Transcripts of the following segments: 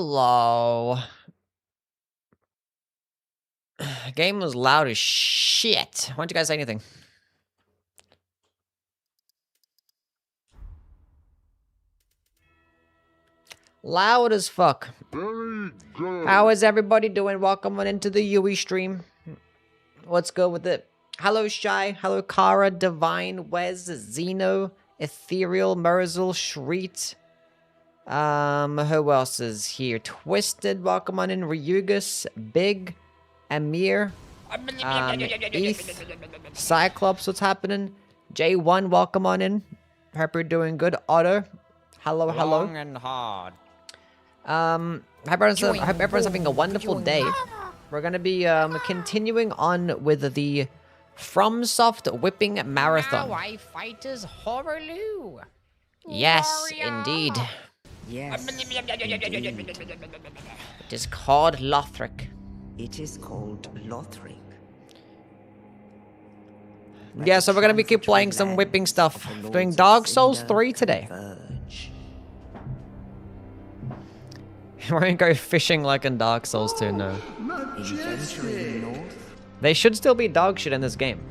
Hello. Game was loud as shit. Why don't you guys say anything? Loud as fuck. How is everybody doing? Welcome on into the Yui stream. What's good with it? Hello, Shy. Hello, Kara, Divine, Wes, Zeno, Ethereal, Merzel, Shreet. Who else is here? Twisted, welcome on in. Ryugus, Big, Amir, Eth, Cyclops, what's happening? J1, welcome on in. Hope you're doing good. Otto, hello, hello. Long and hard. Hope everyone's having a wonderful day. We're gonna be continuing on with the FromSoft whipping marathon. Now I fight as Horaloo. Yes, Warrior. indeed. Yes, indeed. It is called Lothric. It is called Lothric. Yeah, so we're gonna be keep playing some whipping stuff. Doing Dark Souls 3 today. We're gonna go fishing like in Dark Souls 2, no. Eventually north. They should still be dog shit in this game.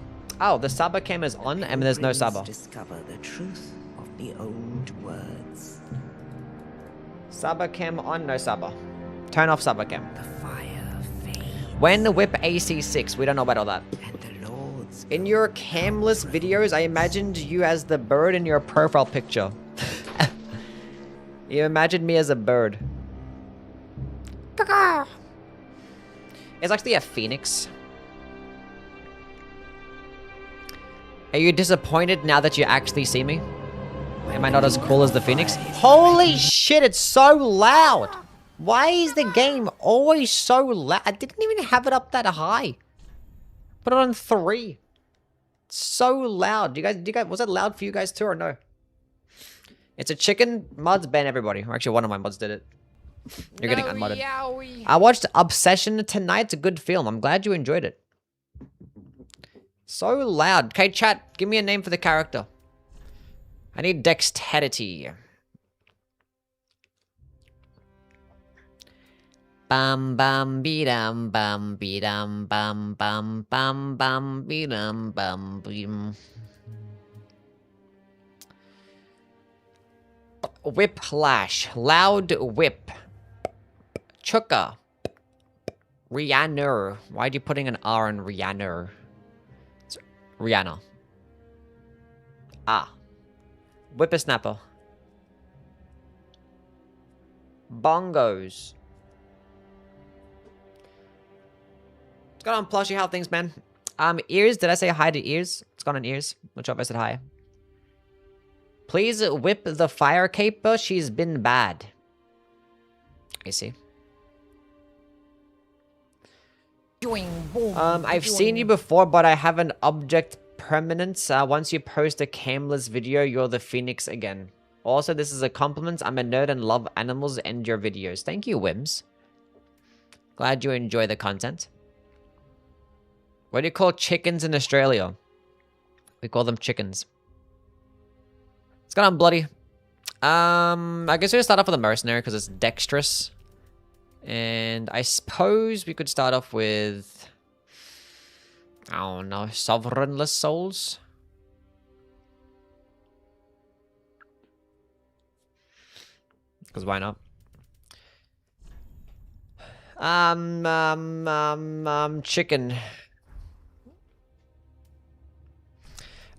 Oh, the Saba cam is on, and there's no Saba. Discover the truth of the old words. Saba cam on, no Saba. Turn off Saba cam. The fire fades. When whip AC6, we don't know about all that. And the Lord's In your camless videos, I imagined you as the bird in your profile picture. You imagined me as a bird. It's actually a phoenix. Are you disappointed now that you actually see me? Am I not as cool as the phoenix? Holy shit, it's so loud! Why is the game always so loud? I didn't even have it up that high. Put it on 3. It's so loud. Do you guys, was it loud for you guys too or no? It's a chicken. Mods ban everybody. Or actually, one of my mods did it. You're getting unmodded. Yowie. I watched Obsession tonight. It's a good film. I'm glad you enjoyed it. So loud. Okay, chat, give me a name for the character. I need dexterity. Bam bam beedam bam beedam bam bam bam bam beedam bam beedam. Whiplash. Loud whip. Chuka. Rihanna. Why are you putting an R on Rihanna? It's Rihanna. Ah. Whippersnapper. Bongos. What's going on, Plushy? How things, man? Ears. Did I say hi to ears? It's gone on ears. Not sure if I said hi. Please whip the fire caper. She's been bad. I see. I've seen you before, but I have an object permanence. Once you post a camless video, you're the phoenix again. Also, this is a compliment. I'm a nerd and love animals and your videos. Thank you, Wims. Glad you enjoy the content. What do you call chickens in Australia? We call them chickens. What's going on, Bloody? I guess we'll start off with a mercenary because it's dexterous. And I suppose we could start off with, I don't know, sovereignless souls. Because why not? Chicken.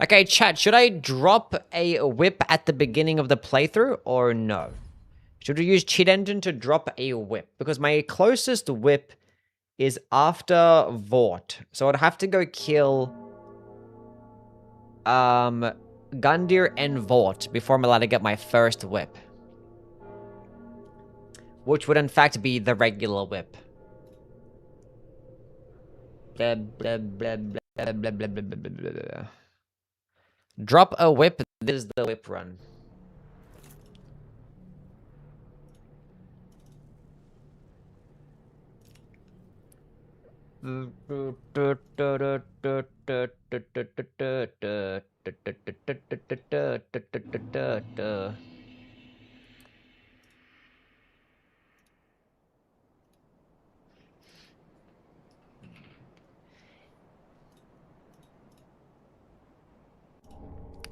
Okay, chat, should I drop a whip at the beginning of the playthrough or no? Should we use cheat engine to drop a whip? Because my closest whip is after Vort. So I'd have to go kill Gundyr and Vort before I'm allowed to get my first whip. Which would in fact be the regular whip. Blah, blah, blah, blah, blah, blah, blah, blah, blah, blah. Drop a whip. This is the whip run.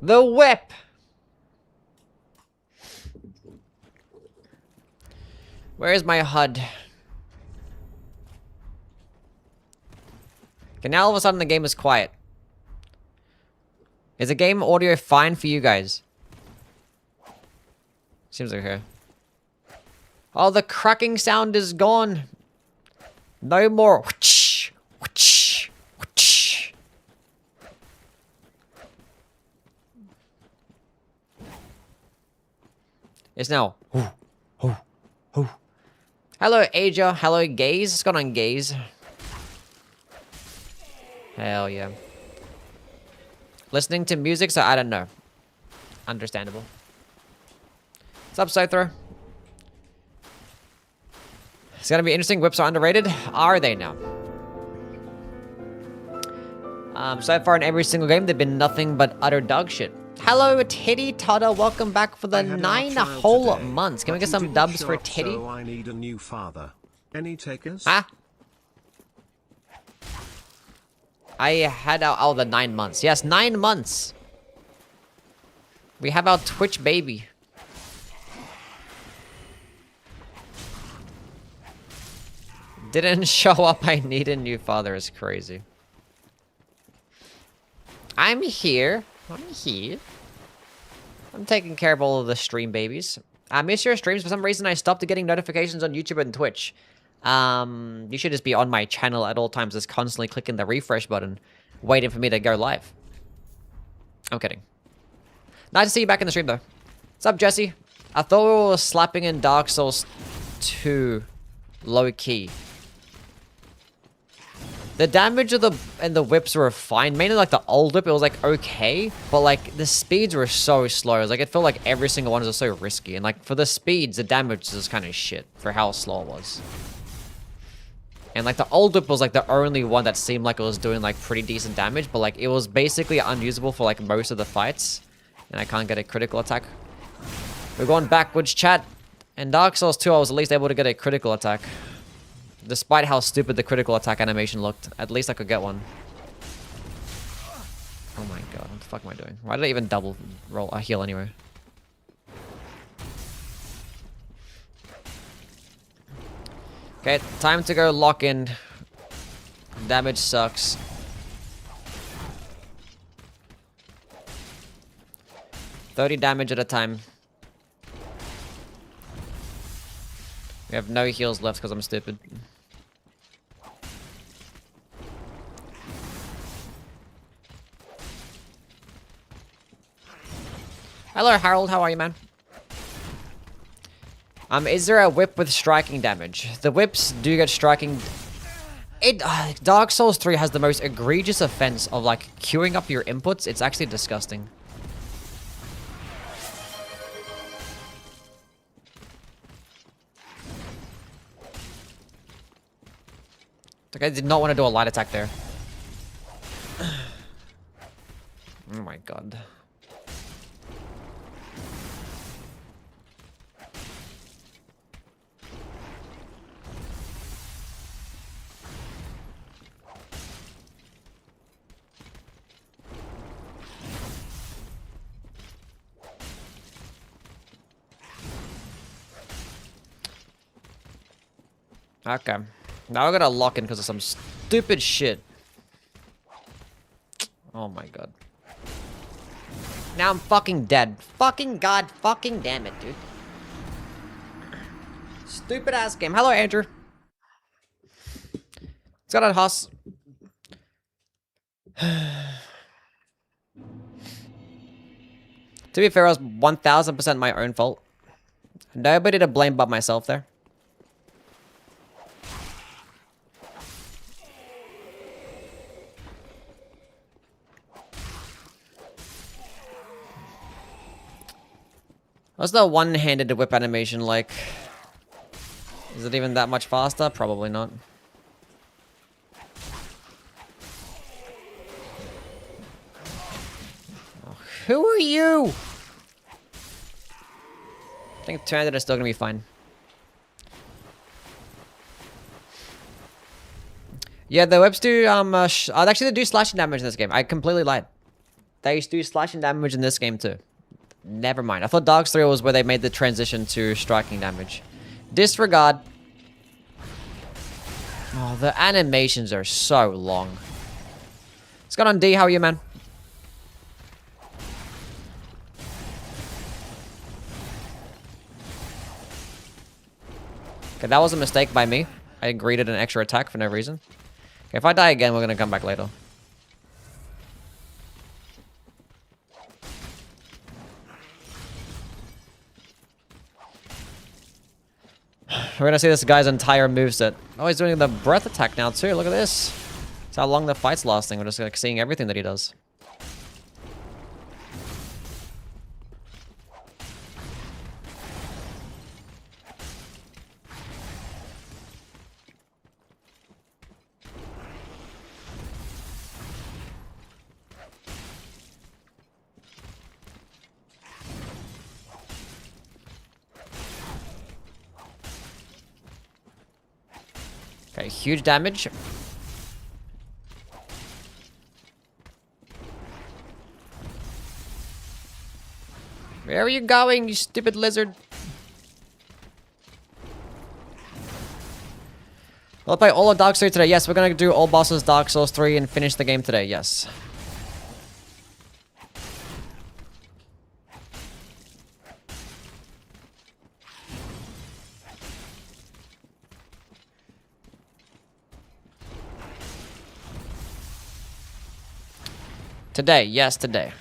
The whip! Where is my HUD? Okay, now all of a sudden the game is quiet. Is the game audio fine for you guys? Seems okay. Oh, the cracking sound is gone. No more. Whoosh, whoosh, whoosh. It's now. Hello, Asia. Hello, Gaze. What's going on, Gaze? Hell yeah. Listening to music, so I don't know. Understandable. What's up, Sothro? It's gonna be interesting. Whips are underrated. Are they now? So far in every single game, they've been nothing but utter dog shit. Hello, Teddy Todder. Welcome back for the 9 whole months. Can we get some dubs for Teddy? So I need a new father. Any takers? Ah. I had our the 9 months. Yes, 9 months. We have our Twitch baby. Didn't show up. I need a new father. Is crazy. I'm here. I'm here. I'm taking care of all of the stream babies. I miss your streams. For some reason, I stopped getting notifications on YouTube and Twitch. You should just be on my channel at all times, just constantly clicking the refresh button, waiting for me to go live. I'm kidding. Nice to see you back in the stream, though. What's up, Jesse? I thought we were slapping in Dark Souls 2 low-key. The damage of the whips were fine. Mainly like the old whip, it was like okay. But like the speeds were so slow. It was like it felt like every single one was so risky. And like for the speeds, the damage was kind of shit for how slow it was. And like the old whip was like the only one that seemed like it was doing like pretty decent damage. But like it was basically unusable for like most of the fights. And I can't get a critical attack. We're going backwards, chat. In Dark Souls 2, I was at least able to get a critical attack. Despite how stupid the critical attack animation looked, at least I could get one. Oh my god, what the fuck am I doing? Why did I even double roll a heal anyway? Okay, time to go lock in. Damage sucks. $30 damage at a time. We have no heals left because I'm stupid. Hello, Harold. How are you, man? Is there a whip with striking damage? The whips do get striking. Dark Souls 3 has the most egregious offense of like queuing up your inputs. It's actually disgusting. Like I did not want to do a light attack there. Oh my god. Okay. Now we're gonna lock in because of some stupid shit. Oh my god. Now I'm fucking dead. Fucking god, fucking damn it, dude. Stupid ass game. Hello, Andrew. It's got a hoss. To be fair, it was 1000% my own fault. Nobody to blame but myself there. What's the one-handed whip animation like? Is it even that much faster? Probably not. Oh, who are you? I think 200 is still gonna be fine. Yeah, the whips do, actually they do slashing damage in this game. I completely lied. They do slashing damage in this game too. Never mind. I thought Dark 3 was where they made the transition to striking damage. Disregard. Oh, the animations are so long. What's going on, D? How are you, man? Okay, that was a mistake by me. I greeted an extra attack for no reason. Okay, if I die again, we're gonna come back later. We're gonna see this guy's entire moveset. Oh, he's doing the breath attack now too. Look at this. That's how long the fight's lasting. We're just like seeing everything that he does. Okay, huge damage. Where are you going, you stupid lizard? Will I play all of Dark Souls today? Yes, we're gonna do all bosses Dark Souls 3 and finish the game today, yes. Today, yes, today.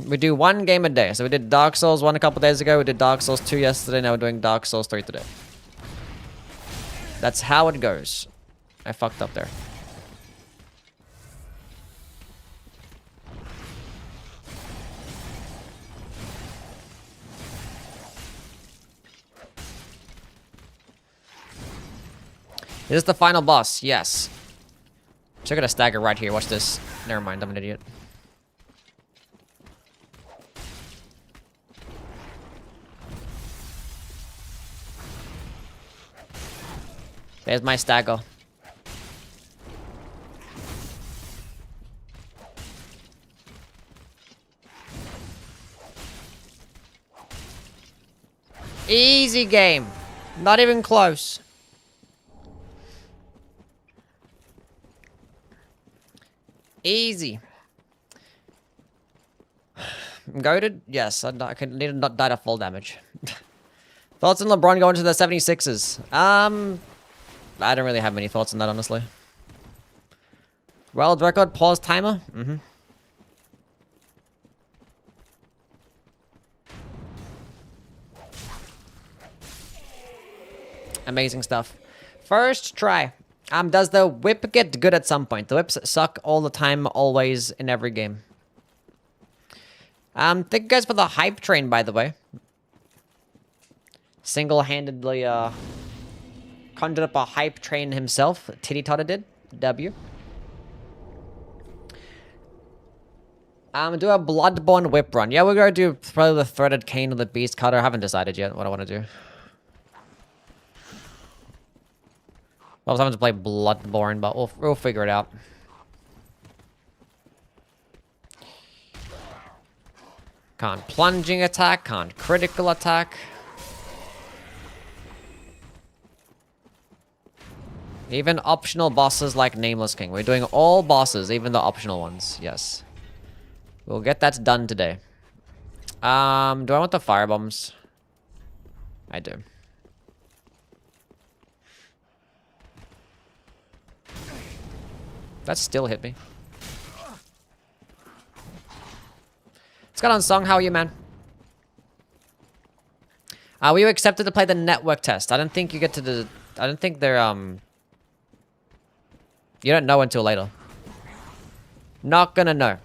We do one game a day. So we did Dark Souls 1 a couple days ago. We did Dark Souls 2 yesterday. Now we're doing Dark Souls 3 today. That's how it goes. I fucked up there. Is this the final boss? Yes. Check out a stagger right here. Watch this. Never mind, I'm an idiot. There's my stagger. Easy game. Not even close. Easy. Goated? Yes, I could need to not die to full damage. Thoughts on LeBron going to the 76ers? I don't really have many thoughts on that, honestly. World record, pause timer? Mm-hmm. Amazing stuff. First try. Does the whip get good at some point? The whips suck all the time, always, in every game. Thank you guys for the hype train, by the way. Single-handedly, conjured up a hype train himself. Titty Totter did. W. Do a Bloodborne whip run. Yeah, we're gonna do probably the Threaded Cane or the Beast Cutter. I haven't decided yet what I want to do. Well, I was having to play Bloodborne, but we'll figure it out. Can't plunging attack, can't critical attack. Even optional bosses like Nameless King. We're doing all bosses, even the optional ones. Yes. We'll get that done today. Do I want the firebombs? I do. That still hit me. What's going on, Song? How are you, man? Were you accepted to play the network test? I don't think you get to the... I don't think they're, You don't know until later. Not gonna know.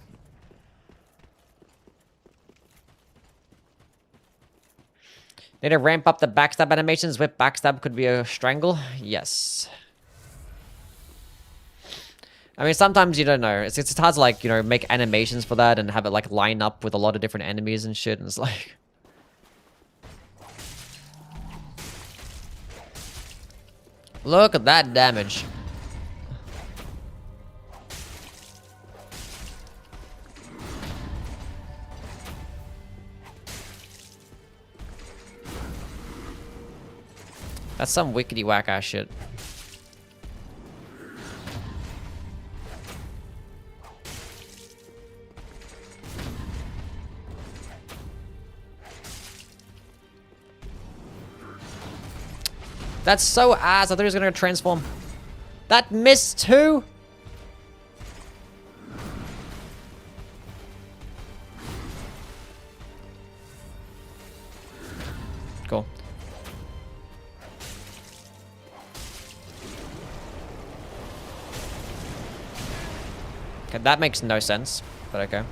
Need to ramp up the backstab animations. Whip backstab could be a strangle. Yes. I mean, sometimes you don't know. It's hard to, like, you know, make animations for that and have it, like, line up with a lot of different enemies and shit. And it's like... Look at that damage. That's some wickedy whack ass shit. That's so ass. I thought he was gonna transform. That missed too. Cool. Okay, that makes no sense, but okay.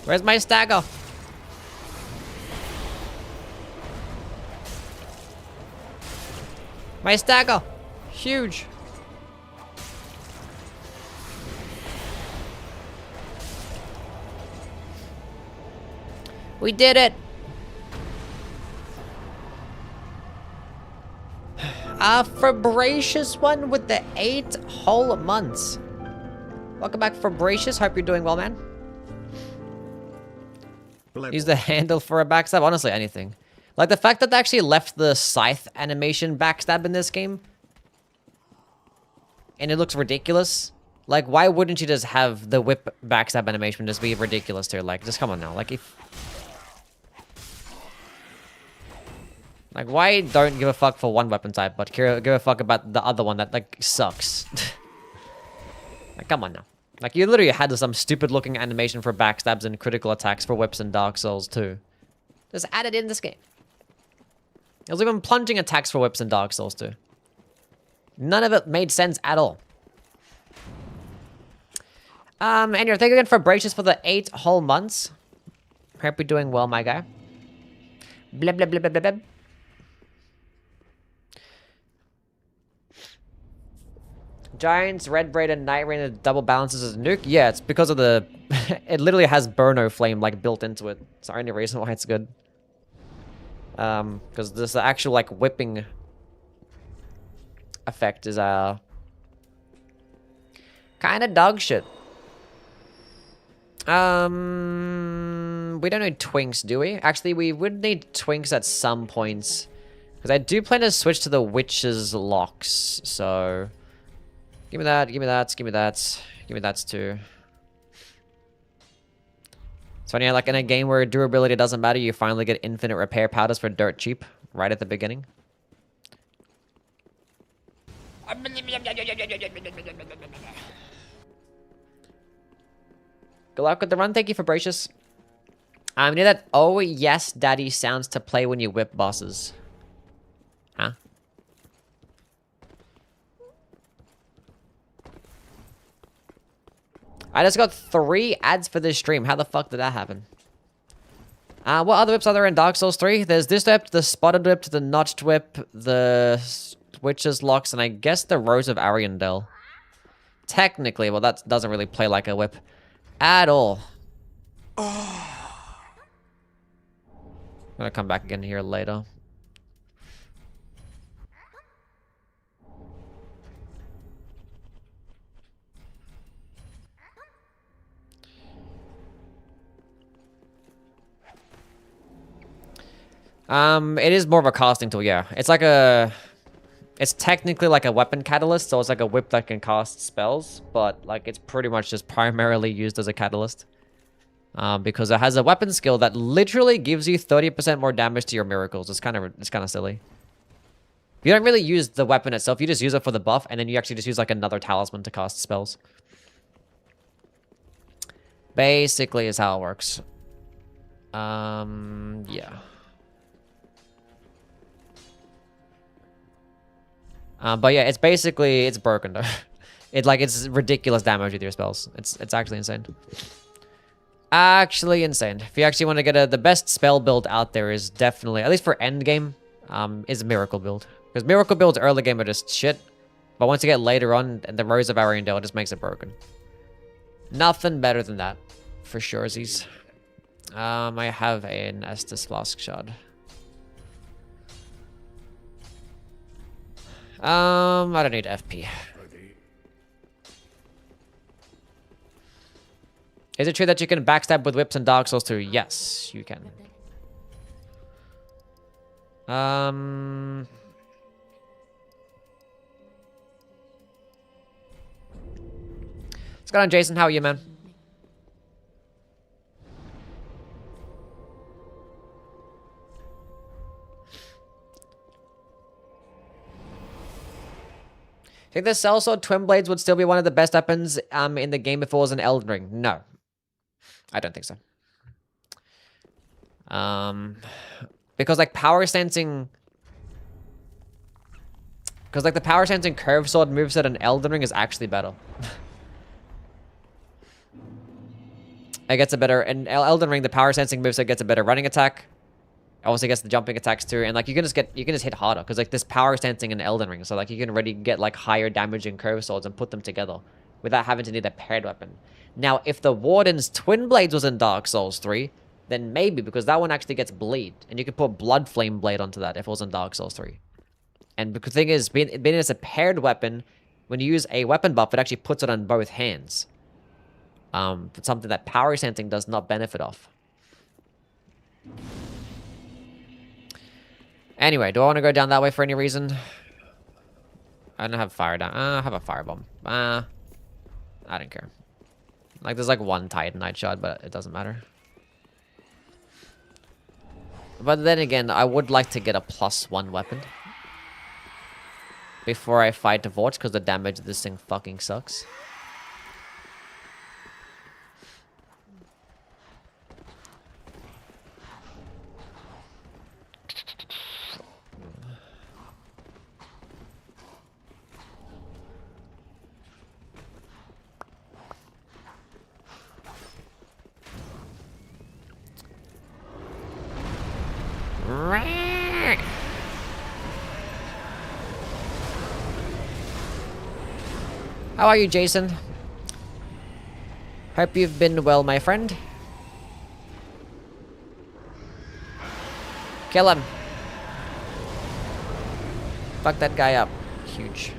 Where's my stagger? My stagger! Huge! We did it! A Fabricious one with the 8 whole months. Welcome back, Fabricious. Hope you're doing well, man. Use the handle for a backstab. Honestly, anything. Like the fact that they actually left the scythe animation backstab in this game. And it looks ridiculous. Like, why wouldn't you just have the whip backstab animation just be ridiculous too? Like, just come on now. Like, if... Like, why don't give a fuck for one weapon type, but give a fuck about the other one that, like, sucks? Like, come on now. Like, you literally had some stupid-looking animation for backstabs and critical attacks for whips in Dark Souls 2. Just add it in this game. There was even plunging attacks for whips in Dark Souls 2. None of it made sense at all. Anyway, thank you again for Bracious for the 8 whole months. Hope you're doing well, my guy. Blah, blah, blah, blah, blah, blah. Giants, Red Braid, and Night Rain and double balances as a nuke? Yeah, it's because of the... it literally has Burno Flame, like, built into it. It's the only reason why it's good. Because this actual, like, whipping effect is, kind of dog shit. We don't need Twinks, do we? Actually, we would need Twinks at some points. Because I do plan to switch to the Witch's Locks, so... Give me that, give me that, give me that, give me that too. It's funny, like in a game where durability doesn't matter, you finally get infinite repair powders for dirt cheap right at the beginning. Good luck with the run, thank you for Bracious. You know that oh yes daddy sounds to play when you whip bosses. Huh? I just got 3 ads for this stream. How the fuck did that happen? What other whips are there in Dark Souls 3? There's this whip, the spotted whip, the notched whip, the Witch's Locks, and I guess the Rose of Ariandel. Technically, well, that doesn't really play like a whip at all. I'm gonna come back again here later. It is more of a casting tool, yeah. It's like a... It's technically like a weapon catalyst, so it's like a whip that can cast spells, but like it's pretty much just primarily used as a catalyst. Because it has a weapon skill that literally gives you 30% more damage to your miracles. It's kind of silly. You don't really use the weapon itself, you just use it for the buff, and then you actually just use like another talisman to cast spells. Basically is how it works. Yeah. But yeah, it's basically, it's broken though. It's ridiculous damage with your spells. It's actually insane. Actually insane. If you actually want to get the best spell build out there is definitely, at least for end game, is Miracle build. Because Miracle builds early game are just shit. But once you get later on, and the Rose of Ariandel just makes it broken. Nothing better than that, for sure. I have an Estus Flask Shard. I don't need FP. Is it true that you can backstab with whips in Dark Souls 2? Yes, you can. What's going on, Jason? How are you, man? I think the Sellsword Twin Blades would still be one of the best weapons in the game if it was an Elden Ring. No. I don't think so. Because like power sensing... Because like the power sensing curve sword moveset in Elden Ring is actually better. It gets a better... In Elden Ring, the power sensing moveset gets a better running attack. Also gets the jumping attacks too, and like you can just hit harder because like this power sensing in Elden Ring, so like you can already get like higher damaging curve swords and put them together without having to need a paired weapon. Now, if the Warden's Twin Blades was in Dark Souls 3, then maybe, because that one actually gets bleed, and you could put Blood Flame Blade onto that if it was in Dark Souls 3. And the thing is, being as a paired weapon, when you use a weapon buff, it actually puts it on both hands. It's something that power sensing does not benefit off. Anyway, do I want to go down that way for any reason? I don't have fire down. I have a firebomb. I don't care. Like, there's like one Titanite shard, but it doesn't matter. But then again, I would like to get a +1 weapon before I fight the Vorts, because the damage of this thing fucking sucks. How are you, Jason? Hope you've been well, my friend. Kill him. Fuck that guy up. Huge.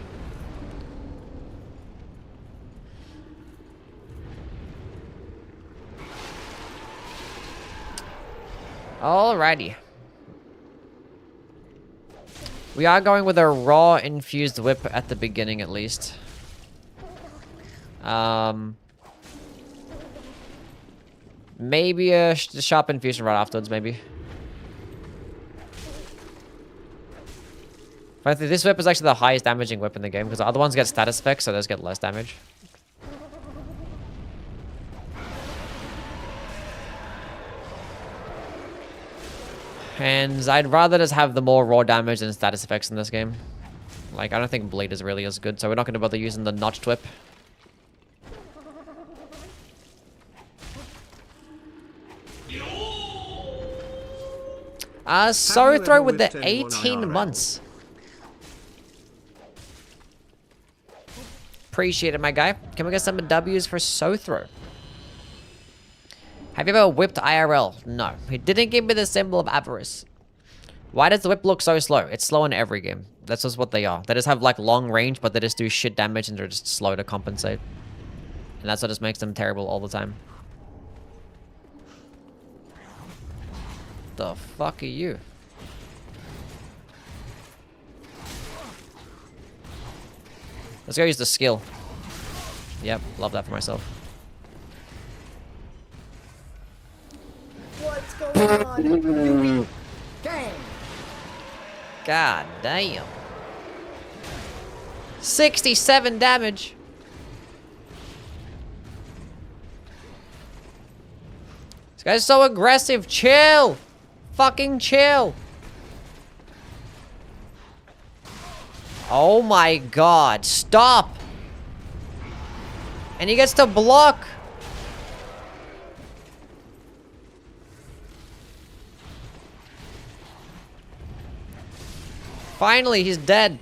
Alrighty. We are going with a raw infused whip at the beginning, at least. Maybe a sharp infusion right afterwards, maybe. But I think this whip is actually the highest damaging whip in the game, because the other ones get status effects, so those get less damage. And I'd rather just have the more raw damage than status effects in this game. Like, I don't think Bleed is really as good, so we're not going to bother using the notched whip. So throw with the 18 months. Appreciate it, my guy. Can we get some W's for Sothro? Have you ever whipped IRL? No. He didn't give me the symbol of avarice. Why does the whip look so slow? It's slow in every game. That's just what they are. They just have like long range, but they just do shit damage and they're just slow to compensate. And that's what just makes them terrible all the time. The fuck are you? Let's go use the skill. Yep, love that for myself. What's going on? Dang. God damn. 67 damage. This guy's so aggressive. Chill. Fucking chill. Oh my god. Stop. And he gets to block. Finally, he's dead.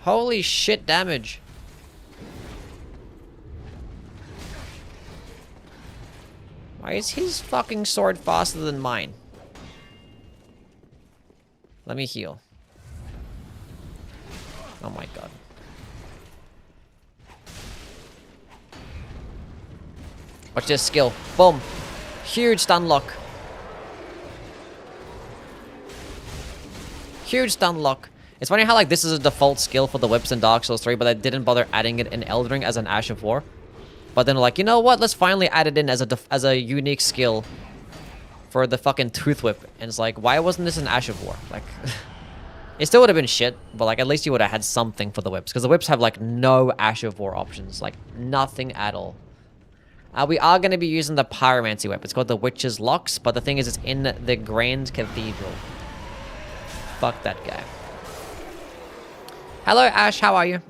Holy shit damage. Why is his fucking sword faster than mine? Let me heal. Oh my god. Watch this skill. Boom. Huge stun lock. Huge stun lock. It's funny how like this is a default skill for the whips in Dark Souls 3, but they didn't bother adding it in Elden Ring as an Ash of War. But then like, you know what? Let's finally add it in as a unique skill for the fucking Tooth Whip. And it's like, why wasn't this an Ash of War? Like, it still would have been shit, but like at least you would have had something for the whips, because the whips have like no Ash of War options, like nothing at all. We are going to be using the Pyromancy whip. It's called the Witch's Locks, but the thing is, it's in the Grand Cathedral. Fuck that guy. Hello, Ash. How are you?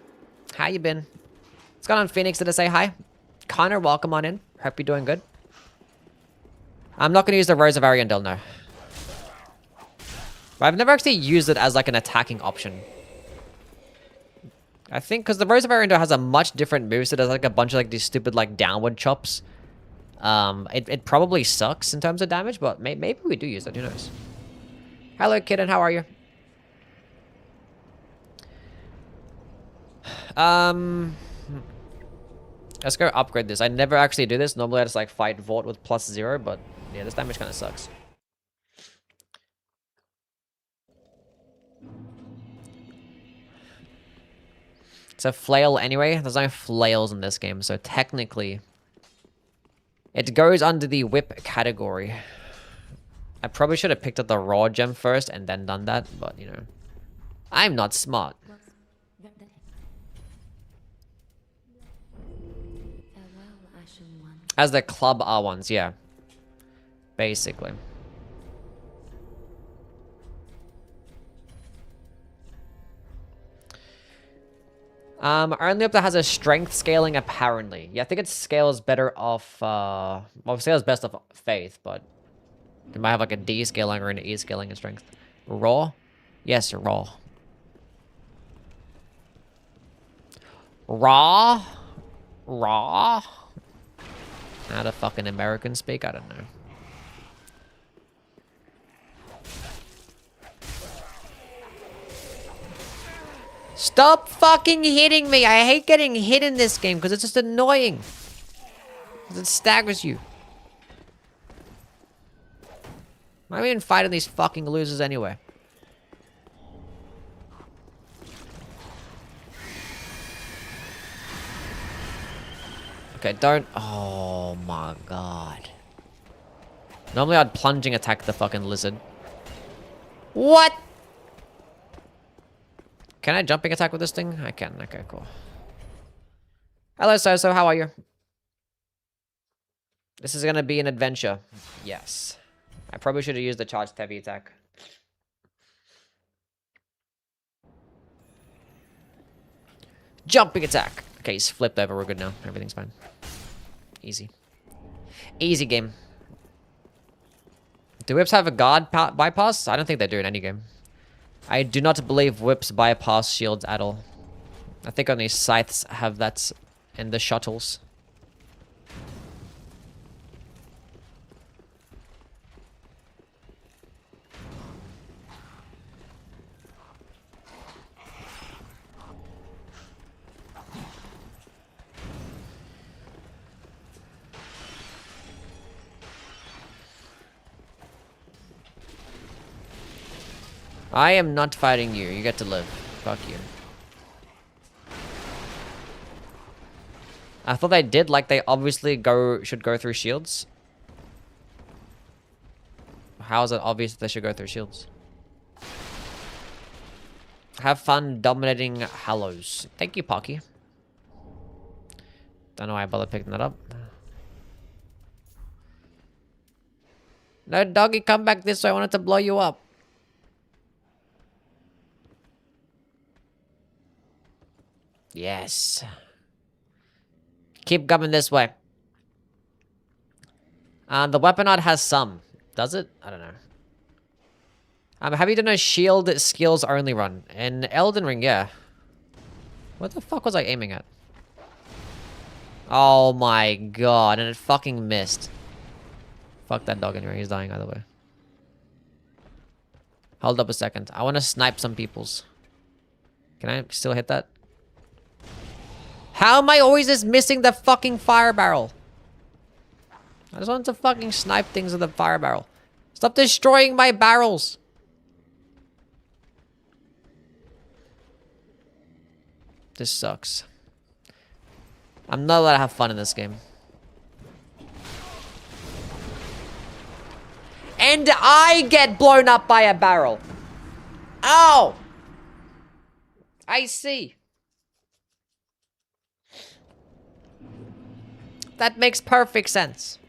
How you been? What's going on, Phoenix? Did I say hi? Connor, welcome on in. Hope you're doing good. I'm not going to use the Rose of Ariandel, no. But I've never actually used it as like an attacking option. I think because the Rose of Ariandel has a much different moveset. It has like a bunch of like these stupid like downward chops. It probably sucks in terms of damage, but maybe we do use it. Who knows? Hello, Kitten. How are you? Let's go upgrade this. I never actually do this. Normally I just like fight Vort with +0, but yeah, this damage kind of sucks. It's a flail anyway. There's no flails in this game, so technically it goes under the whip category. I probably should have picked up the raw gem first and then done that, but you know, I'm not smart. As the club R1s, yeah. Basically. Only up that has a strength scaling apparently. Yeah, I think it scales better off well, it scales best off faith, but it might have like a D scaling or an E scaling in strength. Raw? Yes, raw. Raw? Raw? How to fucking American speak? I don't know. Stop fucking hitting me! I hate getting hit in this game because it's just annoying. It staggers you. Why are we even fighting these fucking losers anyway? Okay, don't... Oh my god. Normally I'd plunging attack the fucking lizard. What? Can I jumping attack with this thing? I can. Okay, cool. Hello, Soso. How are you? This is going to be an adventure. Yes. I probably should have used the charged heavy attack. Jumping attack. Okay, he's flipped over. We're good now. Everything's fine. Easy. Easy game. Do whips have a guard bypass? I don't think they do in any game. I do not believe whips bypass shields at all. I think only scythes have that in the shuttles. I am not fighting you. You get to live. Fuck you. I thought they did, like they obviously should go through shields. How is it obvious that they should go through shields? Have fun dominating Hallows. Thank you, Pocky. Don't know why I bothered picking that up. No, doggy, come back this way. I wanted to blow you up. Yes. Keep coming this way. The weapon art has some. Does it? I don't know. Have you done a shield skills only run? In Elden Ring, yeah. What the fuck was I aiming at? Oh my god, and it fucking missed. Fuck that dog anyway, he's dying either way. Hold up a second. I want to snipe some peoples. Can I still hit that? How am I always just missing the fucking fire barrel? I just want to fucking snipe things with the fire barrel. Stop destroying my barrels. This sucks. I'm not allowed to have fun in this game. And I get blown up by a barrel. Oh! I see. That makes perfect sense.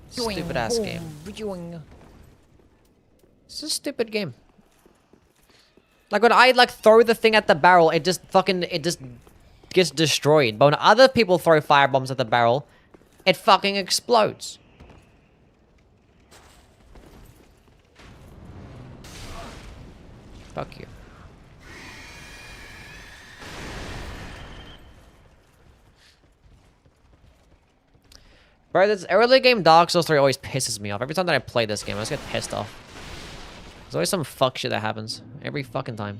Stupid ass game. It's a stupid game. Like when I like throw the thing at the barrel, it just gets destroyed. But when other people throw fire bombs at the barrel, it fucking explodes. Fuck you. Bro, this early game Dark Souls 3 always pisses me off. Every time that I play this game, I just get pissed off. There's always some fuck shit that happens. Every fucking time.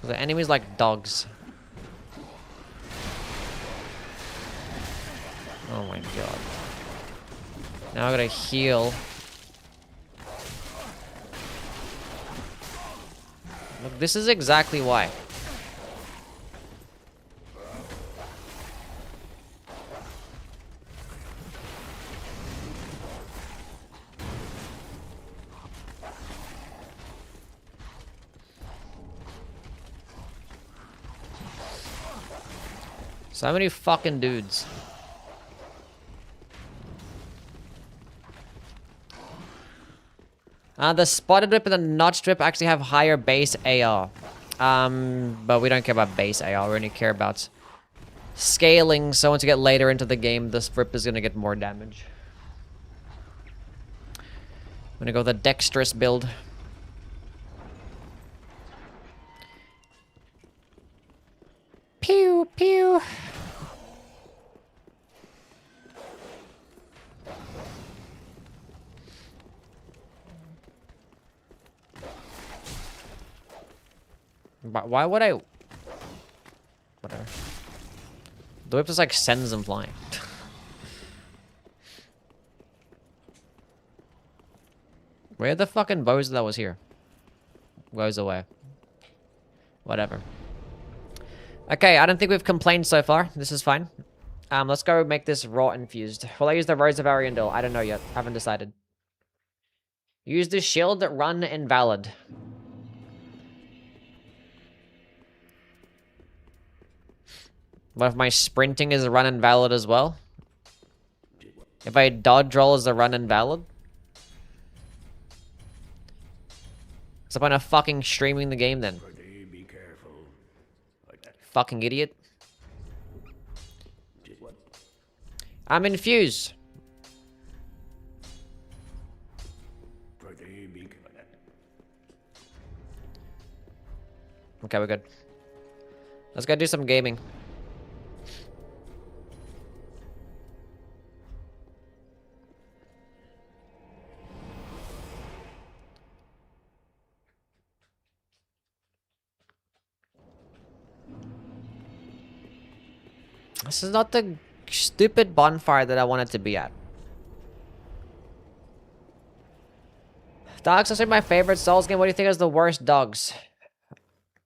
The enemies like dogs. Oh my god. Now I gotta heal. Look, this is exactly why. So many fucking dudes. The spotted whip and the notched whip actually have higher base AR. But we don't care about base AR, we only care about scaling, so once you get later into the game, this whip is gonna get more damage. I'm gonna go with the dexterous build. Pew, pew. But why would I... Whatever. The whip just like sends them flying. Where are the fucking bows that was here? Goes away. Whatever. Okay, I don't think we've complained so far. This is fine. Let's go make this raw infused. Will I use the Rose of Ariandel? I don't know yet. Haven't decided. Use the shield, run invalid. What if my sprinting is run invalid as well? If I dodge roll is a run invalid? What's the point of fucking streaming the game then? Be careful. Fucking idiot. I'm infused. Okay, we're good. Let's go do some gaming. This is not the stupid bonfire that I wanted to be at. Dogs are my favorite Souls game. What do you think is the worst dogs?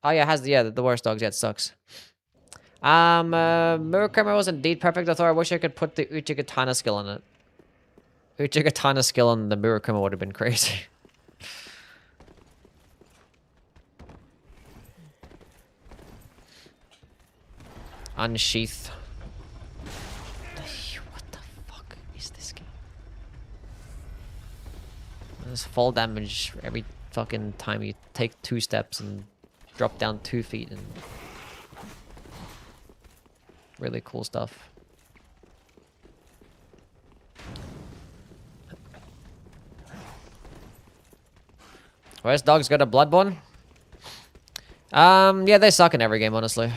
Oh yeah, it has the worst dogs. Yeah, it sucks. Murakami was indeed perfect. I thought I wish I could put the Uchigatana skill in it. Uchigatana skill on the Murakami would have been crazy. Unsheath. What the fuck is this game? There's fall damage every fucking time you take 2 steps and drop down 2 feet and really cool stuff. Worst dogs go to Bloodborne? Yeah, they suck in every game, honestly.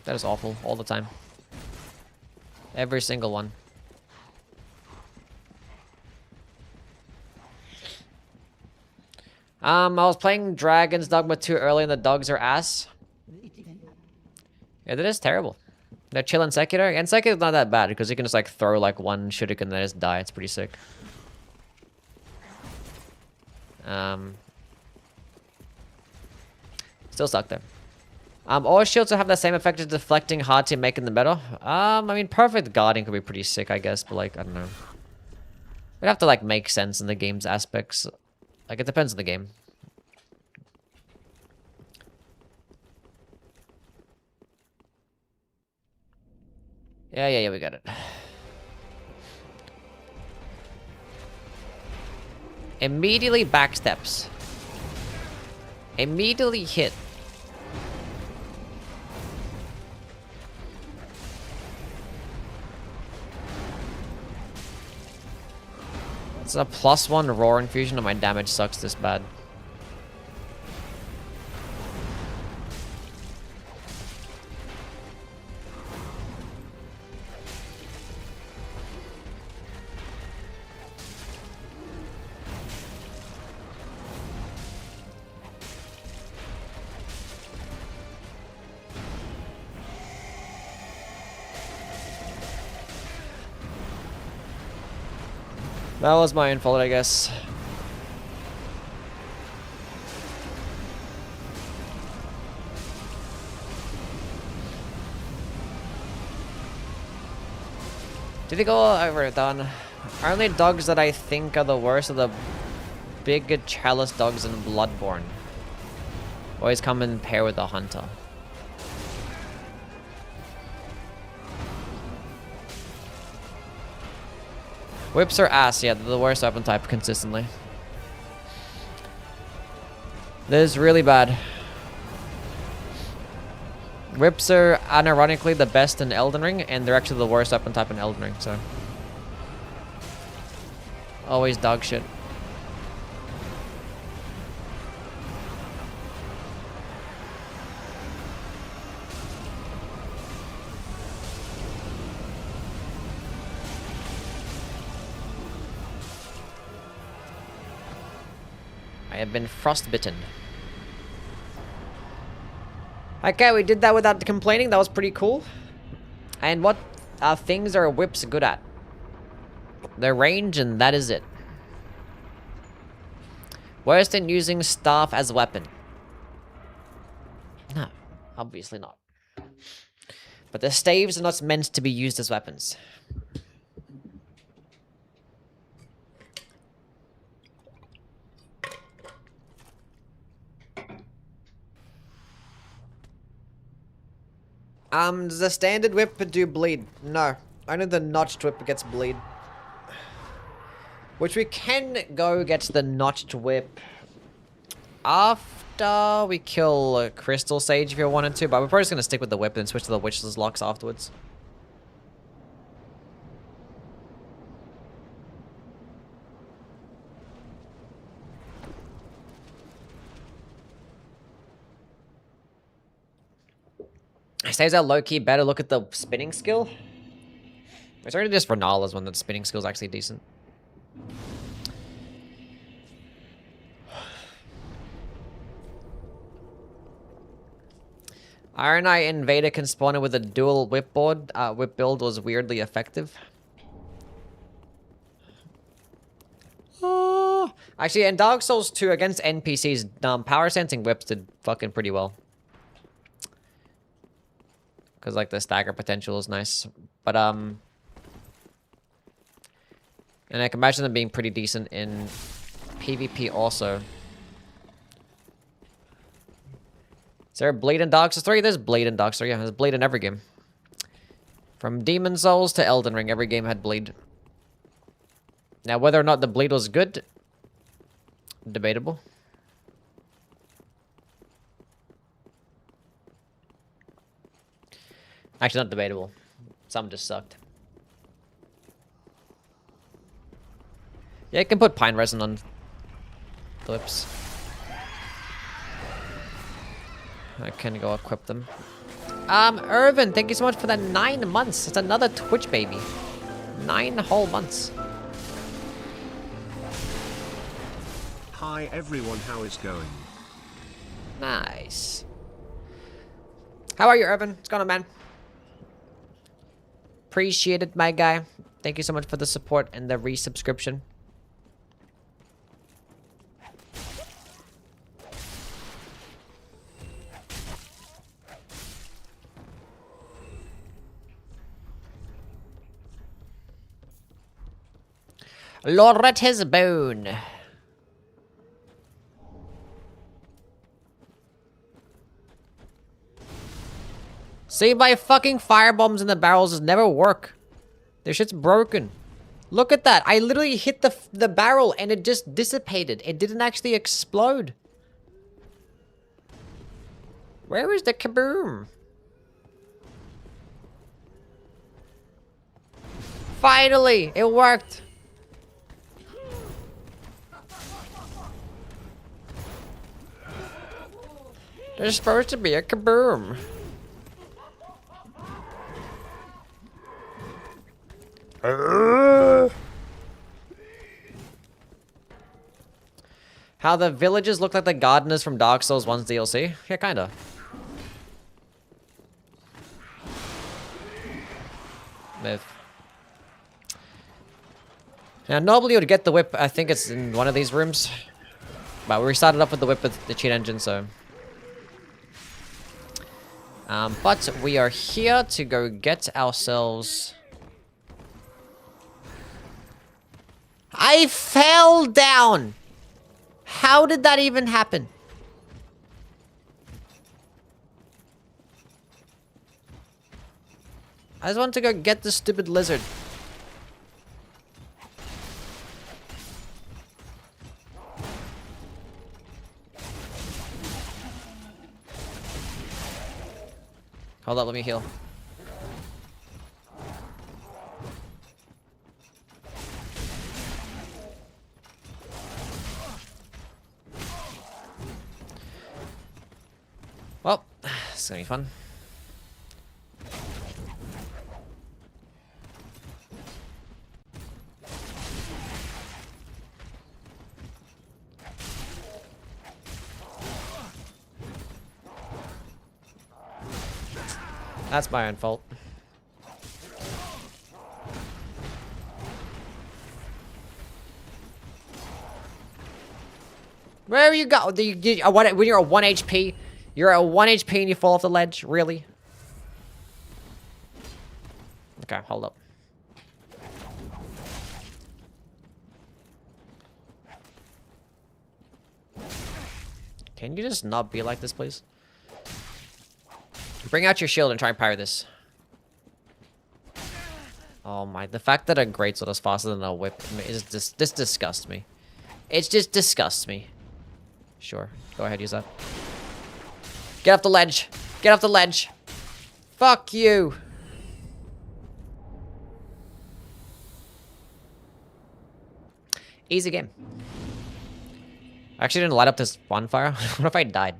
That is awful, all the time. Every single one. I was playing Dragon's Dogma 2 early and the dogs are ass. Yeah, that is terrible. They're chill in Sekiro. And Sekiro's not that bad because you can just like throw like one shuriken and then just die. It's pretty sick. Still suck though. All shields will have the same effect as deflecting hard to make in the middle. I mean, perfect guarding could be pretty sick, I guess, but like, I don't know. It'd have to like make sense in the game's aspects. Like, it depends on the game. Yeah, we got it. Immediately backsteps. Immediately hit. It's a +1 roar infusion and my damage sucks this bad. That was my own fault, I guess. Did they go over it, Don? Only dogs that I think are the worst are the big chalice dogs in Bloodborne. Always come in pair with the hunter. Whips are ass, yeah, they're the worst weapon type consistently. This is really bad. Whips are unironically the best in Elden Ring, and they're actually the worst weapon type in Elden Ring, so. Always dog shit. I have been frostbitten. Okay, we did that without complaining. That was pretty cool. And what things are whips good at? Their range, and that is it. Worst in using staff as a weapon? No, obviously not. But the staves are not meant to be used as weapons. Does the standard whip do bleed? No. Only the notched whip gets bleed. Which we can go get the notched whip after we kill Crystal Sage if you wanted to, but we're probably just going to stick with the whip and switch to the Witch's Locks afterwards. Stays out low-key better. Look at the spinning skill. It's already just for Nala's one that the spinning skill is actually decent. Iron Eye Invader can spawn it with a dual whip board. Whip build was weirdly effective. Actually, in Dark Souls 2 against NPCs, power sensing whips did fucking pretty well. Because, like, the stagger potential is nice. But, and I can imagine them being pretty decent in PvP also. Is there a bleed in Dark Souls 3? There's bleed in Dark Souls 3. Yeah, there's bleed in every game. From Demon Souls to Elden Ring, every game had bleed. Now, whether or not the bleed was good, debatable. Actually, not debatable. Some just sucked. Yeah, you can put Pine Resin on the whips. I can go equip them. Irvin, thank you so much for the 9 months. It's another Twitch baby. 9 whole months. Hi everyone, how is going? Nice. How are you, Irvin? What's going on, man? Appreciate it, my guy. Thank you so much for the support and the resubscription. Loretta's bone. See, my fucking firebombs in the barrels just never work. Their shit's broken. Look at that. I literally hit the barrel and it just dissipated. It didn't actually explode. Where is the kaboom? Finally, it worked. There's supposed to be a kaboom. How the villages look like the gardeners from Dark Souls 1's DLC? Yeah, kinda. Move. Now, normally you would get the whip, I think it's in one of these rooms. But we started off with the whip with the cheat engine, so... but we are here to go get ourselves... I fell down! How did that even happen? I just want to go get the stupid lizard. Hold up, let me heal. Well, it's gonna be fun. That's my own fault. Where you go? When you're a 1 HP, you're at 1 HP and you fall off the ledge? Really? Okay, hold up. Can you just not be like this, please? Bring out your shield and try and parry this. Oh my, the fact that a greatsword is faster than a whip is just, this disgusts me. It just disgusts me. Sure, go ahead, use that. Get off the ledge! Get off the ledge! Fuck you! Easy game. I actually didn't light up this bonfire. What if I died?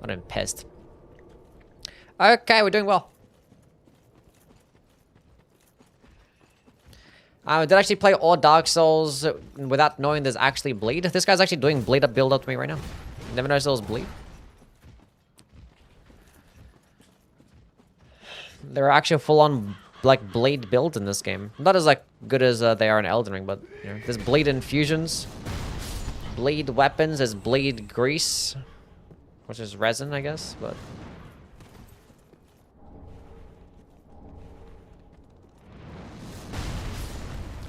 I'd have been pissed. Okay, we're doing well. I did actually play all Dark Souls without knowing there's actually bleed. This guy's actually doing bleed up build up to me right now. Never noticed there was bleed. There are actually full-on like bleed builds in this game. Not as like good as they are in Elden Ring, but you know, there's bleed infusions, bleed weapons, there's bleed grease, which is resin, I guess, but.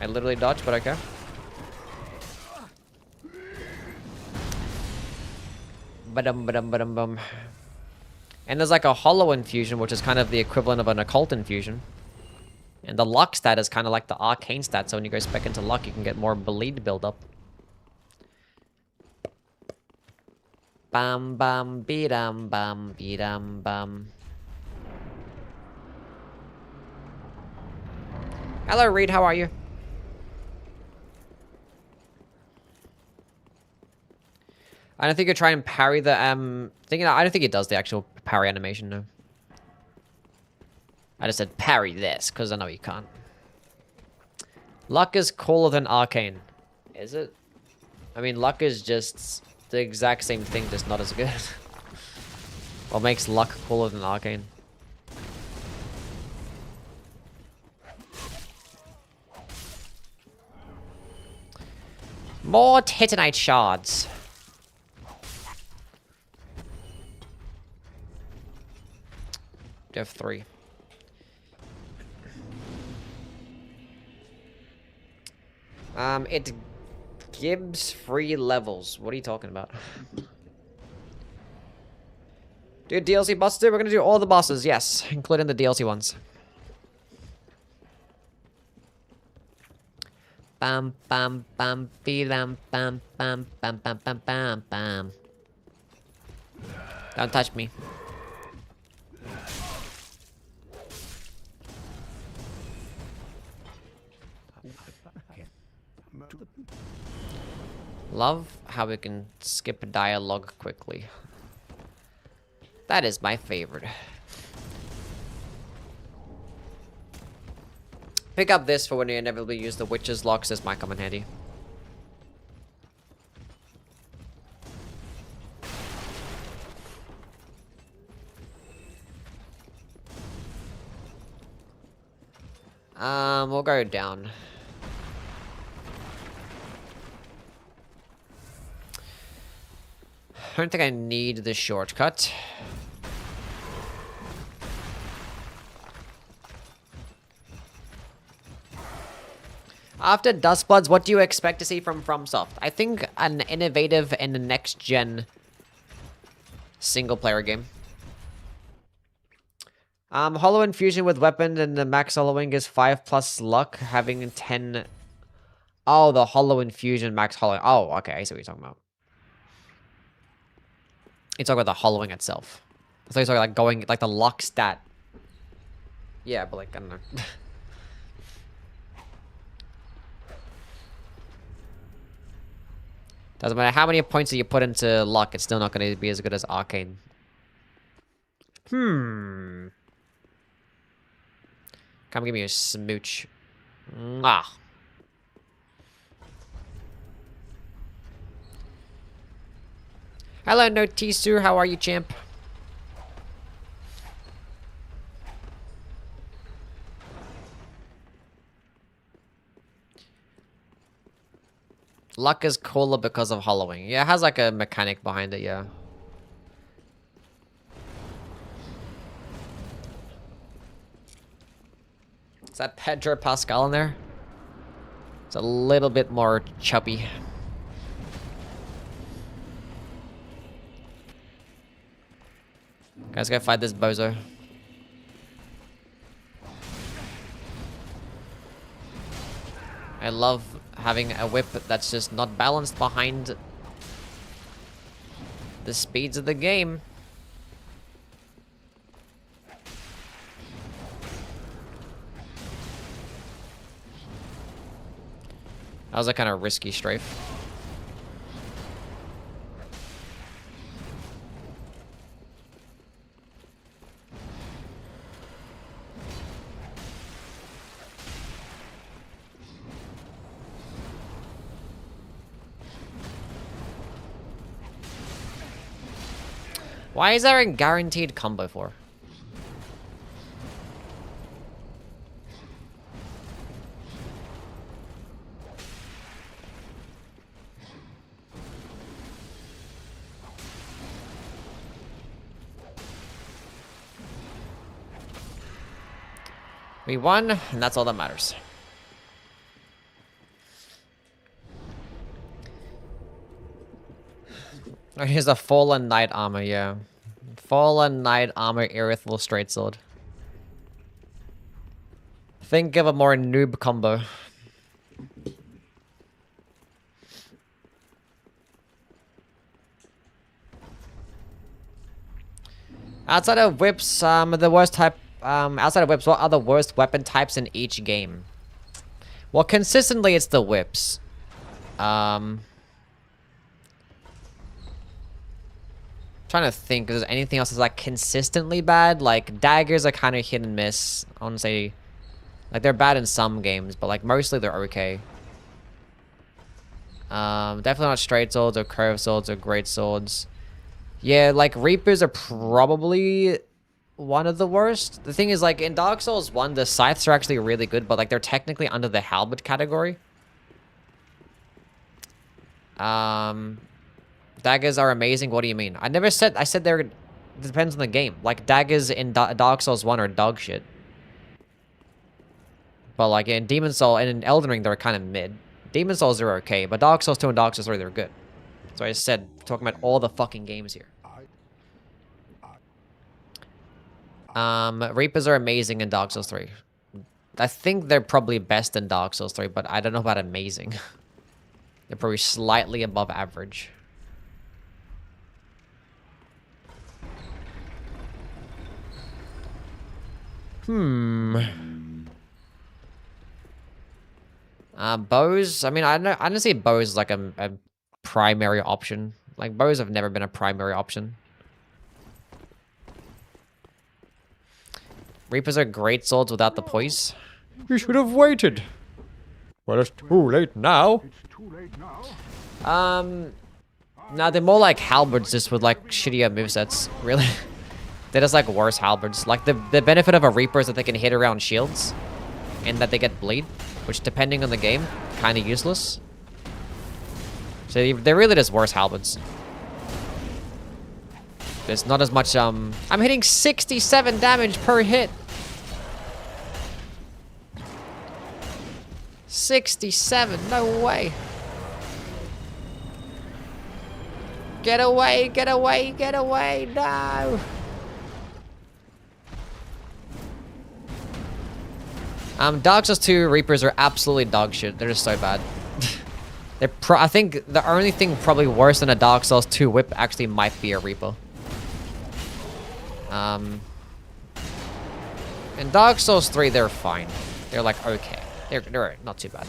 I literally dodged, but okay. Ba-dum. And there's like a hollow infusion, which is kind of the equivalent of an occult infusion. And the luck stat is kind of like the arcane stat, so when you go spec into luck, you can get more bleed build-up. Bam bam be-dum bam be-dum bam. Hello, Reed, how are you? I don't think you try and parry the thing. I don't think it does the actual parry animation. No. I just said parry this because I know you can't. Luck is cooler than arcane. Is it? I mean, luck is just the exact same thing, just not as good. What makes luck cooler than arcane? More titanite shards. You have 3. It gives free levels. What are you talking about? Dude, DLC bosses, dude. We're gonna do all the bosses, yes, including the DLC ones. Bam, bam, bam, bam, bam, bam, bam, bam, bam, bam, bam. Don't touch me. Love how we can skip dialogue quickly. That is my favorite. Pick up this for when you inevitably use the witch's locks. This might come in handy. We'll go down. I don't think I need the shortcut. After Dustbloods, what do you expect to see from FromSoft? I think an innovative and next-gen single-player game. Hollow Infusion with weapon and the max hollowing is 5+ luck, having 10... Oh, the Hollow Infusion max hollowing. Oh, okay, I see what you're talking about. You're talking about the hollowing itself. I thought you were talking like going, like the luck stat. Yeah, but like, I don't know. Doesn't matter how many points that you put into luck, it's still not going to be as good as arcane. Come give me a smooch. Mwah. Hello, no Tisu. How are you, champ? Luck is cooler because of hollowing. Yeah, it has like a mechanic behind it, yeah. Is that Pedro Pascal in there? It's a little bit more chubby. Guys, go fight this bozo. I love having a whip that's just not balanced behind the speeds of the game. That was a kind of risky strafe. Why is there a guaranteed combo for? We won, and that's all that matters. Oh, here's a Fallen Knight armor, yeah. Fallen Knight armor, Irithel straight sword. Think of a more noob combo. Outside of whips, the worst type. Outside of whips, what are the worst weapon types in each game? Well, consistently, it's the whips. Trying to think if there's anything else that's like consistently bad. Like daggers are kind of hit and miss. I want to say, like they're bad in some games, but like mostly they're okay. Definitely not straight swords or curved swords or great swords. Yeah, like Reapers are probably one of the worst. The thing is, like in Dark Souls 1, the scythes are actually really good, but like they're technically under the halberd category. Daggers are amazing. What do you mean? I said they're... It depends on the game. Like, daggers in Dark Souls 1 are dog shit. But, like, in Demon Souls and in Elden Ring, they're kind of mid. Demon Souls are okay, but Dark Souls 2 and Dark Souls 3, they're good. So I said, talking about all the fucking games here. Reapers are amazing in Dark Souls 3. I think they're probably best in Dark Souls 3, but I don't know about amazing. They're probably slightly above average. Bows. I mean, I don't see bows as like a primary option. Like, bows have never been a primary option. Reapers are great swords without the poise. You should have waited. Well, it's too late now. No, they're more like halberds just with like shittier movesets, really. They're just like worse halberds. Like the benefit of a Reaper is that they can hit around shields and that they get bleed, which depending on the game, kind of useless. So they're really just worse halberds. There's not as much, I'm hitting 67 damage per hit. 67, no way. Get away, get away, get away, no. Dark Souls 2 Reapers are absolutely dog shit. They're just so bad. I think the only thing probably worse than a Dark Souls 2 whip actually might be a Reaper. In Dark Souls 3, they're fine. They're like okay. They're not too bad.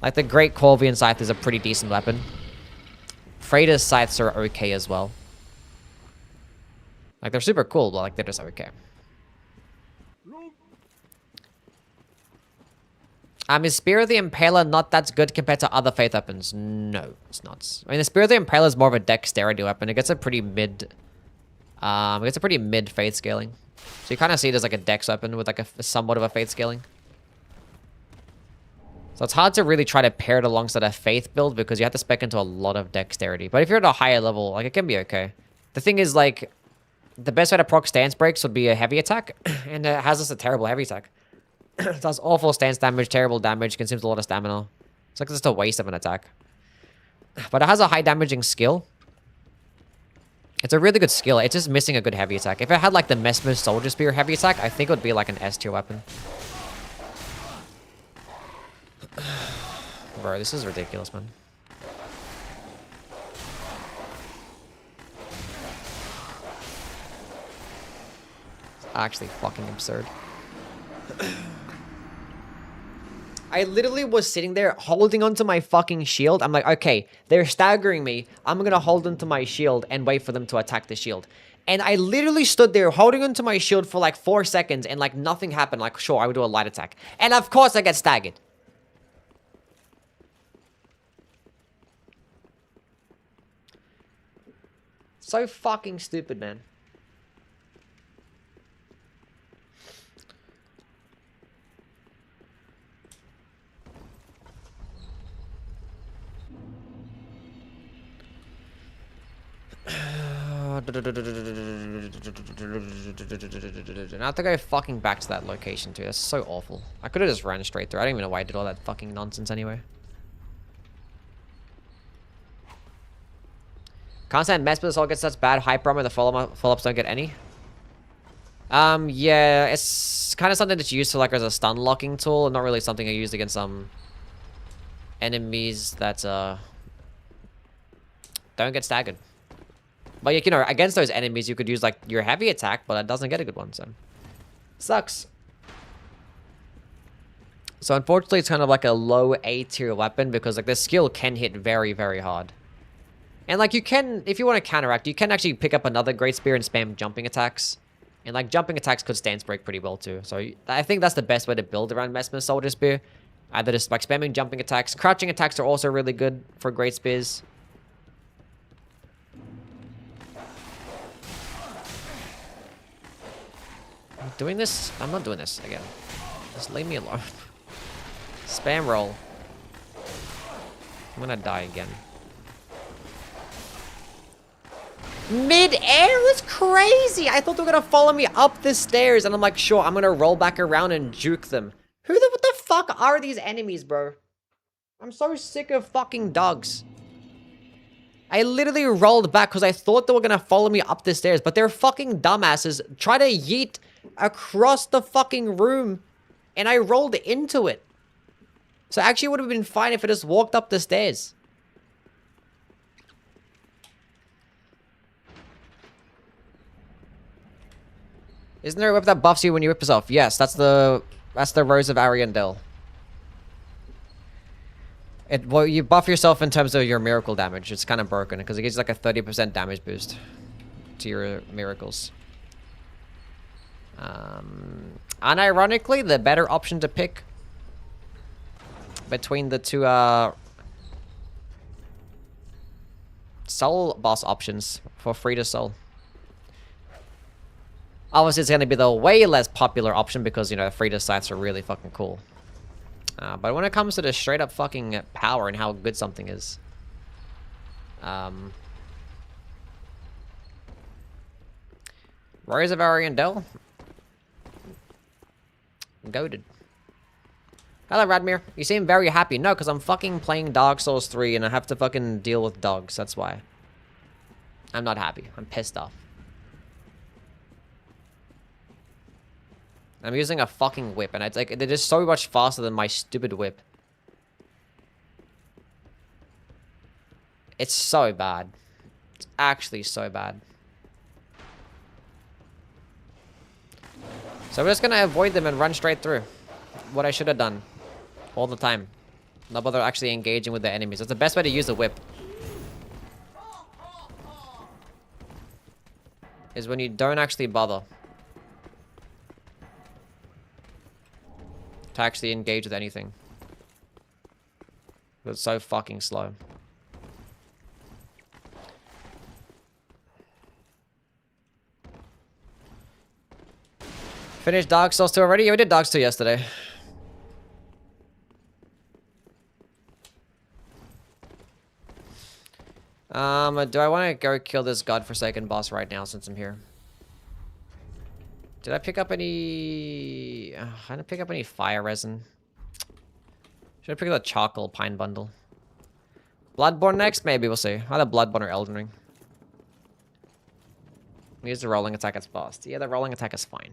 Like the Great Corvian Scythe is a pretty decent weapon. Freida's scythes are okay as well. Like they're super cool, but like they're just okay. Is Spear of the Impaler not that good compared to other Faith weapons? No, it's not. I mean, the Spear of the Impaler is more of a dexterity weapon. It gets a pretty mid... Faith scaling. So you kind of see it as like a dex weapon with like a somewhat of a Faith scaling. So it's hard to really try to pair it alongside a Faith build because you have to spec into a lot of dexterity. But if you're at a higher level, like it can be okay. The thing is like, the best way to proc stance breaks would be a heavy attack. And it has just a terrible heavy attack. It does awful stance damage, terrible damage, consumes a lot of stamina. It's like just a waste of an attack. But it has a high damaging skill. It's a really good skill. It's just missing a good heavy attack. If it had like the Mesmer Soldier Spear heavy attack, I think it would be like an S tier weapon. Bro, this is ridiculous, man. It's actually fucking absurd. I literally was sitting there holding onto my fucking shield. I'm like, okay, they're staggering me. I'm gonna hold onto my shield and wait for them to attack the shield. And I literally stood there holding onto my shield for like 4 seconds and like nothing happened. Like, sure, I would do a light attack. And of course I get staggered. So fucking stupid, man. I have to go fucking back to that location too. That's so awful. I could have just ran straight through. I don't even know why I did all that fucking nonsense anyway. Can't stand Mesmer, this all gets such bad hype armor, the follow-ups don't get any. Yeah, it's kind of something that's used to like as a stun locking tool, and not really something I used against some enemies that don't get staggered. But like, you know, against those enemies you could use like your heavy attack, but it doesn't get a good one, so sucks. So unfortunately it's kind of like a low A tier weapon because like the skill can hit very, very hard. And like you can, if you want to counteract, you can actually pick up another Great Spear and spam jumping attacks. And like jumping attacks could stance break pretty well too. So I think that's the best way to build around Messmer Soldier Spear. Either just like spamming jumping attacks. Crouching attacks are also really good for Great Spears. I'm doing this? I'm not doing this again. Just leave me alone. Spam roll. I'm gonna die again. Mid-air was crazy! I thought they were gonna follow me up the stairs, and I'm like, sure, I'm gonna roll back around and juke them. What the fuck are these enemies, bro? I'm so sick of fucking dogs. I literally rolled back because I thought they were gonna follow me up the stairs, but they're fucking dumbasses. Try to yeet across the fucking room, and I rolled into it. So actually it would have been fine if I just walked up the stairs. Isn't there a whip that buffs you when you whip yourself? Yes, that's the Rose of Ariandel. Well, you buff yourself in terms of your miracle damage. It's kind of broken because it gives you like a 30% damage boost to your miracles. Unironically, the better option to pick between the two soul boss options for free to soul. Obviously, it's going to be the way less popular option because, you know, free to sites are really fucking cool. But when it comes to the straight up fucking power and how good something is, Rose of Ariandel, goated. Hello, Radmir. You seem very happy. No, because I'm fucking playing Dark Souls 3 and I have to fucking deal with dogs. That's why. I'm not happy. I'm pissed off. I'm using a fucking whip, and it's like, they're just so much faster than my stupid whip. It's so bad. It's actually so bad. So we're just gonna avoid them and run straight through. What I should have done. All the time. Not bother actually engaging with the enemies. That's the best way to use the whip. Is when you don't actually bother to actually engage with anything. It's so fucking slow. Finished Dark Souls 2 already? Yeah, we did Dark Souls 2 yesterday. Do I want to go kill this godforsaken boss right now since I'm here? Did I pick up any... I didn't pick up any fire resin. Should I pick up the charcoal pine bundle? Bloodborne next? Maybe, we'll see. Either Bloodborne or Elden Ring. Use the rolling attack as fast. Yeah, the rolling attack is fine.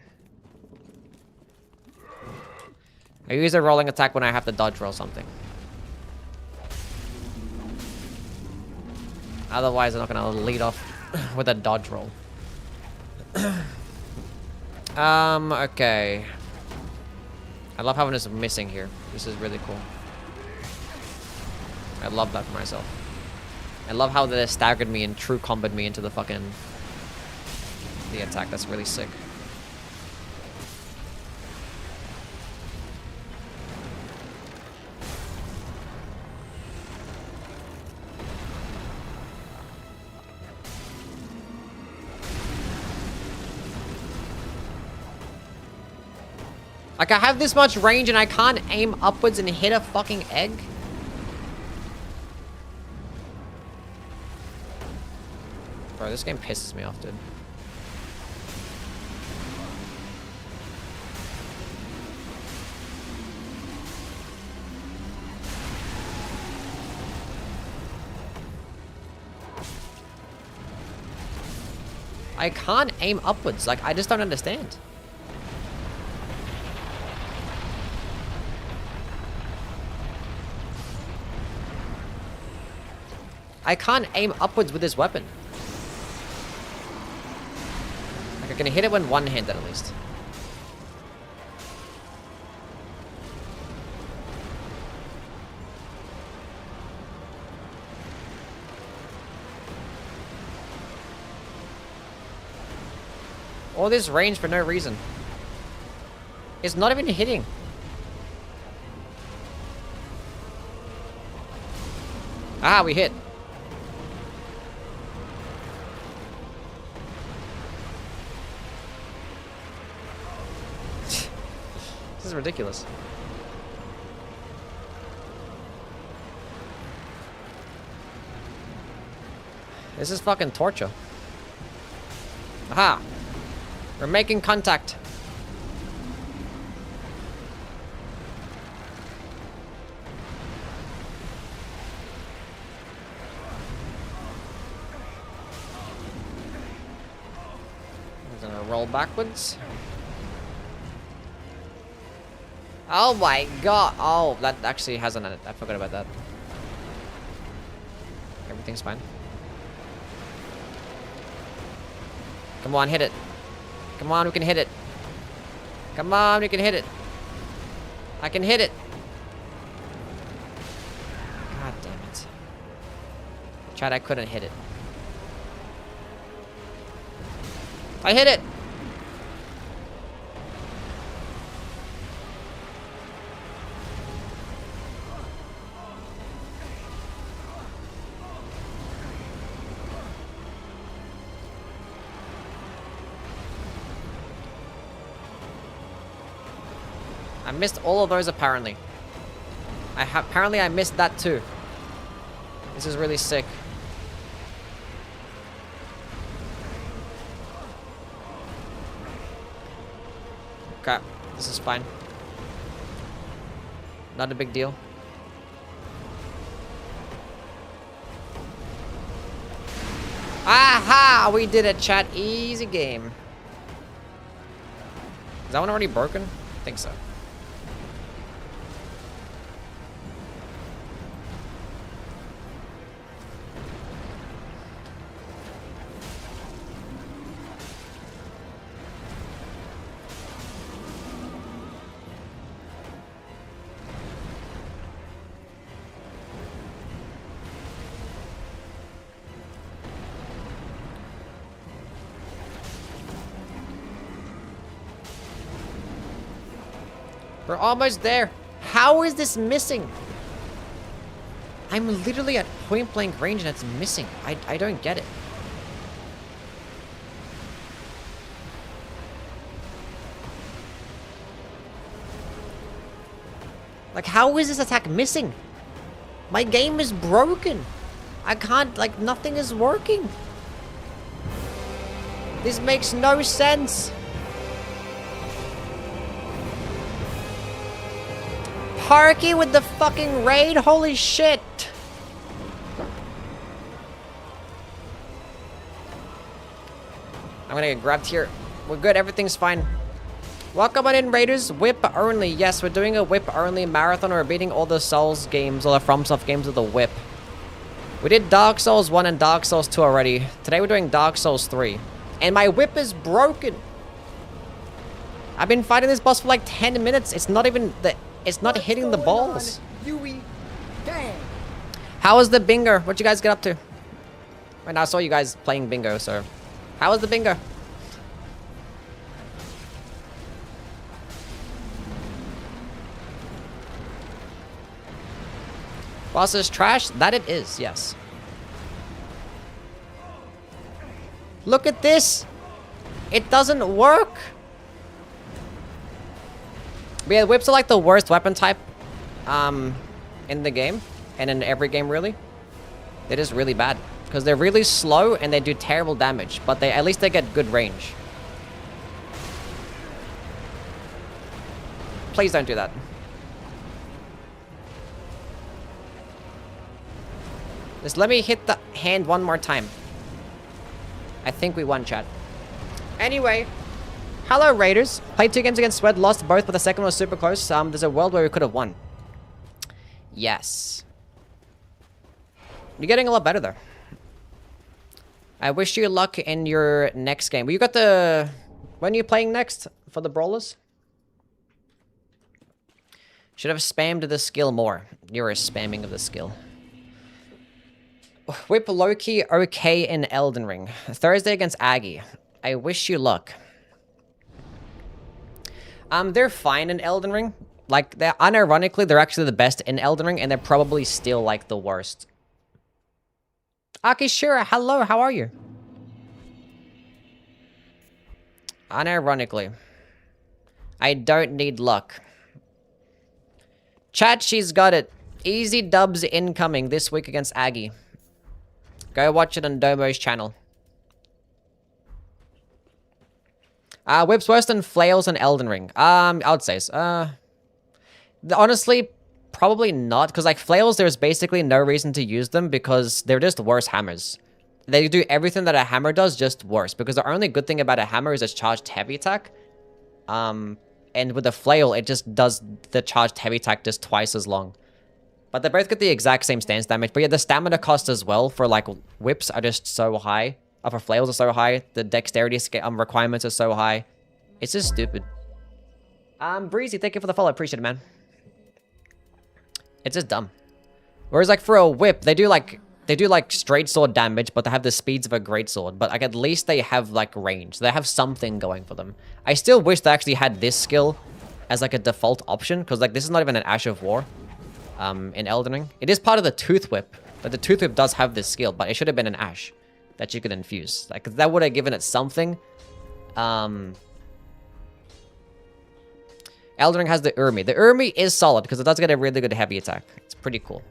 I use a rolling attack when I have to dodge roll something. Otherwise, I'm not gonna lead off with a dodge roll. Okay. I love having this missing here. This is really cool. I love that for myself. I love how they staggered me and true comboed me into the fucking... the attack. That's really sick. Like, I have this much range and I can't aim upwards and hit a fucking egg? Bro, this game pisses me off, dude. I can't aim upwards. Like, I just don't understand. I can't aim upwards with this weapon. Like, I can hit it when one-handed at least. All this range for no reason. It's not even hitting. Ah, we hit. This is ridiculous. This is fucking torture. Aha! We're making contact. I'm gonna roll backwards. Oh my god! Oh, that actually has an edit. I forgot about that. Everything's fine. Come on, hit it. Come on, we can hit it. Come on, we can hit it. I can hit it. God damn it. I tried, I couldn't hit it. I hit it! I missed all of those apparently. Apparently I missed that too. This is really sick. Okay, this is fine. Not a big deal. Aha! We did it, chat. Easy game. Is that one already broken? I think so. We're almost there. How is this missing? I'm literally at point blank range and it's missing. I don't get it. Like, how is this attack missing? My game is broken. I can't, like, nothing is working. This makes no sense. Parky with the fucking raid? Holy shit. I'm gonna get grabbed here. We're good, everything's fine. Welcome on in, Raiders. Whip only. Yes, we're doing a whip only marathon. We're beating all the Souls games, all the FromSoft games with the whip. We did Dark Souls 1 and Dark Souls 2 already. Today we're doing Dark Souls 3. And my whip is broken. I've been fighting this boss for like 10 minutes. It's not even the... It's not hitting the balls. How was the bingo? What'd you guys get up to? Right now I saw you guys playing bingo, so... How was the bingo? Boss is trash? That it is, yes. Look at this! It doesn't work! But yeah, whips are like the worst weapon type in the game. And in every game, really. It is really bad. Because they're really slow and they do terrible damage. But at least they get good range. Please don't do that. Just let me hit the hand one more time. I think we won, chat. Anyway. Hello, Raiders. Played 2 games against Swed, lost both, but the second was super close. There's a world where we could have won. Yes. You're getting a lot better, though. I wish you luck in your next game. You got the... When are you playing next for the Brawlers? Should have spammed the skill more. You're a spamming of the skill. Whip low-key okay in Elden Ring. Thursday against Aggie. I wish you luck. They're fine in Elden Ring. Like, they're unironically, they're actually the best in Elden Ring, and they're probably still, like, the worst. Akishira, hello, how are you? Unironically. I don't need luck. Chat, she's got it. Easy dubs incoming this week against Aggie. Go watch it on Domo's channel. Whips worse than flails in Elden Ring. I would say so. Honestly, probably not, because like flails, there's basically no reason to use them because they're just worse hammers. They do everything that a hammer does, just worse, because the only good thing about a hammer is its charged heavy attack. And with a flail, it just does the charged heavy attack just twice as long. But they both get the exact same stance damage. But yeah, the stamina cost as well for like whips are just so high. For flails are so high. The dexterity requirements are so high. It's just stupid. Breezy, thank you for the follow. Appreciate it, man. It's just dumb. Whereas like for a whip, they do like straight sword damage, but they have the speeds of a great sword. But like at least they have like range. They have something going for them. I still wish they actually had this skill as like a default option, because like this is not even an Ash of War in Elden Ring. It is part of the Tooth Whip, but the Tooth Whip does have this skill, but it should have been an Ash that you could infuse. Like that would have given it something. Elden Ring has the Urmi. The Urmi is solid because it does get a really good heavy attack. It's pretty cool.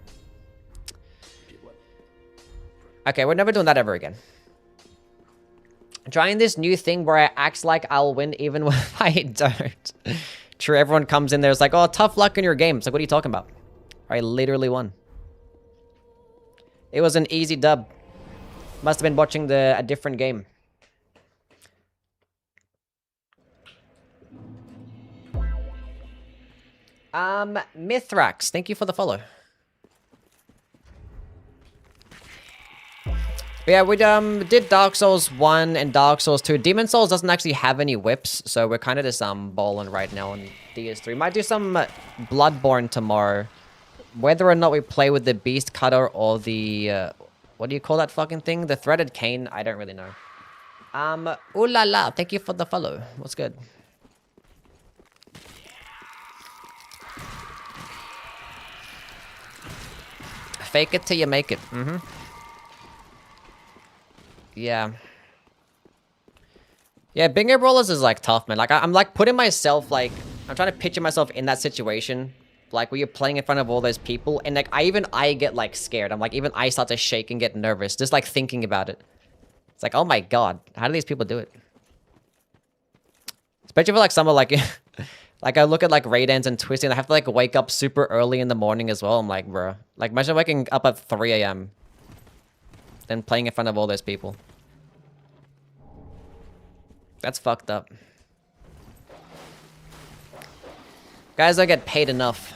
Okay, we're never doing that ever again. Trying this new thing where I act like I'll win even when I don't. True, everyone comes in there, it's like, oh, tough luck in your game. It's like, what are you talking about? I literally won. It was an easy dub. Must have been watching a different game. Mithrax, thank you for the follow. But yeah, we did Dark Souls 1 and Dark Souls 2. Demon Souls doesn't actually have any whips, so we're kind of just balling right now on DS3. Might do some Bloodborne tomorrow. Whether or not we play with the Beast Cutter or the what do you call that fucking thing? The Threaded Cane? I don't really know. Ooh la la, thank you for the follow. What's good? Fake it till you make it. Yeah. Yeah, bingo rollers is like tough, man. Like I'm like putting myself like I'm trying to picture myself in that situation, like where you're playing in front of all those people, and like I get like scared. I'm like even I start to shake and get nervous just like thinking about it. It's like, oh my god, how do these people do it? Especially for like someone like like I look at like Raidens and Twisty, and I have to like wake up super early in the morning as well. I'm like, bro, like imagine waking up at 3 a.m. then playing in front of all those people. That's fucked up. Guys don't get paid enough.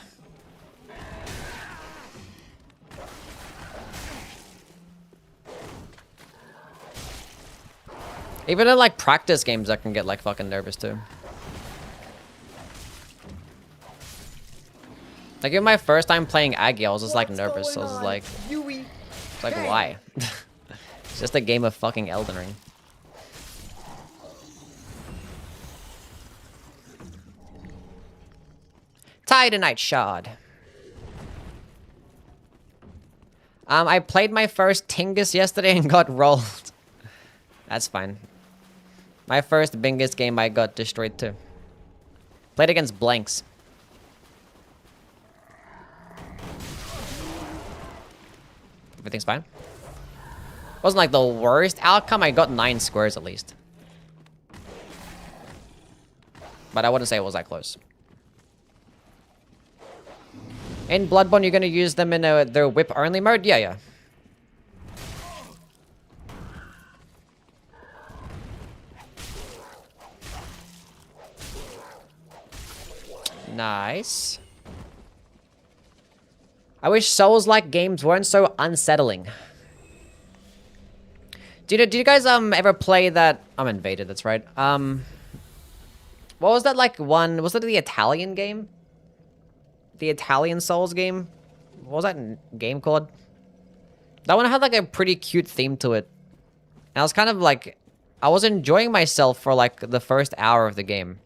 Even in like practice games, I can get like fucking nervous too. Like in my first time playing Aggie, I was just like nervous. I was just like, why? It's just a game of fucking Elden Ring. Titanite Shard. I played my first Tingus yesterday and got rolled. That's fine. My first Bingus game I got destroyed too. Played against blanks. Everything's fine. Wasn't like the worst outcome. I got 9 squares at least. But I wouldn't say it was that close. In Bloodborne, you're going to use them in their whip-only mode? Yeah, yeah. Nice. I wish Souls-like games weren't so unsettling. Did you guys ever play that? I'm invaded. That's right. What was that like one? Was that the Italian game? The Italian Souls game? What was that game called? That one had like a pretty cute theme to it. And I was kind of like, I was enjoying myself for like the first hour of the game.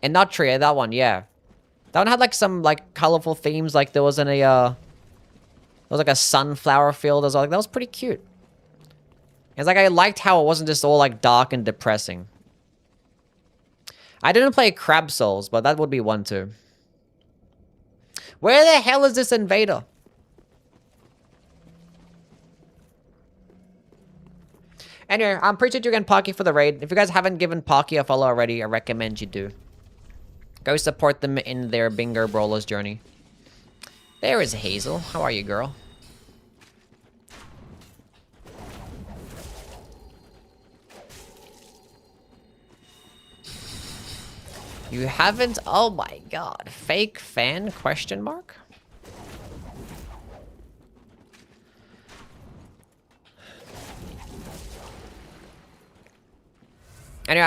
And not tree, that one, yeah. That one had like some like colorful themes. Like there was in a there was like a sunflower field. Like that was pretty cute. It's like I liked how it wasn't just all like dark and depressing. I didn't play Crab Souls, but that would be one too. Where the hell is this invader? Anyway, I'm pretty sure you can Pocky for the raid. If you guys haven't given Pocky a follow already, I recommend you do. Go support them in their Bingo Brawlers journey. There is Hazel. How are you, girl? You haven't? Oh my god. Fake fan? Question mark? Anyway,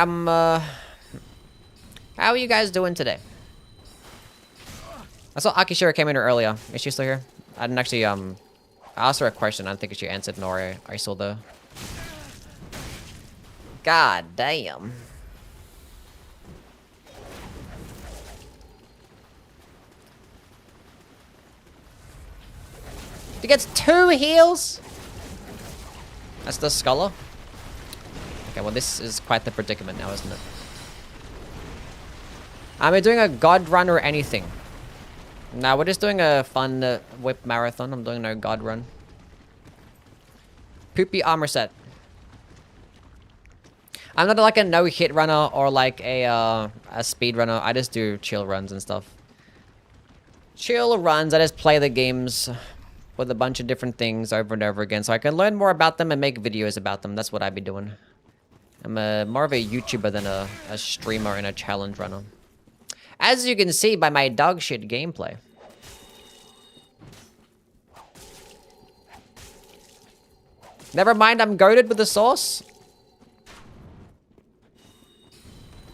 how are you guys doing today? I saw Akishira came in here earlier. Is she still here? I didn't actually, I asked her a question. I don't think she answered, nor I saw the... God damn. He gets 2 heals? That's the Scholar? Okay, well this is quite the predicament now, isn't it? Am I doing a God run or anything? Nah, we're just doing a fun whip marathon. I'm doing no God run. Poopy armor set. I'm not like a no-hit runner or like a speed runner. I just do chill runs and stuff. Chill runs. I just play the games with a bunch of different things over and over again so I can learn more about them and make videos about them. That's what I'd be doing. I'm more of a YouTuber than a streamer and a challenge runner. As you can see by my dog shit gameplay. Never mind, I'm goated with the sauce.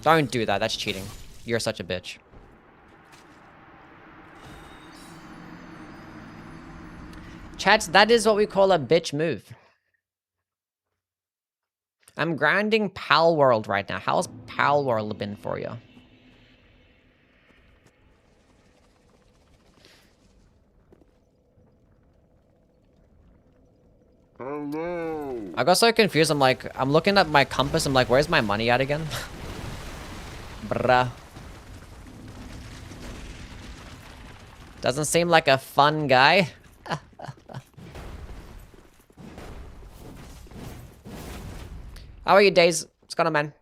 Don't do that, that's cheating. You're such a bitch. Chats, that is what we call a bitch move. I'm grinding Pal World right now. How's Pal World been for you? Hello. I got so confused. I'm like, I'm looking at my compass. I'm like, where's my money at again? Bruh. Doesn't seem like a fun guy. How are you, Days? What's going on, man?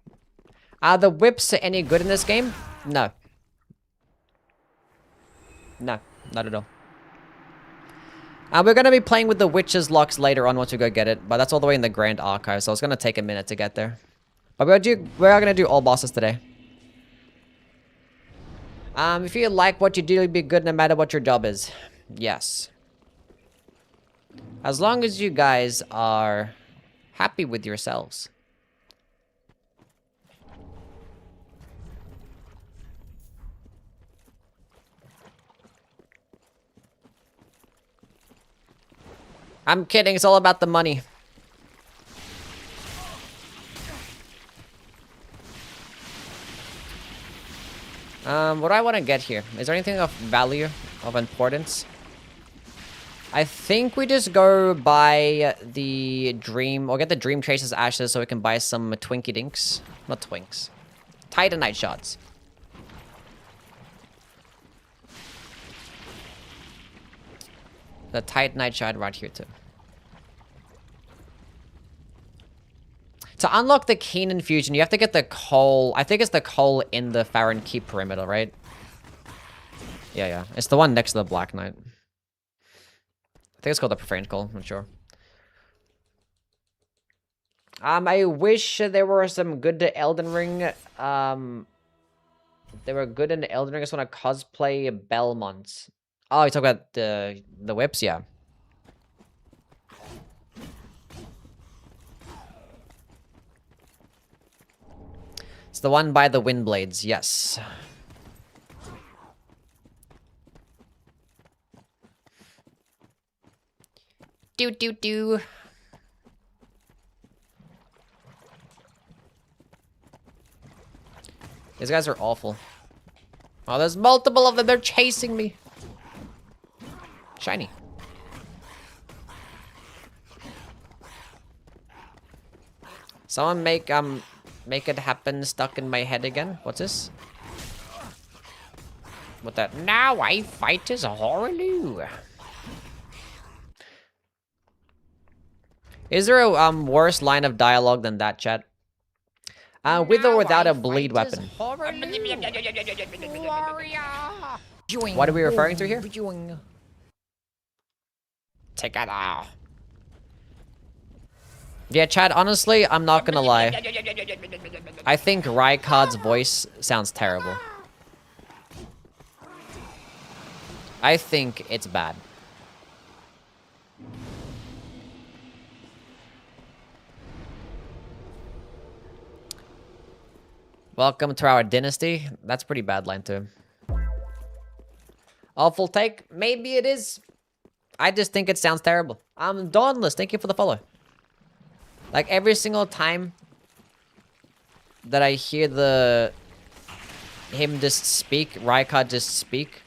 Are the whips any good in this game? No. No, not at all. We're going to be playing with the Witch's Locks later on once we go get it. But that's all the way in the Grand Archive, so it's going to take a minute to get there. But we are going to do all bosses today. If you like what you do, you'll be good no matter what your job is. Yes. As long as you guys are happy with yourselves. I'm kidding, it's all about the money. What do I want to get here? Is there anything of value, of importance? I think we just go buy the Dream, or get the Dream Chaser's Ashes so we can buy some Twinkie Dinks. Not Twinks. Titanite shots. The Titanite shot right here too. To unlock the Keen Infusion, you have to get the coal. I think it's the coal in the Farron Keep perimeter, right? Yeah. It's the one next to the Black Knight. I think it's called the Profane Coal, I'm not sure. I wish there were some good Elden Ring. They were good in Elden Ring. I just want to cosplay Belmont. Oh, you talk about the whips, yeah. It's the one by the wind blades, yes. Do. These guys are awful. Oh, there's multiple of them. They're chasing me. Shiny. Someone make it happen stuck in my head again. What's this? What that? Now I fight as Horaloo. Is there a worse line of dialogue than that, chat? With or without a bleed weapon. What What are we referring to here? Together. Yeah, chat, honestly, I'm not gonna lie. I think Rykard's voice sounds terrible. I think it's bad. Welcome to our dynasty. That's pretty bad line too. Awful take? Maybe it is. I just think it sounds terrible. Dawnless, thank you for the follow. Like every single time that I hear him just speak, Rykard just speak,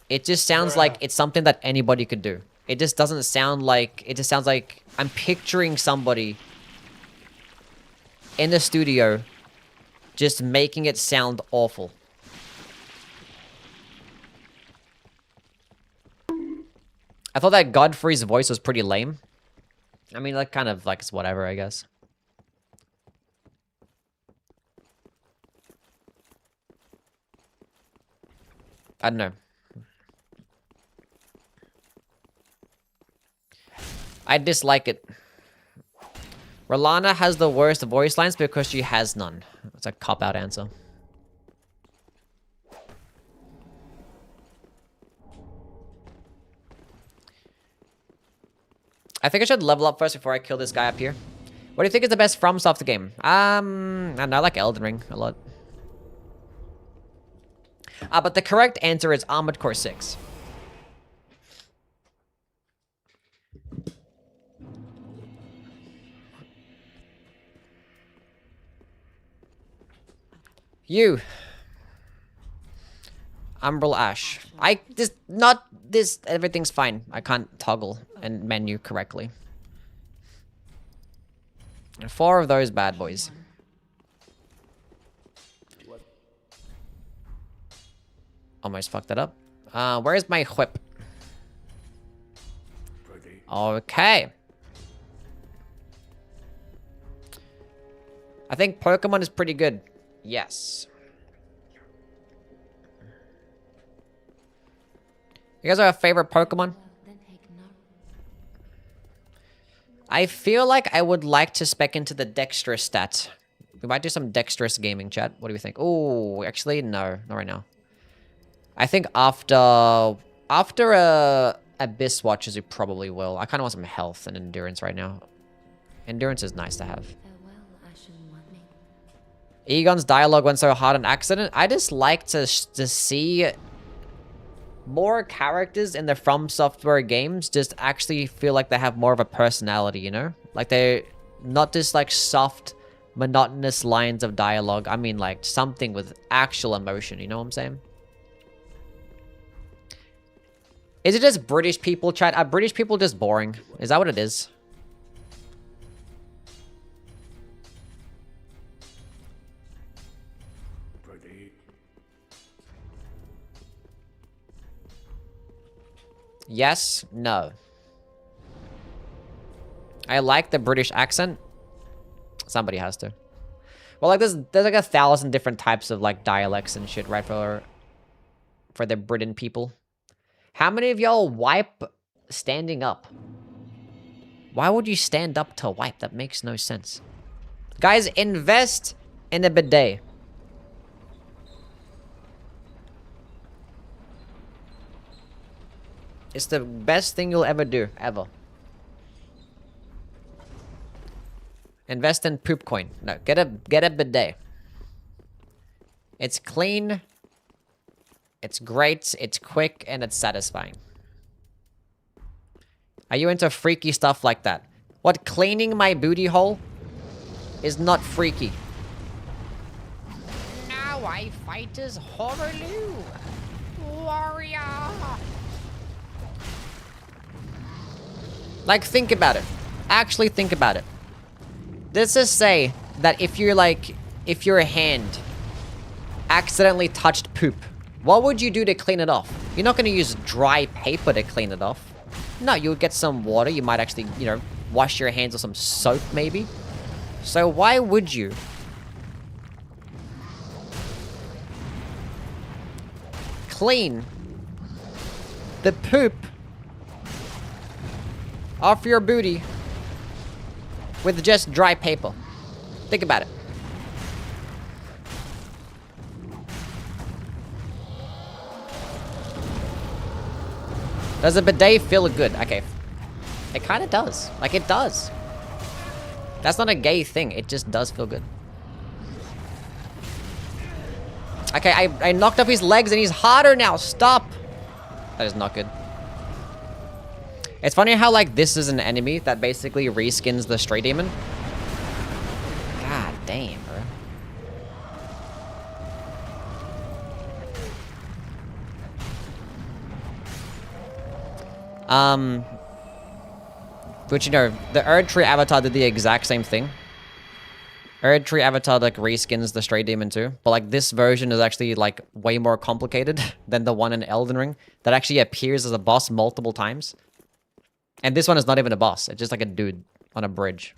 it just sounds like it's something that anybody could do. It just doesn't sound like, it just sounds like I'm picturing somebody in the studio just making it sound awful. I thought that Godfrey's voice was pretty lame. I mean, like, kind of, like, it's whatever, I guess. I don't know. I dislike it. Rolana has the worst voice lines because she has none. It's a cop-out answer. I think I should level up first before I kill this guy up here. What do you think is the best FromSoftware game? I don't know, I like Elden Ring a lot. But the correct answer is Armored Core 6. You. Umbral Ash. Everything's fine. I can't toggle and menu correctly. 4 of those bad boys. Almost fucked that up. Where's my whip? Okay. I think Pokemon is pretty good. Yes. You guys have a favorite Pokemon? I feel like I would like to spec into the dexterous stats. We might do some dexterous gaming, chat. What do we think? Oh, actually, no. Not right now. I think after Abyss Watches, we probably will. I kind of want some health and endurance right now. Endurance is nice to have. Egon's dialogue went so hard on accident. I just like to see more characters in the FromSoftware games just actually feel like they have more of a personality, you know? Like they're not just like soft, monotonous lines of dialogue. I mean like something with actual emotion, you know what I'm saying? Is it just British people, chat? Are British people just boring? Is that what it is? Yes, no. I like the British accent. Somebody has to. Well, like there's like 1,000 different types of like dialects and shit, right? For the Britain people. How many of y'all wipe standing up? Why would you stand up to wipe? That makes no sense. Guys, invest in a bidet. It's the best thing you'll ever do, ever. Invest in poop coin. No, get a bidet. It's clean. It's great, it's quick, and it's satisfying. Are you into freaky stuff like that? What, cleaning my booty hole is not freaky. Now I fight as Horaloo, warrior. Like, think about it. Actually think about it. Let's just say that if your hand accidentally touched poop, what would you do to clean it off? You're not going to use dry paper to clean it off. No, you would get some water. You might actually, you know, wash your hands with some soap, maybe. So why would you? Clean the poop off your booty with just dry paper. Think about it. Does a bidet feel good? Okay. It kind of does. Like, it does. That's not a gay thing. It just does feel good. Okay, I knocked up his legs and he's harder now. Stop. That is not good. It's funny how, like, this is an enemy that basically reskins the Stray Demon. God damn, bro. Which, you know, the Erdtree Avatar did the exact same thing. Erdtree Avatar, like, reskins the Stray Demon too. But, like, this version is actually, like, way more complicated than the one in Elden Ring. That actually appears as a boss multiple times. And this one is not even a boss. It's just, like, a dude on a bridge.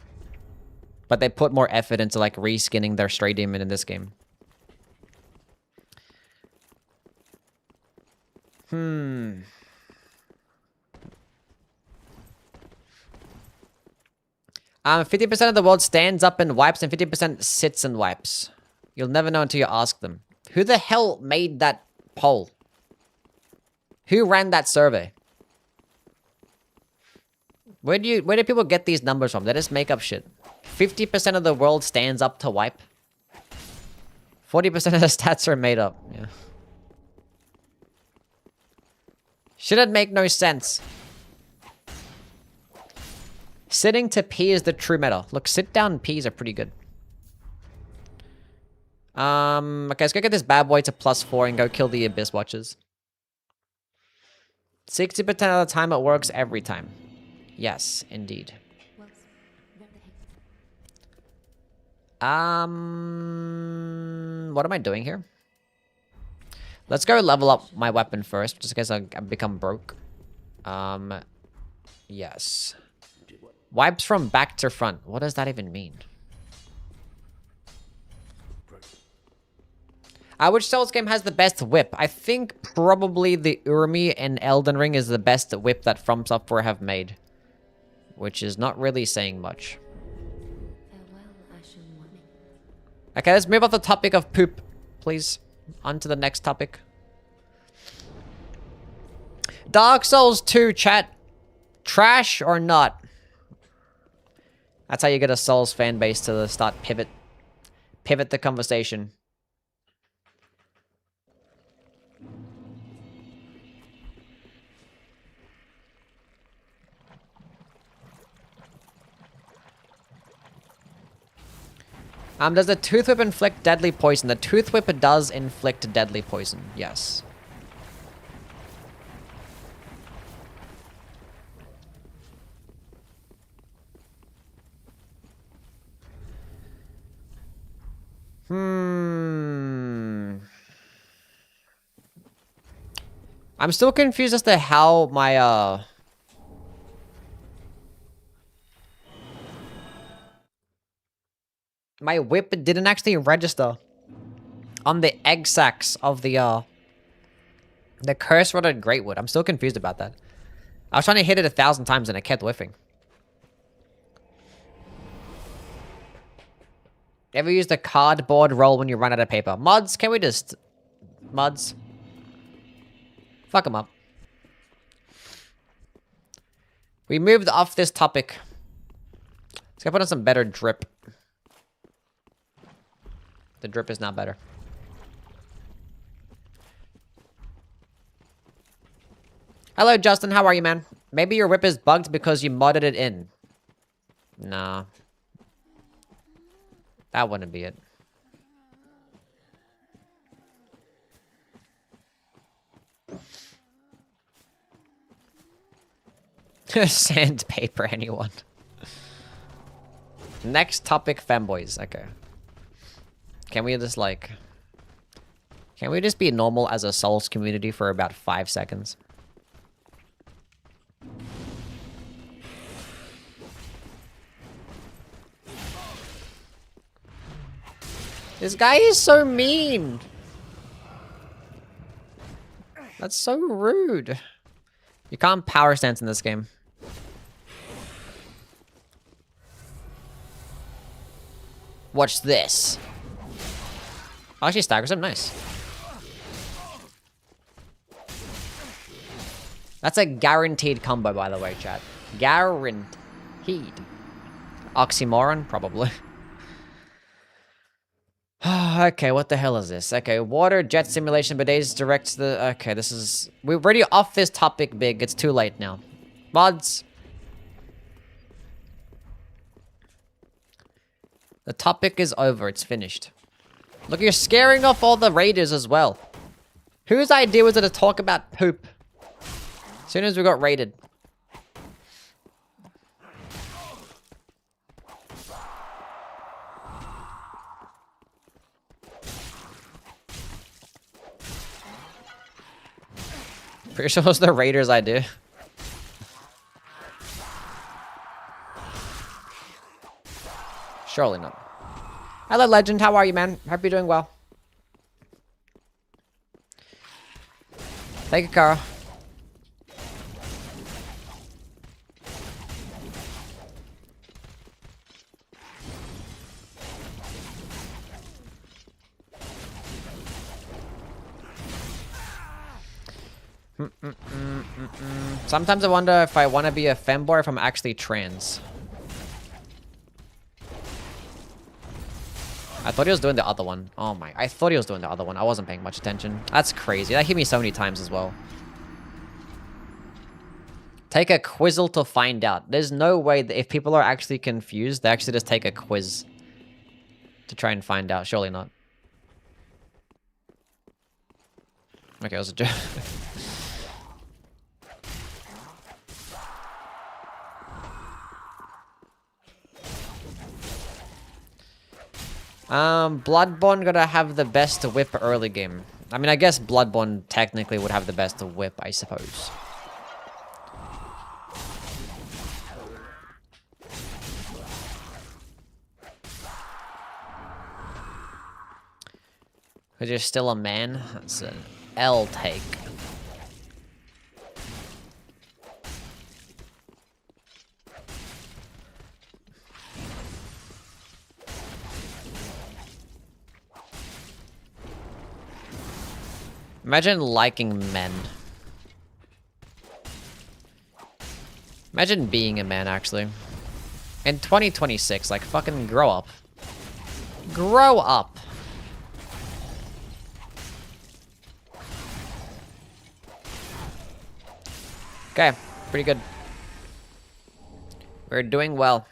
But they put more effort into, like, reskinning their Stray Demon in this game. 50% of the world stands up and wipes, and 50% sits and wipes. You'll never know until you ask them. Who the hell made that poll? Who ran that survey? Where do people get these numbers from? They just make up shit. 50% of the world stands up to wipe. 40% of the stats are made up. Yeah. Shouldn't make no sense. Sitting to pee is the true meta. Look, sit down peas are pretty good. Okay, let's go get this bad boy to +4 and go kill the Abyss Watchers. 60% of the time it works every time. Yes, indeed. What am I doing here? Let's go level up my weapon first, just in case I become broke. Yes. Wipes from back to front. What does that even mean? Which Souls game has the best whip? I think probably the Urmi and Elden Ring is the best whip that FromSoftware have made. Which is not really saying much. Okay, let's move off the topic of poop, please. On to the next topic. Dark Souls 2, chat. Trash or not? That's how you get a Souls fan base to start pivot the conversation. Does the Tooth Whip inflict deadly poison? The Tooth Whip does inflict deadly poison, yes. I'm still confused as to how my, my whip didn't actually register on the egg sacs of the curse rotted greatwood. I'm still confused about that. I was trying to hit it 1,000 times and it kept whiffing. Ever used a cardboard roll when you run out of paper? Mods, can we just... Mods? Fuck them up. We moved off this topic. Let's go put on some better drip. The drip is not better. Hello, Justin. How are you, man? Maybe your whip is bugged because you modded it in. Nah. That wouldn't be it. Sandpaper, anyone. Next topic, fanboys. Okay. Can we just like... Can we just be normal as a Souls community for about 5 seconds? This guy is so mean. That's so rude. You can't power stance in this game. Watch this. Oh, she staggers him. Nice. That's a guaranteed combo, by the way, chat. Guaranteed. Oxymoron? Probably. Okay, what the hell is this? Okay, water jet simulation bidets directs the... Okay, this is... We're already off this topic big. It's too late now. Mods. The topic is over. It's finished. Look, you're scaring off all the raiders as well. Whose idea was it to talk about poop? As soon as we got raided. Pretty sure it was the raiders' idea. Surely not. Hello, Legend. How are you, man? Hope you're doing well. Thank you, Kara. Sometimes I wonder if I want to be a femboy or if I'm actually trans. I thought he was doing the other one. Oh my, I thought he was doing the other one. I wasn't paying much attention. That's crazy. That hit me so many times as well. Take a quizzle to find out. There's no way that if people are actually confused, they actually just take a quiz to try and find out. Surely not. Okay, it was a joke. Bloodborne gotta have the best whip early game. I mean, I guess Bloodborne technically would have the best whip, I suppose. Because you're still a man? That's an L take. Imagine liking men. Imagine being a man, actually. In 2026, like, fucking grow up. Grow up. Okay, pretty good. We're doing well.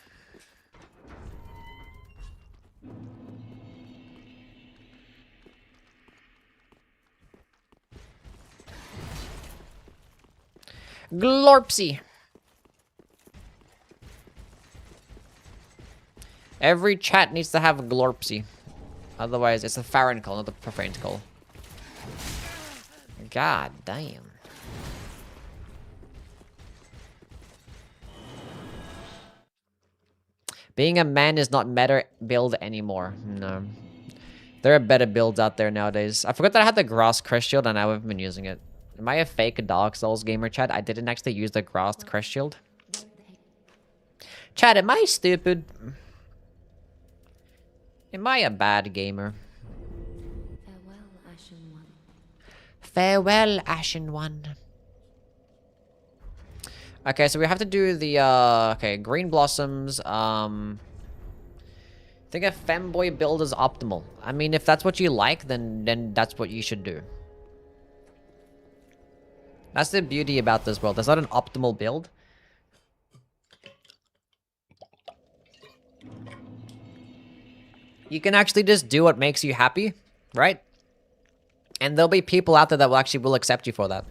Glorpsy. Every chat needs to have a glorpsy. Otherwise, it's a foreign call, not a profane call. God damn. Being a man is not meta build anymore. No. There are better builds out there nowadays. I forgot that I had the grass crest shield and I haven't been using it. Am I a fake Dark Souls gamer, chat? I didn't actually use the grass crest shield. Chat, am I stupid? Am I a bad gamer? Farewell, Ashen One. Farewell, Ashen One. Okay, so we have to do the, okay, Green Blossoms, I think a femboy build is optimal. I mean, if that's what you like, then that's what you should do. That's the beauty about this world. There's not an optimal build. You can actually just do what makes you happy, right? And there'll be people out there that will accept you for that.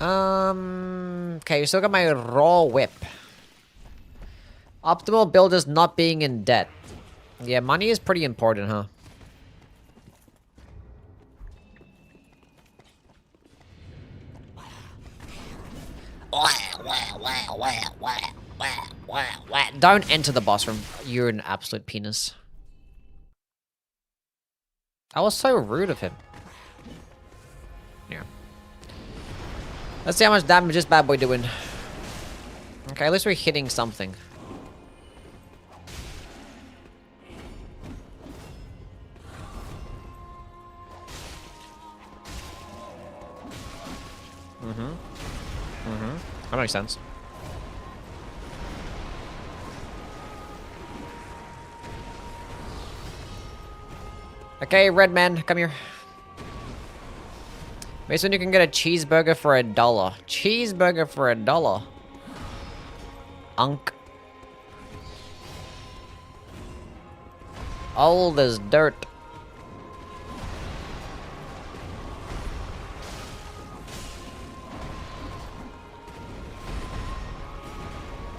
Okay, you still got my raw whip. Optimal build is not being in debt. Yeah, money is pretty important, huh? Don't enter the boss room. You're an absolute penis. That was so rude of him. Yeah. Let's see how much damage this bad boy doing. Okay, at least we're hitting something. That makes sense. Okay, red man, come here. Mason, you can get a cheeseburger for $1. Cheeseburger for $1. Unk. Old as dirt.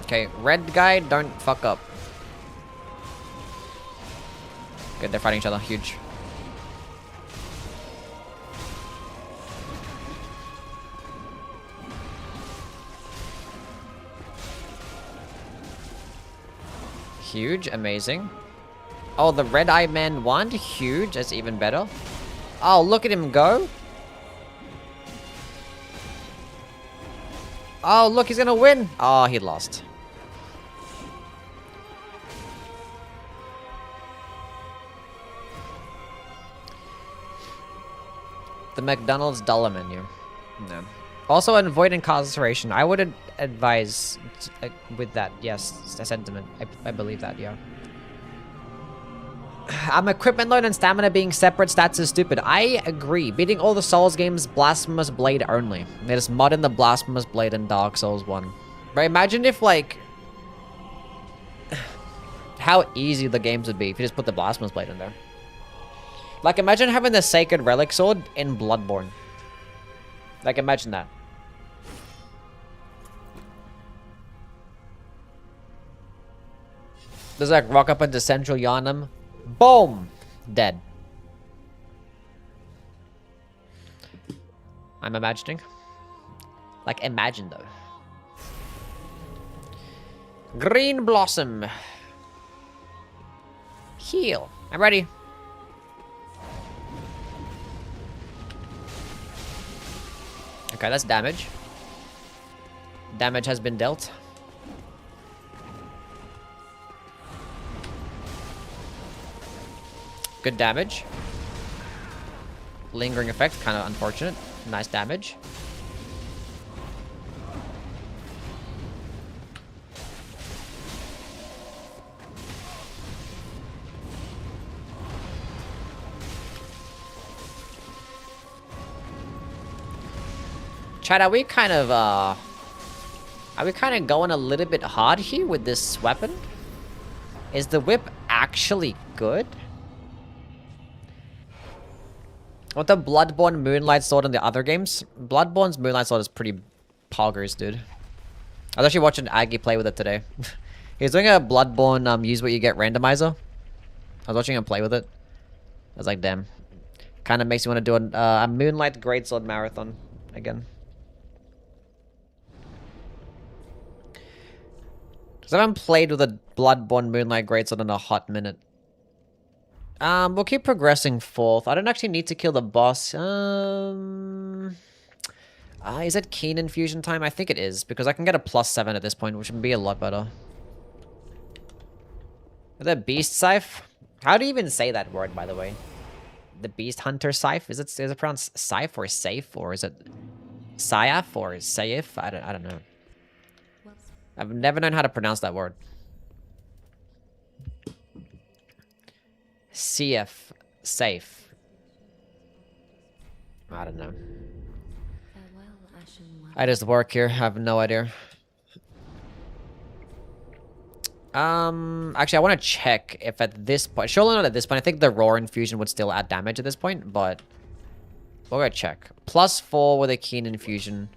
Okay, red guy, don't fuck up. Good, they're fighting each other. Huge. Huge, amazing. Oh, the red eye man won. Huge, that's even better. Oh, look at him go. Oh, look, he's gonna win. Oh, he lost. The McDonald's dollar menu. No. Also, avoid incarceration. I would advise with that. Yes, a sentiment. I believe that, yeah. Equipment load and stamina being separate stats is stupid. I agree. Beating all the Souls games, Blasphemous Blade only. They just mod in the Blasphemous Blade in Dark Souls 1. But imagine if, like... how easy the games would be if you just put the Blasphemous Blade in there. Like, imagine having the Sacred Relic Sword in Bloodborne. Like, imagine that. Does like rock up into Central Yharnam. Boom! Dead. I'm imagining. Like, imagine though. Green Blossom. Heal. I'm ready. Okay, that's damage. Damage has been dealt. Good damage. Lingering effect, kind of unfortunate. Nice damage. Chad, are we kind of going a little bit hard here with this weapon? Is the whip actually good? What the Bloodborne Moonlight Sword in the other games? Bloodborne's Moonlight Sword is pretty poggers, dude. I was actually watching Aggie play with it today. He's doing a Bloodborne use what you get randomizer. I was watching him play with it. I was like, damn. Kind of makes me want to do a Moonlight Greatsword marathon again. Because I haven't played with a Bloodborne Moonlight Greatsword in a hot minute. We'll keep progressing forth. I don't actually need to kill the boss. Is it Keen Infusion time? I think it is, because I can get a +7 at this point, which would be a lot better. The Beast Scythe? How do you even say that word, by the way? The Beast Hunter Scythe? Is it pronounced Scythe or Safe, or is it Scythe or Saif? I don't know. I've never known how to pronounce that word. CF. Safe. I don't know. I just work here. I have no idea. Actually, I want to check if at this point... Surely not at this point. I think the Roar Infusion would still add damage at this point, but... We'll go check. +4 with a Keen Infusion.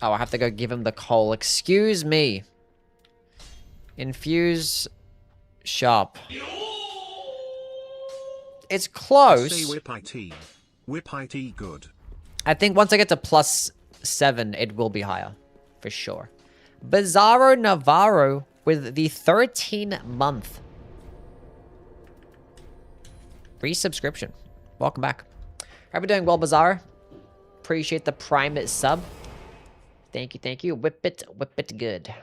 Oh, I have to go give him the coal. Excuse me. Infuse... Sharp. It's close. Say whip IT. Whip IT good. I think once I get to +7, it will be higher. For sure. Bizarro Navarro with the 13-month resubscription. Welcome back. Hope you're doing well, Bizarro. Appreciate the Prime sub. Thank you, thank you. Whip it good.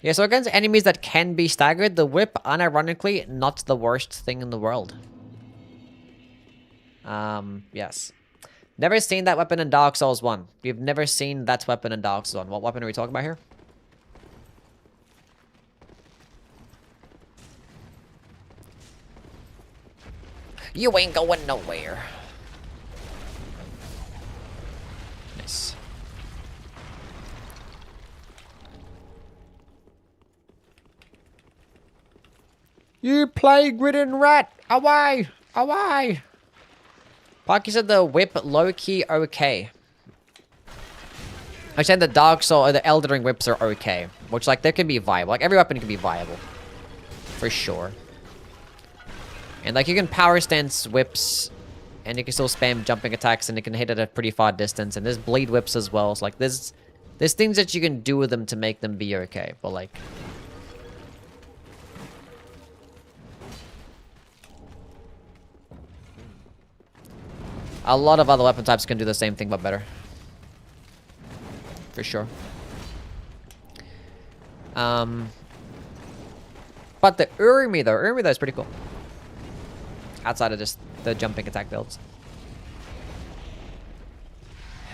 Yeah, so against enemies that can be staggered, the whip, unironically, not the worst thing in the world. Yes. Never seen that weapon in Dark Souls 1. You've never seen that weapon in Dark Souls 1. What weapon are we talking about here? You ain't going nowhere. Nice. You plague-ridden rat! Away! Away! Parky said the whip low-key okay. I'm saying the Dark Soul or the Elden Ring whips are okay. Which, like, they can be viable. Like, every weapon can be viable. For sure. And, like, you can power stance whips. And you can still spam jumping attacks. And it can hit at a pretty far distance. And there's bleed whips as well. So, like, there's things that you can do with them to make them be okay. But, like... a lot of other weapon types can do the same thing, but better. For sure. But the Urimi though is pretty cool. Outside of just the jumping attack builds.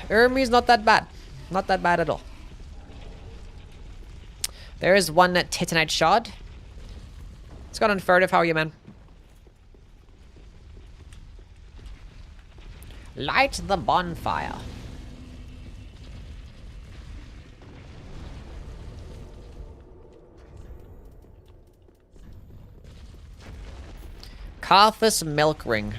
Urimi's not that bad. Not that bad at all. There is one Titanite Shard. It's got Unfurtive. How are you, man? Light the bonfire. Carthus Milk Ring.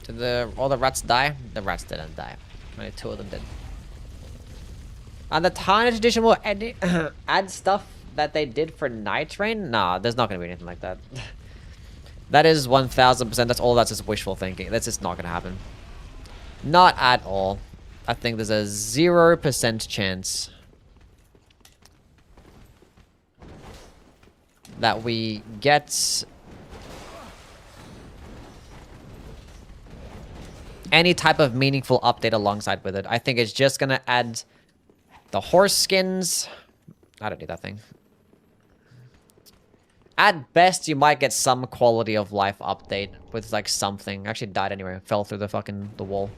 Did all the rats die? The rats didn't die. Only 2 of them did. And the Tarnished Edition will add stuff that they did for Night Rain? Nah, there's not going to be anything like that. That is 1000%. That's all. That's just wishful thinking. That's just not going to happen. Not at all. I think there's a 0% chance that we get any type of meaningful update alongside with it. I think it's just going to add... the horse skins. I don't need that thing. At best, you might get some quality of life update with like something. Actually died anyway. Fell through the wall.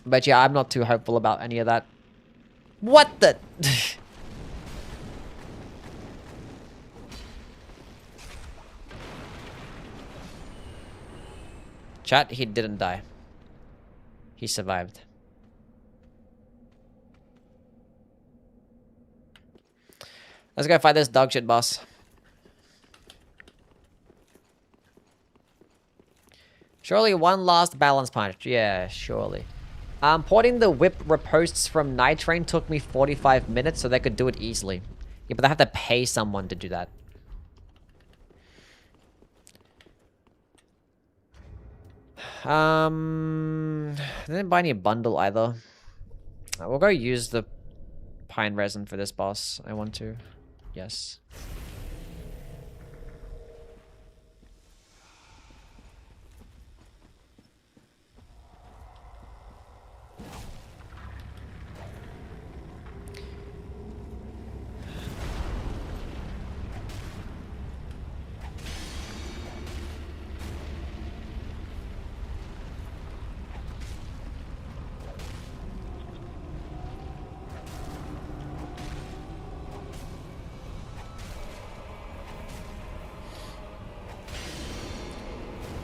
But yeah, I'm not too hopeful about any of that. What the? Chat, he didn't die. He survived. Let's go fight this dog shit boss. Surely one last balance punch. Yeah, surely. Porting the whip riposts from Night Train took me 45 minutes, so they could do it easily. Yeah, but they have to pay someone to do that. I didn't buy any bundle either. We'll go use the pine resin for this boss. I want to. Yes.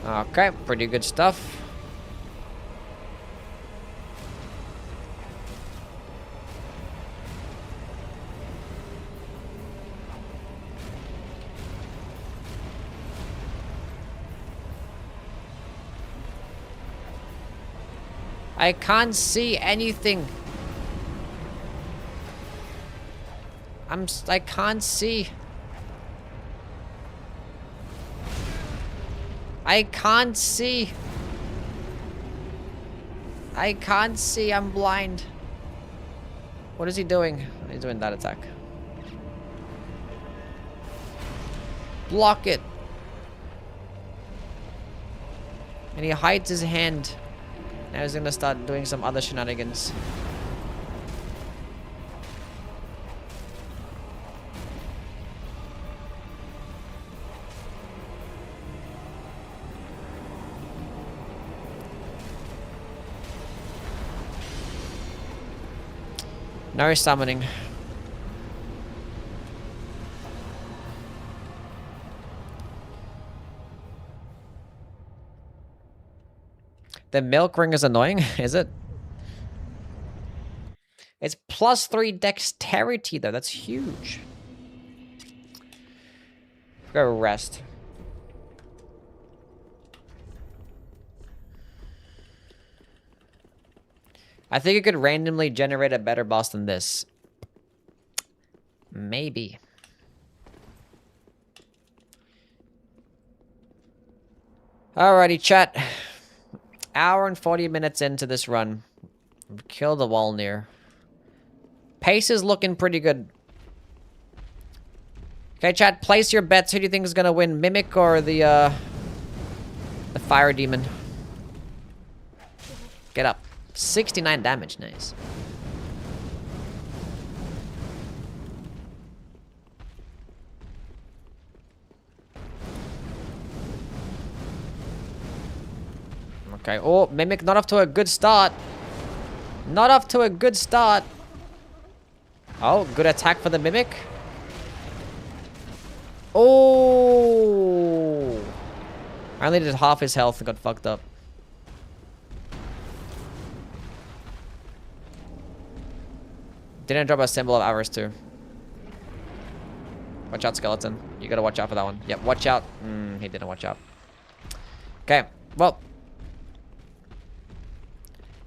Okay, pretty good stuff. I can't see anything. I can't see. I can't see. I can't see. I'm blind. What is he doing? He's doing that attack. Block it. And he hides his hand. Now he's gonna start doing some other shenanigans. No summoning. The milk ring is annoying, is it? It's +3 dexterity though, that's huge. Go rest. I think it could randomly generate a better boss than this. Maybe. Alrighty, chat. Hour and 40 minutes into this run. We've killed the wall near. Pace is looking pretty good. Okay, chat, place your bets. Who do you think is gonna win? Mimic or the fire demon? Get up. 69 damage, nice. Okay, oh, Mimic not off to a good start. Not off to a good start. Oh, good attack for the Mimic. Oh! I only did half his health and got fucked up. Didn't drop a symbol of avarice too. Watch out, skeleton. You gotta watch out for that one. Yep, watch out. He didn't watch out. Okay, well.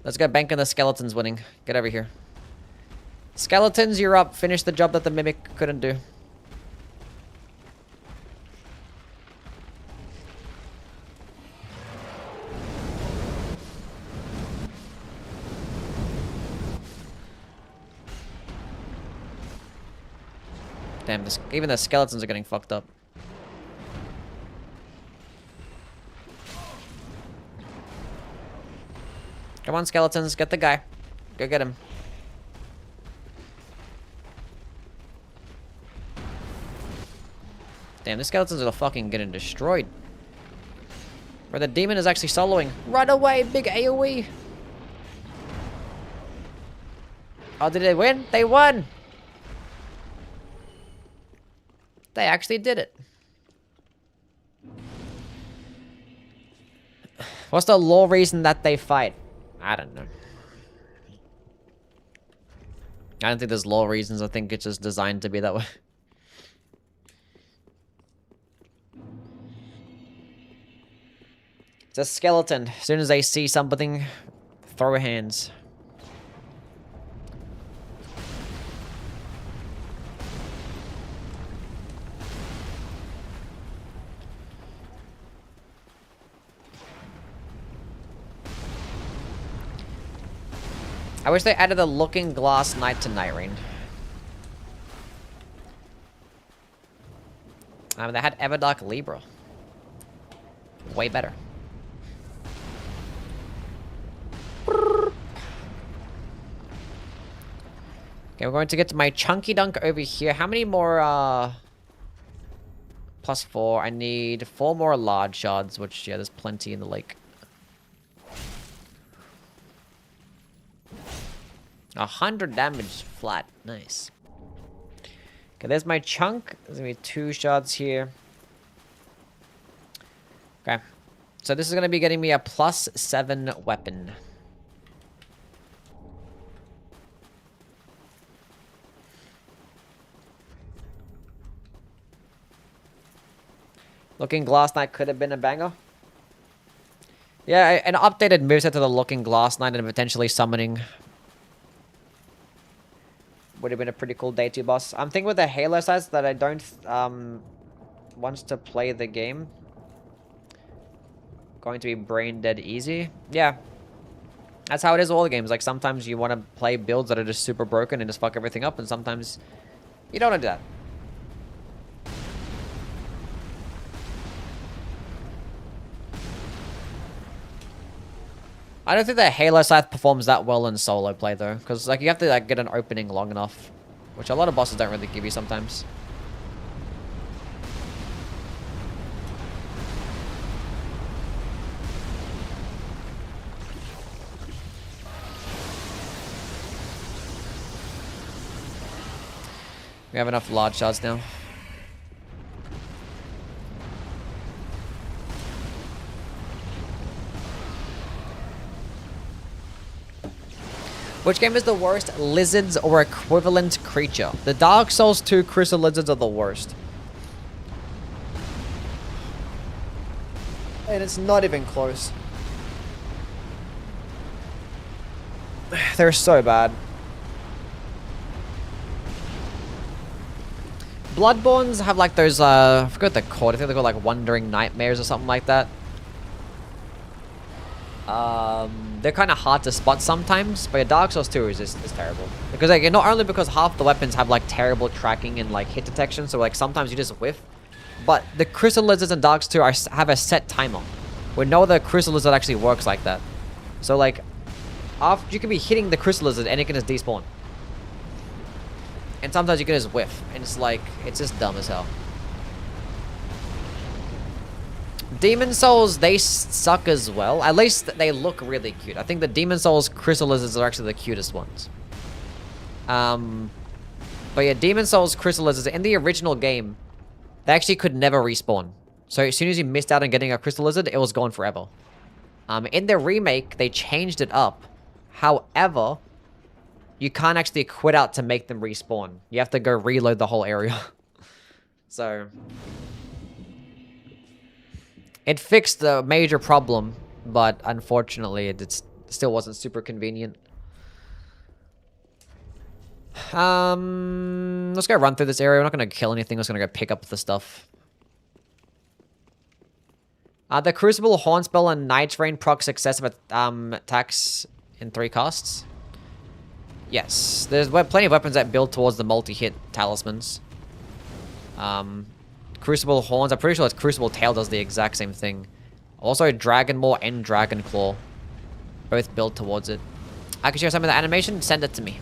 Let's go bank on the skeletons winning. Get over here. Skeletons, you're up. Finish the job that the Mimic couldn't do. Damn, even the skeletons are getting fucked up. Come on, skeletons, get the guy. Go get him. Damn, the skeletons are fucking getting destroyed. Where the demon is actually soloing. Run away, big AoE. Oh, did they win? They won! They actually did it. What's the lore reason that they fight? I don't know. I don't think there's lore reasons. I think it's just designed to be that way. It's a skeleton. As soon as they see something, throw hands. I wish they added the looking glass night to night rain. They had Everdark Libra. Way better. Okay, we're going to get to my chunky dunk over here. How many more, +4. I need 4 more large shards, which, yeah, there's plenty in the lake. 100 damage flat. Nice. Okay, there's my chunk. There's gonna be 2 shards here. Okay. So this is going to be getting me a +7 weapon. Looking Glass Knight could have been a banger. Yeah, an updated moveset to the Looking Glass Knight and potentially summoning would have been a pretty cool day 2 boss. I'm thinking with the Halo size that I don't wants to play the game. Going to be brain dead easy. Yeah. That's how it is with all the games. Like sometimes you want to play builds that are just super broken and just fuck everything up, and sometimes you don't want to do that. I don't think that Halo Scythe performs that well in solo play though, because like you have to like get an opening long enough, which a lot of bosses don't really give you sometimes. We have enough large shards now. Which game is the worst? Lizards or equivalent creature? The Dark Souls 2 crystal lizards are the worst. And it's not even close. They're so bad. Bloodborns have like those, I forgot what they're called. I think they're called like Wandering Nightmares or something like that. They're kind of hard to spot sometimes, but yeah, Dark Souls 2 is terrible. Because like, not only because half the weapons have like terrible tracking and like hit detection, so like sometimes you just whiff, but the Crystal Lizards in Dark Souls 2 have a set timer, where no other Crystal Lizard actually works like that. So like, after you can be hitting the Crystal Lizard and it can just despawn. And sometimes you can just whiff, and it's like, it's just dumb as hell. Demon Souls, they suck as well. At least they look really cute. I think the Demon Souls Crystal Lizards are actually the cutest ones. But yeah, Demon Souls Crystal Lizards, in the original game, they actually could never respawn. So as soon as you missed out on getting a Crystal Lizard, it was gone forever. In the remake, they changed it up. However, you can't actually quit out to make them respawn. You have to go reload the whole area. So it fixed the major problem, but unfortunately, it still wasn't super convenient. Let's go run through this area. We're not going to kill anything. We're just going to go pick up the stuff. The Crucible Horn spell and Night Rain proc successive attacks in 3 casts. Yes, there's plenty of weapons that build towards the multi-hit talismans. Crucible Horns, I'm pretty sure it's Crucible Tail does the exact same thing. Also, Dragon Maw and Dragon Claw both build towards it. I can share some of the animation, send it to me.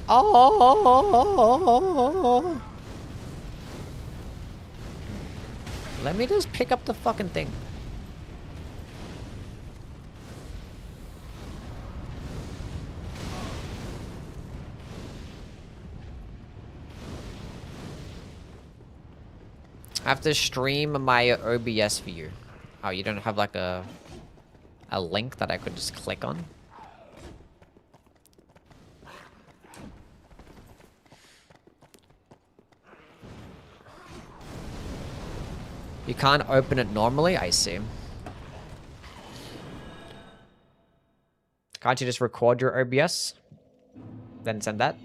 Oh! Let me just pick up the fucking thing. I have to stream my OBS for you. Oh, you don't have like a link that I could just click on? You can't open it normally? I see. Can't you just record your OBS? Then send that?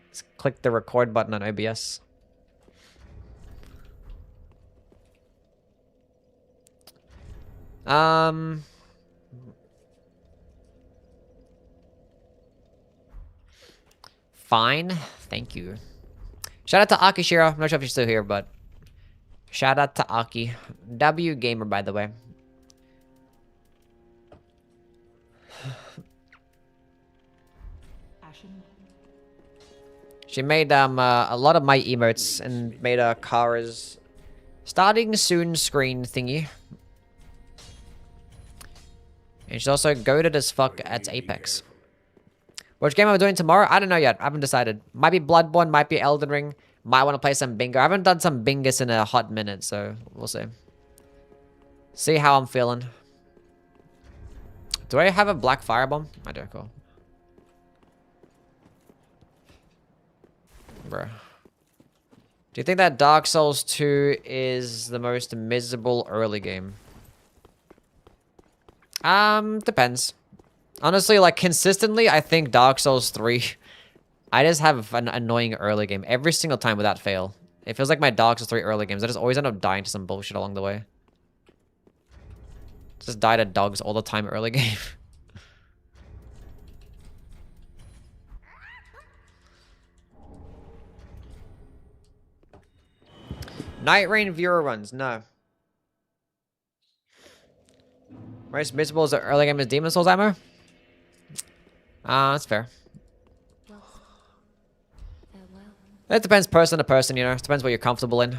Just click the record button on OBS. Fine. Thank you. Shout out to Akishiro. I'm not sure if you're still here, but shout out to Aki. W Gamer, by the way. She made a lot of my emotes and made a Kara's starting soon screen thingy. And she's also goated as fuck at Apex. Which game am I doing tomorrow? I don't know yet. I haven't decided. Might be Bloodborne, might be Elden Ring, Might want to play some bingo. I haven't done some bingus in a hot minute, so we'll see. See how I'm feeling. Do I have a black firebomb? I do, cool. Bruh. Do you think that Dark Souls 2 is the most miserable early game? Depends. Honestly, like, consistently, I think Dark Souls 3... I just have an annoying early game every single time without fail. It feels like my Dark Souls 3 early games. I just always end up dying to some bullshit along the way. Just die to dogs all the time early game. Night Rain viewer runs. No. Most miserable is the early game is Demon Souls ammo? That's fair. Farewell. It depends person to person, you know. It depends what you're comfortable in.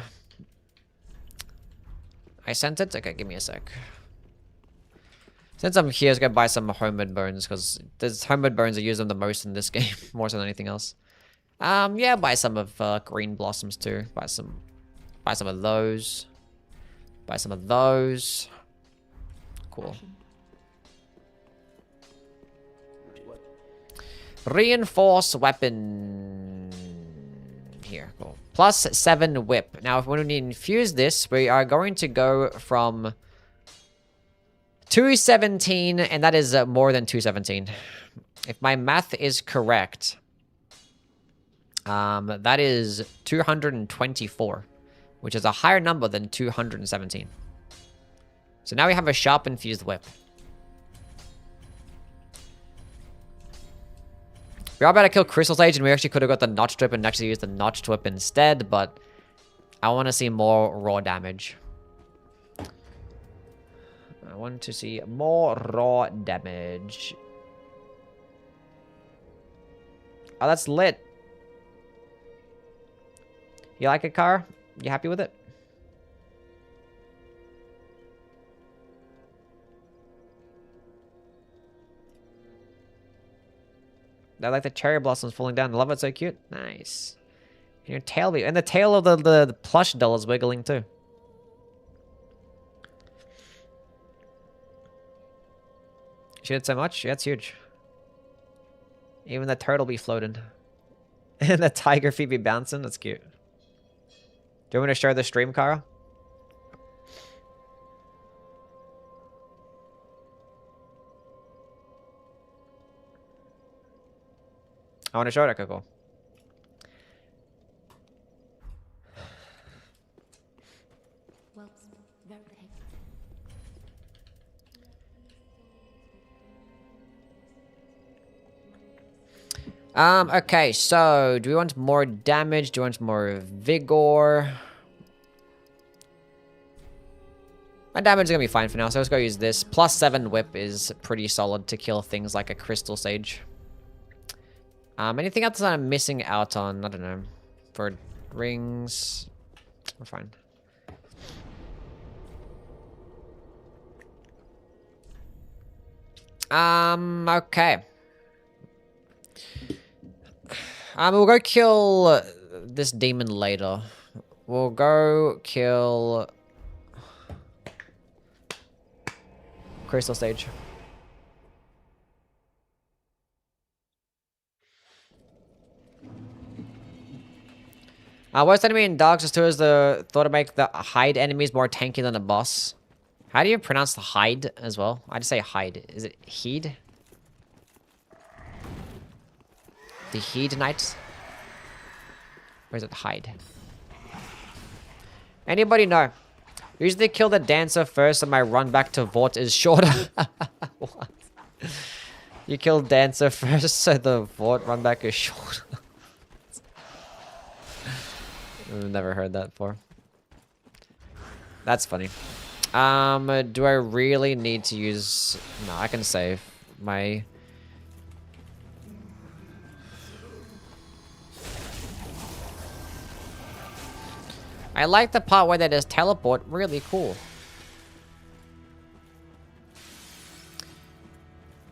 I sent it? Okay, give me a sec. Since I'm here, let's go buy some homemade bones, because there's homemade bones I use them the most in this game, more so than anything else. Yeah, buy some of green blossoms too. Buy some of those. Buy some of those. Cool. Reinforce weapon. Here, cool. Plus 7 whip. Now, if when we infuse this, we are going to go from 217, and that is more than 217. If my math is correct, that is 224, which is a higher number than 217. So now we have a sharp infused whip. We are about to kill Crystal Sage, and we actually could have got the notched whip and actually used the notched whip instead, but I want to see more raw damage. I want to see more raw damage. Oh, that's lit. You like it, Kara? You happy with it? I like the cherry blossoms falling down. I love it, so cute. Nice. And your tail, and the tail of the plush doll is wiggling too. She did so much. Yeah, it's huge. Even the turtle be floating. And the tiger feet be bouncing. That's cute. Do you want me to share the stream, Kara? I want to show it. Okay, cool. Well, very Okay, so do we want more damage? Do we want more vigor? My damage is gonna be fine for now, so let's go use this. Plus 7 whip is pretty solid to kill things like a Crystal Sage. Anything else that I'm missing out on? I don't know. For rings, we're fine. Okay. We'll go kill this demon later. We'll go kill Crystal Sage. Worst enemy in Dark Souls 2 is the thought to make the hide enemies more tanky than the boss. How do you pronounce the hide as well? I just say hide. Is it heed? The heed knights? Or is it hide? Anybody know? Usually kill the dancer first and my run back to Vort is shorter. What? You kill dancer first so the Vort run back is shorter. I've never heard that before. That's funny. Do I really need to use... No, I can save my... I like the part where they just teleport. Really cool.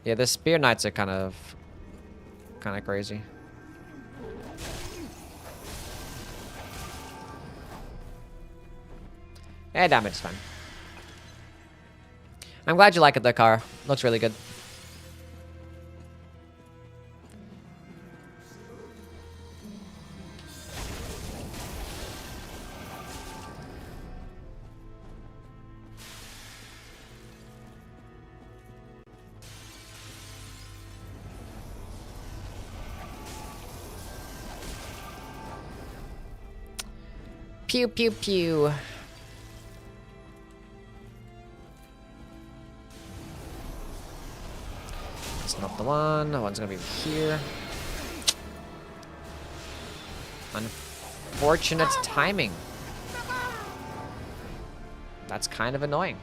Yeah, the Spear Knights are kind of crazy. Yeah, damage is fine. I'm glad you like it though, Kara. Looks really good. Pew pew pew. It's not the one. The one's gonna be here. Unfortunate timing. That's kind of annoying.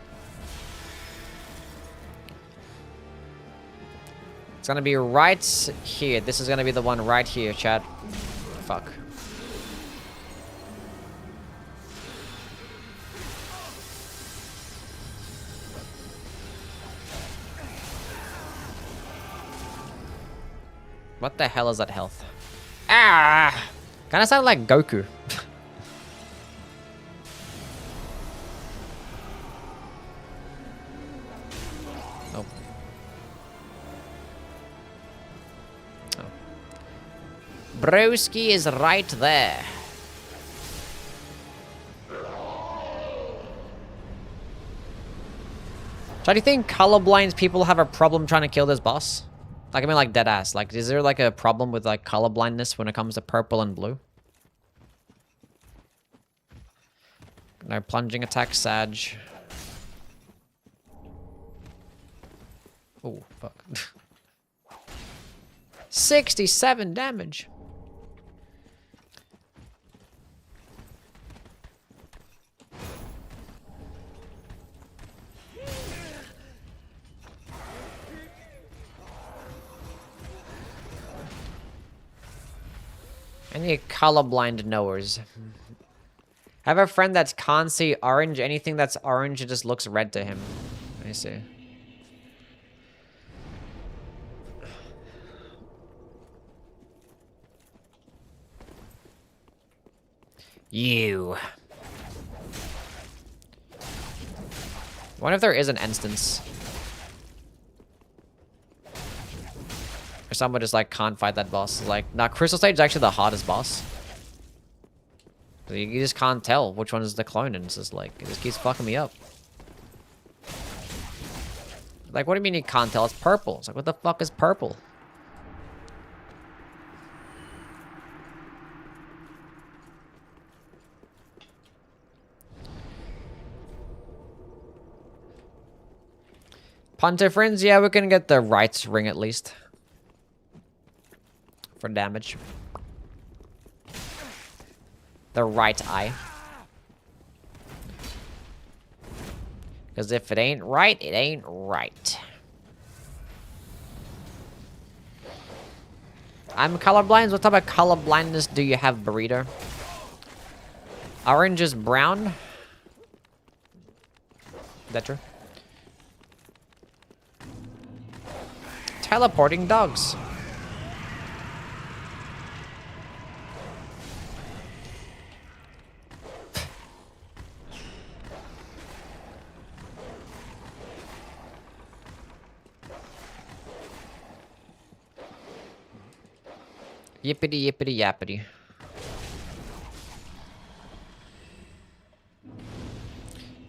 It's gonna be right here. This is gonna be the one right here, chat. Fuck. What the hell is that health? Ah! Kinda sounded like Goku. Oh. Oh. Broski is right there. So do you think colorblind people have a problem trying to kill this boss? Like, I mean, like, dead ass. Like, is there, like, a problem with, like, color blindness when it comes to purple and blue? No plunging attack, Sag. Oh, fuck. 67 damage. Any colorblind knowers? I have a friend that can't see orange. Anything that's orange, it just looks red to him. Let me see. You. What if there is an instance? Or someone just, like, can't fight that boss. Like, nah, Crystal Stage is actually the hardest boss. You just can't tell which one is the clone, and it's just like, it just keeps fucking me up. Like, what do you mean you can't tell? It's purple. It's like, what the fuck is purple? Pontifrins, yeah, we can get the right ring at least. For damage. The right eye. Because if it ain't right, it ain't right. I'm colorblind. What type of colorblindness do you have, Burrito? Orange is brown. Is that true? Teleporting dogs. Yippity yippity yappity.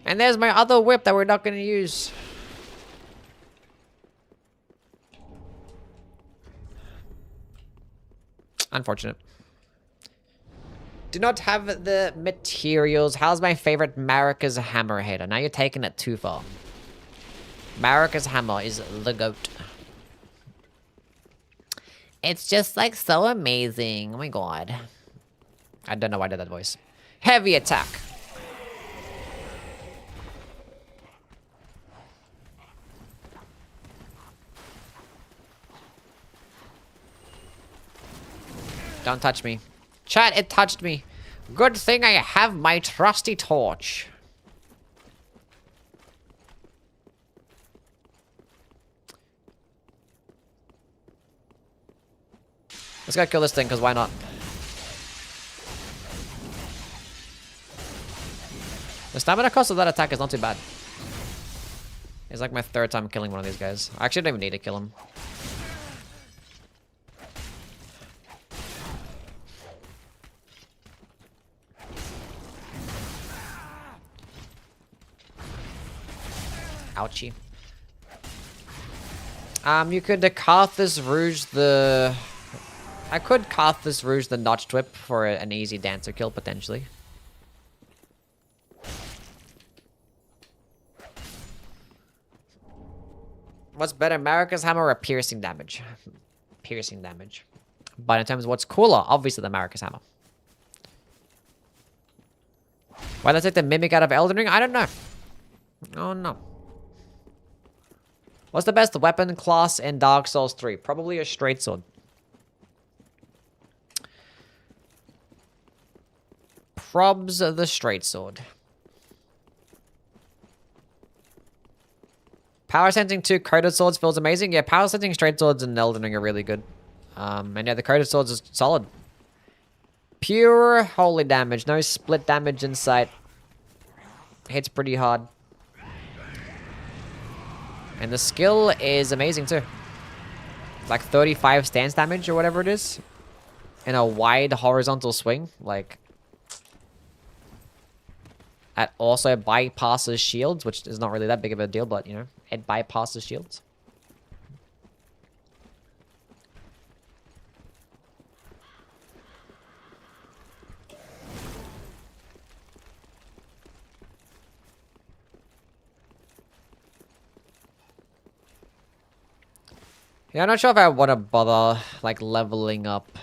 And there's my other whip that we're not gonna use. Unfortunate. Do not have the materials. How's my favorite Marika's hammer hater? Now you're taking it too far. Marika's hammer is the goat. It's just like so amazing. Oh my god. I don't know why I did that voice. Heavy attack. Don't touch me. Chat, it touched me. Good thing I have my trusty torch. Let's go kill this thing, because why not? The stamina cost of that attack is not too bad. It's like my 3rd time killing one of these guys. I actually don't even need to kill him. Ouchie. You could Carthus Rouge the... I could Carthus Rouge the Notched Whip for an easy dancer kill, potentially. What's better, Marika's Hammer or piercing damage? Piercing damage. But in terms of what's cooler, obviously the Marika's Hammer. Why did I take the Mimic out of Elden Ring? I don't know. Oh no. What's the best weapon class in Dark Souls 3? Probably a straight sword. Probs the straight sword. Power Sensing 2 Coated Swords feels amazing. Yeah, Power Sensing straight swords in Elden Ring are really good. And yeah, the Coated Swords is solid. Pure holy damage. No split damage in sight. Hits pretty hard. And the skill is amazing too. Like 35 stance damage or whatever it is. In a wide horizontal swing. Like... It also bypasses shields, which is not really that big of a deal, but, you know, it bypasses shields. Yeah, I'm not sure if I want to bother, like, leveling up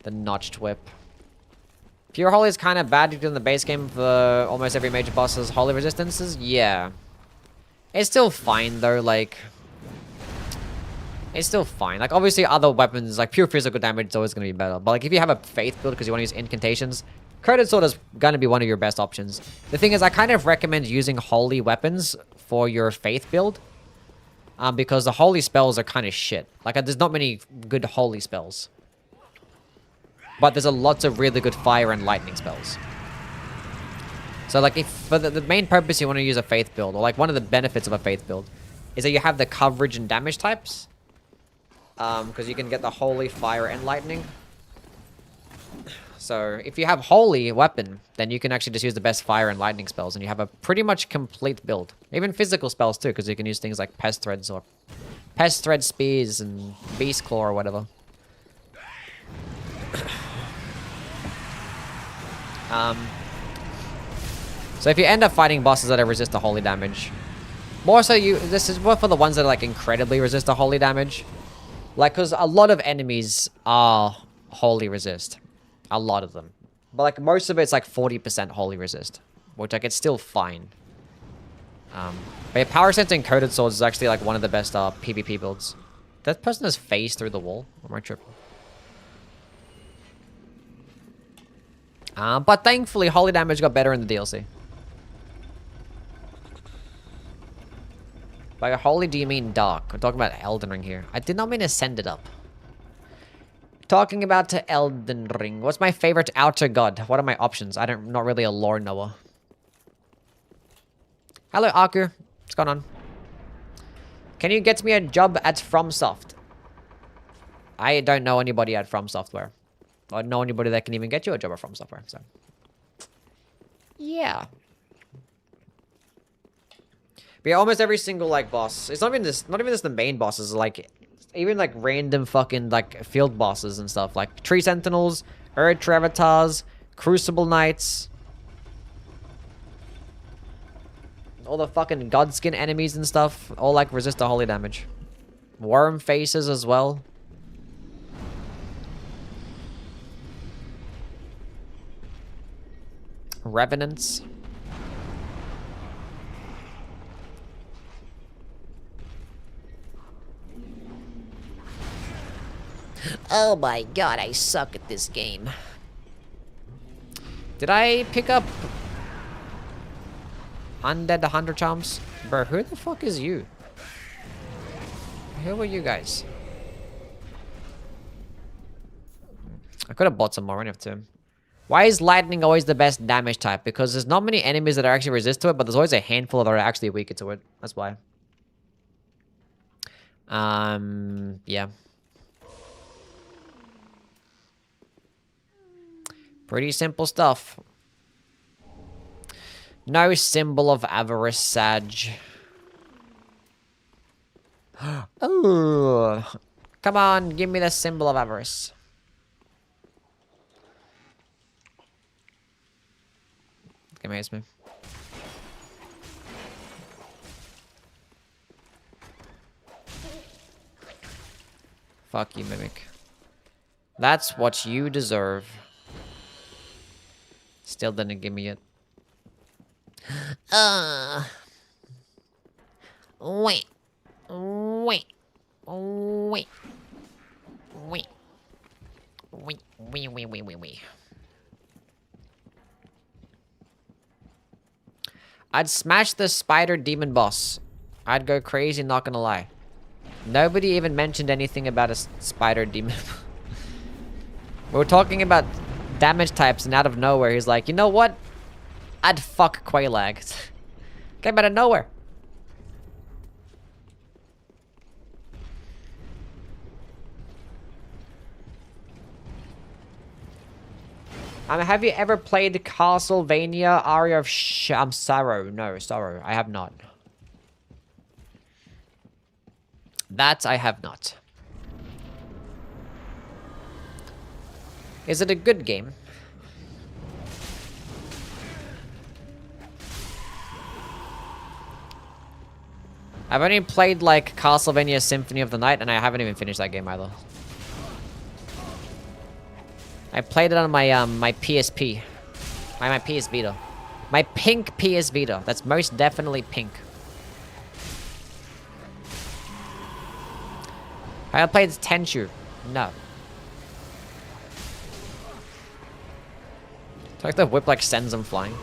the Notched Whip. Pure Holy is kind of bad due to the base game for almost every major boss has Holy resistances. Yeah. It's still fine, though, like... It's still fine. Like, obviously, other weapons, like, pure physical damage is always going to be better. But, like, if you have a Faith build because you want to use incantations, Coated Sword is going to be one of your best options. The thing is, I kind of recommend using Holy weapons for your Faith build. Because the Holy spells are kind of shit. Like, there's not many good Holy spells. But there's a lots of really good fire and lightning spells. So, like, if for the main purpose you want to use a Faith build, or, like, one of the benefits of a Faith build, is that you have the coverage and damage types. Because you can get the Holy, Fire, and Lightning. So, if you have Holy weapon, then you can actually just use the best Fire and Lightning spells, and you have a pretty much complete build. Even physical spells, too, because you can use things like Pest Threads, or Pest Thread Spears, and Beast Claw, or whatever. So if you end up fighting bosses that resist the holy damage, more so this is more for the ones that like incredibly resist the holy damage. Like, because a lot of enemies are holy resist. A lot of them. But like most of it's like 40% holy resist, which like it's still fine. But yeah, Power Sensing Coated Swords is actually like one of the best PvP builds. That person has phased through the wall. Or am I tripping? But thankfully, holy damage got better in the DLC. By holy, do you mean dark? We're talking about Elden Ring here. I did not mean to send it up. Talking about to Elden Ring. What's my favorite outer god? What are my options? I'm not really a lore knower. Hello, Aku. What's going on? Can you get me a job at FromSoft? I don't know anybody at FromSoftware. I don't know anybody that can even get you a job at FromSoftware, so... Yeah. But yeah, almost every single, like, boss... It's not even just the main bosses, like... Even, like, random fucking, like, field bosses and stuff. Like, Tree Sentinels, Erd Travatars, Crucible Knights... All the fucking Godskin enemies and stuff. All, like, resist the holy damage. Worm Faces as well. Revenants. Oh my god, I suck at this game. Did I pick up Undead 100 Charms? Bro, who the fuck is you? Who are you guys? I could have bought some more, I don't have to. Why is lightning always the best damage type? Because there's not many enemies that are actually resist to it, but there's always a handful that are actually weaker to it. That's why. Yeah. Pretty simple stuff. No symbol of avarice, Sag. Ooh. Come on, give me the symbol of avarice. Amaze me. Fuck you, Mimic. That's what you deserve. Still didn't give me it. Wait. Wait. Wait. Wait. Wait. I'd smash the spider demon boss. I'd go crazy, not gonna lie. Nobody even mentioned anything about a spider demon. We were talking about damage types, and out of nowhere, he's like, you know what? I'd fuck Quailag. Came out of nowhere. Have you ever played Castlevania Aria of Sorrow? No, Sorrow. I have not. That I have not. Is it a good game? I've only played like Castlevania Symphony of the Night, and I haven't even finished that game either. I played it on my my PSP. My PS Vita. My pink PS Vita. That's most definitely pink. I played Tenchu. No. It's like the whip like sends them flying.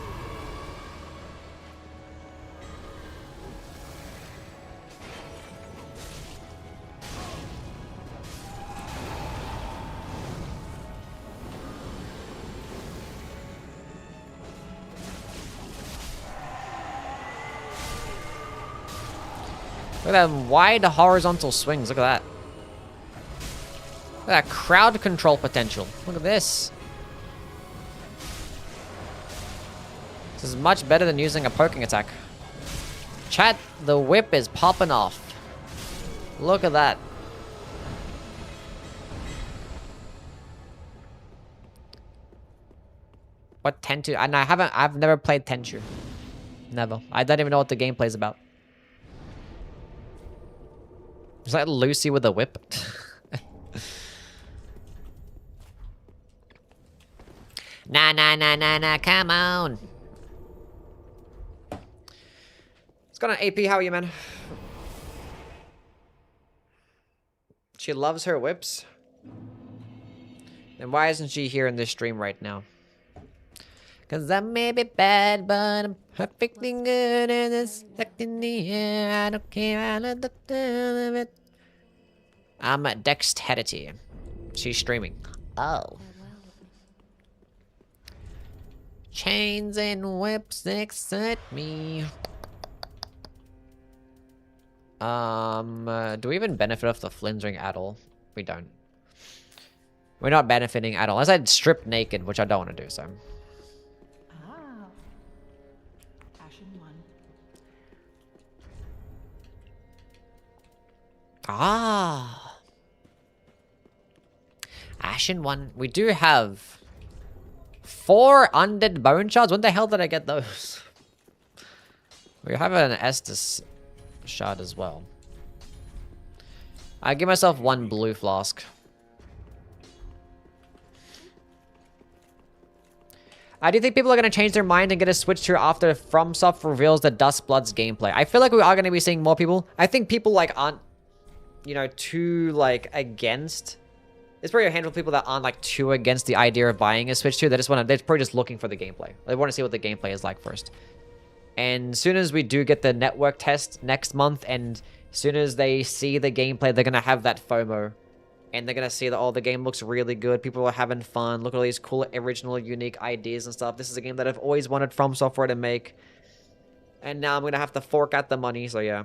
Look at that wide horizontal swings. Look at that. Look at that crowd control potential. Look at this. This is much better than using a poking attack. Chat, the whip is popping off. Look at that. What Tenchu? And I've never played Tenchu. Never. I don't even know what the gameplay is about. Is that Lucy with a whip? Nah, come on. What's going on, AP? How are you, man? She loves her whips. Then why isn't she here in this stream right now? Cause I may be bad, but I'm perfectly good and it's stuck in the air. I don't care, I love the feel of it. I'm at Dexterity. She's streaming. Oh. Chains and whips excite me. Do we even benefit off the Flynn's ring at all? We don't. We're not benefiting at all. Unless I'd strip naked, which I don't want to do, so. Ah. Ashen one. We do have 4 undead bone shards. When the hell did I get those? We have an Estus shard as well. I give myself 1 blue flask. I do think people are going to change their mind and get a switch to after FromSoft reveals the Dustbloods gameplay. I feel like we are going to be seeing more people. I think people like aren't, you know, too like against. There's probably a handful of people that aren't like too against the idea of buying a Switch 2. They just want to, they're probably just looking for the gameplay. They want to see what the gameplay is like first. And as soon as we do get the network test next month, and as soon as they see the gameplay, they're going to have that FOMO And they're gonna see that, oh, the game looks really good. People are having fun. Look at all these cool, original, unique ideas and stuff. This is a game that I've always wanted FromSoftware to make. And now I'm gonna have to fork out the money, so yeah.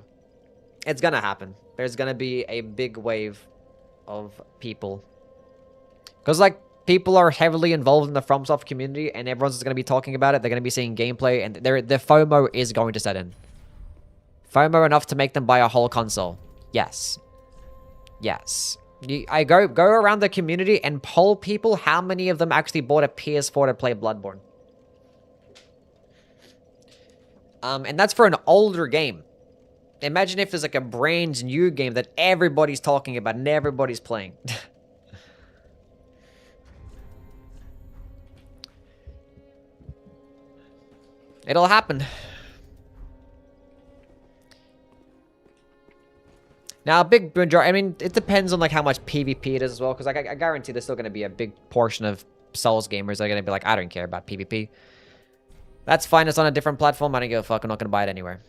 It's gonna happen. There's gonna be a big wave of people. Because, like, people are heavily involved in the FromSoft community, and everyone's just gonna be talking about it. They're gonna be seeing gameplay, and the FOMO is going to set in. FOMO enough to make them buy a whole console. Yes. Yes. I go around the community and poll people how many of them actually bought a PS4 to play Bloodborne. And that's for an older game. Imagine if there's like a brand new game that everybody's talking about and everybody's playing. It'll happen. Now, a big majority, I mean, it depends on, like, how much PvP it is as well, because, like, I guarantee there's still going to be a big portion of Souls gamers that are going to be like, I don't care about PvP. That's fine, it's on a different platform, I don't give a fuck, I'm not going to buy it anywhere.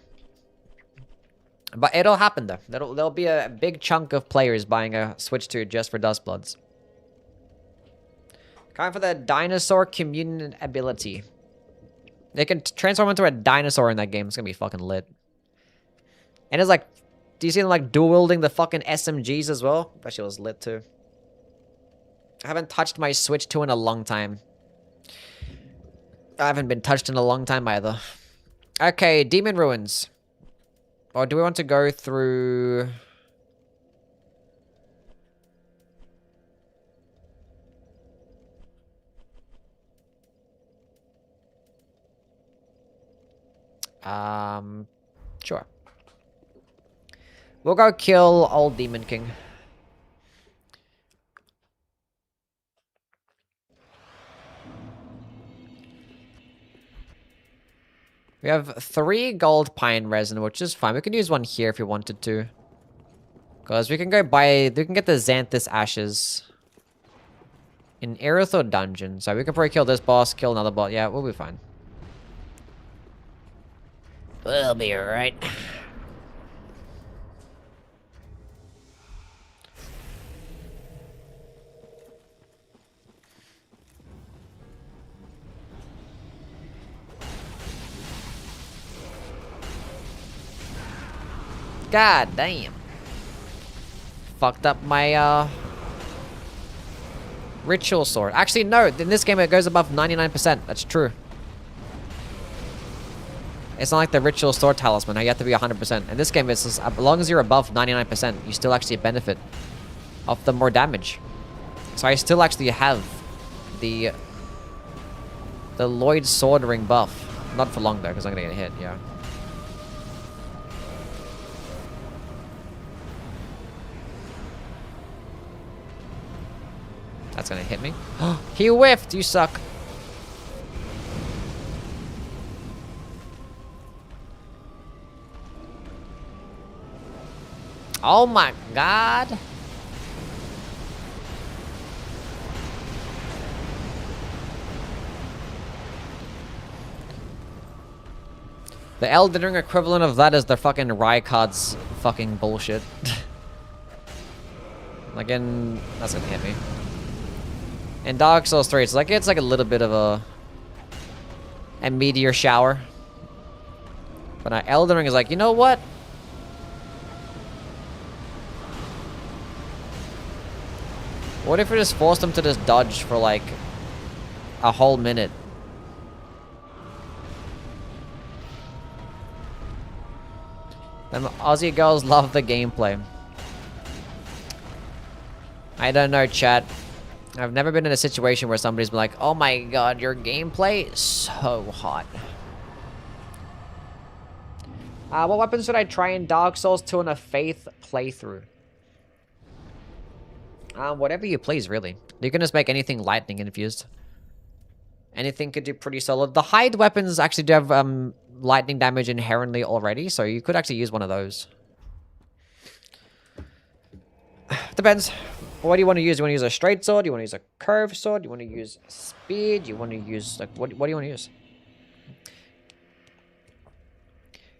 But it'll happen, though. There'll be a big chunk of players buying a Switch 2 just for Dustbloods. Time for the Dinosaur Communion ability. They can transform into a dinosaur in that game, it's going to be fucking lit. And it's like, do you see them, like, dual-wielding the fucking SMGs as well? That shit was lit, too. I haven't touched my Switch 2 in a long time. I haven't been touched in a long time, either. Okay, Demon Ruins. Or do we want to go through... Sure. We'll go kill old Demon King. We have 3 gold pine resin, which is fine. We can use one here if we wanted to. Because we can go buy... We can get the Xanthus Ashes in Aerothor Dungeon. So we can probably kill this boss, kill another boss. Yeah, we'll be fine. We'll be alright. God damn. Fucked up my, Ritual Sword. Actually, no. In this game, it goes above 99%. That's true. It's not like the Ritual Sword Talisman. Now you have to be 100%. In this game, it's just, as long as you're above 99%, you still actually benefit of the more damage. So I still actually have the Lloyd Sword Ring buff. Not for long, though, because I'm going to get hit, yeah. That's gonna hit me. He whiffed! You suck. Oh my god. The Elden Ring equivalent of that is the fucking Rykard's fucking bullshit. Again, that's gonna hit me. In Dark Souls 3, it's like a little bit of a meteor shower. But now Elden Ring is like, you know what? What if we just forced them to just dodge for like a whole minute? Them Aussie girls love the gameplay. I don't know, chat. I've never been in a situation where somebody's been like, oh my god, your gameplay is so hot. What weapons should I try in Dark Souls 2 in a Faith playthrough? Whatever you please, really. You can just make anything lightning infused. Anything could do pretty solid. The hide weapons actually do have lightning damage inherently already, so you could actually use one of those. Depends. What do you want to use? Do you want to use a straight sword? Do you want to use a curved sword? Do you want to use a spear? Do you want to use, like, what do you want to use?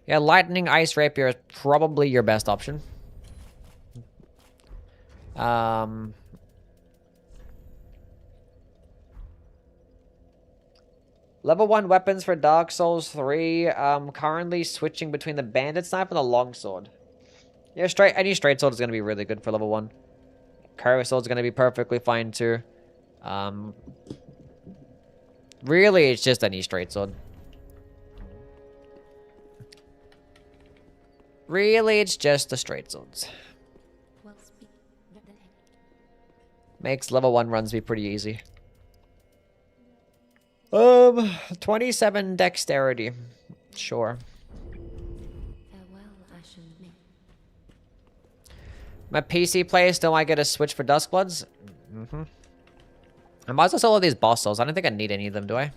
Yeah, lightning ice rapier is probably your best option. Level 1 weapons for Dark Souls 3. Currently switching between the bandit knife and the longsword. Yeah, any straight sword is going to be really good for level 1. Curved sword is going to be perfectly fine too. Really, it's just any straight sword. Really, it's just the straight swords. Well, speak. Makes level 1 runs be pretty easy. 27 dexterity. Sure. Farewell, Ashen Myth. My PC player still might get a switch for Duskbloods. I might as well sell all these boss souls. I don't think I need any of them, do I?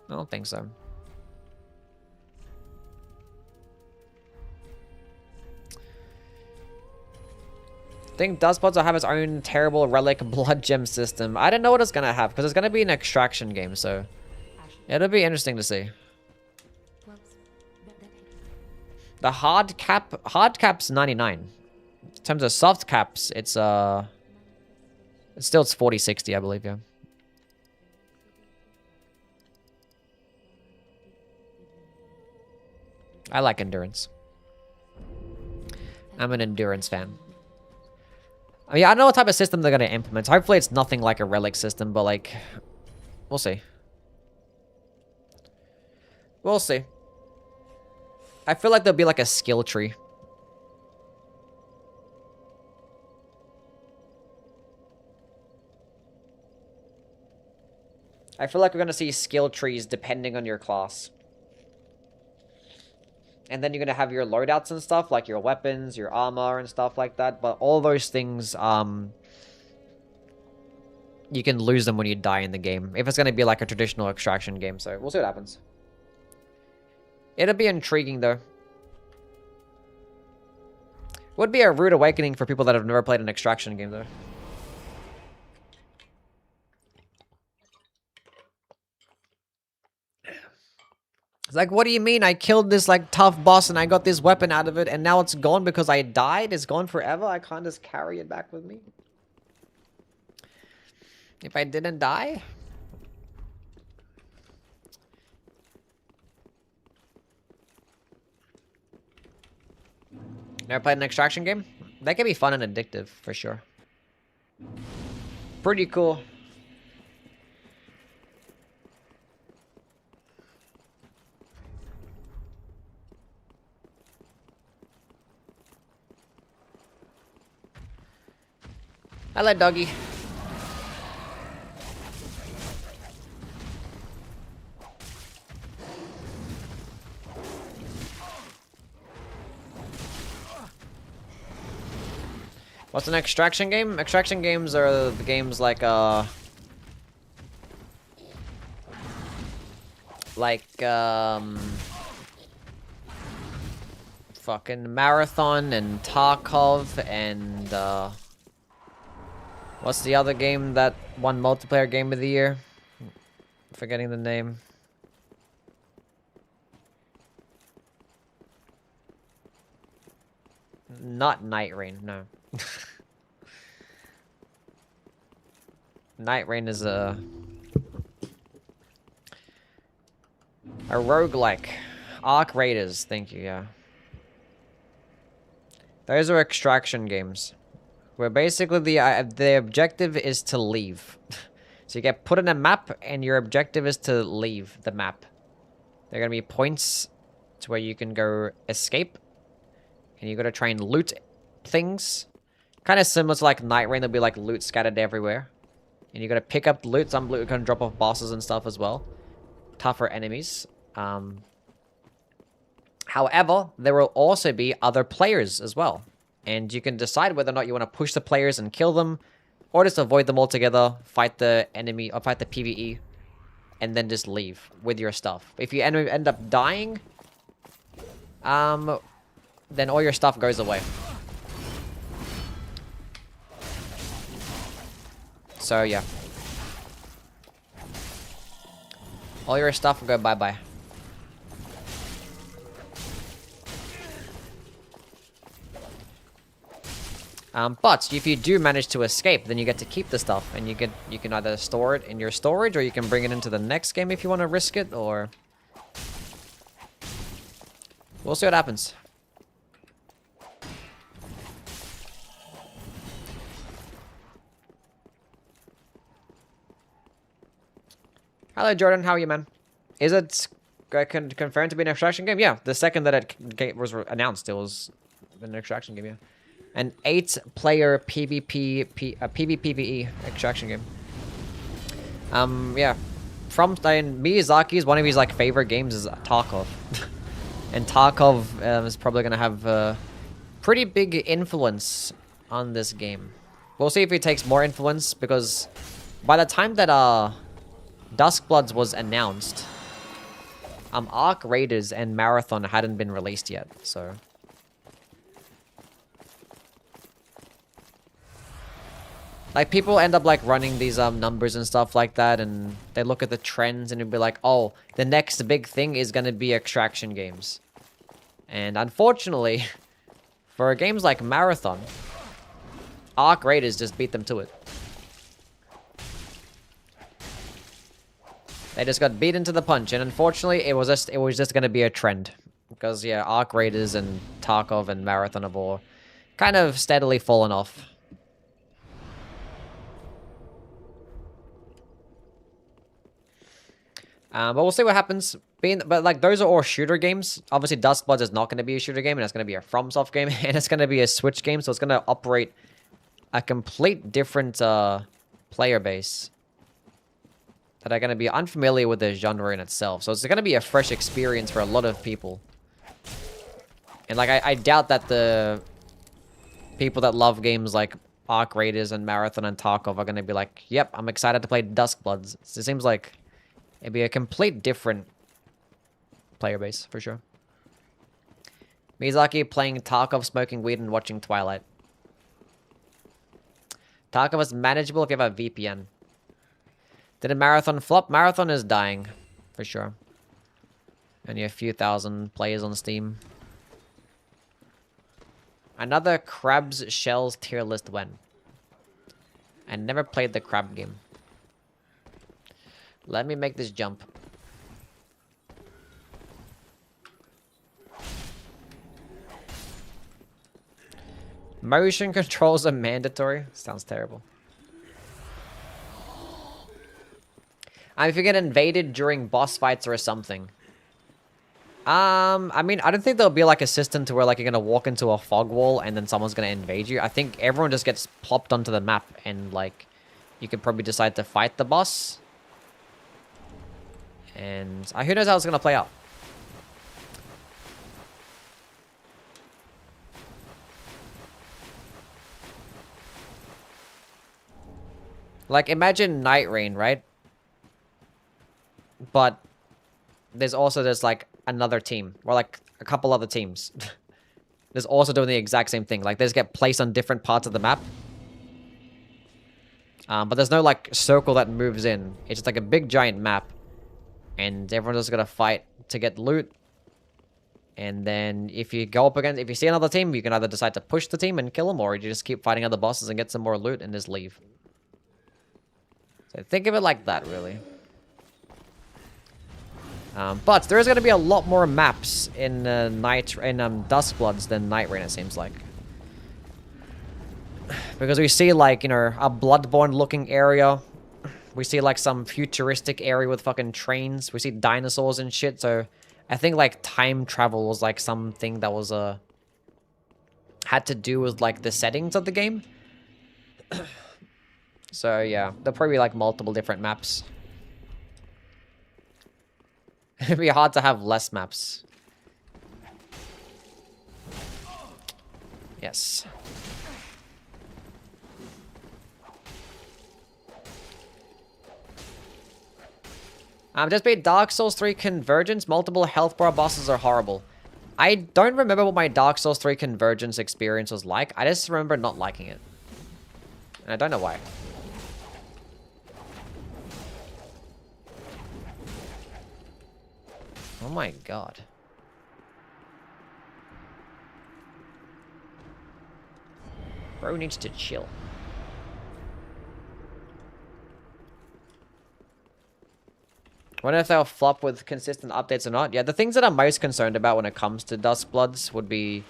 I don't think so. I think Duskbloods will have its own terrible relic blood gem system. I don't know what it's gonna have because it's gonna be an extraction game, so it'll be interesting to see. Well, The hard cap's 99. In terms of soft caps, it's still it's 40-60, I believe, yeah. I like endurance. I'm an endurance fan. I mean, I don't know what type of system they're going to implement. Hopefully it's nothing like a relic system, but like, we'll see. We'll see. I feel like there'll be like a skill tree. I feel like we're going to see skill trees depending on your class. And then you're going to have your loadouts and stuff, like your weapons, your armor and stuff like that. But all those things, you can lose them when you die in the game. If it's going to be like a traditional extraction game. So we'll see what happens. It'll be intriguing though. Would be a rude awakening for people that have never played an extraction game though. It's like, what do you mean? I killed this, like, tough boss and I got this weapon out of it and now it's gone because I died? It's gone forever? I can't just carry it back with me? If I didn't die? Never played an extraction game? That can be fun and addictive, for sure. Pretty cool. Hello, doggy. What's an extraction game? Extraction games are the games like, fucking Marathon and Tarkov and, what's the other game that won multiplayer game of the year? Forgetting the name. Not Night Rain, no. Night Rain is a roguelike. Arc Raiders, thank you, yeah. Those are extraction games. Where basically the objective is to leave. So you get put in a map and your objective is to leave the map. There are going to be points to where you can go escape. And you got to try and loot things. Kind of similar to like Night Rain, there'll be like loot scattered everywhere. And you got to pick up the loot. Some loot can drop off bosses and stuff as well. Tougher enemies. However, there will also be other players as well. And you can decide whether or not you want to push the players and kill them, or just avoid them altogether, fight the enemy, or fight the PvE, and then just leave with your stuff. If you end up dying, then all your stuff goes away. So, yeah. All your stuff will go bye-bye. But if you do manage to escape, then you get to keep the stuff, and you can either store it in your storage, or you can bring it into the next game if you want to risk it, or we'll see what happens. Hello, Jordan. How are you, man? Is it confirmed to be an extraction game? Yeah, the second that it was announced, it was an extraction game, yeah. An 8-player PvPvE extraction game. Yeah. From Miyazaki's, one of his like favorite games is Tarkov. And Tarkov is probably gonna have a pretty big influence on this game. We'll see if it takes more influence, because by the time that Duskbloods was announced, Arc Raiders and Marathon hadn't been released yet, so like people end up like running these numbers and stuff like that, and they look at the trends and it'd be like, oh, the next big thing is gonna be extraction games. And unfortunately, for games like Marathon, Arc Raiders just beat them to it. They just got beaten to the punch, and unfortunately, it was just gonna be a trend, because yeah, Arc Raiders and Tarkov and Marathon have all kind of steadily fallen off. But we'll see what happens. But like those are all shooter games. Obviously, Duskbloods is not going to be a shooter game, and it's going to be a FromSoft game, and it's going to be a Switch game, so it's going to operate a complete different player base that are going to be unfamiliar with the genre in itself. So it's going to be a fresh experience for a lot of people. And like I doubt that the people that love games like Arc Raiders and Marathon and Tarkov are going to be like, yep, I'm excited to play Duskbloods. It seems like it'd be a complete different player base, for sure. Miyazaki playing Tarkov, smoking weed, and watching Twilight. Tarkov is manageable if you have a VPN. Did a Marathon flop? Marathon is dying, for sure. Only a few thousand players on Steam. Another Crab's Shells tier list when? I never played the crab game. Let me make this jump. Motion controls are mandatory. Sounds terrible. If you get invaded during boss fights or something. I mean, I don't think there'll be like a system to where like you're gonna walk into a fog wall and then someone's gonna invade you. I think everyone just gets plopped onto the map, and like you could probably decide to fight the boss. And who knows how it's gonna play out. Like, imagine Night Rain, right? But there's like another team, or like a couple other teams. There's also doing the exact same thing. Like, they just get placed on different parts of the map. But there's no like circle that moves in. It's just like a big giant map. And everyone's just gonna fight to get loot. And then if you see another team, you can either decide to push the team and kill them, or you just keep fighting other bosses and get some more loot and just leave. So think of it like that, really. But there is going to be a lot more maps in Duskbloods than Night Rain, it seems like. Because we see, like, you know, a Bloodborne-looking area. We see, like, some futuristic area with fucking trains. We see dinosaurs and shit, so I think, like, time travel was, like, something that was, had to do with, like, the settings of the game. So, yeah, there'll probably be, like, multiple different maps. It'd be hard to have less maps. Yes. Just beat Dark Souls 3 Convergence. Multiple health bar bosses are horrible. I don't remember what my Dark Souls 3 Convergence experience was like. I just remember not liking it. And I don't know why. Oh my god. Bro needs to chill. Wonder if they'll flop with consistent updates or not. Yeah, the things that I'm most concerned about when it comes to Duskbloods would be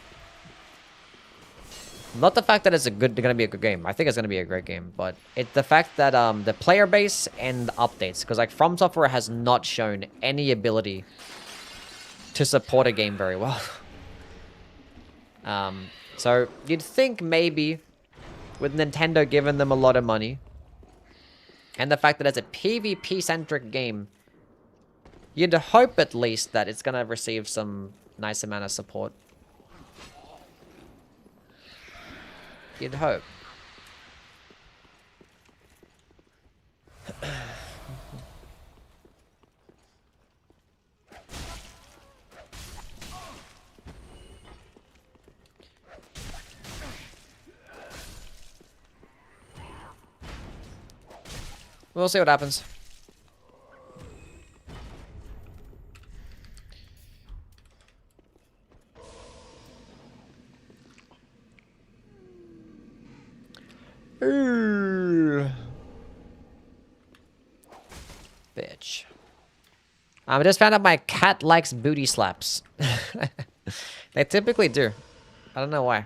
not the fact that it's gonna be a good game. I think it's gonna be a great game, but it's the fact that the player base and the updates, because like FromSoftware has not shown any ability to support a game very well. So you'd think maybe with Nintendo giving them a lot of money and the fact that it's a PvP centric game, you'd hope at least that it's gonna receive some nice amount of support. You'd hope. We'll see what happens. Bitch. I just found out my cat likes booty slaps. They typically do. I don't know why.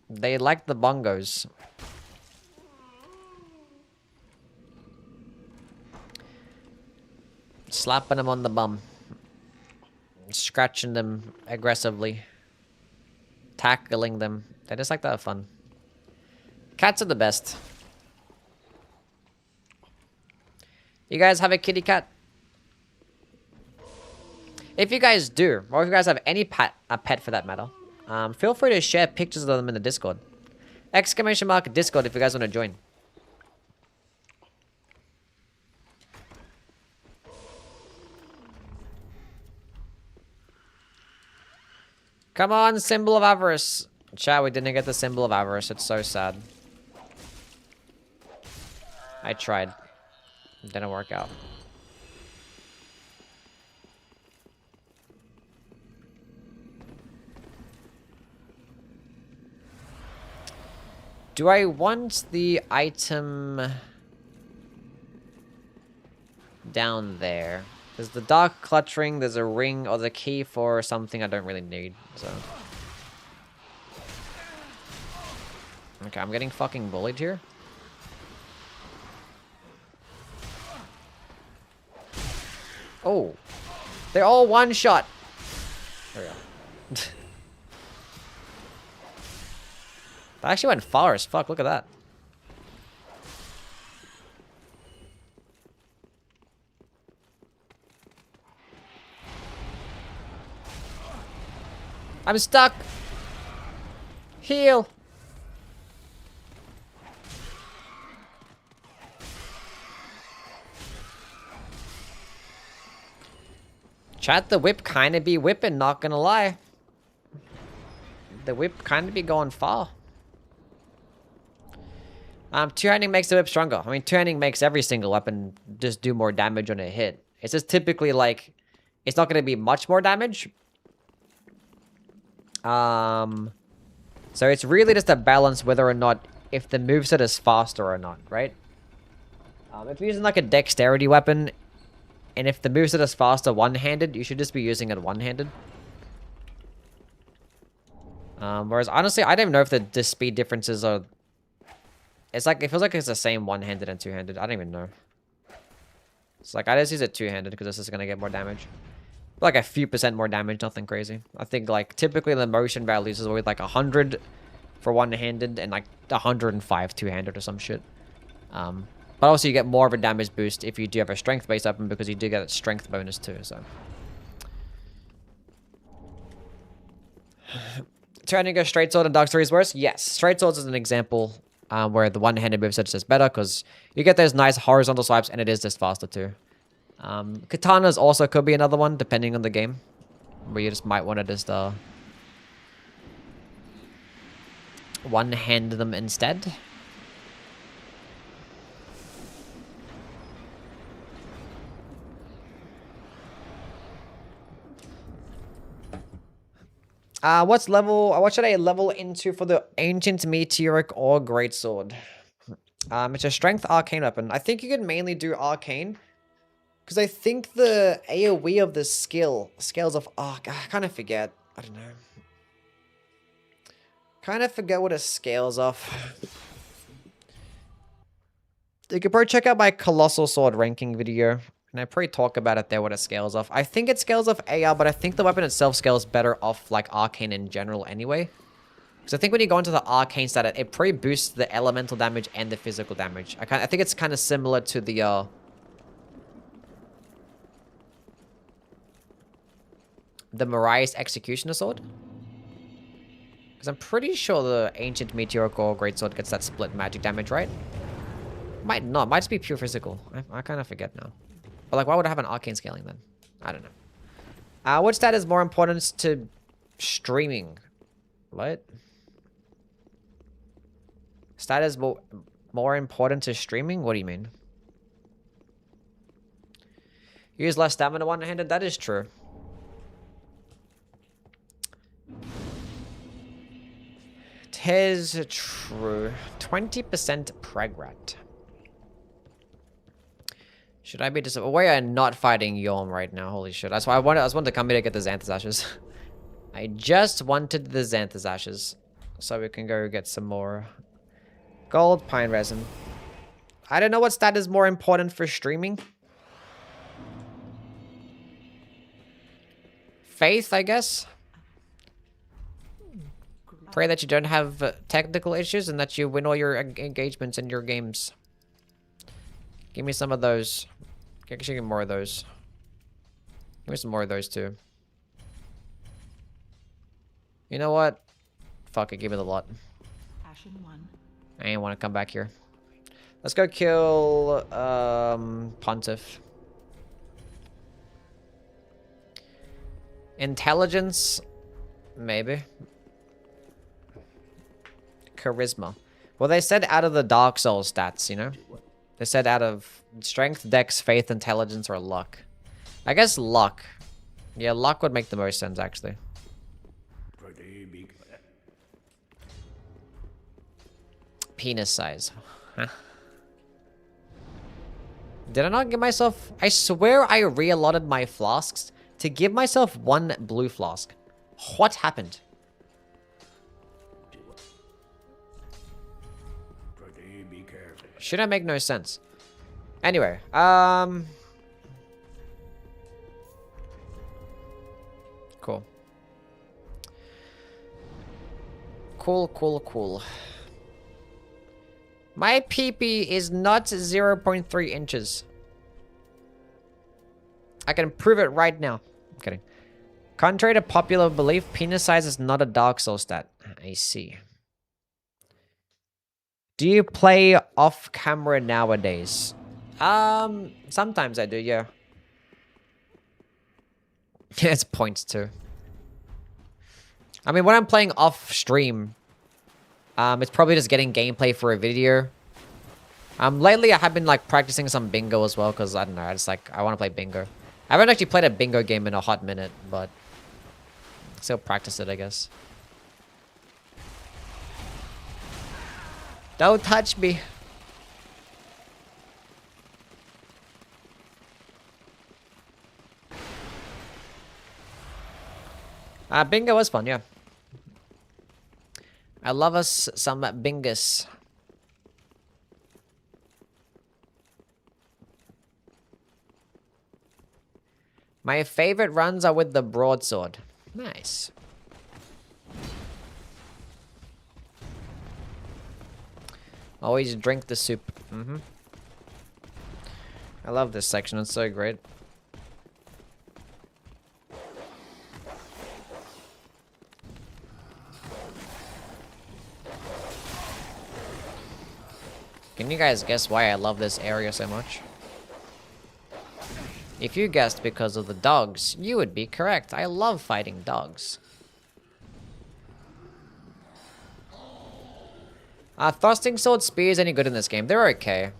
They like the bongos. Slapping them on the bum. Scratching them aggressively. Tackling them. They just like to have fun. Cats are the best. You guys have a kitty cat? If you guys do, or if you guys have any pet for that matter, feel free to share pictures of them in the Discord. Exclamation mark Discord if you guys want to join. Come on, symbol of avarice. Chat, we didn't get the symbol of avarice. It's so sad. I tried. It didn't work out. Do I want the item down there? There's the dark cluttering, there's a ring or the key for something I don't really need, so. Okay, I'm getting fucking bullied here. Oh. They're all one shot. There we go. That actually went far as fuck, look at that. I'm stuck. Heal. Chat, the whip kinda be whipping, not gonna lie. The whip kinda be going far. Two-handing makes the whip stronger. I mean, two-handing makes every single weapon just do more damage on a hit. It's just typically like, it's not gonna be much more damage. So it's really just a balance whether or not if the moveset is faster or not, right? If you're using like a dexterity weapon, and if the moveset is faster one-handed, you should just be using it one-handed. Whereas honestly, I don't even know if the speed differences are... It's like, it feels like it's the same one-handed and two-handed. I don't even know. It's like, I just use it two-handed because this is going to get more damage. Like a few % more damage, nothing crazy. I think like typically the motion values is always like 100 for one-handed and like 105 two-handed or some shit. But also you get more of a damage boost if you do have a strength-based weapon because you do get a strength bonus too, so. Turning a straight sword and dark sword is worse? Yes, straight swords is an example where the one-handed moveset is just better because you get those nice horizontal swipes and it is just faster too. Katanas also could be another one, depending on the game, where you just might want to just one-hand them instead. What's level? What should I level into for the ancient meteoric or greatsword? It's a strength arcane weapon. I think you could mainly do arcane, because I think the AOE of the scales of arc. I kind of forget. I don't know. Kind of forget what it scales off. You could probably check out my Colossal Sword ranking video. And I probably talk about it there, what it scales off. I think it scales off AR, but I think the weapon itself scales better off, like, Arcane in general anyway. Because I think when you go into the Arcane stat, it probably boosts the elemental damage and the physical damage. I think it's kind of similar to the Mariah's Executioner Sword. Because I'm pretty sure the Ancient Meteoric or Greatsword gets that split magic damage, right? Might not. Might just be pure physical. I kind of forget now. But, like, why would I have an arcane scaling then? I don't know. What stat is more important to streaming? What? Stat is more important to streaming? What do you mean? Use less stamina one-handed? That is true. Tis true. 20% preg-rat. Should I be disappointed? Why are not fighting Yom right now? Holy shit. That's why I wanted to come here to get the Xanthus Ashes. I just wanted the Xanthus Ashes. So we can go get some more gold pine resin. I don't know what stat is more important for streaming. Faith, I guess. Pray that you don't have technical issues and that you win all your engagements in your games. Give me some of those. Actually, give me more of those. Give me some more of those too. You know what? Fuck it, give me the lot. I ain't want to come back here. Let's go kill Pontiff. Intelligence? Maybe. Charisma. Well, they said out of the Dark Souls stats, you know? They said out of strength, dex, faith, intelligence, or luck. I guess luck. Yeah, luck would make the most sense, actually. Penis size. Huh. Did I not give myself... I swear I re-allotted my flasks to give myself one blue flask. What happened? Should I make no sense? Anyway, cool. Cool. My PP is not 0.3 inches. I can prove it right now. I'm kidding. Contrary to popular belief, penis size is not a Dark Souls stat. I see. Do you play off camera nowadays? Sometimes I do, yeah. It's points too. I mean, when I'm playing off stream, it's probably just getting gameplay for a video. Lately I have been like practicing some bingo as well, because I don't know, I want to play bingo. I haven't actually played a bingo game in a hot minute, but still practice it, I guess. Don't touch me. Bingo was fun, yeah. I love us some bingus. My favorite runs are with the broadsword. Nice. Always drink the soup. I love this section. It's so great. Can you guys guess why I love this area so much? If you guessed because of the dogs, you would be correct. I love fighting dogs. Thrusting sword spears any good in this game? They're okay.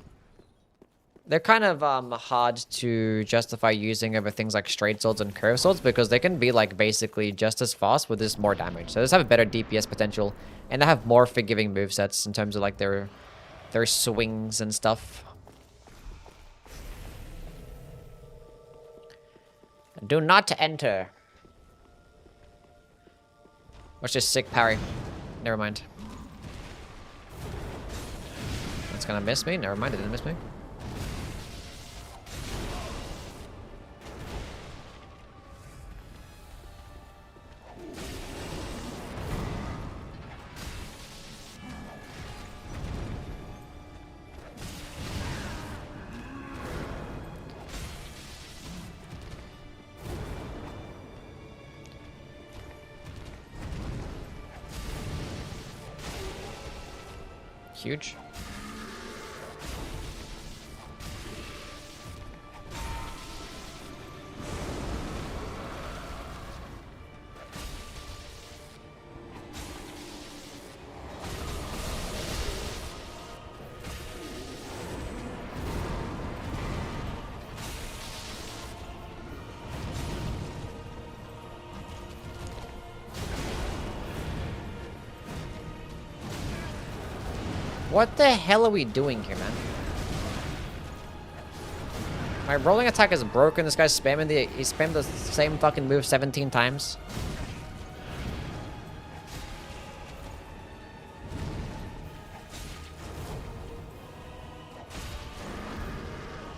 They're kind of hard to justify using over things like straight swords and curved swords because they can be like basically just as fast with just more damage. So they just have a better DPS potential, and they have more forgiving movesets in terms of like their swings and stuff. Do not enter. What's just sick parry? Never mind. It's gonna miss me. Never mind, it didn't miss me. Huge. What the hell are we doing here, man? My rolling attack is broken. This guy's spamming he spammed the same fucking move 17 times.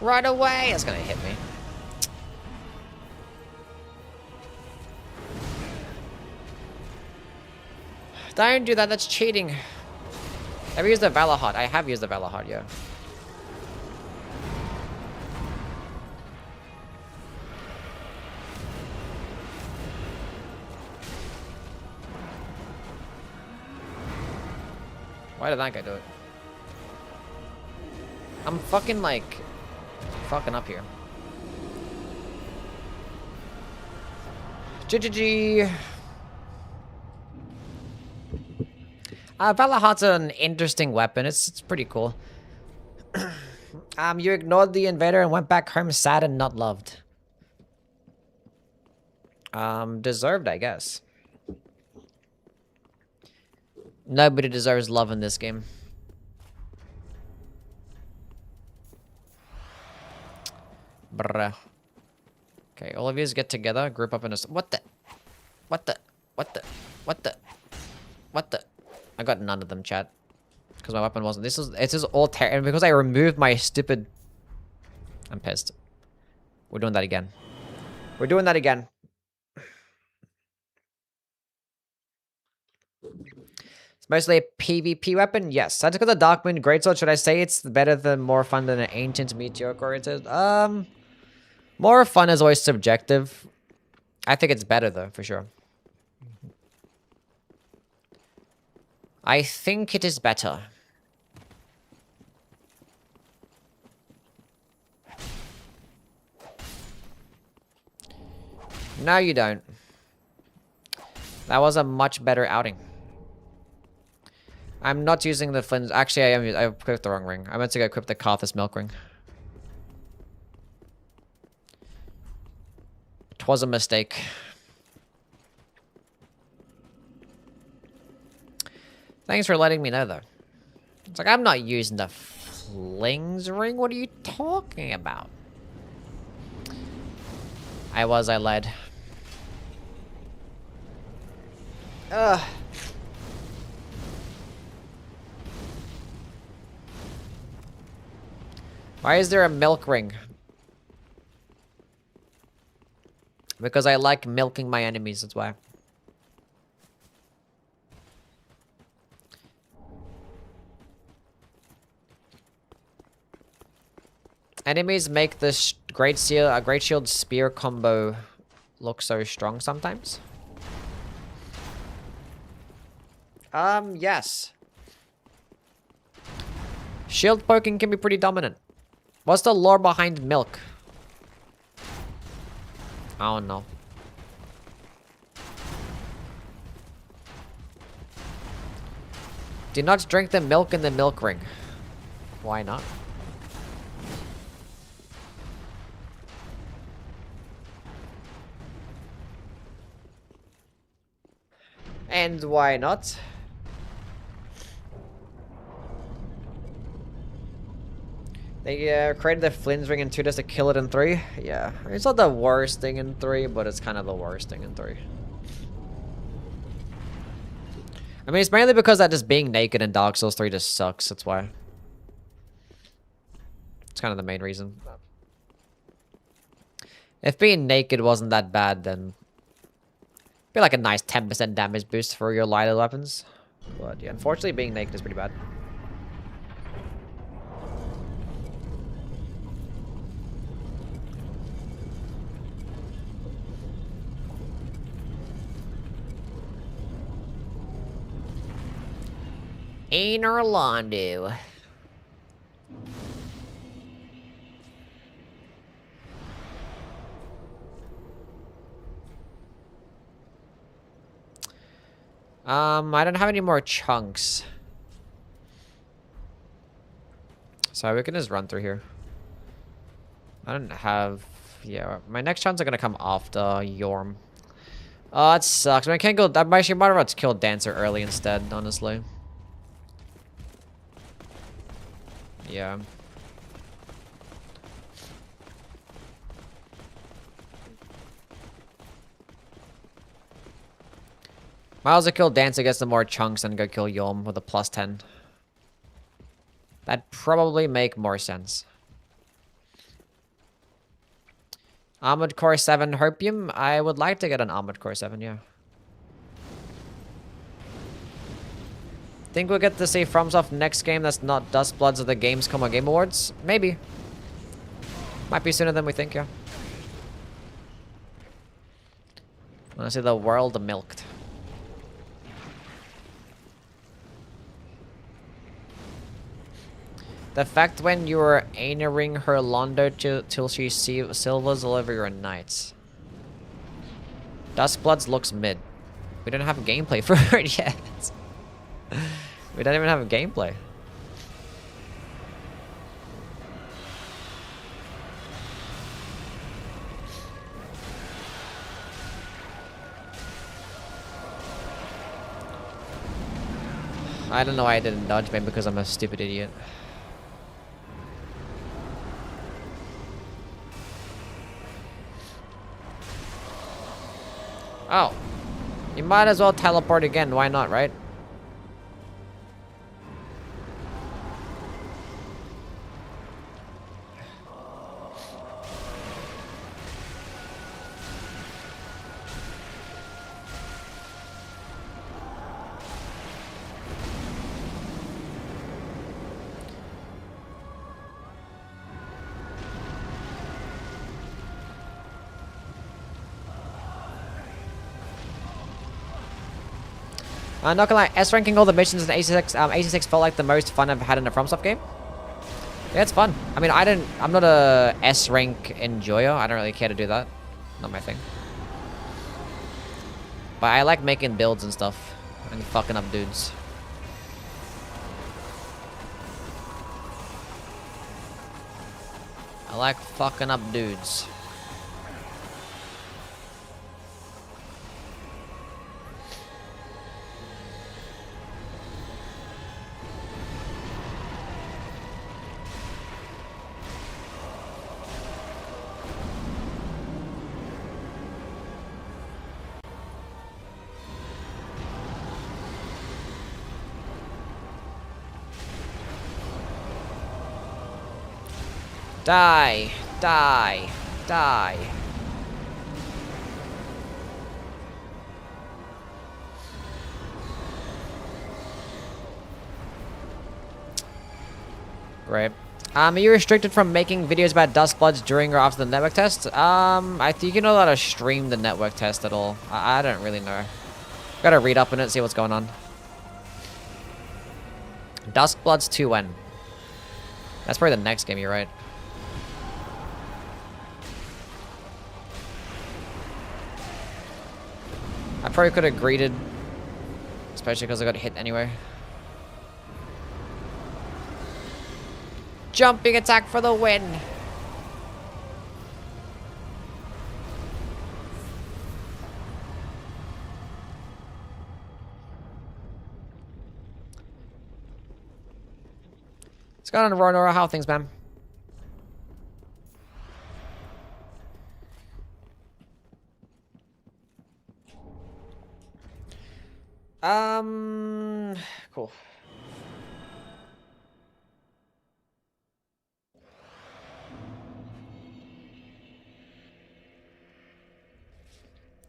Right away! That's gonna hit me. Don't do that, that's cheating. Have you used the Valahot? I have used the Valahot, yeah. Why did that guy do it? I'm fucking like... fucking up here. GGG! Valahot's an interesting weapon. It's pretty cool. You ignored the invader and went back home sad and not loved. Deserved, I guess. Nobody deserves love in this game. Bruh. Okay, all of you get together, group up in a... What the? What the? What the? What the? What the? I got none of them, chat. Because my weapon wasn't... It's just all and because I removed my stupid... I'm pissed. We're doing that again. We're doing that again. It's mostly a PvP weapon? Yes. That's because the Dark Moon Greatsword, should I say it's better than more fun than an Ancient Meteoric it is? More fun is always subjective. I think it's better though, for sure. I think it is better. No, you don't. That was a much better outing. I'm not using the Flint. Actually, I equipped the wrong ring. I meant to go equip the Karthus Milk Ring. Twas a mistake. Thanks for letting me know, though. It's like, I'm not using the Flings ring. What are you talking about? I lied. Ugh. Why is there a milk ring? Because I like milking my enemies, that's why. Enemies make this Great Shield Spear combo look so strong sometimes. Yes. Shield poking can be pretty dominant. What's the lore behind milk? I don't know. Do not drink the milk in the milk ring. Why not? And why not? They created the Flynn's ring in 2 just to kill it in 3. Yeah, it's not the worst thing in 3, but it's kind of the worst thing in 3. I mean, it's mainly because that just being naked in Dark Souls 3 just sucks. That's why. It's kind of the main reason. If being naked wasn't that bad, then it'd be like a nice 10% damage boost for your lighter weapons. But yeah, unfortunately, being naked is pretty bad. In Orlando. I don't have any more chunks. So we can just run through here. I don't have... Yeah, my next chunks are gonna come after Yorm. Oh, that sucks. I can't go... I actually might have to kill Dancer early instead, honestly. Yeah. Might as well kill Dancer, get some more chunks, and go kill Yulm with a +10. That'd probably make more sense. Armored Core 7 Herpium. I would like to get an Armored Core 7, yeah. Think we'll get to see FromSoft next game that's not Dust Bloods of the Gamescom or Game Awards? Maybe. Might be sooner than we think, yeah. I want to see the world milked. The fact when you were anering her Londo till she silvers all over your knights. Duskbloods looks mid. We don't have gameplay for it yet. We don't even have gameplay. I don't know why I didn't dodge, maybe because I'm a stupid idiot. Oh. You might as well teleport again, why not, right? I'm not gonna lie, S-ranking all the missions in 86 felt like the most fun I've had in a FromSoft game. Yeah, it's fun. I mean, I'm not a S-rank enjoyer. I don't really care to do that. Not my thing. But I like making builds and stuff. And fucking up dudes. I like fucking up dudes. Die! Die! Die! Right. Are you restricted from making videos about Dustbloods during or after the network test? I think you're not allowed to stream the network test at all. I don't really know. Gotta read up on it, see what's going on. Duskbloods 2N. That's probably the next game, you're right. I probably could have greeted, especially because I got hit anyway. Jumping attack for the win! What's going on, Ronora? How are things, man? Cool.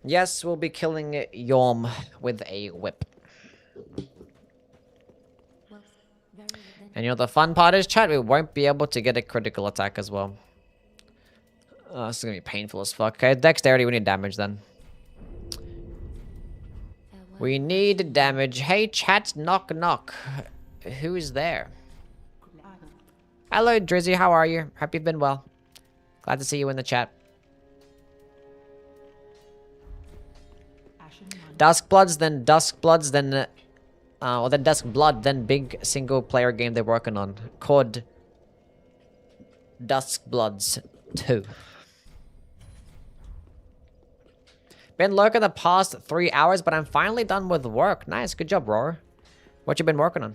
Yes, we'll be killing Yorm with a whip. Well, very well then. And you know the fun part is, chat, we won't be able to get a critical attack as well. This is gonna be painful as fuck. Okay, dexterity, we need damage then. Farewell. We need damage. Hey, chat, knock knock. Who is there? Hello, Drizzy, how are you? Hope you've been well. Glad to see you in the chat. Duskbloods, then Duskbloods, then or then Duskblood, then big single player game they're working on called Duskbloods 2. Been lurking the past 3 hours, but I'm finally done with work. Nice, good job, Roar. What you been working on?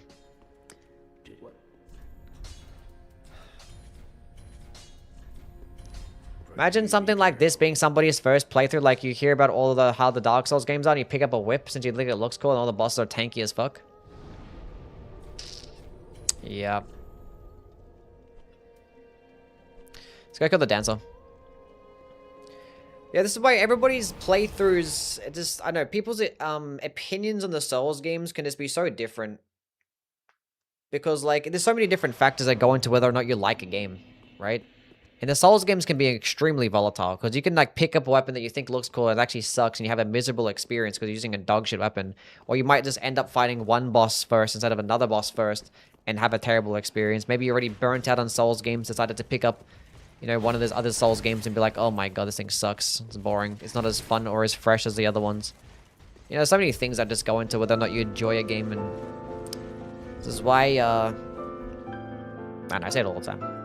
Imagine something like this being somebody's first playthrough. Like you hear about all the how the Dark Souls games are, and you pick up a whip since you think it looks cool, and all the bosses are tanky as fuck. Yeah. Let's go kill the dancer. Yeah, this is why everybody's playthroughs, it just, I don't know, people's opinions on the Souls games can just be so different. Because, like, there's so many different factors that go into whether or not you like a game, right? And the Souls games can be extremely volatile, because you can, like, pick up a weapon that you think looks cool, and it actually sucks, and you have a miserable experience because you're using a dogshit weapon. Or you might just end up fighting one boss first instead of another boss first, and have a terrible experience. Maybe you're already burnt out on Souls games, decided to pick up, you know, one of those other Souls games and be like, oh my god, this thing sucks. It's boring. It's not as fun or as fresh as the other ones. You know, so many things that just go into whether or not you enjoy a game, and this is why, man, I say it all the time.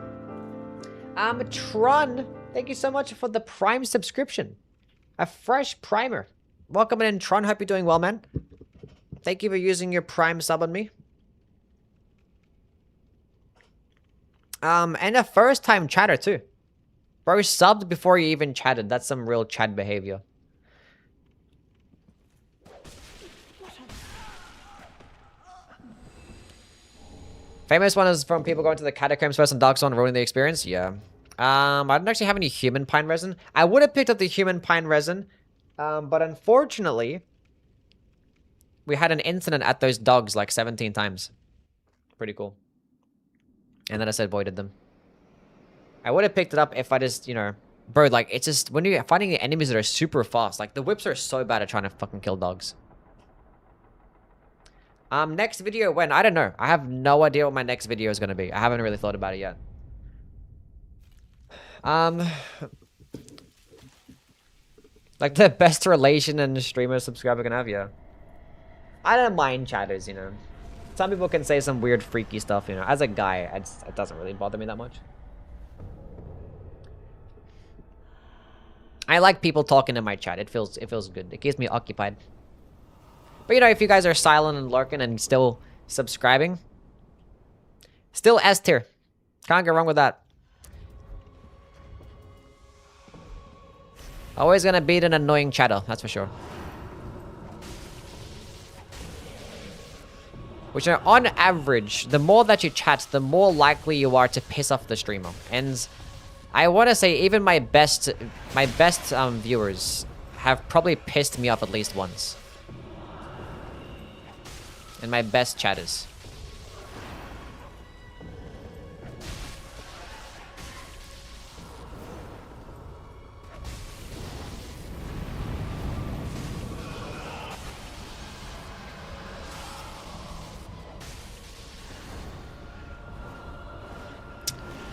Tron, thank you so much for the Prime subscription. A fresh primer. Welcome in, Tron. Hope you're doing well, man. Thank you for using your Prime sub on me. And a first-time chatter, too. Bro, subbed before you even chatted. That's some real chat behavior. Famous one is from people going to the catacombs first and Dark Souls and ruining the experience. Yeah. I don't actually have any human pine resin. I would have picked up the human pine resin, but unfortunately, we had an incident at those dogs like 17 times. Pretty cool. And then I just avoided them. I would have picked it up if I just, you know... Bro, like, it's just... When you're fighting the enemies that are super fast, like, the whips are so bad at trying to fucking kill dogs. Next video when? I don't know. I have no idea what my next video is going to be. I haven't really thought about it yet. Like, the best relation and streamer subscriber can have, yeah. I don't mind chatters, you know. Some people can say some weird, freaky stuff, you know. As a guy, it doesn't really bother me that much. I like people talking in my chat. It feels good. It keeps me occupied. But, you know, if you guys are silent and lurking and still subscribing, still S tier. Can't go wrong with that. Always gonna beat an annoying chatter, that's for sure. Which, you know, on average, the more that you chat, the more likely you are to piss off the streamer. And I want to say even my best viewers have probably pissed me off at least once. And my best chatters.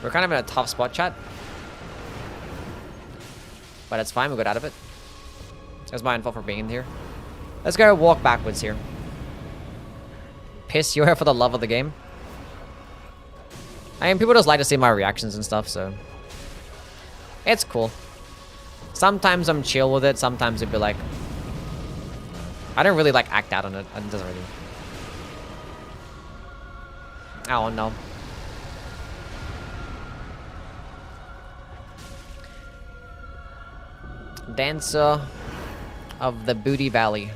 We're kind of in a tough spot, chat. But it's fine, we got out of it. It was my fault for being in here. Let's go walk backwards here. Piss you here for the love of the game. I mean, people just like to see my reactions and stuff, so... It's cool. Sometimes I'm chill with it, sometimes it'd be like... I don't really, like, act out on it. It doesn't really... Oh, no. Dancer of the Booty Valley.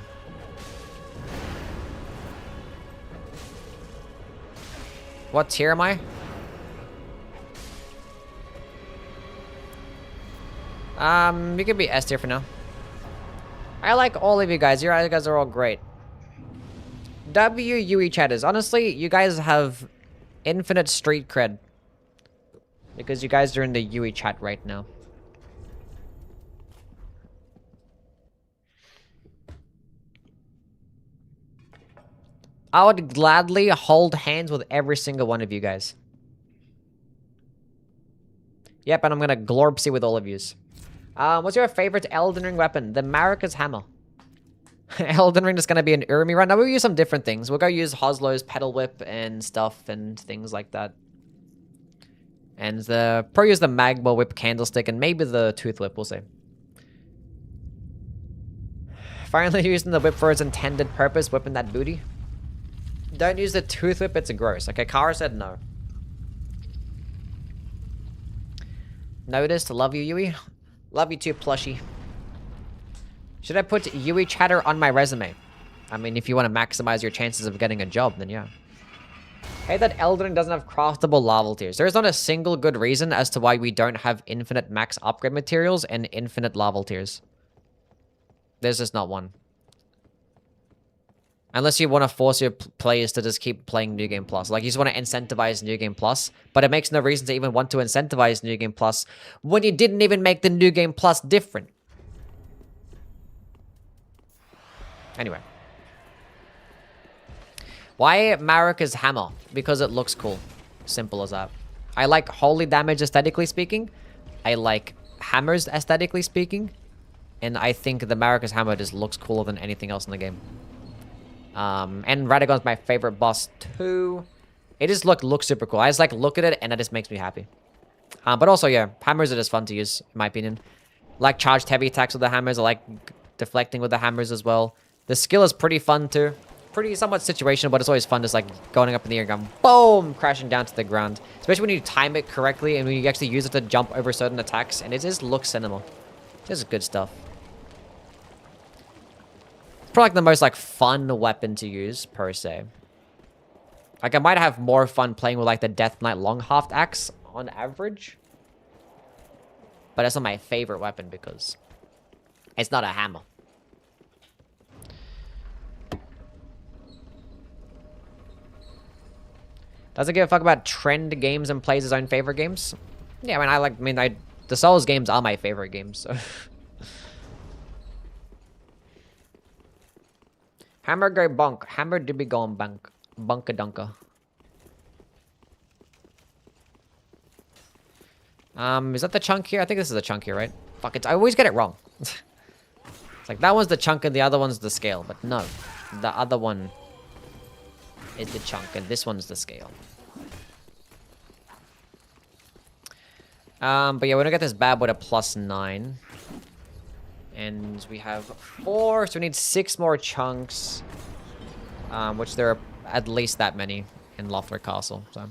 What tier am I? You could be S tier for now. I like all of you guys. You guys are all great. UE chatters. Honestly, you guys have infinite street cred. Because you guys are in the UE chat right now. I would gladly hold hands with every single one of you guys. Yep, and I'm gonna glorpsy with all of yous. What's your favorite Elden Ring weapon? The Marika's Hammer. Elden Ring is gonna be an Urmi run. Now we'll use some different things. We'll go use Hoslow's Pedal Whip and stuff and things like that. And probably use the Magma Whip Candlestick and maybe the Tooth Whip, we'll see. Finally using the whip for its intended purpose, whipping that booty. Don't use the Tooth Whip, it's gross. Okay, Kara said no. Noticed, love you, Yui. Love you too, plushie. Should I put Yui chatter on my resume? I mean, if you want to maximize your chances of getting a job, then yeah. Hey, that Elden Ring doesn't have craftable lava tiers. There's not a single good reason as to why we don't have infinite max upgrade materials and infinite lava tiers. There's just not one. Unless you want to force your players to just keep playing New Game Plus. Like, you just want to incentivize New Game Plus. But it makes no reason to even want to incentivize New Game Plus when you didn't even make the New Game Plus different. Anyway. Why Marika's Hammer? Because it looks cool. Simple as that. I like holy damage aesthetically speaking. I like hammers aesthetically speaking. And I think the Marika's Hammer just looks cooler than anything else in the game. And Radagon's my favorite boss too. It just looks super cool. I just like look at it and it just makes me happy. But also, yeah, hammers are just fun to use, in my opinion. Like charged heavy attacks with the hammers. I like deflecting with the hammers as well. The skill is pretty fun too. Pretty somewhat situational, but it's always fun just like going up in the air and going boom, crashing down to the ground. Especially when you time it correctly and when you actually use it to jump over certain attacks. And it just looks cinema. Just good stuff. Probably like the most like fun weapon to use per se. Like I might have more fun playing with like the Death Knight Long-Haft Axe on average. But it's not my favorite weapon because it's not a hammer. Doesn't give a fuck about trend games and plays his own favorite games. Yeah, I mean, the Souls games are my favorite games, so. Hammer go bonk. Hammer do be going bonk. Bunka dunka. Is that the chunk here? I think this is the chunk here, right? Fuck it. I always get it wrong. It's like that one's the chunk and the other one's the scale, but no. The other one is the chunk and this one's the scale. But yeah, we're gonna get this bad boy to +9. And we have 4, so we need 6 more chunks. Which there are at least that many in Lothric Castle, so.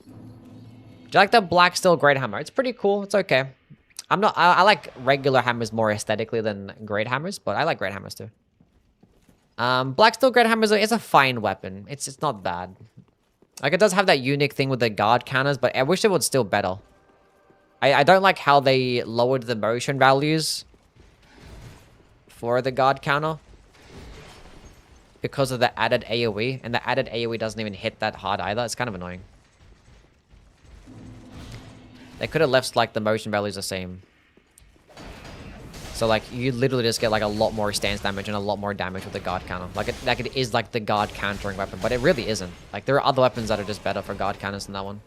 Do you like the Black Steel Great Hammer? It's pretty cool, it's okay. I like regular hammers more aesthetically than great hammers, but I like great hammers too. Black Steel Great Hammer is a fine weapon. It's not bad. Like, it does have that unique thing with the guard counters, but I wish it was still better. I don't like how they lowered the motion values for the guard counter because of the added AoE, and the added AoE doesn't even hit that hard either. It's kind of annoying. They could have left like the motion values the same. So like you literally just get like a lot more stance damage and a lot more damage with the guard counter. Like it is like the guard countering weapon, but it really isn't. Like there are other weapons that are just better for guard counters than that one.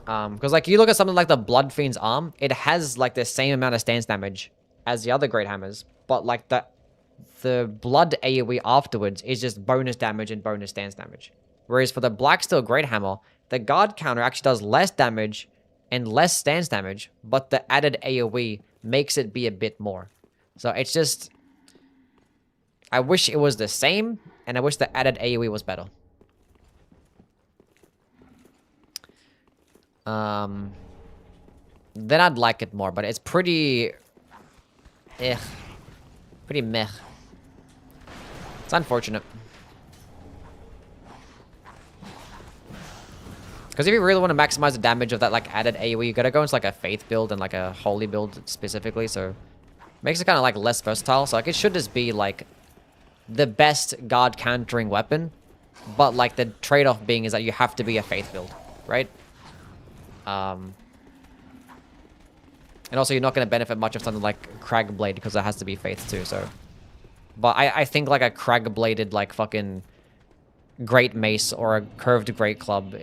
Because like you look at something like the Blood Fiend's arm, it has like the same amount of stance damage as the other great hammers, but like the blood AoE afterwards is just bonus damage and bonus stance damage. Whereas for the Black Steel Great Hammer, the guard counter actually does less damage and less stance damage, but the added AoE makes it be a bit more. So it's just, I wish it was the same, and I wish the added AoE was better. then I'd like it more, but it's pretty... Pretty meh. It's unfortunate. Because if you really want to maximize the damage of that like added AoE, you gotta go into like a Faith build and like a Holy build specifically, so... Makes it kind of like less versatile, so like it should just be like the best guard countering weapon, but like the trade-off being is that you have to be a Faith build, right? And also you're not going to benefit much of something like Crag Blade because it has to be Faith too, so... But I think like a Crag Bladed like fucking Great Mace or a Curved Great Club,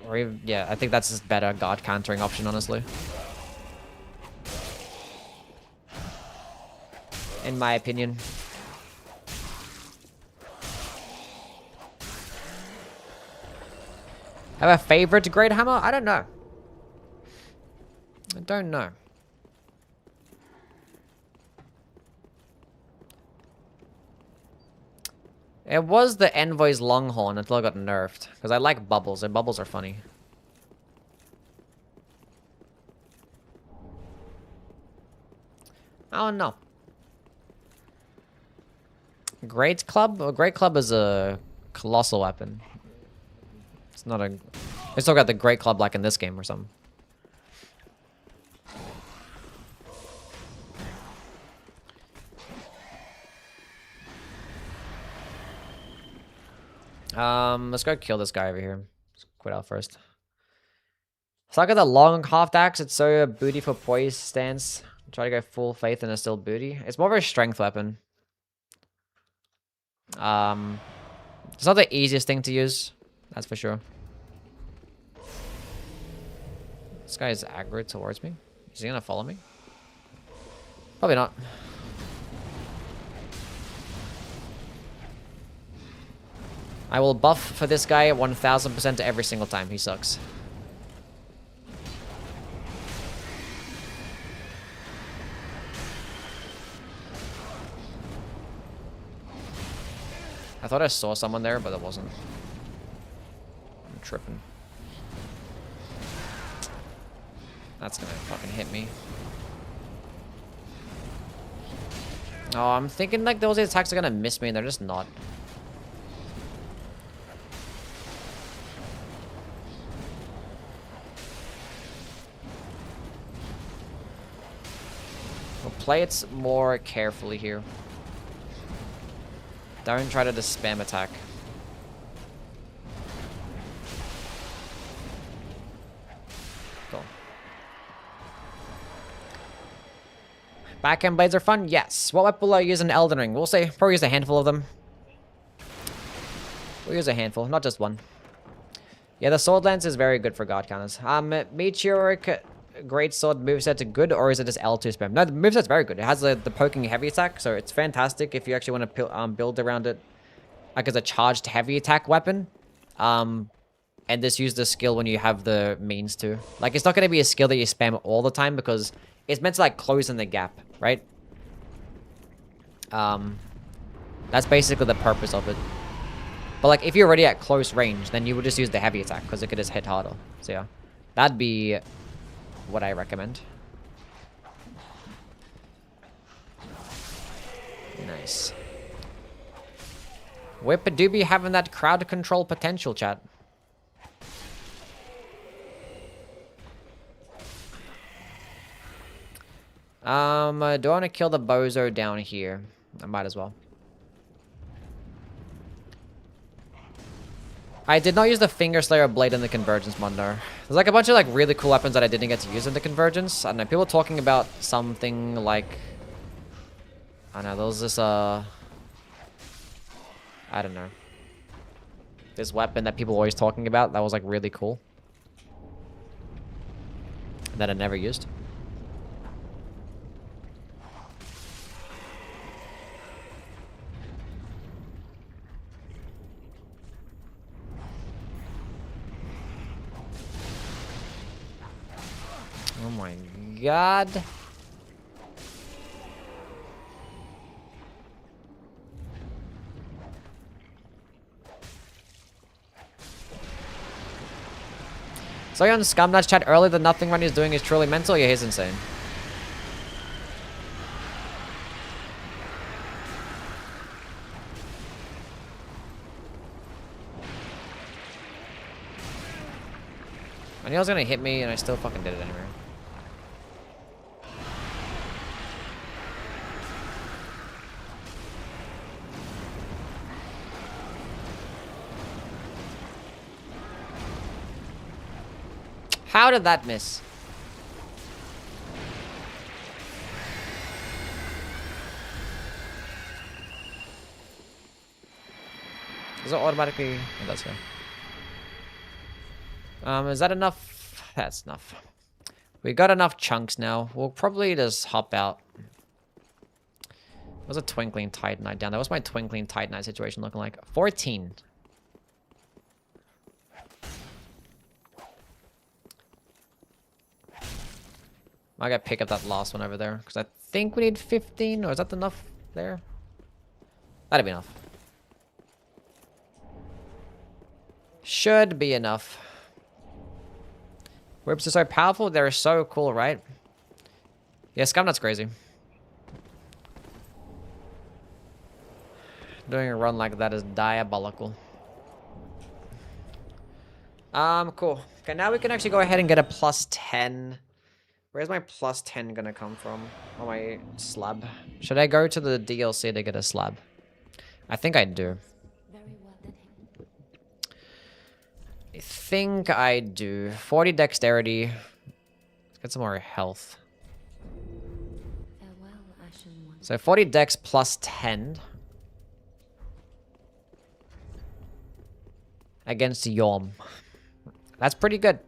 or even, yeah, I think that's just better guard countering option, honestly. In my opinion. Have a favorite Great Hammer? I don't know. I don't know. It was the Envoy's Longhorn until I got nerfed. Because I like bubbles, and bubbles are funny. I don't know. Great Club? Well, Great Club is a colossal weapon. It's not a... They still got the Great Club like in this game or something. Let's go kill this guy over here. Let's quit out first. So I got the long half axe. It's so booty for poise stance. Try to go full faith and it's still booty. It's more of a strength weapon. It's not the easiest thing to use. That's for sure. This guy is aggro towards me. Is he gonna follow me? Probably not. I will buff for this guy 1000% every single time. He sucks. I thought I saw someone there, but it wasn't. I'm tripping. That's gonna fucking hit me. Oh, I'm thinking like those attacks are gonna miss me and they're just not. We'll play it more carefully here. Don't try to just spam attack. Cool. Backhand blades are fun? Yes. What weapon will I use in Elden Ring? We'll say probably use a handful of them. We'll use a handful, not just one. Yeah, the sword lance is very good for god counters. Meteoric greatsword moveset is good, or is it just L2 spam? No, the moveset's very good. It has the poking heavy attack, so it's fantastic if you actually want to build around it like as a charged heavy attack weapon. And just use the skill when you have the means to. Like, it's not going to be a skill that you spam all the time because it's meant to like close in the gap, right? That's basically the purpose of it. But like, if you're already at close range, then you would just use the heavy attack because it could just hit harder. So yeah, that'd be what I recommend. Nice. Whip do be having that crowd control potential, chat. Do I want to kill the bozo down here? I might as well. I did not use the Finger Slayer blade in the Convergence mod, no. There's like a bunch of like really cool weapons that I didn't get to use in the Convergence. I don't know, people talking about something like... I don't know, there was this, I don't know. This weapon that people were always talking about that was like really cool. That I never used. Oh my god. So on Scumnuts chat earlier that nothing Ronnie's doing is truly mental. Yeah, he's insane. I knew I was gonna hit me and I still fucking did it anyway. How did that miss? Does it automatically? It does go. Is that enough? That's enough. We got enough chunks now. We'll probably just hop out. What's a Twinkling Titanite down there? What's my Twinkling Titanite situation looking like? 14. I gotta pick up that last one over there because I think we need 15. Or is that enough there? That'd be enough. Should be enough. Whips are so powerful. They're so cool, right? Yeah, Scumnut's crazy. Doing a run like that is diabolical. Cool. Okay, now we can actually go ahead and get a +10. Where's my +10 gonna come from? On my slab. Should I go to the DLC to get a slab? I think I do. Very well then. I think I do. 40 dexterity. Let's get some more health. Farewell, Ashen One. So 40 dex +10. Against Yom. That's pretty good.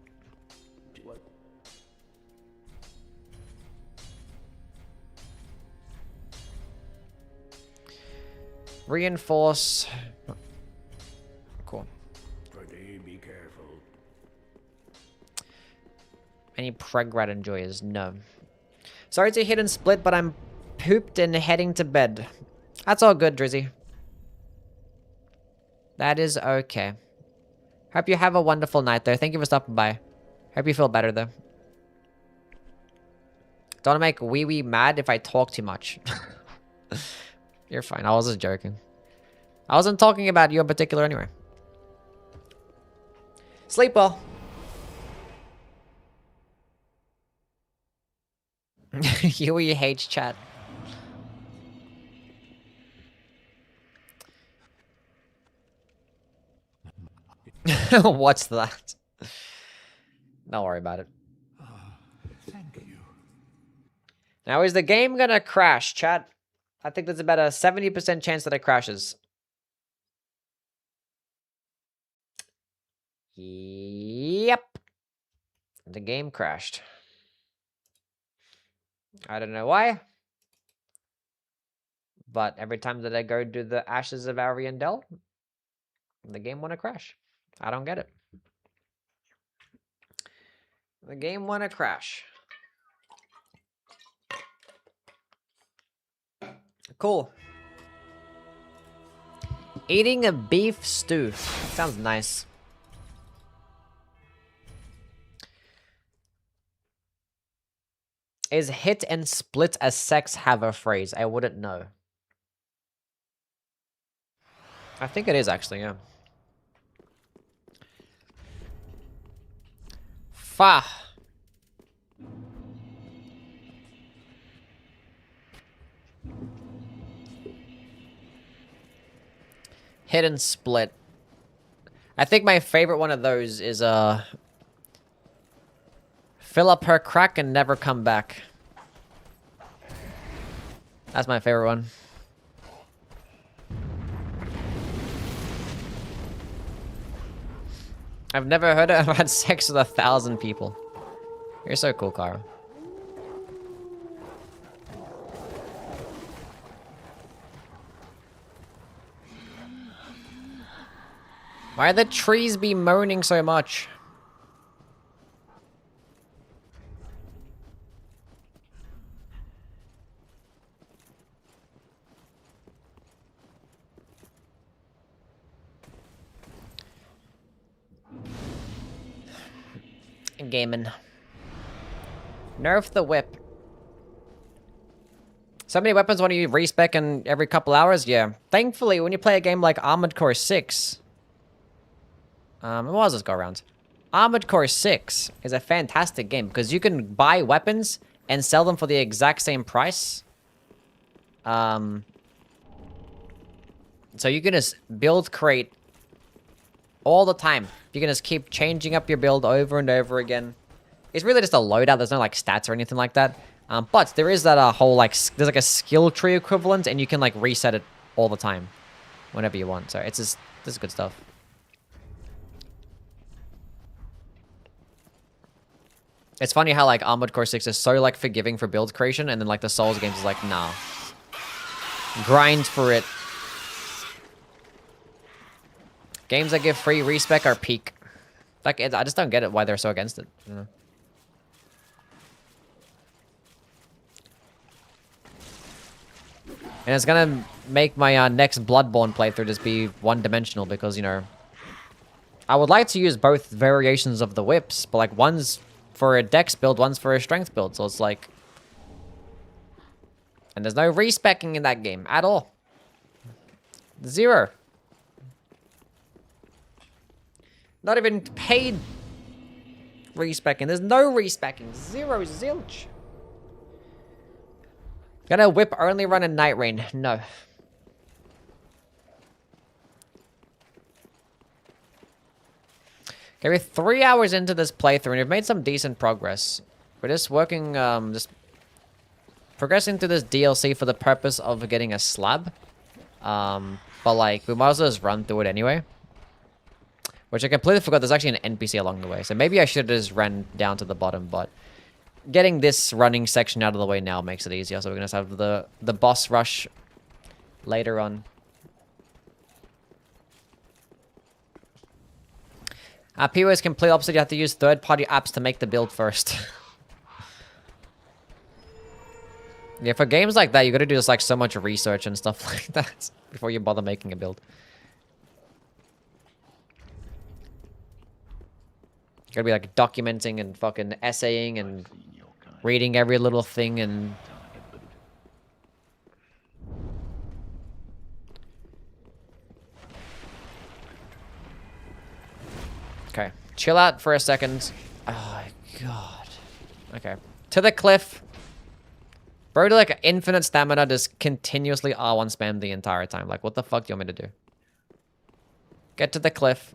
Reinforce. Cool. Be careful. Any Pregrat enjoyers? No. Sorry to hit and split, but I'm pooped and heading to bed. That's all good, Drizzy. That is okay. Hope you have a wonderful night, though. Thank you for stopping by. Hope you feel better, though. Don't wanna make wee mad if I talk too much. You're fine. I was just joking. I wasn't talking about you in particular anyway. Sleep well. Huey hates chat. What's that? Don't worry about it. Thank you. Now, is the game gonna crash, chat? I think there's about a 70% chance that it crashes. Yep. The game crashed. I don't know why. But every time that I go do the Ashes of Ariandel, the game wanna crash. I don't get it. The game wanna crash. Cool. Eating a beef stew. Sounds nice. Is hit and split a sex have a phrase? I wouldn't know. I think it is actually, yeah. Fa. Hit and split. I think my favorite one of those is fill up her crack and never come back. That's my favorite one. I've never heard of had sex with 1,000 people. You're so cool, Kara. Why the trees be moaning so much? Gaming. Nerf the whip. So many weapons when you respec in every couple hours? Yeah. Thankfully, when you play a game like Armored Core 6... what was this go around? Armored Core 6 is a fantastic game because you can buy weapons and sell them for the exact same price. So you can just build crate all the time. You can just keep changing up your build over and over again. It's really just a loadout. There's no like stats or anything like that. But there is that whole like there's like a skill tree equivalent, and you can like reset it all the time, whenever you want. So it's just this is good stuff. It's funny how like Armored Core 6 is so like forgiving for build creation, and then like the Souls games is like nah, grind for it. Games that give free respec are peak. Like I just don't get it why they're so against it. You know? And it's gonna make my next Bloodborne playthrough just be one-dimensional because, you know, I would like to use both variations of the whips, but like one's for a dex build, one's for a strength build, so it's like... And there's no respecking in that game at all. Zero. Not even paid respecking. There's no respecking. Zero, zilch. Gonna whip only run in Night Rain. No. Okay, we're 3 hours into this playthrough and we've made some decent progress. We're just working, just progressing through this DLC for the purpose of getting a slab. But like, we might as well just run through it anyway. Which I completely forgot there's actually an NPC along the way. So maybe I should have just ran down to the bottom, but... Getting this running section out of the way now makes it easier. So we're going to have the boss rush later on. PO is complete opposite. You have to use third-party apps to make the build first. Yeah, for games like that, you got to do just like so much research and stuff like that before you bother making a build. You gotta be like documenting and fucking essaying and reading every little thing and... Okay, chill out for a second. Oh my god. Okay, to the cliff. Bro, do like infinite stamina, just continuously R1 spam the entire time. Like, what the fuck do you want me to do? Get to the cliff.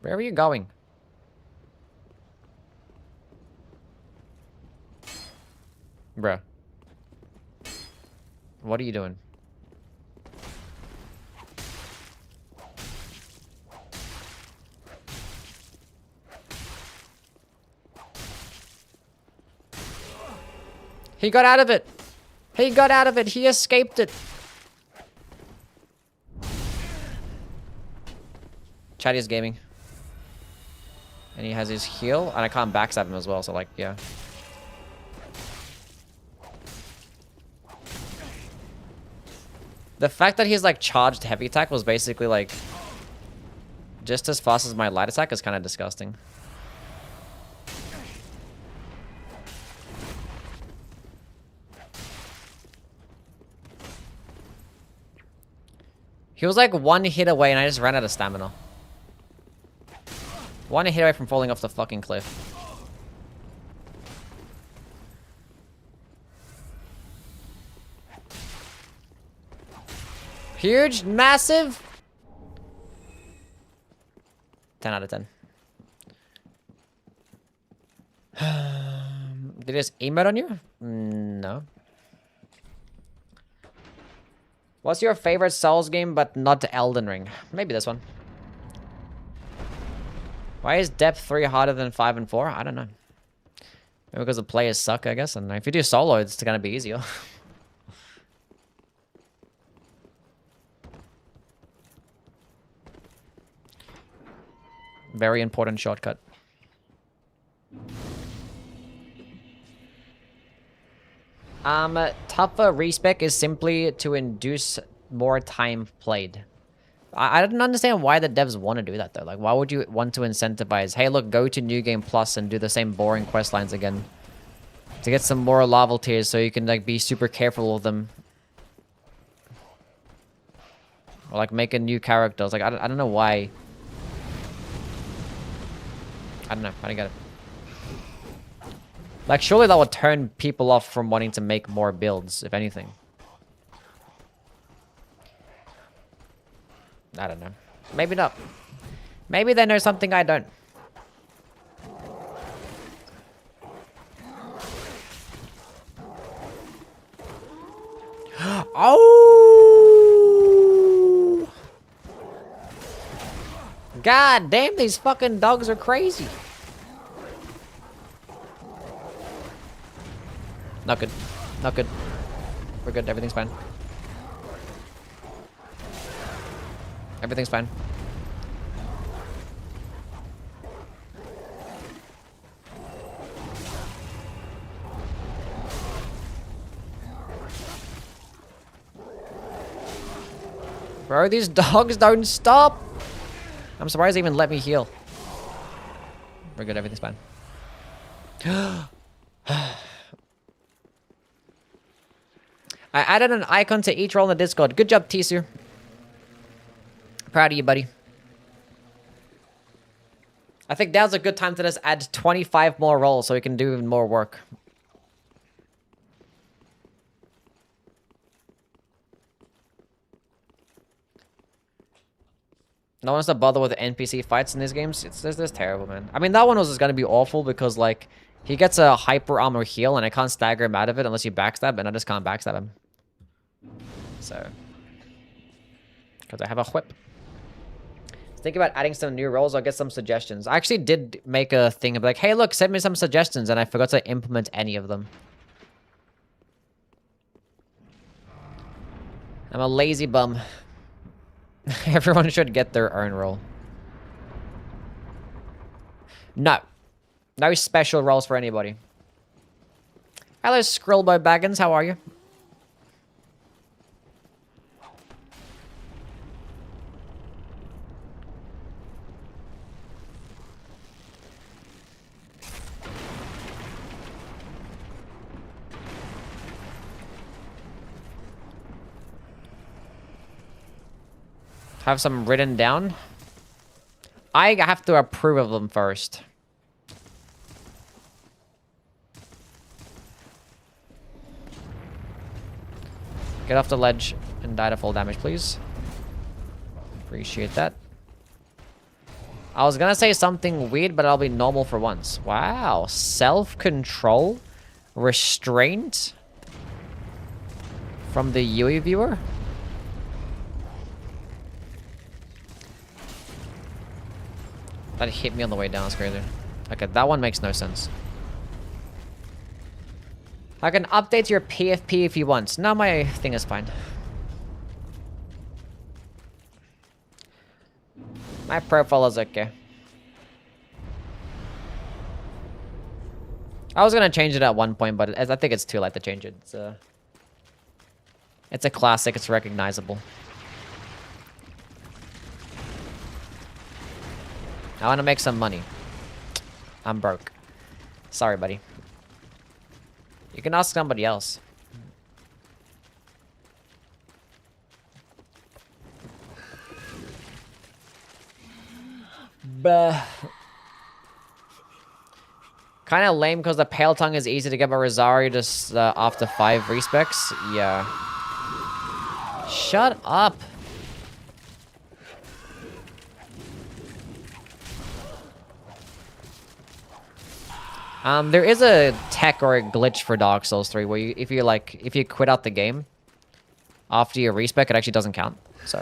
Where are you going? Bruh. What are you doing? He got out of it! He got out of it! He escaped it! Chatty's gaming. And he has his heal, and I can't backstab him as well, so like, yeah. The fact that he's like charged heavy attack was basically like just as fast as my light attack is kind of disgusting. He was like one hit away and I just ran out of stamina. One hit away from falling off the fucking cliff. Huge, massive. 10 out of 10. Did it just emote on you? No. What's your favorite Souls game but not Elden Ring? Maybe this one. Why is depth 3 harder than 5 and 4? I don't know. Maybe because the players suck, I guess. And if you do solo, it's gonna be easier. Very important shortcut. Tougher respec is simply to induce more time played. I don't understand why the devs want to do that though. Like, why would you want to incentivize, hey, look, go to New Game Plus and do the same boring quest lines again to get some more level tiers so you can like be super careful with them, or like make a new character. It's like I don't know why. I don't know. I don't get it. Like, surely that would turn people off from wanting to make more builds, if anything. I don't know. Maybe not. Maybe they know something I don't. Oh! God damn, these fucking dogs are crazy. Not good. Not good. We're good. Everything's fine. Everything's fine. Bro, these dogs don't stop. I'm surprised they even let me heal. We're good. Everything's fine. I added an icon to each role in the Discord. Good job, Tisu. Proud of you, buddy. I think now's a good time to just add 25 more roles so we can do even more work. No one has to bother with the NPC fights in these games. It's just terrible, man. I mean, that one was just gonna be awful because, like, he gets a hyper armor heal and I can't stagger him out of it unless you backstab, and I just can't backstab him. So, because I have a whip. Think about adding some new roles. I'll get some suggestions. I actually did make a thing of like, hey, look, send me some suggestions, and I forgot to implement any of them. I'm a lazy bum. Everyone should get their own role. No. No special roles for anybody. Hello, Skrillboy Baggins. How are you? Have some written down. I have to approve of them first. Get off the ledge and die to full damage, please. Appreciate that. I was gonna say something weird, but I'll be normal for once. Wow. Self-control? Restraint? From the Yui viewer? That hit me on the way down, that's crazy. Okay, that one makes no sense. I can update your PFP if you want. No, my thing is fine. My profile is okay. I was gonna change it at one point, but I think it's too late to change it. It's a classic, it's recognizable. I want to make some money. I'm broke. Sorry, buddy. You can ask somebody else. Bah. Kind of lame because the Pale Tongue is easy to get by Rosario just after 5 respecs. Yeah. Shut up. There is a tech or a glitch for Dark Souls 3 where if you quit out the game after your respec, it actually doesn't count. So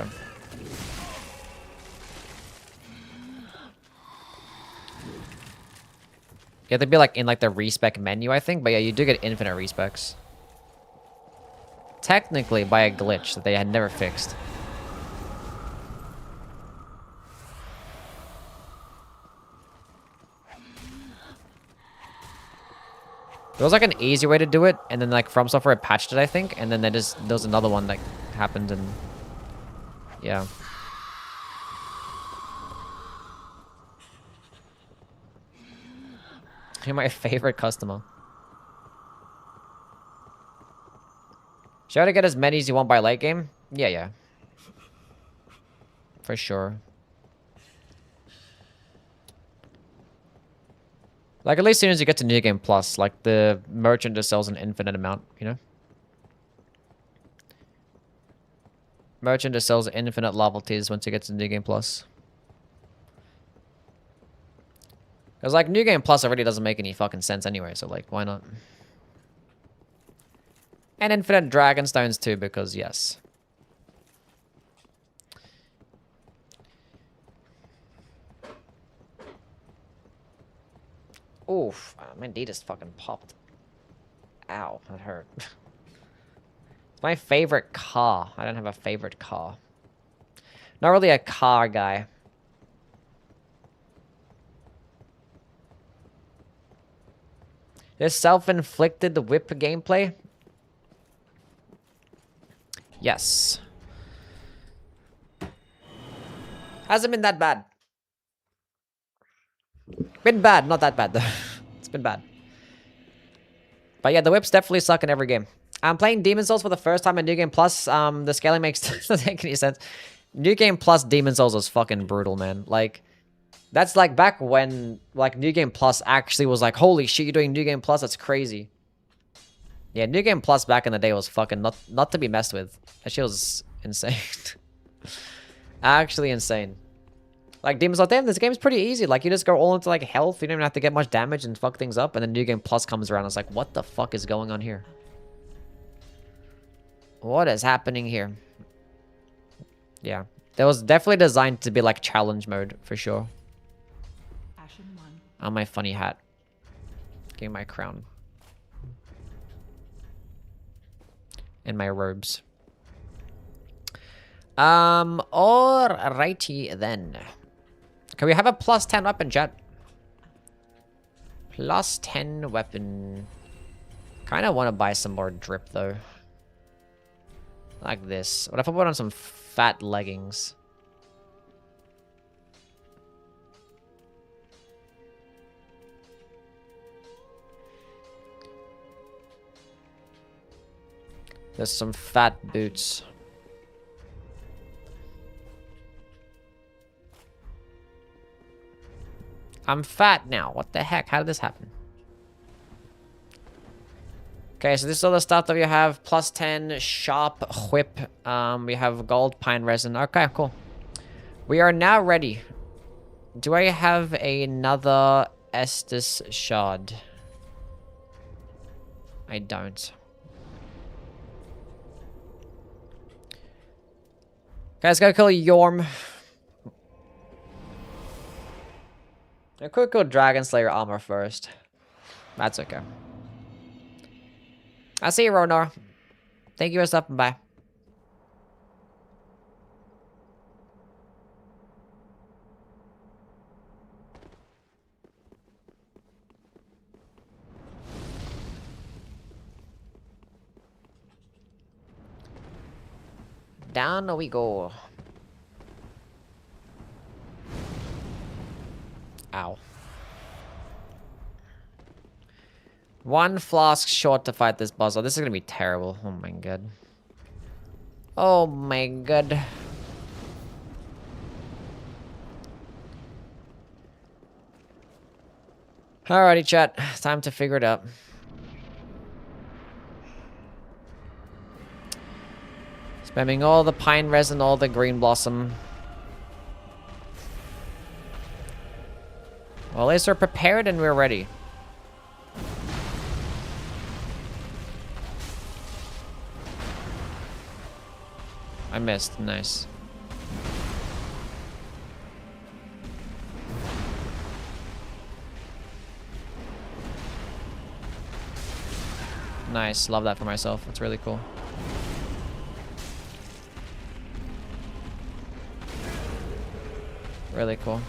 you have to be like in like the respec menu, I think. But yeah, you do get infinite respecs. Technically by a glitch that they had never fixed. There was like an easy way to do it, and then like FromSoftware patched it, I think, and then there was another one that happened, and yeah. You're my favorite customer. Should I get as many as you want by late game? Yeah, yeah. For sure. Like, at least as soon as you get to New Game Plus, like, the merchant just sells an infinite amount, you know? Merchant just sells infinite novelties once you get to New Game Plus. Because, like, New Game Plus already doesn't make any fucking sense anyway, so, like, why not? And infinite Dragonstones too, because, yes. Oof, my D just fucking popped. Ow, that hurt. It's my favorite car. I don't have a favorite car. Not really a car guy. This self-inflicted whip gameplay? Yes. Hasn't been that bad. Been bad, not that bad though. It's been bad. But yeah, the whips definitely suck in every game. I'm playing Demon Souls for the first time in New Game Plus. The scaling doesn't make any sense. New Game Plus Demon Souls was fucking brutal, man. Like, that's like back when like New Game Plus actually was like, holy shit, you're doing New Game Plus? That's crazy. Yeah, New Game Plus back in the day was fucking not to be messed with. That shit was insane. Actually insane. Like, Demon Souls, damn, this game's pretty easy. Like, you just go all into, like, health. You don't even have to get much damage and fuck things up. And then New Game Plus comes around. It's like, what the fuck is going on here? What is happening here? Yeah. That was definitely designed to be, like, challenge mode, for sure. On my funny hat. Getting my crown. And my robes. Alrighty then. Can we have a plus 10 weapon, chat? Plus 10 weapon. Kind of want to buy some more drip, though. Like this. What if I put on some fat leggings? There's some fat boots. I'm fat now. What the heck? How did this happen? Okay, so this is all the stuff that we have. Plus 10 sharp whip. We have gold pine resin. Okay, cool. We are now ready. Do I have another Estus shard? I don't. Guys, go kill Yorm. I could go Dragon Slayer armor first. That's okay. I'll see you, Ronor. Thank you for stopping by. Down we go. Ow. One flask short to fight this boss. Oh, this is gonna be terrible. Oh my god. Oh my god. Alrighty, chat. Time to figure it out. Spamming all the pine resin, all the green blossom. Well, at least we're prepared and we're ready. I missed. Nice. Nice. Love that for myself. That's really cool. Really cool.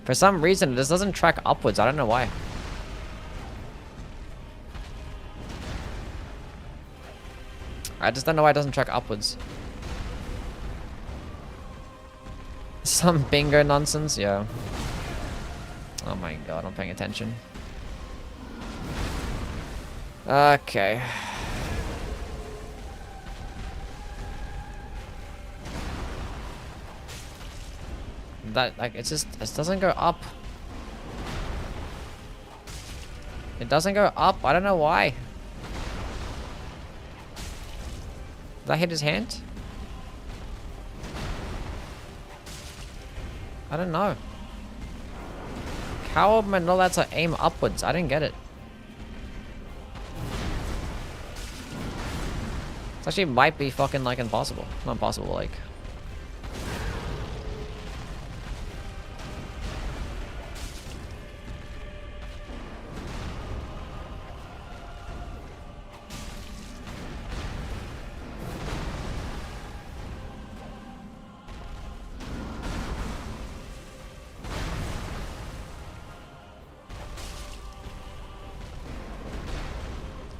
For some reason, it just doesn't track upwards. I don't know why. I just don't know why it doesn't track upwards. Some bingo nonsense, yeah. Oh my god, I'm paying attention. Okay. That, like, it doesn't go up. It doesn't go up. I don't know why. Did I hit his hand? I don't know. How am I not allowed to aim upwards? I didn't get it. It actually might be fucking, like, impossible. Not impossible, like...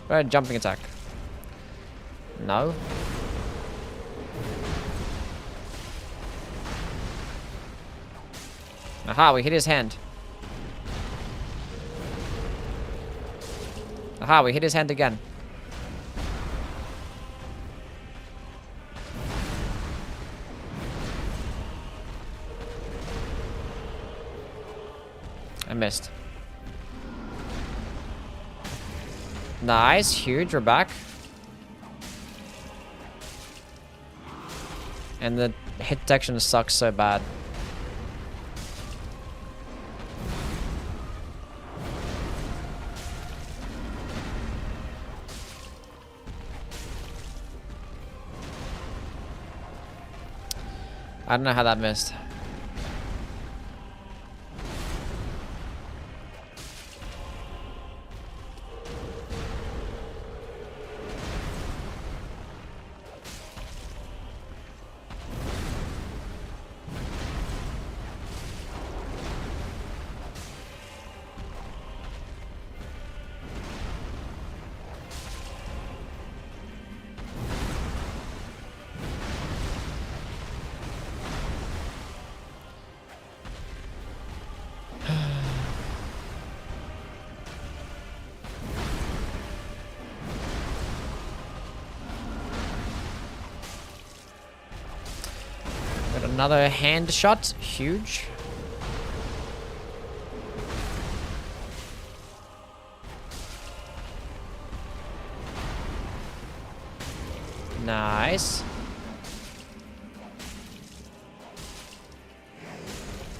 Right, jumping attack. No. Aha, we hit his hand. Aha, we hit his hand again. I missed. Nice, huge, we're back. And the hit detection sucks so bad. I don't know how that missed. Got another hand shot, huge. Nice.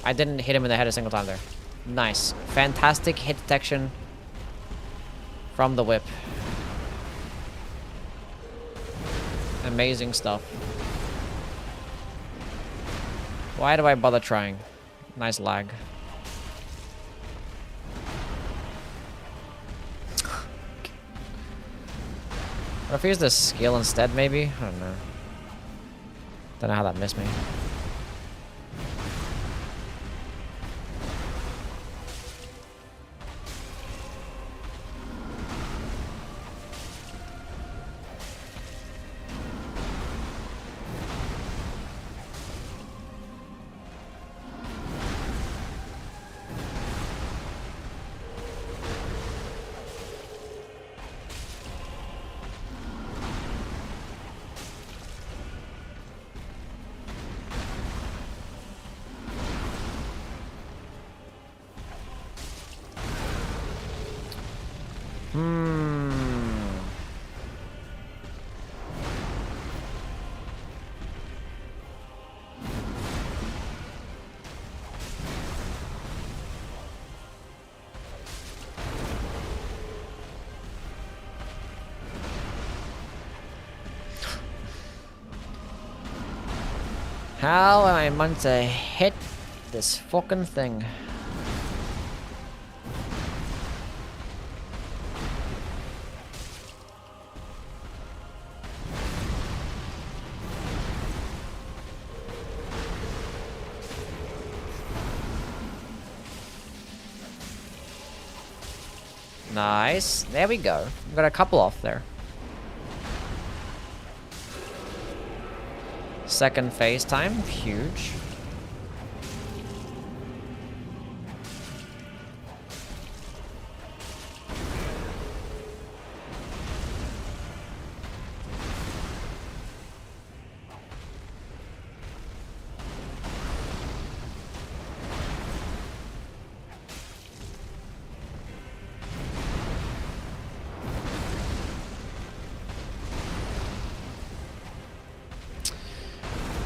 I didn't hit him in the head a single time there. Nice. Fantastic hit detection from the whip. Amazing stuff. Why do I bother trying? Nice lag. Or if he used the skill instead, maybe? I don't know. Don't know how that missed me. How am I meant to hit this fucking thing? Nice. There we go. We got a couple off there. Second phase time. Huge.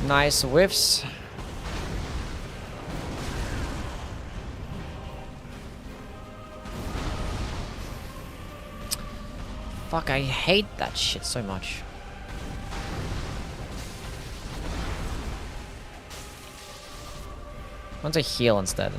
Nice whiffs. Fuck, I hate that shit so much. I want to heal instead.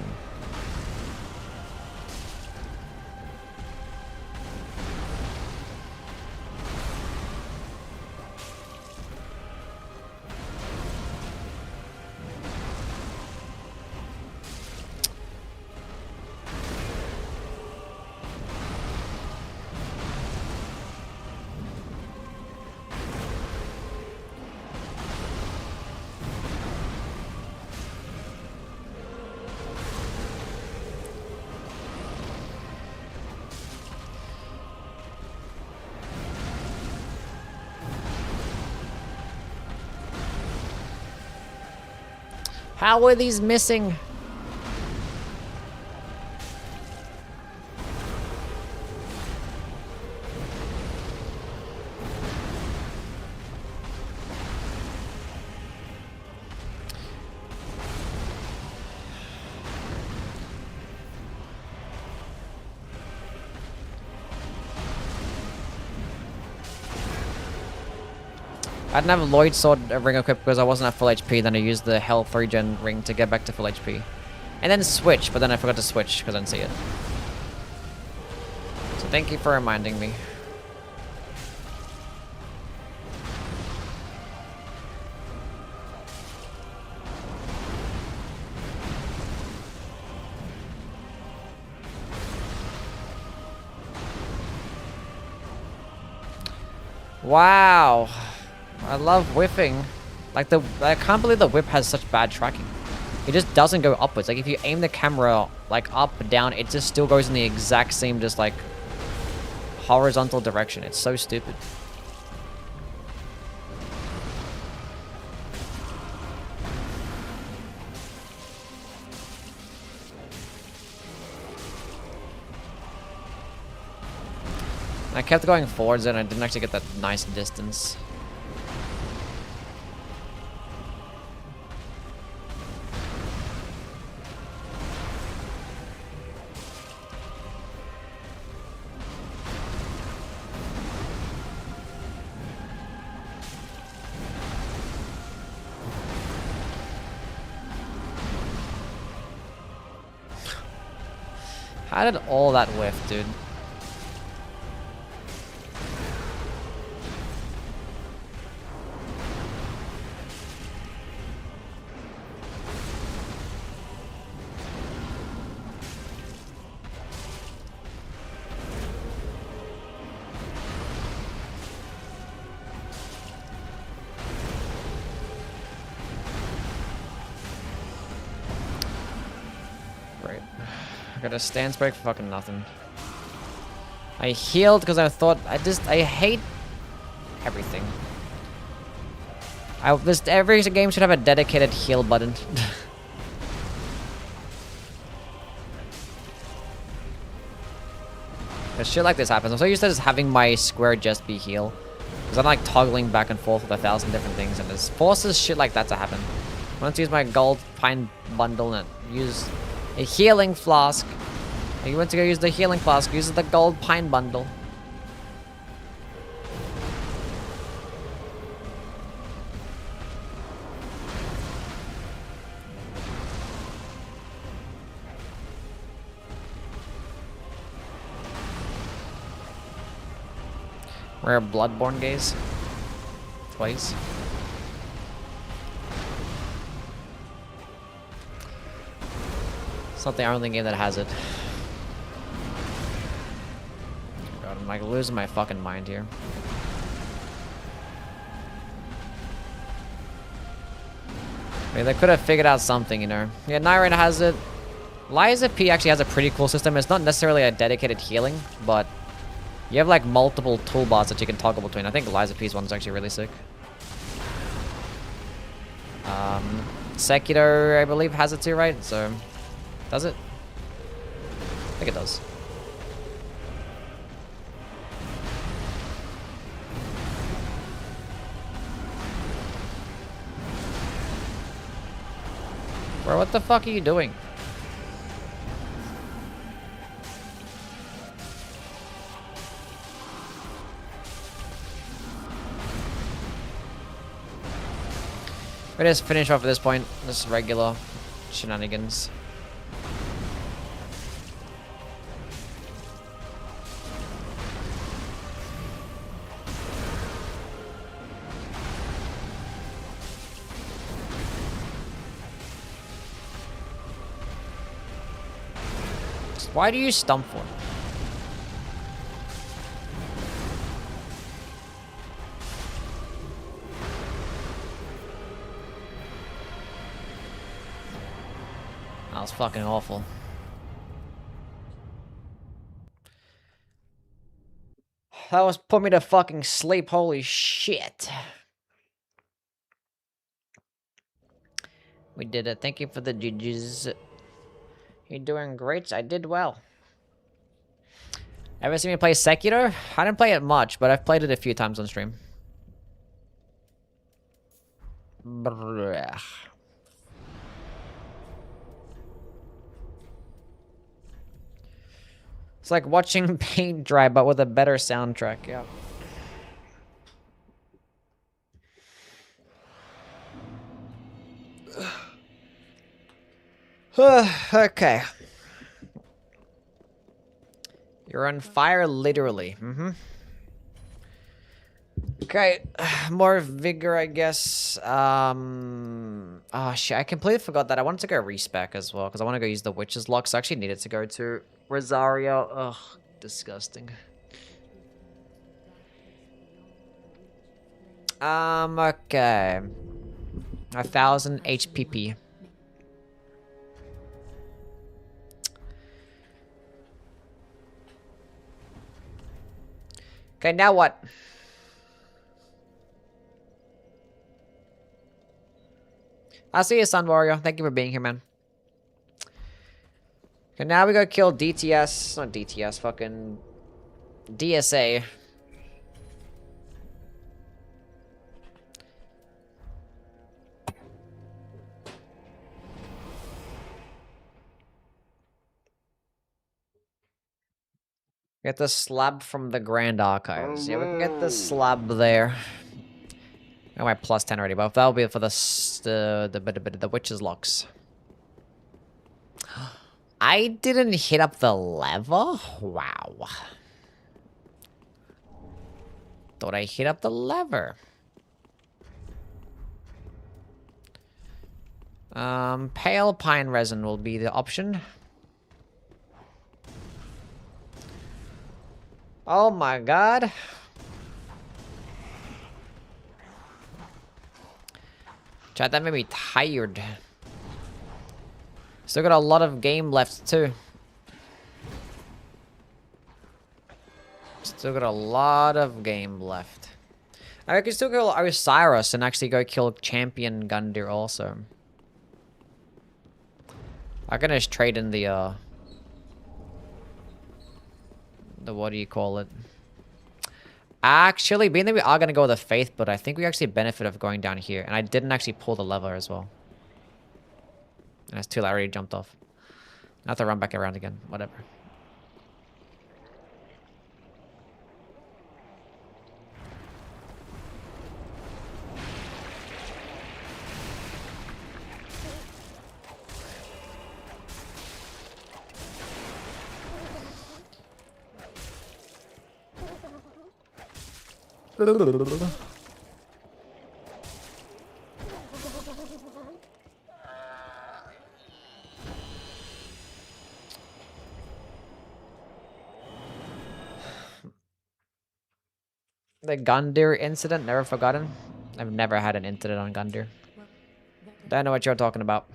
How are these missing? I didn't have a Lloyd sword ring equipped because I wasn't at full HP, then I used the health regen ring to get back to full HP. And then switch, but then I forgot to switch because I didn't see it. So thank you for reminding me. Wow. I love whiffing. Like I can't believe the whip has such bad tracking. It just doesn't go upwards. Like if you aim the camera like up, down, it just still goes in the exact same just like horizontal direction. It's so stupid. I kept going forwards and I didn't actually get that nice distance. How did all that whiff, dude? I got a stance break for fucking nothing. I healed because I thought I hate everything. Every game should have a dedicated heal button. Cause shit like this happens. I'm so used to just having my square just be heal. Because I'm like toggling back and forth with 1,000 different things and this forces shit like that to happen. I want to use my gold pine bundle and use a healing flask. You went to go use the healing flask, use the gold pine bundle. Rare Bloodborne gaze. Twice. It's not the only game that has it. like losing my fucking mind here. I mean, they could have figured out something, you know. Yeah, Nyrin has it. Liza P actually has a pretty cool system. It's not necessarily a dedicated healing, but you have like multiple toolbars that you can toggle between. I think Liza P's one's actually really sick. Sekiro, I believe, has it too, right? So, does it? I think it does. Bro, what the fuck are you doing? We just finish off at this point. Just regular shenanigans. Why do you stump for? That was fucking awful. That was put me to fucking sleep. Holy shit. We did it. Thank you for the GGs. You're doing great. I did well. Ever seen me play Sekiro? I didn't play it much, but I've played it a few times on stream. Brrrr. It's like watching paint dry, but with a better soundtrack, yeah. Okay. You're on fire, literally. Okay, more vigor, I guess. Oh shit, I completely forgot that I wanted to go respec as well, because I want to go use the Witch's Lock, so I actually needed to go to Rosario. Ugh, disgusting. Okay. 1000 HPP. Okay, now what? I'll see you, Sun Warrior. Thank you for being here, man. Okay, now we go kill DTS. Not DTS, fucking DSA. Get the slab from the Grand Archives. Yeah, we can get the slab there. I got my plus 10 already, but that'll be for the Witch's Locks. I didn't hit up the lever? Wow. Thought I hit up the lever. Pale pine resin will be the option. Oh my god. Chat, that made me tired. Still got a lot of game left too. Still got a lot of game left. I can still go Osiris and actually go kill Champion Gundyr also. I can just trade in the what do you call it? Actually, being that we are going to go with the Faith, but I think we actually benefit of going down here. And I didn't actually pull the lever as well. And that's too late, I already jumped off. I have to run back around again. Whatever. The Gundyr incident, never forgotten. I've never had an incident on Gundyr. Don't know what you're talking about.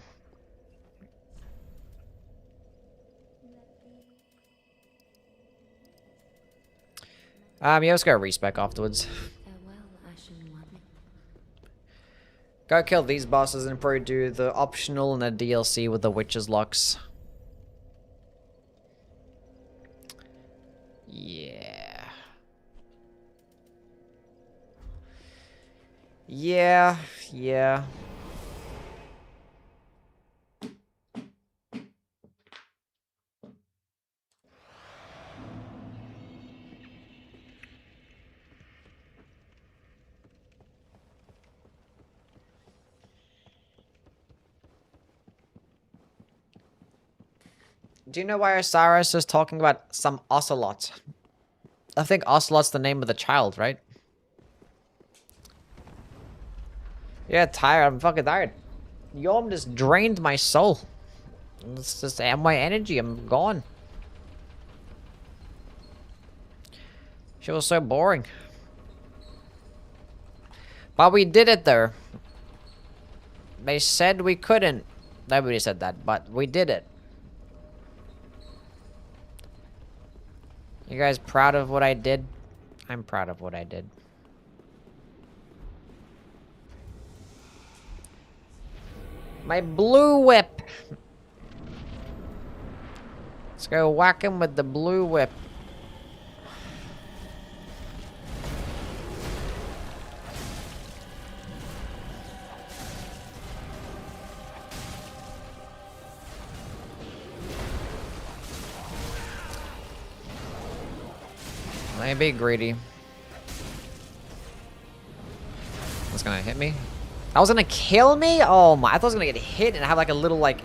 Yeah, let's go respec afterwards. Farewell, Ashen One. Go kill these bosses and probably do the optional and the DLC with the Witch's Locks. Yeah. Yeah. Do you know why Osiris is talking about some ocelot? I think Ocelot's the name of the child, right? Yeah, tired. I'm fucking tired. Yom just drained my soul. It's just my energy. I'm gone. She was so boring. But we did it though. They said we couldn't. Nobody said that, but we did it. You guys proud of what I did? I'm proud of what I did. My blue whip. Let's go whack him with the blue whip. Let me be greedy. That's gonna hit me. That was gonna kill me? Oh my, I thought I was gonna get hit and have like a little like...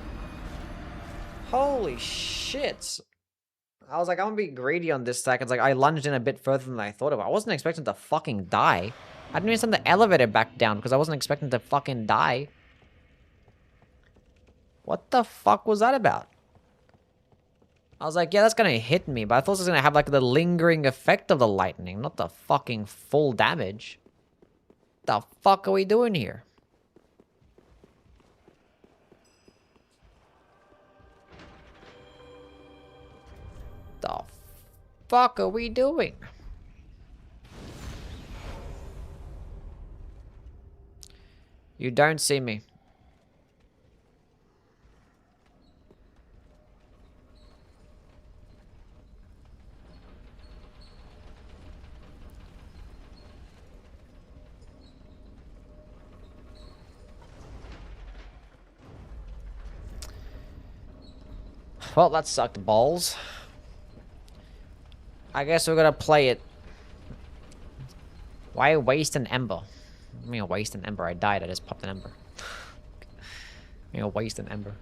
Holy shit. I was like, I'm gonna be greedy on this stack. It's like I lunged in a bit further than I thought of. I wasn't expecting to fucking die. I didn't even send the elevator back down because I wasn't expecting to fucking die. What the fuck was that about? I was like, yeah, that's gonna hit me, but I thought it was gonna have like the lingering effect of the lightning, not the fucking full damage. The fuck are we doing here? The fuck are we doing? You don't see me. Well, that sucked balls. I guess we're gonna play it. Why waste an ember? I mean, waste an ember. I died. I just popped an ember. I mean, waste an ember.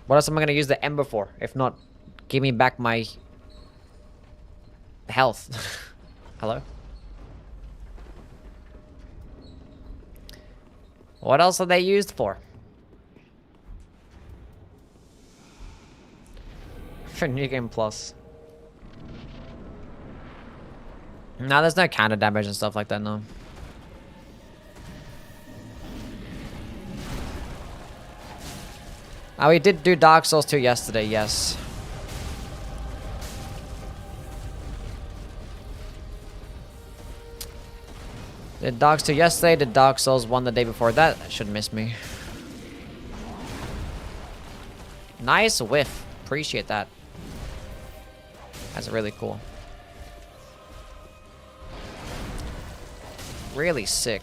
What else am I gonna use the ember for? If not, give me back my health. Hello? What else are they used for? For New Game Plus. No, there's no counter damage and stuff like that, no. Oh, we did do Dark Souls 2 yesterday, yes. Did Dark Souls 2 yesterday, did Dark Souls 1 the day before that. That should miss me. Nice whiff. Appreciate that. That's really cool. Really sick.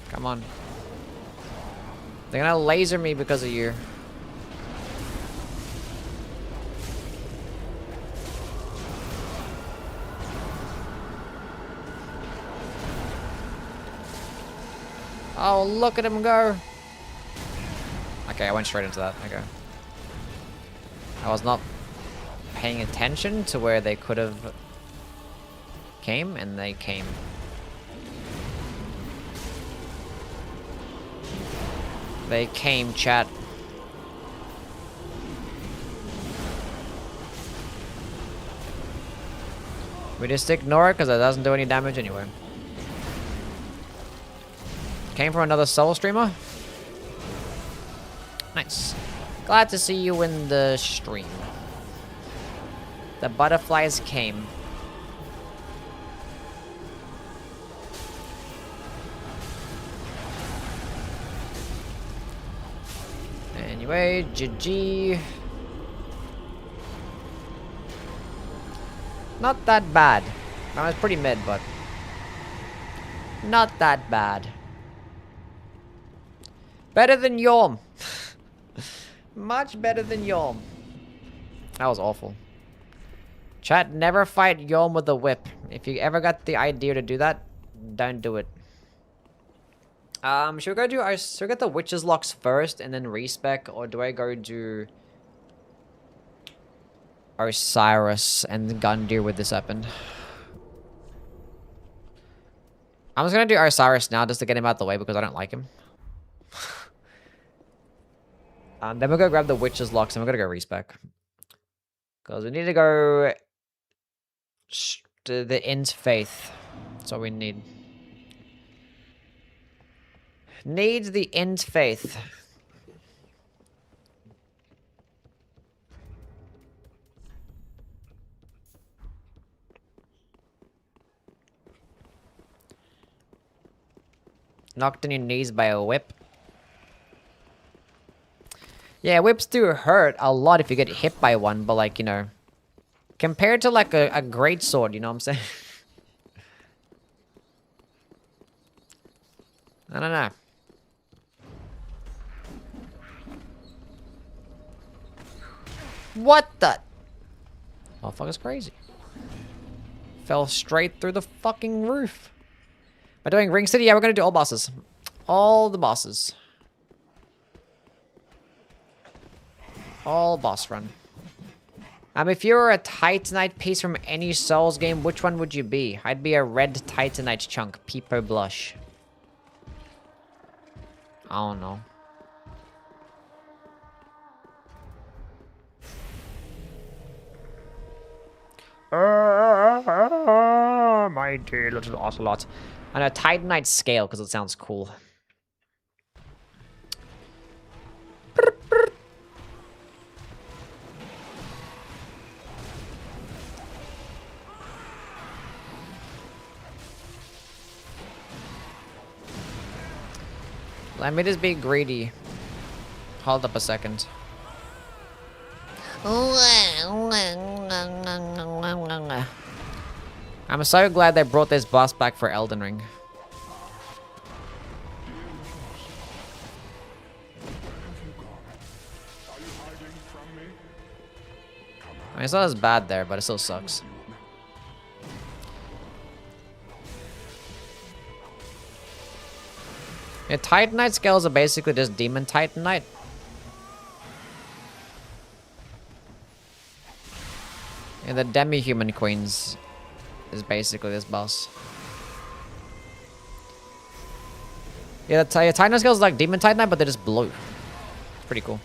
Come on. They're gonna laser me because of you. Oh, look at him go. Okay, I went straight into that. Okay. I was not paying attention to where they could have came, and they came. They came, chat. We just ignore it because it doesn't do any damage anyway. Came from another soul streamer. Nice. Glad to see you in the stream. The butterflies came. Anyway, GG. Not that bad. I was pretty mid, but not that bad. Better than Yorm. Much better than Yorm. That was awful. Chat, never fight Yorm with a whip. If you ever got the idea to do that, don't do it. Should we go do our... Should we get the Witch's Locks first and then respec? Or do I go do... Osiris and Gundyr with this weapon? I'm just gonna do Osiris now just to get him out the way because I don't like him. Then we'll go grab the Witch's Locks and we're gonna go respec. Because we need to go... to the End Faith. That's what we need. Needs the End Faith. Knocked on your knees by a whip. Yeah, whips do hurt a lot if you get hit by one, but like, you know, compared to like a great sword, you know what I'm saying? I don't know. What the? Motherfucker's crazy. Fell straight through the fucking roof. Am I doing Ring City? Yeah, we're gonna do all bosses. All the bosses. All boss run. If you were a Titanite piece from any Souls game, which one would you be? I'd be a red Titanite chunk. Peepo Blush. I don't know. My dear little ocelot. And a Titanite scale, because it sounds cool. Let me just be greedy. Hold up a second. I'm so glad they brought this boss back for Elden Ring. I mean, it's not as bad there, but it still sucks. Yeah, Titanite scales are basically just Demon Titanite. And the Demi-Human Queens is basically this boss. Yeah, the Titanite scales like Demon Titanite, but they're just blue. It's pretty cool.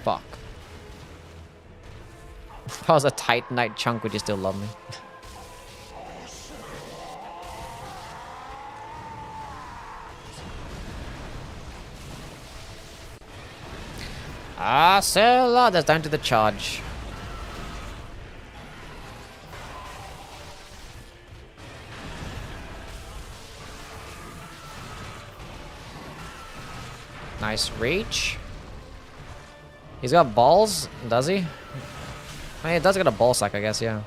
Fuck. If I was a Titanite chunk, would you still love me? Ah, so that's down to the charge. Nice reach. He's got balls, does he? I mean, he does got a ball sack, I guess, yeah.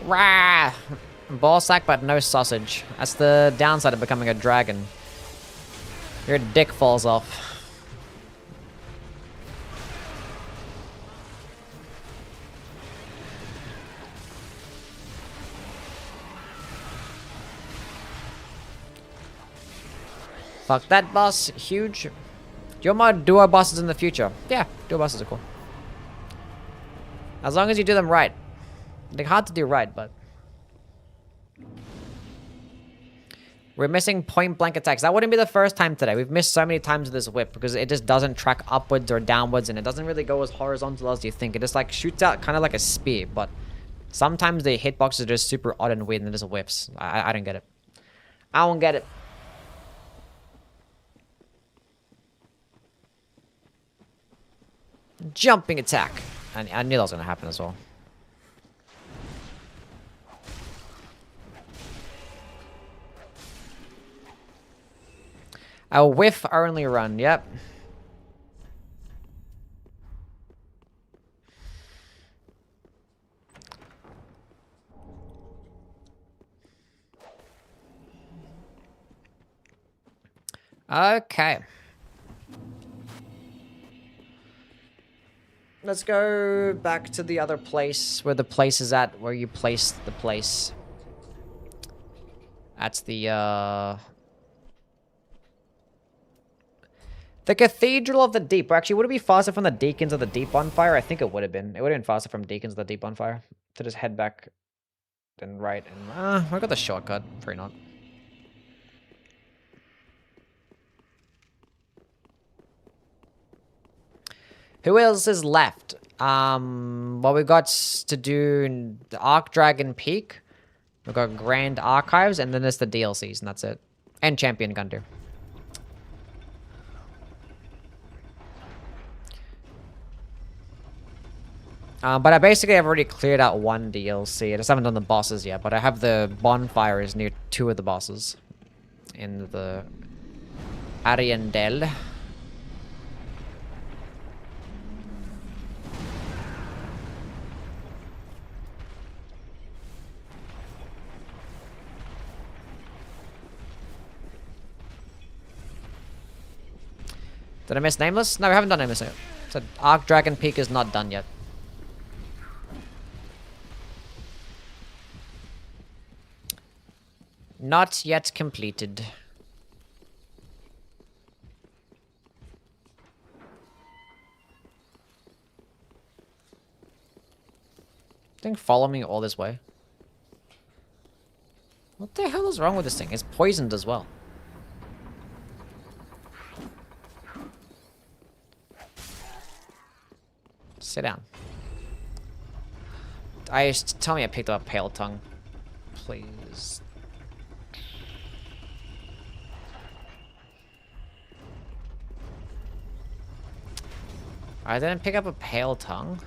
Rah! Ball sack, but no sausage. That's the downside of becoming a dragon. Your dick falls off. Fuck that boss. Huge. Do you want more duo bosses in the future? Yeah, duo bosses are cool. As long as you do them right. They're hard to do right, but... We're missing point blank attacks. That wouldn't be the first time today. We've missed so many times with this whip because it just doesn't track upwards or downwards, and it doesn't really go as horizontal as you think. It just like shoots out kind of like a spear, but sometimes the hitboxes are just super odd and weird and it just whips. I don't get it. I don't get it. Jumping attack. I knew that was going to happen as well. A whiff only run, yep. Okay. Let's go back to the other place, where the place is at, where you placed the place. That's the Cathedral of the Deep. Or actually, would it be faster from the Deacons of the Deep bonfire? I think it would have been. It would have been faster from Deacons of the Deep bonfire. To just head back, then right, and... I got the shortcut. Probably not. Who else is left? Well, we got to do the Arc Dragon Peak. We've got Grand Archives, and then there's the DLCs, and that's it. And Champion Gunter. But I basically have already cleared out one DLC. I just haven't done the bosses yet, but I have the bonfires near 2 of the bosses. In the Ariandel. Did I miss Nameless? No, we haven't done Nameless yet. So Arc Dragon Peak is not done yet. Not yet completed. I think follow me all this way. What the hell is wrong with this thing? It's poisoned as well. Sit down. Tell me I picked up Pale Tongue. Please. I didn't pick up a Pale Tongue.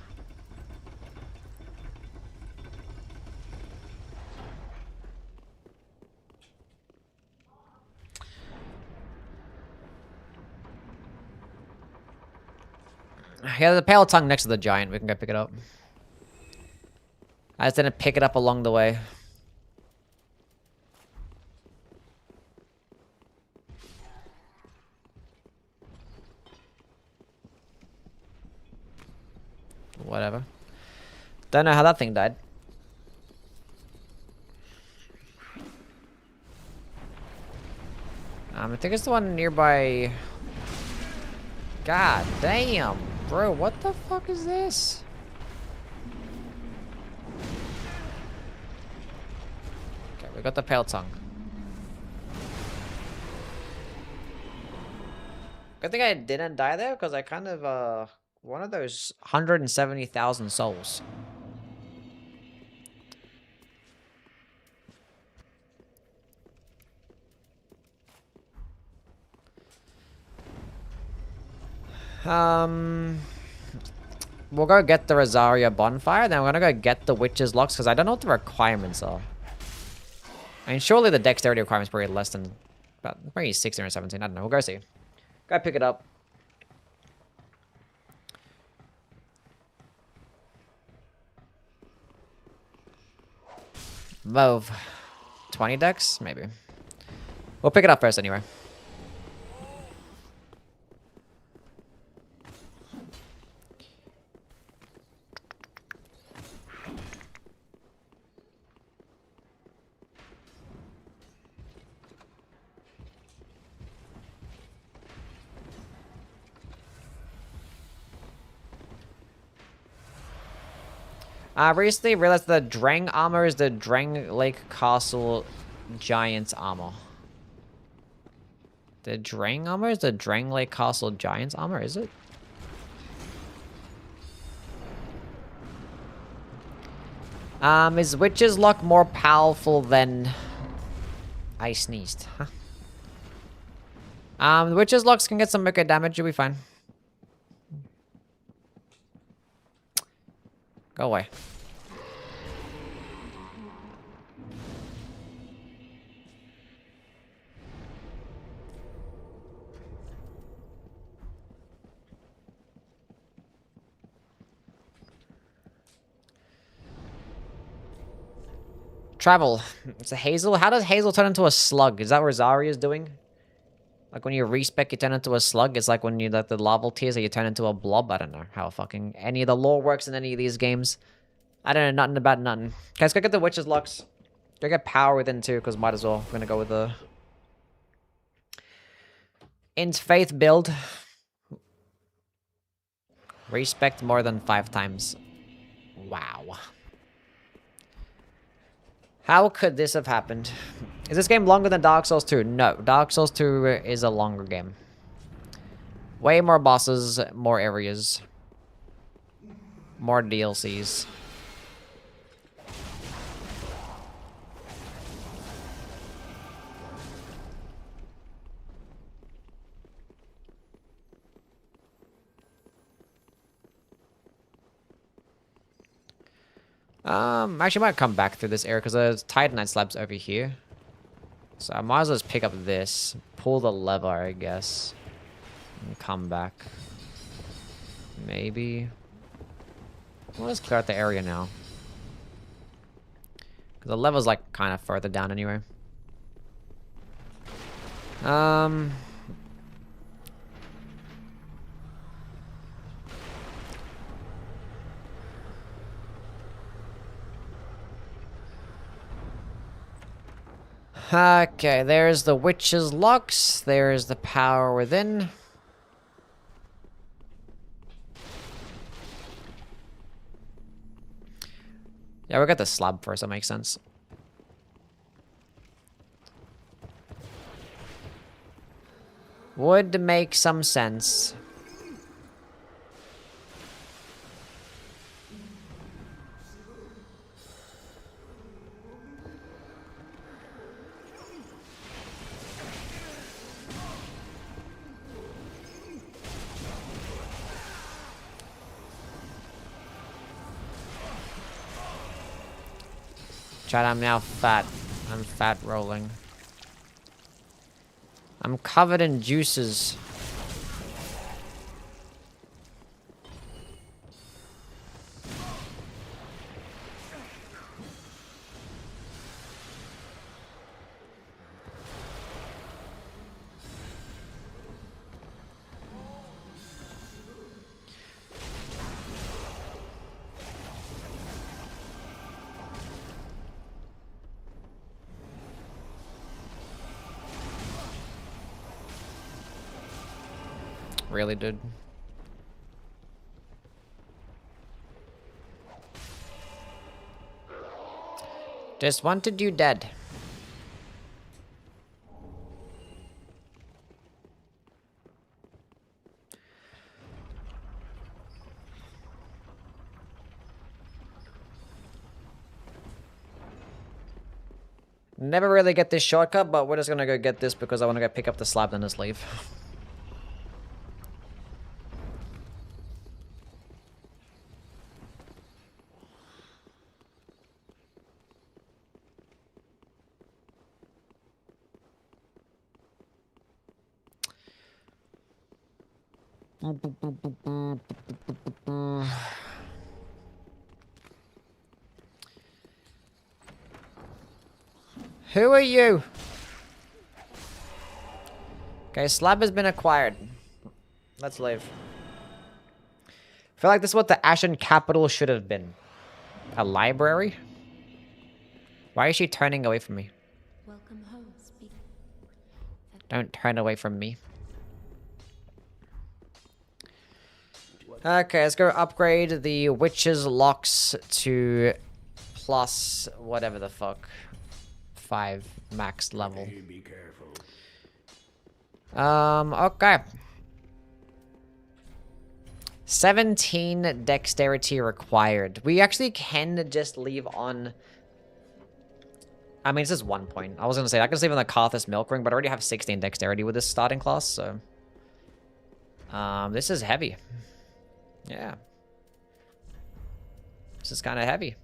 Yeah, the Pale Tongue next to the giant. We can go pick it up. I just didn't pick it up along the way. Whatever. Don't know how that thing died. I think it's the one nearby. God damn, bro, what the fuck is this? Okay, we got the Pale Tongue. Good thing I didn't die there, because I kind of, one of those 170,000 souls. We'll go get the Rosaria bonfire, then we're gonna go get the Witch's Locks, because I don't know what the requirements are. I mean, surely the dexterity requirement's probably less than, about, maybe 16 or 17, I don't know, we'll go see. Go pick it up. Move. 20 decks? Maybe. We'll pick it up first anyway. Recently realized the Drang armor is the Drang Lake Castle Giant's armor. The Drang armor is the Drang Lake Castle Giant's armor, is it? Is Witch's Luck more powerful than... I sneezed, huh? The Witch's Locks can get some mecha damage, you'll be fine. Go away. Travel. It's a Hazel. How does Hazel turn into a slug? Is that what Rosaria's doing? Like when you respec, you turn into a slug. It's like when you like the level tiers, you turn into a blob. I don't know how fucking any of the lore works in any of these games. I don't know nothing about nothing. Okay, let's go get the Witch's Locks. Go get power within too, because might as well. I'm gonna go with the Int Faith build. Respect more than 5 times. Wow. How could this have happened? Is this game longer than Dark Souls 2? No, Dark Souls 2 is a longer game. Way more bosses, more areas. More DLCs. Actually, I might come back through this area because there's Titanite slabs over here. So I might as well just pick up this, pull the lever, I guess, and come back. Maybe. Well, let's clear out the area now. Because the level's like kind of further down anyway. Okay, there's the Witch's Locks. There's the power within. Yeah, we got the slab first. That makes sense. Would make some sense. Chat, I'm now fat. I'm fat rolling. I'm covered in juices. Really, dude. Just wanted you dead. Never really get this shortcut, but we're just gonna go get this because I want to go pick up the slab and just leave. Who are you? Okay, slab has been acquired. Let's leave. I feel like this is what the Ashen capital should have been. A library? Why is she turning away from me? Welcome home, speak. Don't turn away from me. Okay, let's go upgrade the witch's locks to plus whatever the fuck. 5 max level. Okay. 17 dexterity required. We actually can just leave on... I mean, it's just 1 point. I was going to say, I can just leave on the Karthus Milk Ring, but I already have 16 dexterity with this starting class, so... this is heavy. Yeah. This is kind of heavy.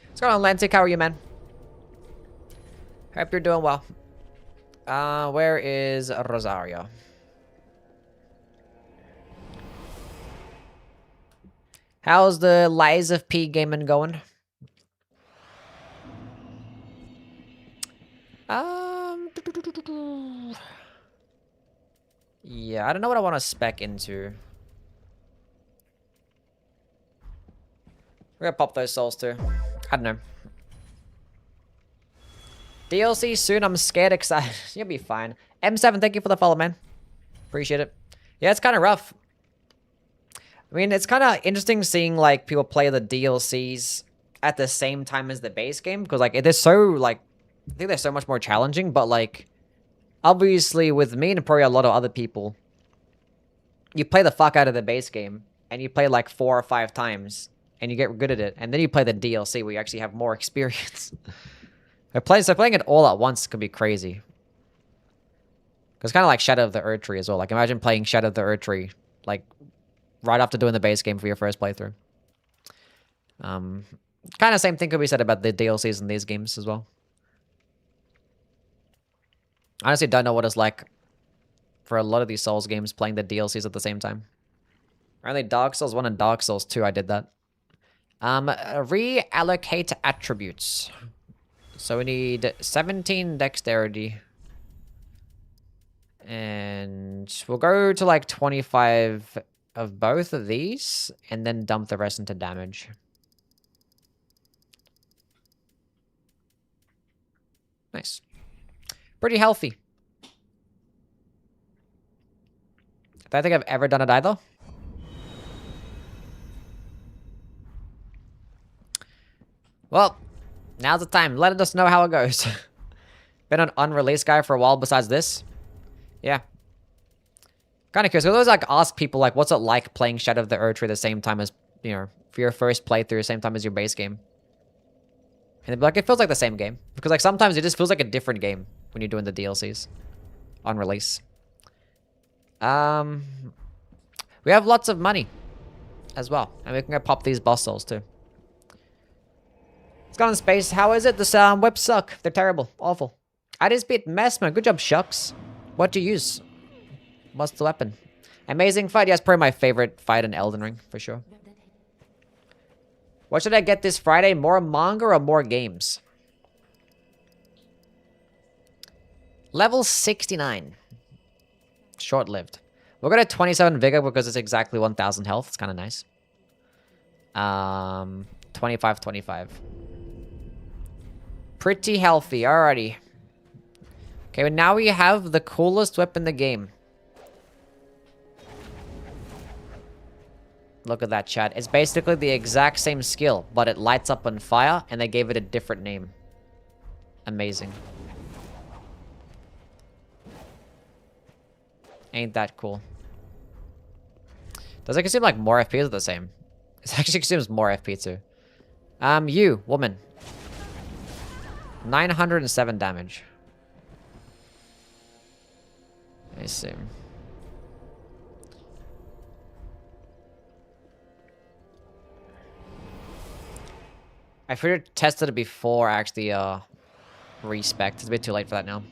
What's going on, Lantic? How are you, man? Hope you're doing well. Where is Rosario? How's the Lies of P gaming going? Yeah, I don't know what I want to spec into. We're gonna pop those souls too. I don't know. DLC soon, I'm scared, excited. You'll be fine. M7, thank you for the follow, man. Appreciate it. Yeah, it's kind of rough. I mean, it's kind of interesting seeing, like, people play the DLCs at the same time as the base game. Because, like, they're so, like... I think they're so much more challenging. But, like... Obviously, with me and probably a lot of other people... You play the fuck out of the base game. And you play, like, 4 or 5 times. And you get good at it. And then you play the DLC where you actually have more experience. So playing it all at once could be crazy. It's kind of like Shadow of the Erdtree as well. Like, imagine playing Shadow of the Erdtree, like, right after doing the base game for your first playthrough. Kind of same thing could be said about the DLCs in these games as well. I honestly don't know what it's like for a lot of these Souls games playing the DLCs at the same time. Only Dark Souls 1 and Dark Souls 2 I did that. Reallocate attributes. So we need 17 dexterity. And we'll go to like 25 of both of these. And then dump the rest into damage. Nice. Pretty healthy. I don't think I've ever done it either. Well, now's the time. Let us know how it goes. Been an unreleased guy for a while besides this. Yeah. Kind of curious. I always like ask people like, what's it like playing Shadow of the Erdtree at the same time as, you know, for your first playthrough, same time as your base game. And they'd be like, it feels like the same game. Because like sometimes it just feels like a different game when you're doing the DLCs on release. We have lots of money as well. And we can go pop these boss souls too. It's gone in space. How is it? The webs suck. They're terrible. Awful. I just beat Messmer. Good job, Shucks. What do you use? What's the weapon? Amazing fight. Yeah, it's probably my favorite fight in Elden Ring, for sure. What should I get this Friday? More manga or more games? Level 69. Short-lived. We're going to 27 Vigor because it's exactly 1,000 health. It's kind of nice. 25, 25. Pretty healthy. Alrighty. Okay, well now we have the coolest weapon in the game. Look at that, chat. It's basically the exact same skill, but it lights up on fire, and they gave it a different name. Amazing. Ain't that cool? Does it seem like more FP is the same? It actually seems more FP too. You, woman. 907 damage. I see. I figured tested it before I actually respec. It's a bit too late for that now.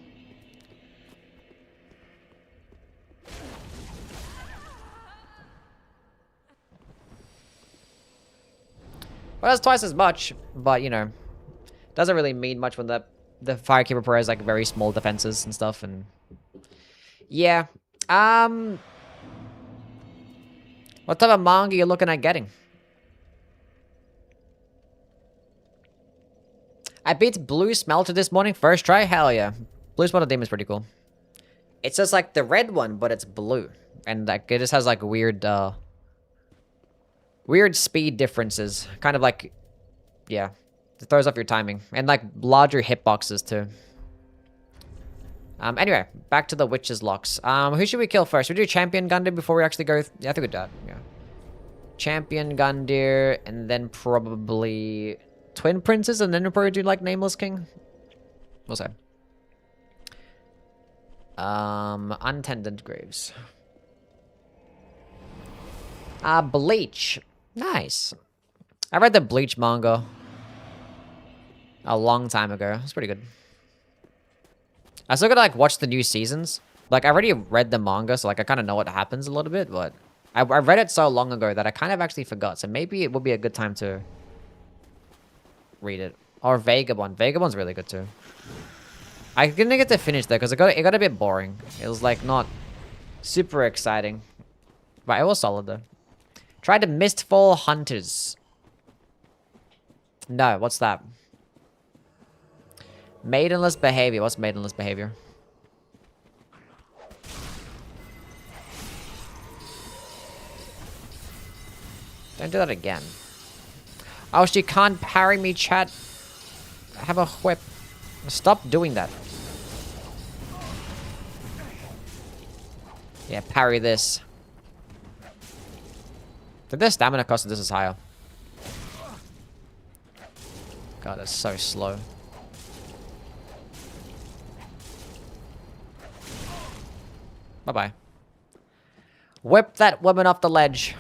Well, that's twice as much, but, you know, doesn't really mean much when the Firekeeper Pro has, like, very small defenses and stuff, and... Yeah. What type of manga are you looking at getting? I beat Blue Smelter this morning, first try? Hell yeah. Blue Smelter Demon is pretty cool. It's just like the red one, but it's blue. And like it just has like weird weird speed differences. Kind of like, yeah. It throws off your timing. And like larger hitboxes too. Anyway, back to the Witch's Locks. Who should we kill first? Should we do Champion Gundyr before we actually go? Yeah, I think we do that. Yeah. Champion Gundyr, and then probably Twin Princes, and then we'll probably do like Nameless King. We'll say. Untended Graves. Bleach. Nice. I read the Bleach manga a long time ago. It's pretty good. I still gotta like watch the new seasons. Like I already read the manga, so like I kind of know what happens a little bit, but I read it so long ago that I kind of actually forgot. So maybe it would be a good time to read it. Or Vagabond. Vagabond's really good too. I didn't get to finish though because it got a bit boring. It was like not super exciting, but it was solid though. Try the Mistfall Hunters. No, what's that? Maidenless Behavior. What's Maidenless Behavior? Don't do that again. Oh, she can't parry me, chat. I have a whip. Stop doing that. Yeah, parry this. I think the stamina cost of this is higher. God, that's so slow. Bye-bye. Whip that woman off the ledge.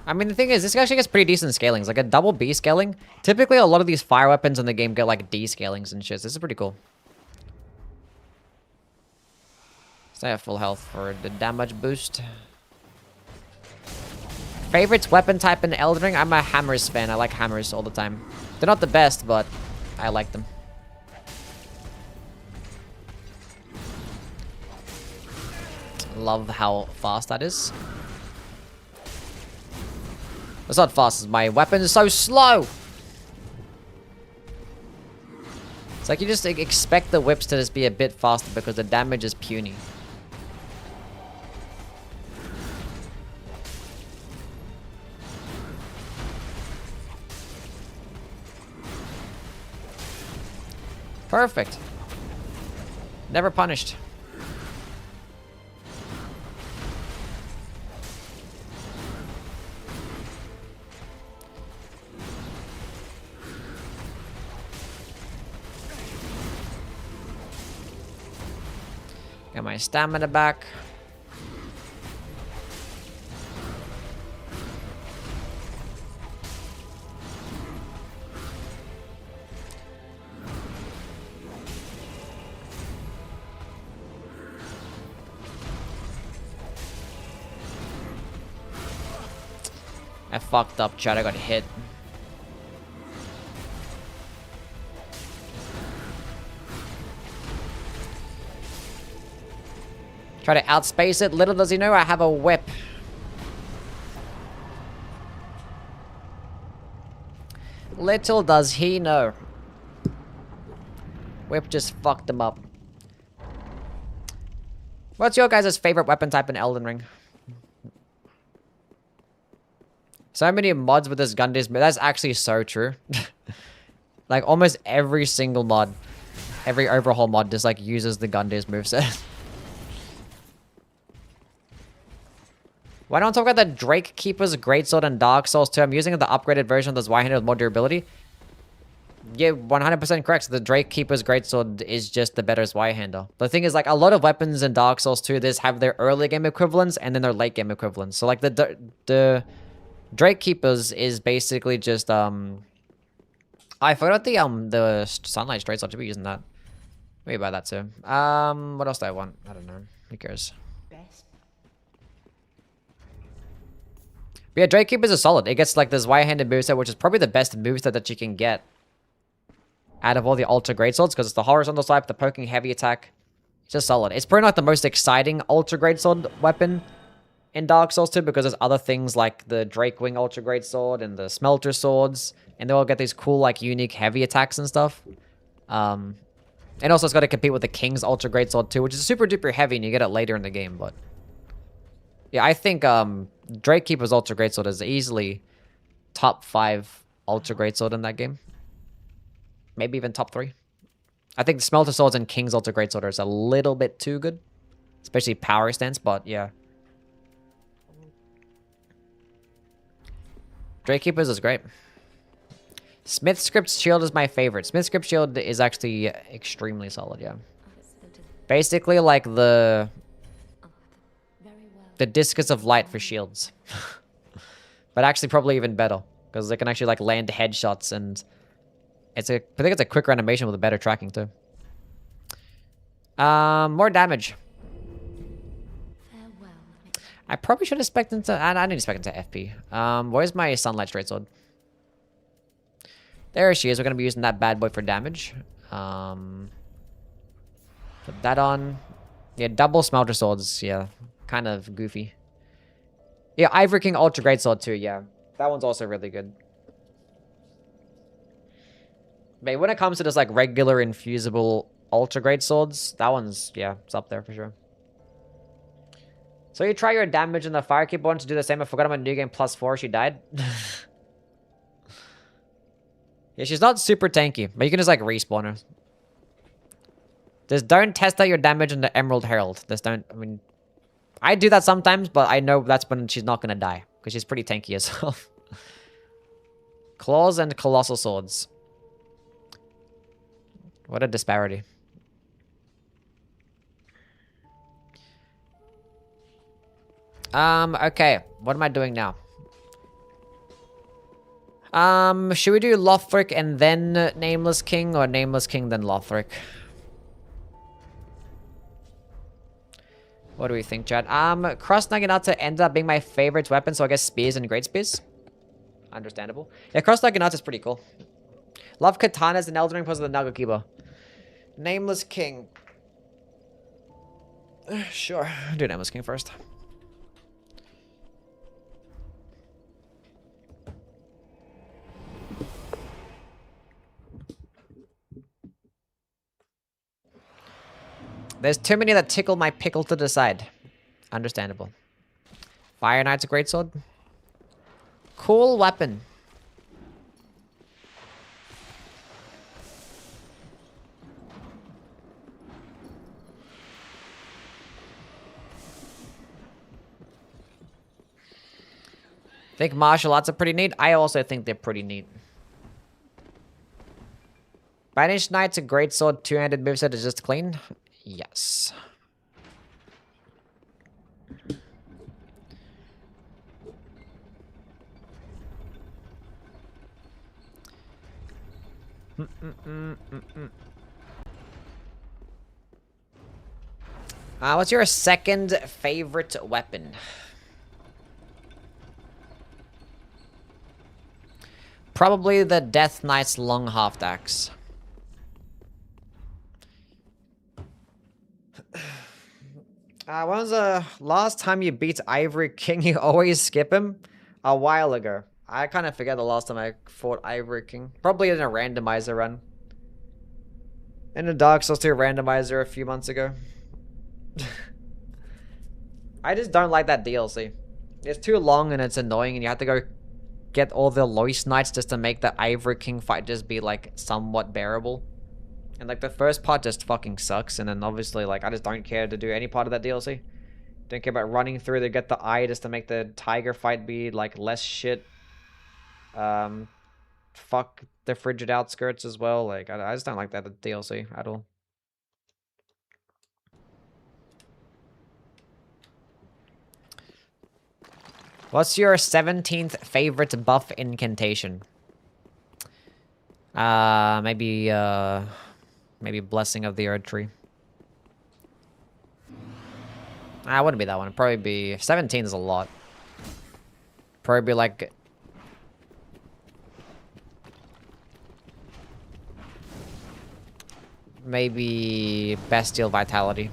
I mean, the thing is, this actually gets pretty decent scalings. Like a double B scaling. Typically, a lot of these fire weapons in the game get like D scalings and shit. This is pretty cool. Stay at full health for the damage boost. Favorites weapon type in Elden Ring? I'm a hammers fan. I like hammers all the time. They're not the best, but I like them. Love how fast that is. It's not fast, my weapon is so slow! It's like you just expect the whips to just be a bit faster because the damage is puny. Perfect. Never punished. Got my stamina back. I fucked up, chat. I got hit. Try to outspace it. Little does he know I have a whip. Little does he know. Whip just fucked him up. What's your guys' favorite weapon type in Elden Ring? So many mods with this Gundyr. That's actually so true. Like almost every single mod, every overhaul mod just like uses the Gundyr's moveset. Why don't I talk about the Drake Keeper's Greatsword and Dark Souls 2? I'm using the upgraded version of this Y-handed with more durability. Yeah, 100% correct. So the Drake Keeper's Greatsword is just the better Y-hander. The thing is, like, a lot of weapons in Dark Souls 2, this have their early game equivalents and then their late game equivalents. So, like, the Drake Keeper's is basically just, I forgot the sunlight straight, so I should be using that. Maybe buy that too. What else do I want? I don't know. Who cares? Best. But yeah, Drake Keepers is solid. It gets like this wire-handed moveset, which is probably the best moveset that you can get out of all the Ultra Greatswords, because it's the horizontal swipe, the poking heavy attack. It's just solid. It's probably not the most exciting Ultra Greatsword weapon in Dark Souls 2, because there's other things like the Drake Wing Ultra Greatsword and the Smelter Swords, and they all get these cool, like, unique heavy attacks and stuff. And also it's got to compete with the King's Ultra Greatsword too, which is super duper heavy, and you get it later in the game, but... Yeah, I think Drake Keeper's Ultra Greatsword is easily top 5 Ultra Greatsword in that game. Maybe even top 3. I think the Smelter Swords and King's Ultra Greatsword is a little bit too good. Especially power stance, but yeah. Drake Keepers is great. Smith Script's Shield is my favorite. Smith Script Shield is actually extremely solid, yeah. Basically like the Discus of Light for shields. But actually probably even better, because they can actually like land headshots, and I think it's a quicker animation with a better tracking too. More damage. Farewell. I probably should have spec'd into... I didn't expect into FP. Where's my Sunlight Straight Sword? There she is. We're going to be using that bad boy for damage. Put that on. Yeah, double Smelter Swords. Yeah, kind of goofy. Yeah, Ivory King Ultra Great Sword too. Yeah, that one's also really good. But when it comes to just like regular infusible Ultra Great Swords, that one's, yeah, it's up there for sure. So you try your damage in the Firekeeper one to do the same. I forgot I'm on New Game +4. She died. Yeah, she's not super tanky, but you can just like respawn her. Just don't test out your damage in the Emerald Herald. Just don't, I mean, I do that sometimes, but I know that's when she's not gonna die, because she's pretty tanky herself. Claws and Colossal Swords. What a disparity. Okay. What am I doing now? Should we do Lothric and then Nameless King, or Nameless King then Lothric? What do we think, Chad? Cross Naginata ended up being my favorite weapon, so I guess Spears and Great Spears. Understandable. Yeah, Cross Naginata is pretty cool. Love Katanas and Elden Ring because of the Nagakiba. Nameless King. Sure. Do Nameless King first. There's too many that tickle my pickle to decide. Understandable. Fire Knight's a great sword. Cool weapon. Think martial arts are pretty neat. I also think they're pretty neat. Banished Knight's a great sword. Two-handed moveset is just clean. Yes. What's your second favorite weapon? Probably the Death Knight's long half axe. When was the last time you beat Ivory King? You always skip him? A while ago. I kind of forget the last time I fought Ivory King. Probably in a randomizer run. In a Dark Souls 2 randomizer a few months ago. I just don't like that DLC. It's too long and it's annoying, and you have to go get all the Lois Knights just to make the Ivory King fight just be like somewhat bearable. And like the first part just fucking sucks, and then obviously like I just don't care to do any part of that DLC. Don't care about running through to get the eye just to make the tiger fight be like less shit. Fuck the frigid outskirts as well. Like I just don't like that DLC at all. What's your 17th favorite buff incantation? Maybe Blessing of the Earth Tree. It wouldn't be that one. It'd probably be 17 is a lot. Probably be like maybe Bestial Vitality.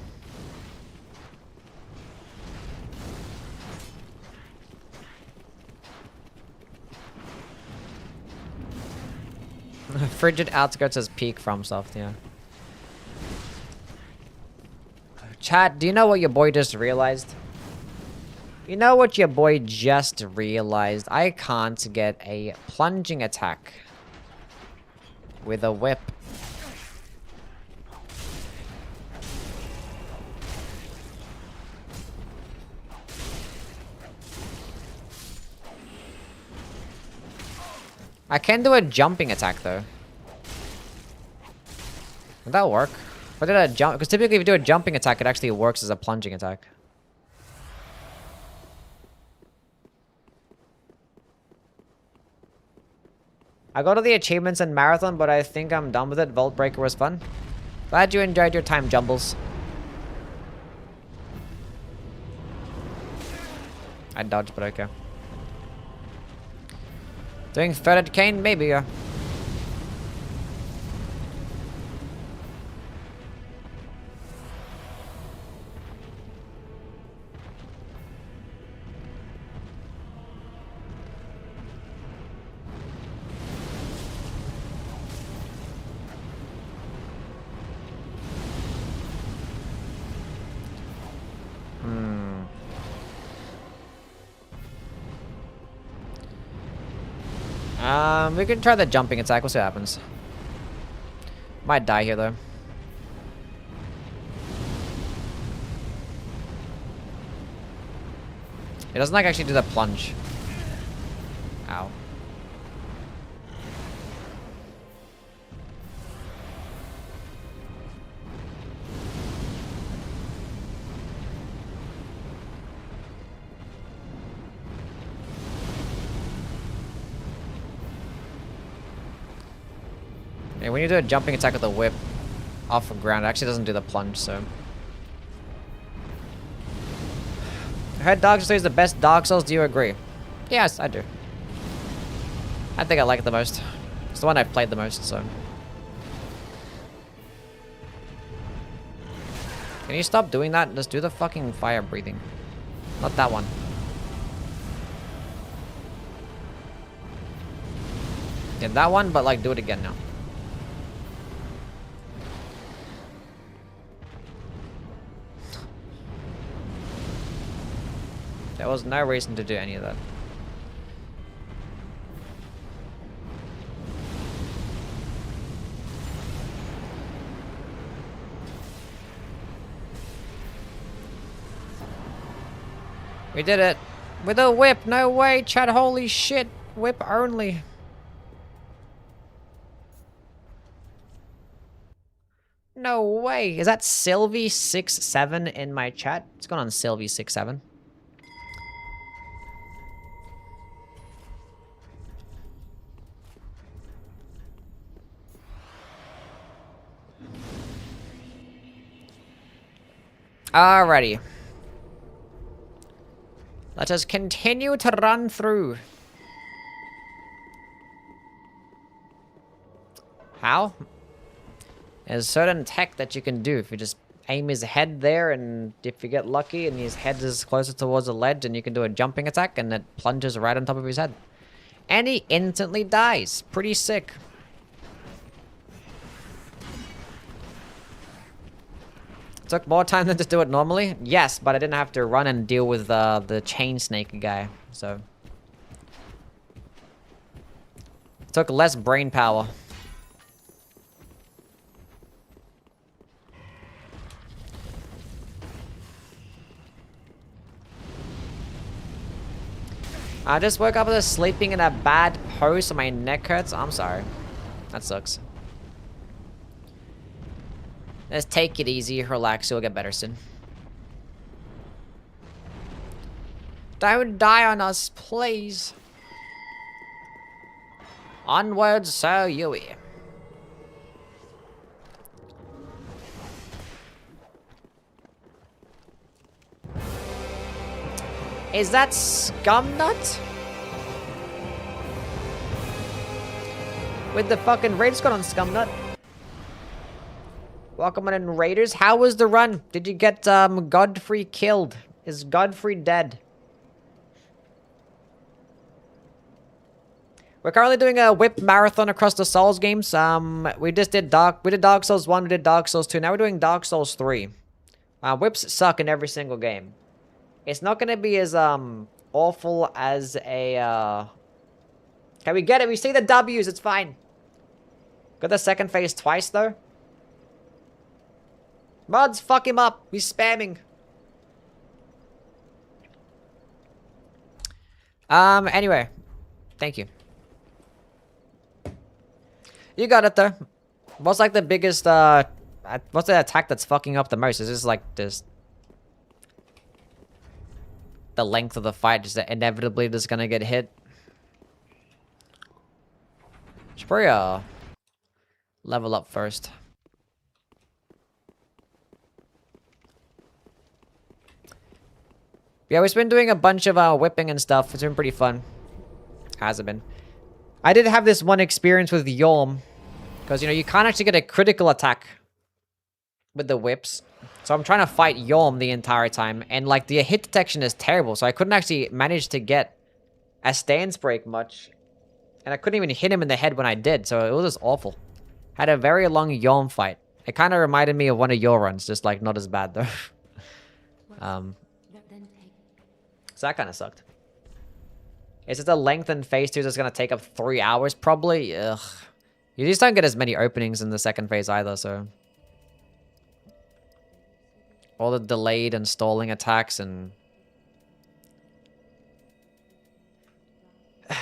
Frigid Outskirts is peak FromSoft, yeah. Chat, do you know what your boy just realized? You know what your boy just realized? I can't get a plunging attack with a whip. I can do a jumping attack though. Would that work? Or did I jump? Because typically if you do a jumping attack, it actually works as a plunging attack. I got all the achievements in Marathon, but I think I'm done with it. Vault Breaker was fun. Glad you enjoyed your time, Jumbles. I dodged, but okay. Doing Threaded Cane? Maybe, yeah. We can try the jumping attack. We'll see what happens. Might die here, though. It doesn't, like, actually do the plunge. Ow. Yeah, when you do a jumping attack with a whip off of ground, it actually doesn't do the plunge, so. I heard Dark Souls is the best Dark Souls, do you agree? Yes, I do. I think I like it the most. It's the one I've played the most, so. Can you stop doing that? Just do the fucking fire breathing. Not that one. Yeah, that one, but like do it again now. There was no reason to do any of that. We did it! With a whip! No way, chat! Holy shit! Whip only! No way! Is that Sylvie67 in my chat? What's going on, Sylvie67? Alrighty. Let us continue to run through. How? There's certain tech that you can do if you just aim his head there, and if you get lucky and his head is closer towards the ledge, and you can do a jumping attack and it plunges right on top of his head. And he instantly dies. Pretty sick. Took more time than to do it normally? Yes, but I didn't have to run and deal with the chain snake guy, so. Took less brain power. I just woke up with sleeping in a bad pose so my neck hurts. I'm sorry. That sucks. Let's take it easy, relax, you'll get better soon. Don't die on us, please. Onwards, Sir Yui. Is that Scumnut? With the fucking Raiders got on Scumnut. Welcome on in, Raiders. How was the run? Did you get Godfrey killed? Is Godfrey dead? We're currently doing a whip marathon across the Souls games. We did Dark Souls 1, we did Dark Souls 2. Now we're doing Dark Souls 3. Whips suck in every single game. It's not gonna be as awful as a Can we get it? We see the W's, it's fine. Got the second phase twice though. Mods, fuck him up. He's spamming. Anyway. Thank you. You got it though. What's like the biggest, what's the attack that's fucking up the most? Is this like this... The length of the fight is that inevitably just gonna get hit? Should probably, level up first. Yeah, we've been doing a bunch of whipping and stuff. It's been pretty fun. Has it been? I did have this one experience with Yolm. Because, you know, you can't actually get a critical attack with the whips. So I'm trying to fight Yolm the entire time. And, like, the hit detection is terrible. So I couldn't actually manage to get a stance break much. And I couldn't even hit him in the head when I did. So it was just awful. Had a very long Yolm fight. It kind of reminded me of one of your runs. Just, like, not as bad, though. So that kind of sucked. Is it the lengthened phase 2 that's going to take up 3 hours? Probably. Ugh. You just don't get as many openings in the second phase either, so... All the delayed and stalling attacks and...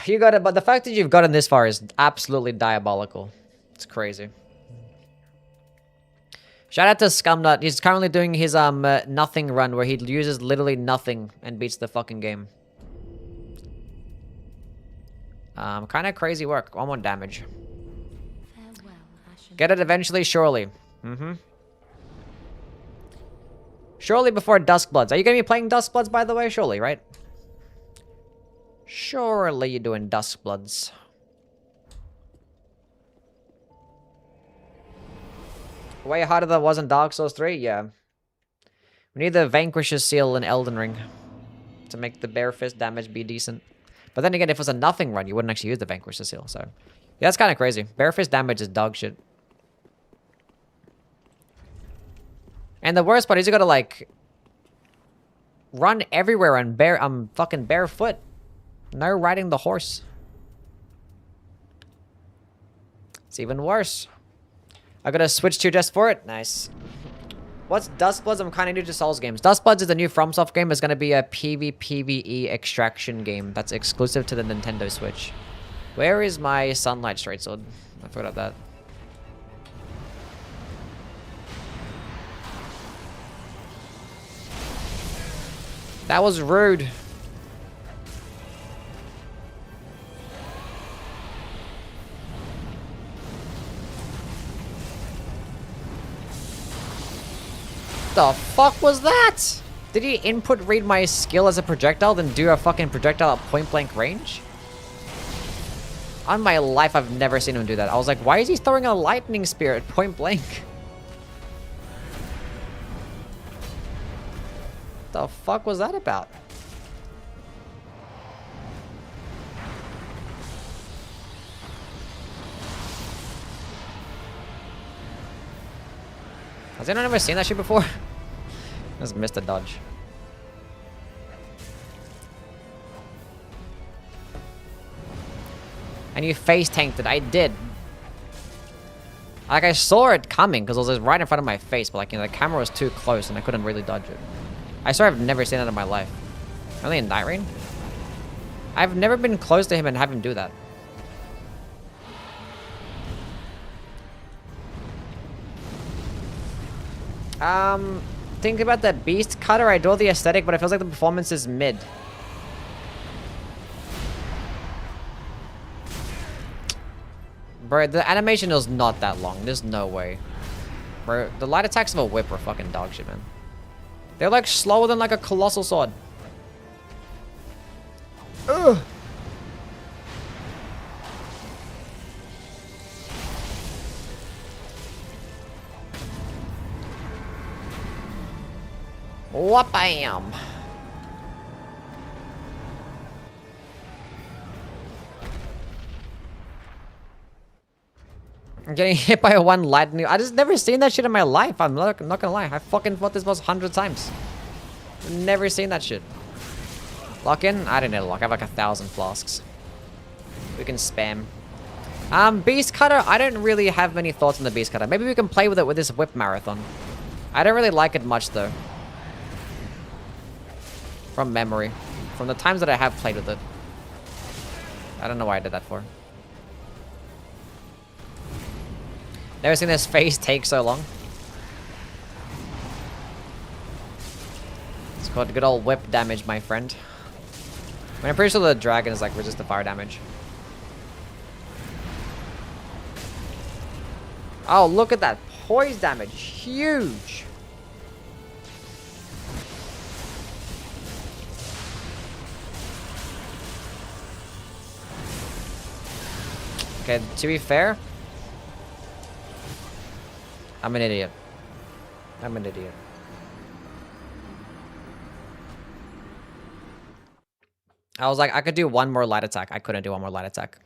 You got it, but the fact that you've gotten this far is absolutely diabolical. It's crazy. Shout out to Scumnut. He's currently doing his nothing run where he uses literally nothing and beats the fucking game. Kind of crazy work. 1 more damage. Get it eventually, surely. Surely before Duskbloods. Are you going to be playing Duskbloods, by the way? Surely, right? Surely you're doing Duskbloods. Way harder than it was in Dark Souls 3? Yeah. We need the Vanquisher's Seal in Elden Ring to make the Bare Fist damage be decent. But then again, if it was a nothing run, you wouldn't actually use the Vanquisher's Seal, so... Yeah, that's kind of crazy. Bare Fist damage is dog shit. And the worst part is you gotta, like... run everywhere on fucking barefoot. No riding the horse. It's even worse. I gotta switch to just for it. Nice. What's Duskbloods? I'm kind of new to Souls games. Duskbloods is the new FromSoftware game. It's gonna be a PvPvE extraction game that's exclusive to the Nintendo Switch. Where is my Sunlight Straight Sword? I forgot that. That was rude. The fuck was that? Did he input read my skill as a projectile, then do a fucking projectile at point blank range? On my life, I've never seen him do that. I was like, why is he throwing a lightning spear at point blank? The fuck was that about? Has anyone ever seen that shit before? Just missed a dodge. And you face tanked it. I did. Like, I saw it coming because it was right in front of my face, but like, you know, the camera was too close and I couldn't really dodge it. I swear I've never seen that in my life. Only in Night Rain? I've never been close to him and have him do that. Think about the Beast Cutter. I adore the aesthetic, but it feels like the performance is mid. Bro, the animation is not that long. There's no way. Bro, the light attacks of a whip are fucking dog shit, man. They're like slower than like a colossal sword. Ugh. Wha-bam! I'm getting hit by one lightning. I just never seen that shit in my life. I'm not gonna lie. I fucking fought this boss 100 times. Never seen that shit. Lock in? I didn't need to lock. I have like 1,000 flasks. We can spam. Beast Cutter. I don't really have many thoughts on the Beast Cutter. Maybe we can play with it with this whip marathon. I don't really like it much though. From memory. From the times that I have played with it. I don't know why I did that for. Never seen this phase take so long. It's called good old whip damage, my friend. I mean, I'm pretty sure the dragon is like resist the fire damage. Oh, look at that poise damage. Huge. Okay, to be fair, I'm an idiot. I'm an idiot. I was like, I could do one more light attack. I couldn't do one more light attack.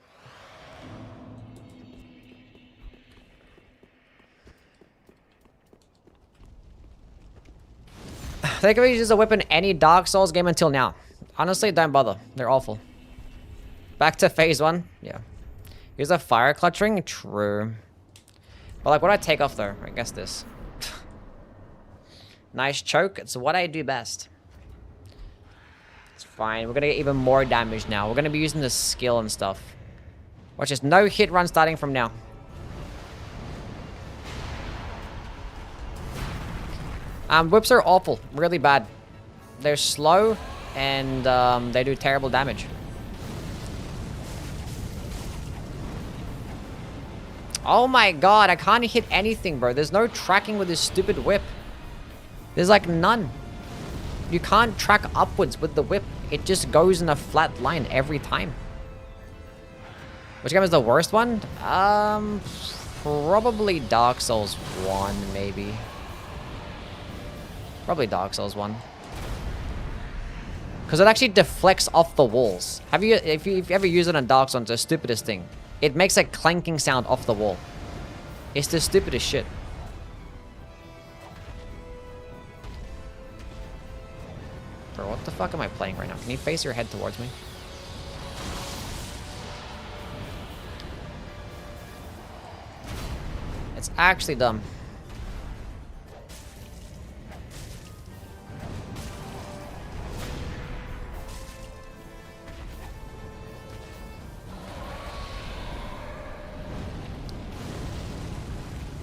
They could use a whip in any Dark Souls game until now. Honestly, don't bother. They're awful. Back to phase 1. Yeah. Use a fire clutching? True. But like, what do I take off though? I guess this. Nice choke. It's what I do best. It's fine. We're gonna get even more damage now. We're gonna be using the skill and stuff. Watch this. No hit run starting from now. Whips are awful. Really bad. They're slow and they do terrible damage. Oh my god, I can't hit anything, bro. There's no tracking with this stupid whip. There's like none. You can't track upwards with the whip. It just goes in a flat line every time. Which game is the worst one? Probably Dark Souls 1, maybe. Probably Dark Souls 1. Because it actually deflects off the walls. If you ever use it on Dark Souls, it's the stupidest thing. It makes a clanking sound off the wall. It's the stupidest shit. Bro, what the fuck am I playing right now? Can you face your head towards me? It's actually dumb.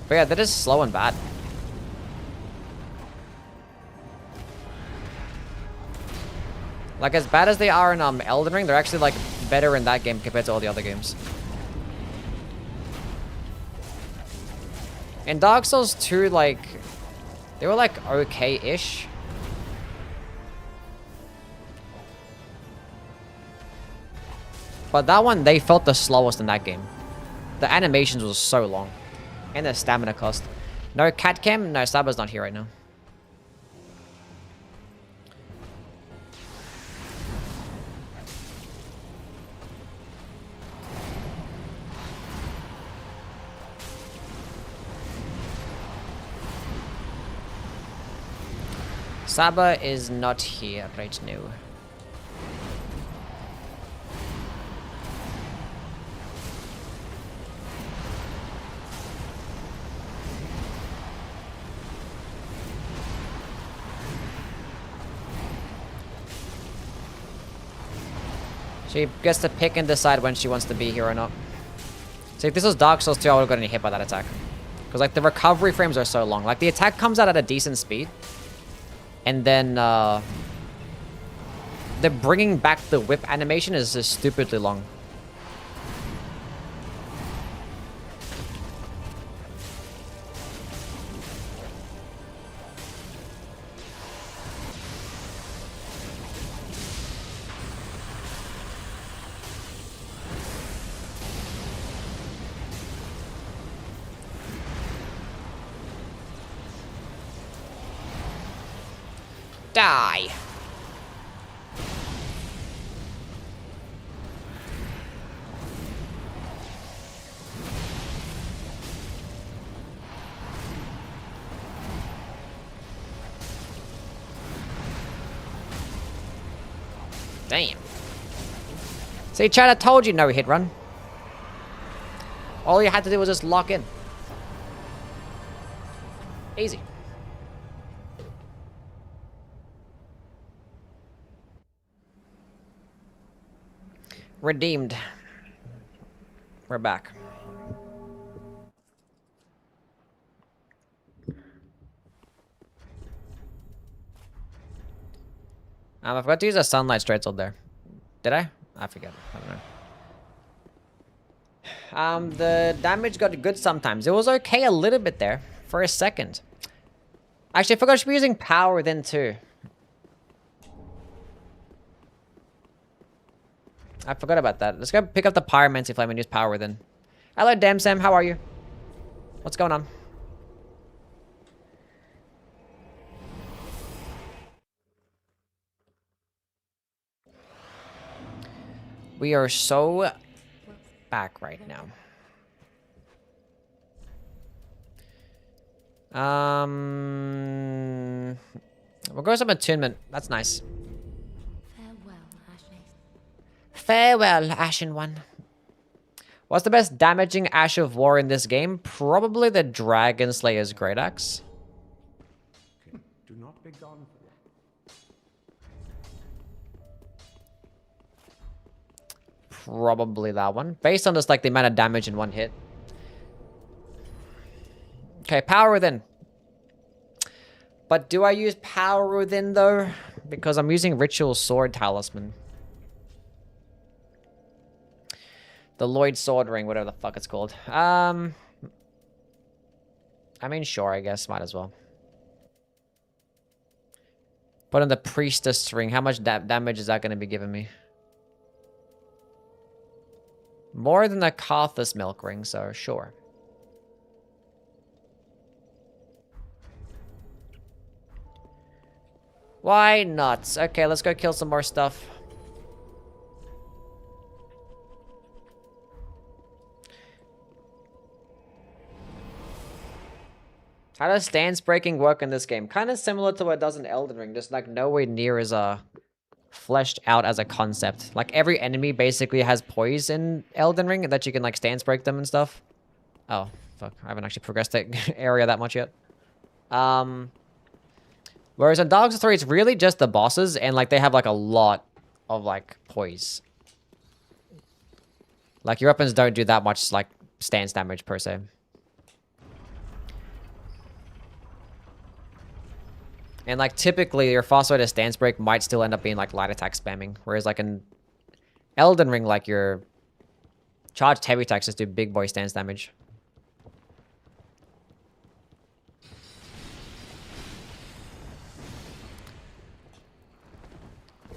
But yeah, that is slow and bad. Like, as bad as they are in Elden Ring, they're actually, like, better in that game compared to all the other games. In Dark Souls 2, like, they were, like, okay-ish. But that one, they felt the slowest in that game. The animations was so long. And the stamina cost. No cat cam? No, Saba's not here right now. Saba is not here right now. She gets to pick and decide when she wants to be here or not. See, if this was Dark Souls 2, I would have gotten hit by that attack. Because, like, the recovery frames are so long. Like, the attack comes out at a decent speed. And then, the bringing back the whip animation is just stupidly long. Die! Damn. See, Chad, I told you no hit run. All you had to do was just lock in. Easy. Redeemed. We're back. I forgot to use a sunlight straight sword there. Did I? I forget. I don't know. The damage got good sometimes. It was okay a little bit there for a second. Actually, I forgot I should be using power then too. I forgot about that. Let's go pick up the Pyromancy Flame and use power then. Hello, Damn Sam. How are you? What's going on? We are so back right now. We'll go with some attunement. That's nice. Farewell, Ashes. Farewell, Ashen One. What's the best damaging Ash of War in this game? Probably the Dragon Slayer's Great Axe. Do not be gone for Probably that one. Based on just like the amount of damage in one hit. Okay, Power Within. But do I use Power Within though? Because I'm using Ritual Sword Talisman. The Lloyd Sword Ring, whatever the fuck it's called. I mean, sure, I guess. Might as well. Put in the Priestess Ring. How much damage is that going to be giving me? More than the Karthus Milk Ring, so sure. Why not? Okay, let's go kill some more stuff. How does stance breaking work in this game? Kind of similar to what it does in Elden Ring, just like nowhere near as fleshed out as a concept. Like every enemy basically has poise in Elden Ring that you can like stance break them and stuff. Oh, fuck. I haven't actually progressed that area that much yet. Whereas in Dark Souls 3, it's really just the bosses and like they have like a lot of like poise. Like your weapons don't do that much like stance damage per se. And like typically your fast way to stance break might still end up being like light attack spamming. Whereas like in Elden Ring, like your charged heavy attacks just do big boy stance damage.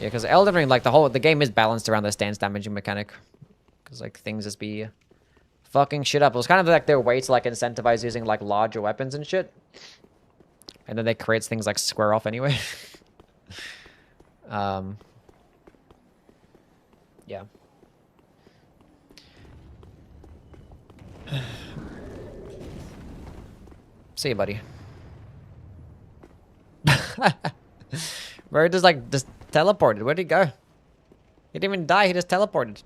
Yeah, because Elden Ring, like the game is balanced around the stance damaging mechanic. Because like things just be fucking shit up. It was kind of like their way to like incentivize using like larger weapons and shit. And then they create things like square off anyway. Yeah. See you, buddy. Where just like just teleported. Where'd he go? He didn't even die, he just teleported.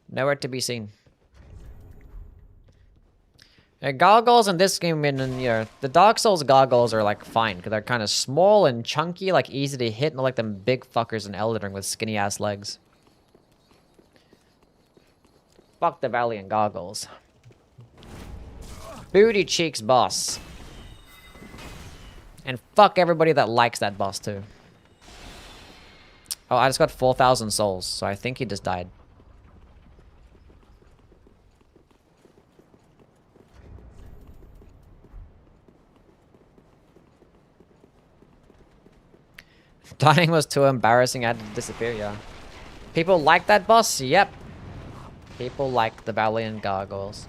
Nowhere to be seen. Gargoyles in this game, and you know, the Dark Souls gargoyles are like fine because they're kind of small and chunky, like easy to hit, not like them big fuckers in Elden Ring with skinny ass legs. Fuck the Valiant gargoyles. Booty Cheeks boss. And fuck everybody that likes that boss too. Oh, I just got 4,000 souls, so I think he just died. Dying was too embarrassing, I had to disappear, yeah. People like that boss? Yep. People like the Valiant Gargoyles.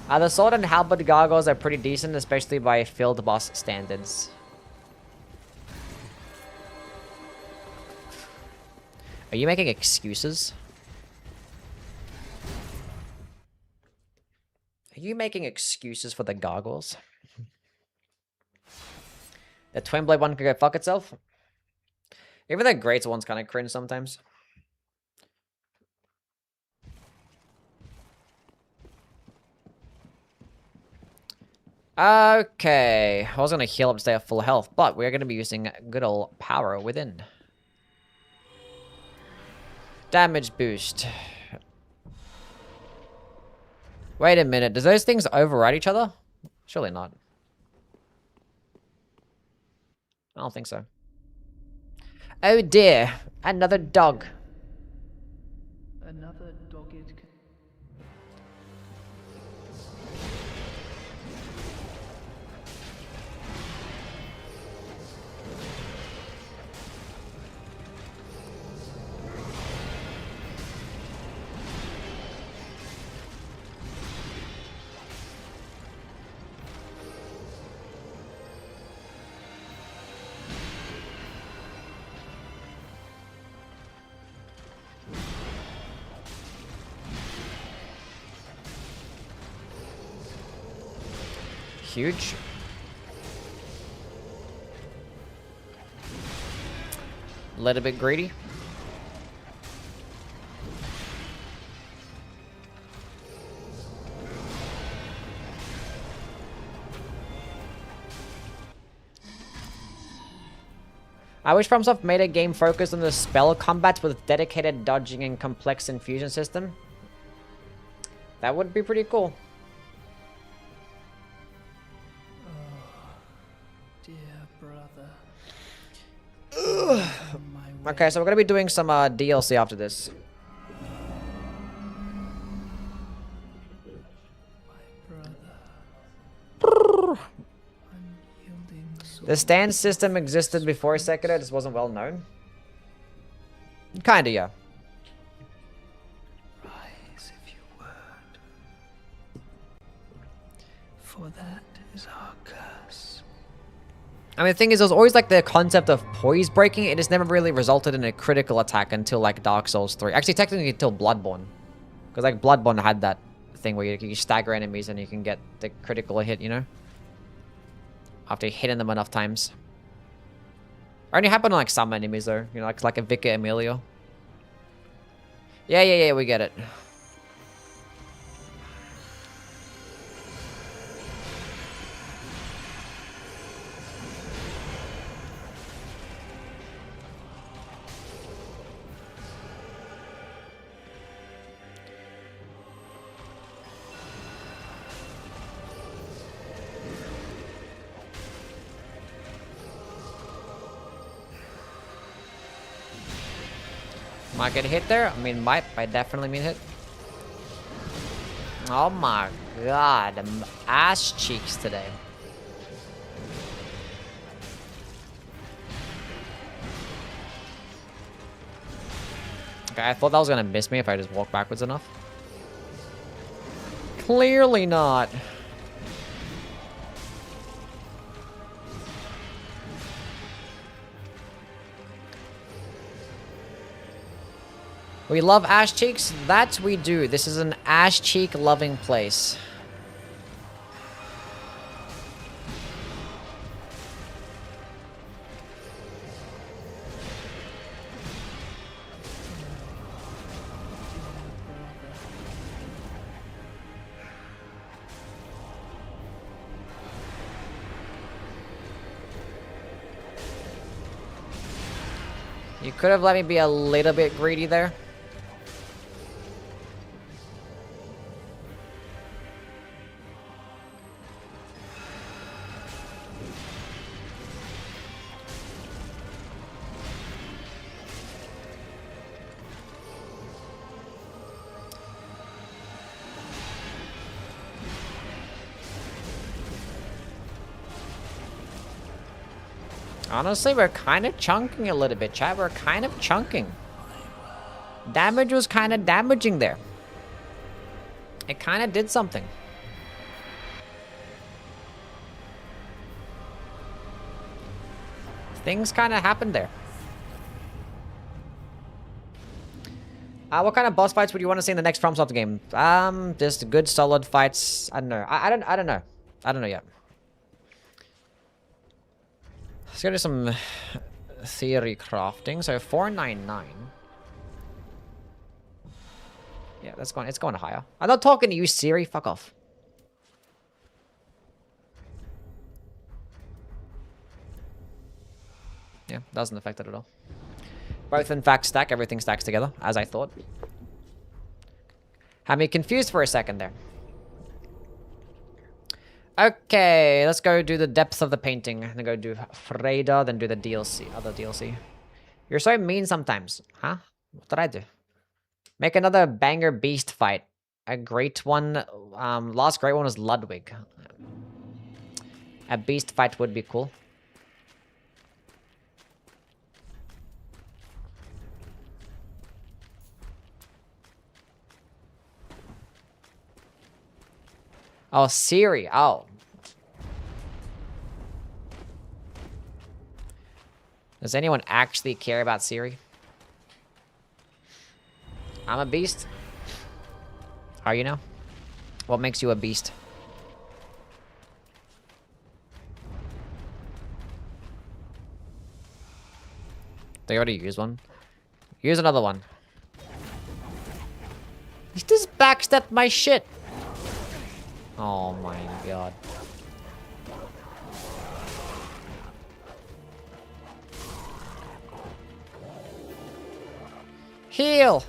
The sword and halberd gargoyles are pretty decent, especially by field boss standards. Are you making excuses? Are you making excuses for the gargoyles? The twin blade one could go fuck itself. Even the greater one's kind of cringe sometimes. Okay, I was gonna heal up to stay at full health, but we're gonna be using good old power within. Damage boost. Wait a minute, does those things override each other? Surely not. I don't think so. Oh dear, another dog. Another dogged. Huge. A little bit greedy. I wish FromSoft made a game focused on the spell combat with dedicated dodging and complex infusion system. That would be pretty cool. Dear brother. Okay, so we're gonna be doing some DLC after this. The stand system existed before Sekiro, just wasn't well known. Kinda, yeah. Rise if you would. For that is our curse. I mean, the thing is, there was always like the concept of poise breaking. It just never really resulted in a critical attack until like Dark Souls 3. Actually, technically until Bloodborne. Because like Bloodborne had that thing where you can stagger enemies and you can get the critical hit, you know? After hitting them enough times. It only happened on like some enemies though. You know, like a Vicar Emilio. Yeah, we get it. Might get hit there. I mean, might. I definitely mean hit. Oh my god. Ass cheeks today. Okay, I thought that was gonna miss me if I just walked backwards enough. Clearly not. We love ass cheeks? That we do. This is an ass cheek loving place. You could have let me be a little bit greedy there. Honestly, we're kind of chunking a little bit, chat. We're kind of chunking. Damage was kind of damaging there. It kind of did something. Things kind of happened there. What kind of boss fights would you want to see in the next FromSoftware game? Just good solid fights. I don't know. I don't know. I don't know yet. Let's go to some theory crafting. So 499. Yeah, that's going. It's going higher. I'm not talking to you, Siri. Fuck off. Yeah, doesn't affect it at all. Both in fact stack. Everything stacks together, as I thought. Had me confused for a second there. Okay, let's go do the depth of the painting. Then go do Freda, then do the DLC, other DLC. You're so mean sometimes. Huh? What did I do? Make another banger beast fight. A great one. Last great one was Ludwig. A beast fight would be cool. Oh, Siri. Oh. Does anyone actually care about Siri? I'm a beast. Are you now? What makes you a beast? They already used one. Use another one. He just backstepped my shit. Oh my god. Heal!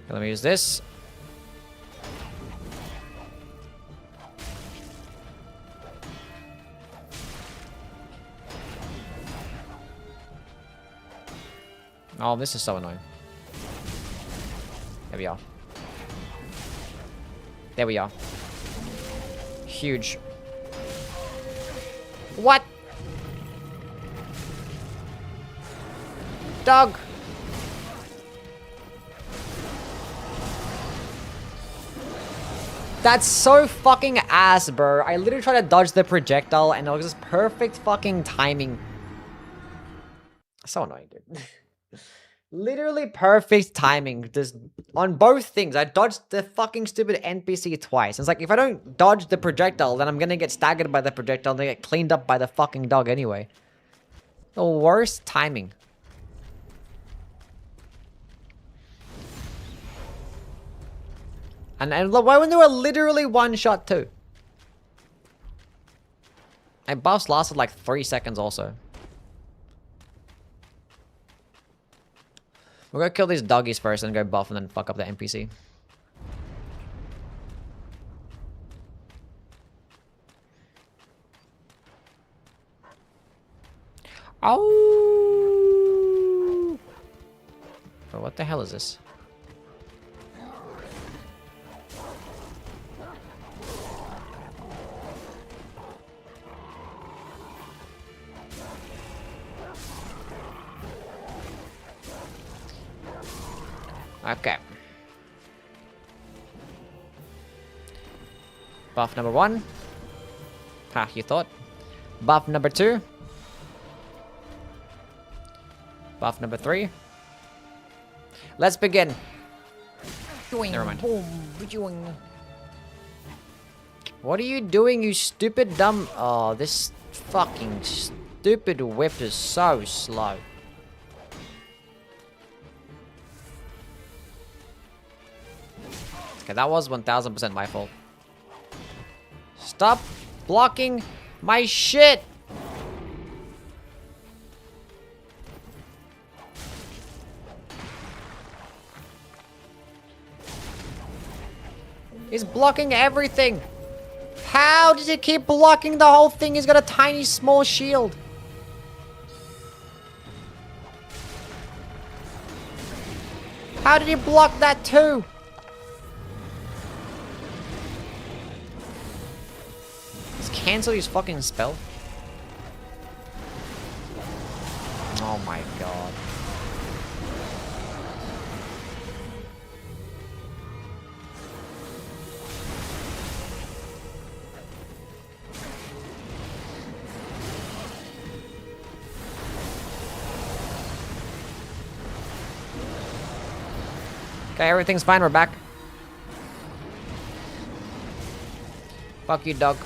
Okay, let me use this. Oh, this is so annoying. There we are. There we are. Huge. What? Dog. That's so fucking ass, bro. I literally tried to dodge the projectile and it was just perfect fucking timing. So annoying, dude. Literally perfect timing. Just on both things. I dodged the fucking stupid NPC twice. It's like, if I don't dodge the projectile, then I'm gonna get staggered by the projectile and then get cleaned up by the fucking dog anyway. The worst timing. And why when they were literally one shot too? And buffs lasted like 3 seconds also. We're gonna kill these doggies first and go buff and then fuck up the NPC. Oh! Bro, what the hell is this? Okay. Buff number 1. Ha, you thought. Buff number 2. Buff number 3. Let's begin. Never mind. What are you doing, you stupid dumb... Oh, this fucking stupid whip is so slow. Okay, that was 1000% my fault. Stop blocking my shit! He's blocking everything! How did he keep blocking the whole thing? He's got a tiny small shield. How did he block that too? Cancel his fucking spell. Oh my god. Okay, everything's fine. We're back. Fuck you, dog.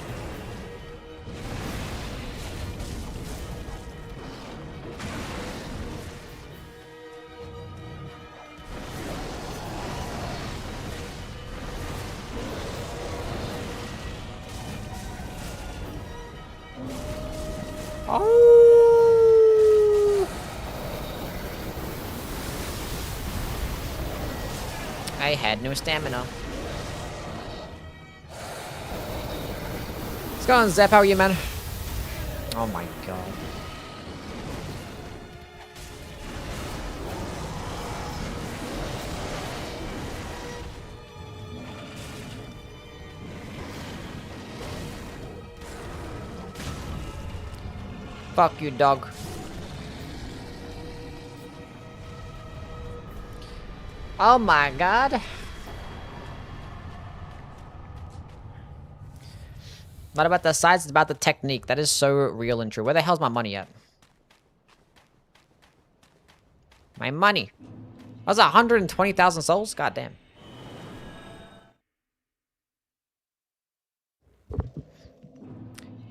Oh! I had no stamina. What's going on, Zep? How are you, man? Oh my god. Fuck you, dog. Oh my god. Not about the size, it's about the technique. That is so real and true. Where the hell's my money at? My money. That was 120,000 souls? God damn.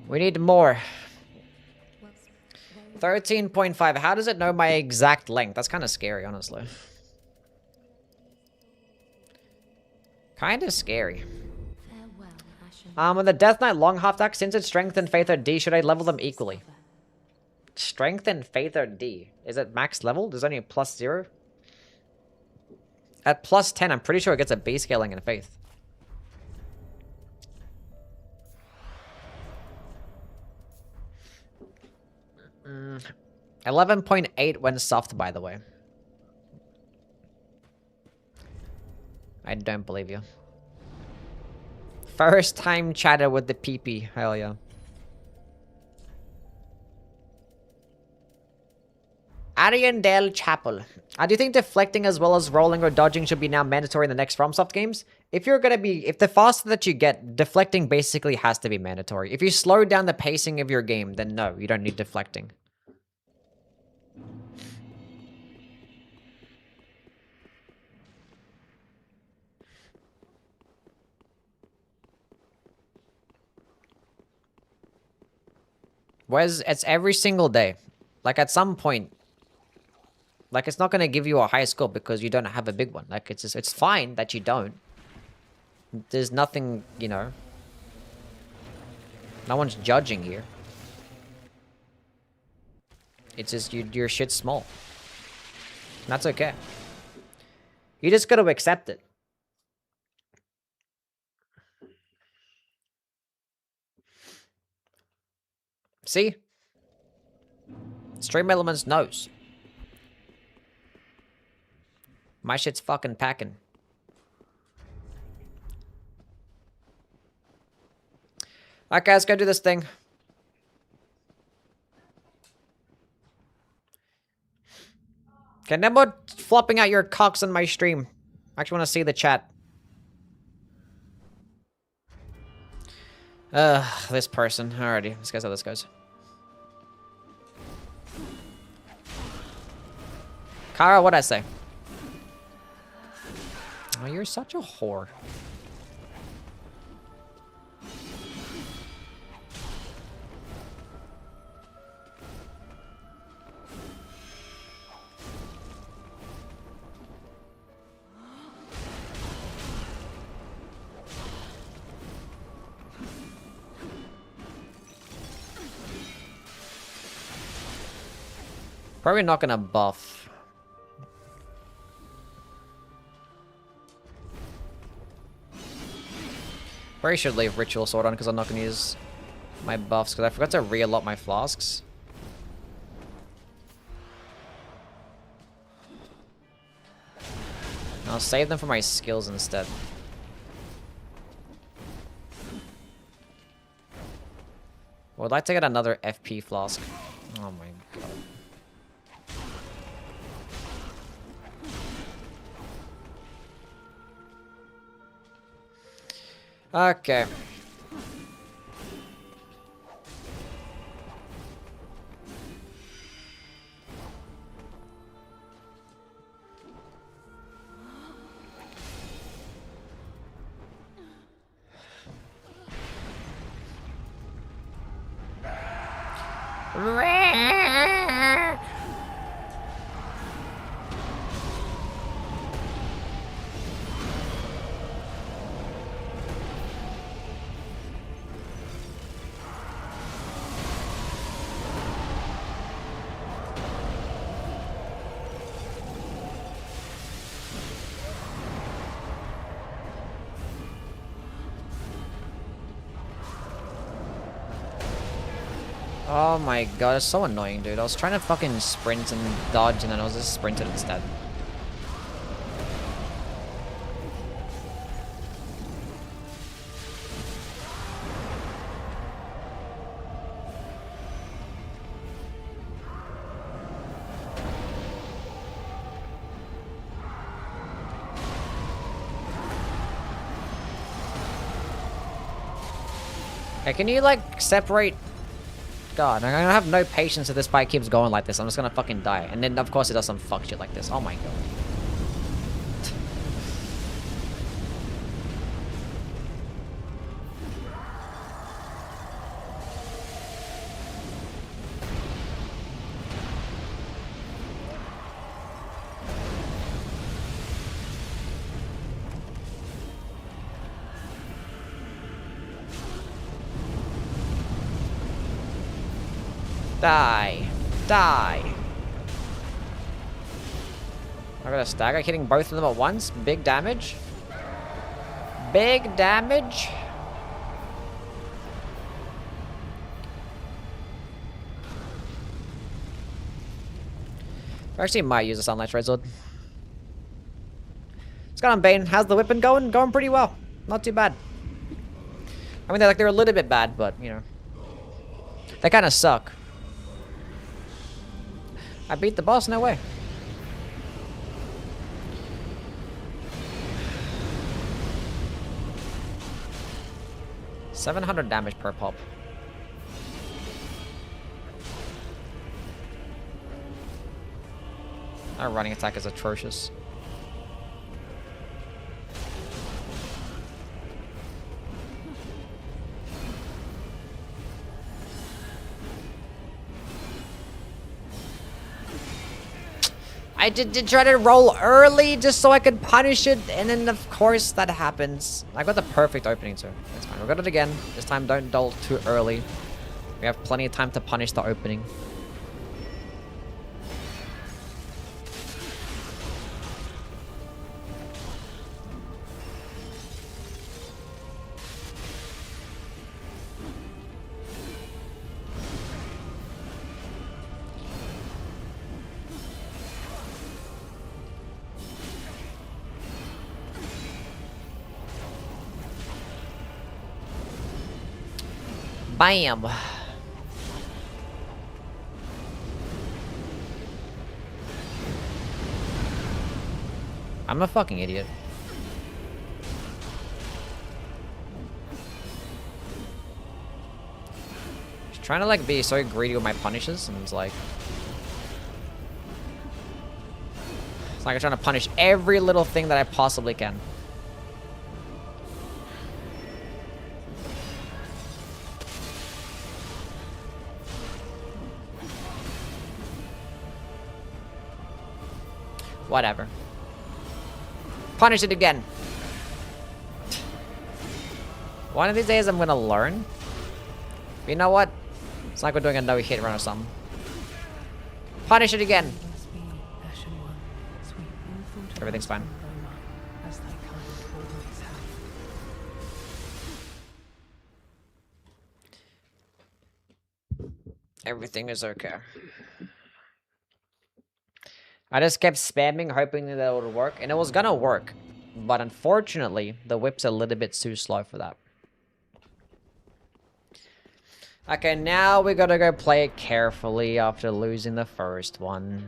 We need more. 13.5. How does it know my exact length? That's kind of scary, honestly. Kind of scary. Farewell, Ashen. With the Death Knight long half attack, since its strength and faith are D, should I level them equally? Strength and faith are D. Is it max level? There's only a +0. At +10, I'm pretty sure it gets a B scaling in faith. Mm. 11.8 when soft, by the way. I don't believe you. First time chatter with the PP. Hell yeah. Ariandel Chapel. Do you think deflecting as well as rolling or dodging should be now mandatory in the next FromSoft games? If the faster that you get, deflecting basically has to be mandatory. If you slow down the pacing of your game, then no, you don't need deflecting. Whereas it's every single day. Like at some point, like it's not going to give you a high score because you don't have a big one. Like it's just, it's fine that you don't. There's nothing, you know. No one's judging here. It's just your shit's small. That's okay. You just got to accept it. See? Stream Elements knows. My shit's fucking packing. Alright guys, go do this thing. Okay, no more flopping out your cocks on my stream. I actually want to see the chat. This person. Alrighty, let's guess how this goes. Kara, what'd I say? Oh, you're such a whore. Probably not gonna buff. Probably should leave Ritual Sword on because I'm not gonna use my buffs because I forgot to re-allot my flasks. I'll save them for my skills instead. Would like to get another FP flask. Oh my god. Okay. Oh my god, it's so annoying, dude. I was trying to fucking sprint and dodge, and then I was just sprinted instead. Hey, can you, like, separate... God, I'm gonna have no patience if this bike keeps going like this. I'm just gonna fucking die. And then, of course, it does some fuck shit like this. Oh my god. Die. Die. I got a stagger hitting both of them at once. Big damage. Big damage. I actually might use a Sunlight Red Sword. What's going on, Bane? How's the whipping going? Going pretty well. Not too bad. I mean, they're a little bit bad, but, you know. They kind of suck. I beat the boss? No way. $700 damage per pop. Our running attack is atrocious. I did try to roll early just so I could punish it, and then of course that happens. I got the perfect opening too. That's fine. We got it again. This time don't dull too early. We have plenty of time to punish the opening. Bam! I'm a fucking idiot. Just trying to like be so greedy with my punishes, and it's like I'm trying to punish every little thing that I possibly can. Whatever. Punish it again. One of these days I'm gonna learn. But you know what? It's like we're doing a no-hit run or something. Punish it again. Everything's fine. Everything is okay. I just kept spamming, hoping that it would work, and it was gonna work. But unfortunately, the whip's a little bit too slow for that. Okay, now we gotta go play it carefully after losing the first one.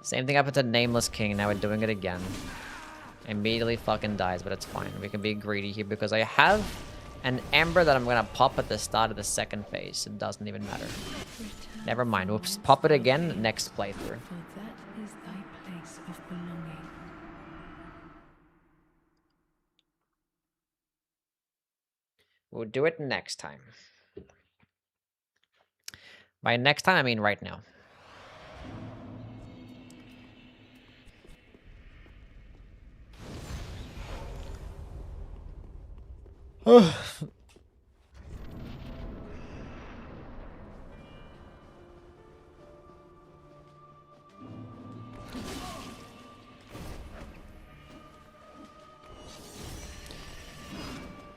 Same thing happened to Nameless King, now we're doing it again. Immediately fucking dies, but it's fine. We can be greedy here because I have an Ember that I'm gonna pop at the start of the second phase. It doesn't even matter. Never mind, we'll pop it again next playthrough. Is thy place of belonging. We'll do it next time. By next time, I mean right now.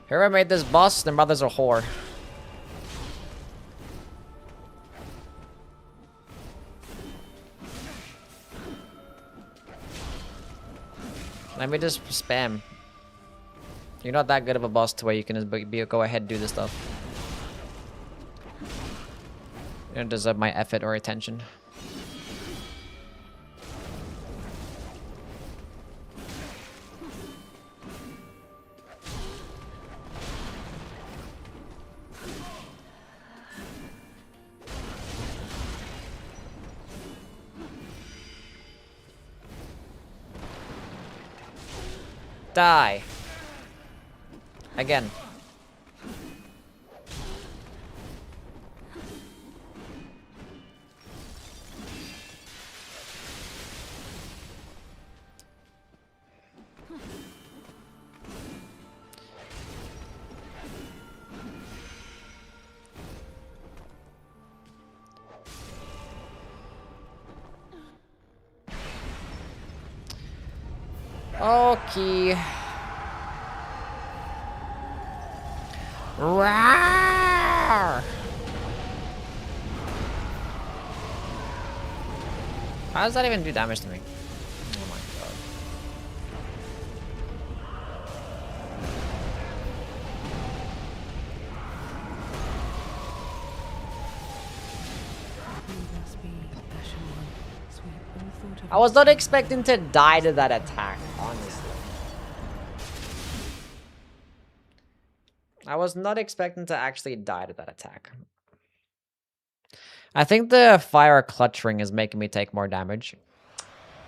Whoever made this boss, their mother's a whore. Let me just spam. You're not that good of a boss to where you can just go ahead and do this stuff. You don't deserve my effort or attention. Die. Again. Okay. Rawr! How does that even do damage to me? Oh my god. I was not expecting to die to that attack, honestly. I was not expecting to actually die to that attack. I think the fire clutch ring is making me take more damage.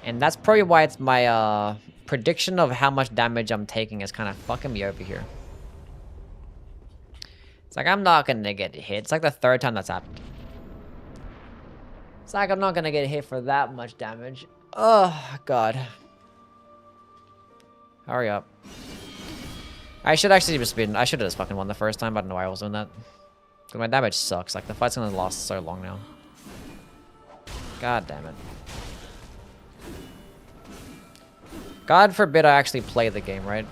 And that's probably why it's my prediction of how much damage I'm taking is kind of fucking me over here. It's like I'm not gonna get hit. It's like the third time that's happened. It's like I'm not gonna get hit for that much damage. Oh, God. Hurry up. I should actually be speeding. I should have just fucking won the first time, but I don't know why I was doing that. Because my damage sucks. Like, the fight's gonna last so long now. God damn it. God forbid I actually play the game, right?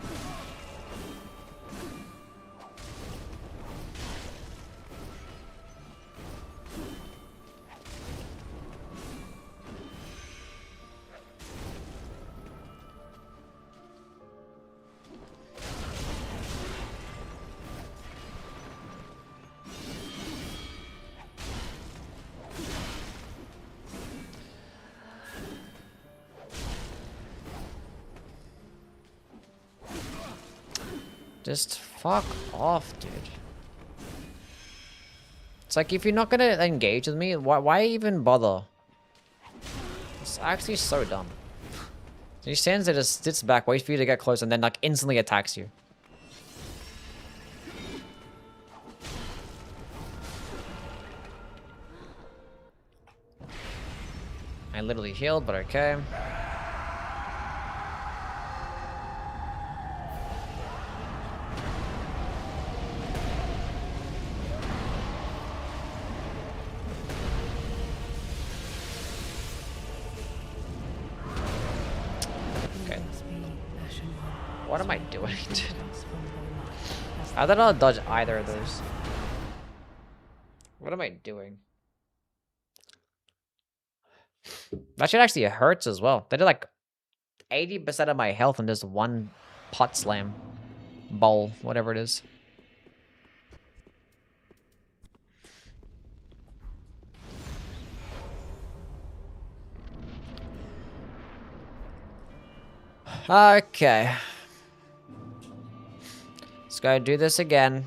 Just fuck off, dude. It's like, if you're not gonna engage with me, why even bother? It's actually so dumb. He stands there, just sits back, waits for you to get close, and then like instantly attacks you. I literally healed, but okay. What am I doing? I don't know how to dodge either of those. What am I doing? That shit actually hurts as well. They did like 80% of my health in just one pot slam. Bowl, whatever it is. Okay. Let's go do this again.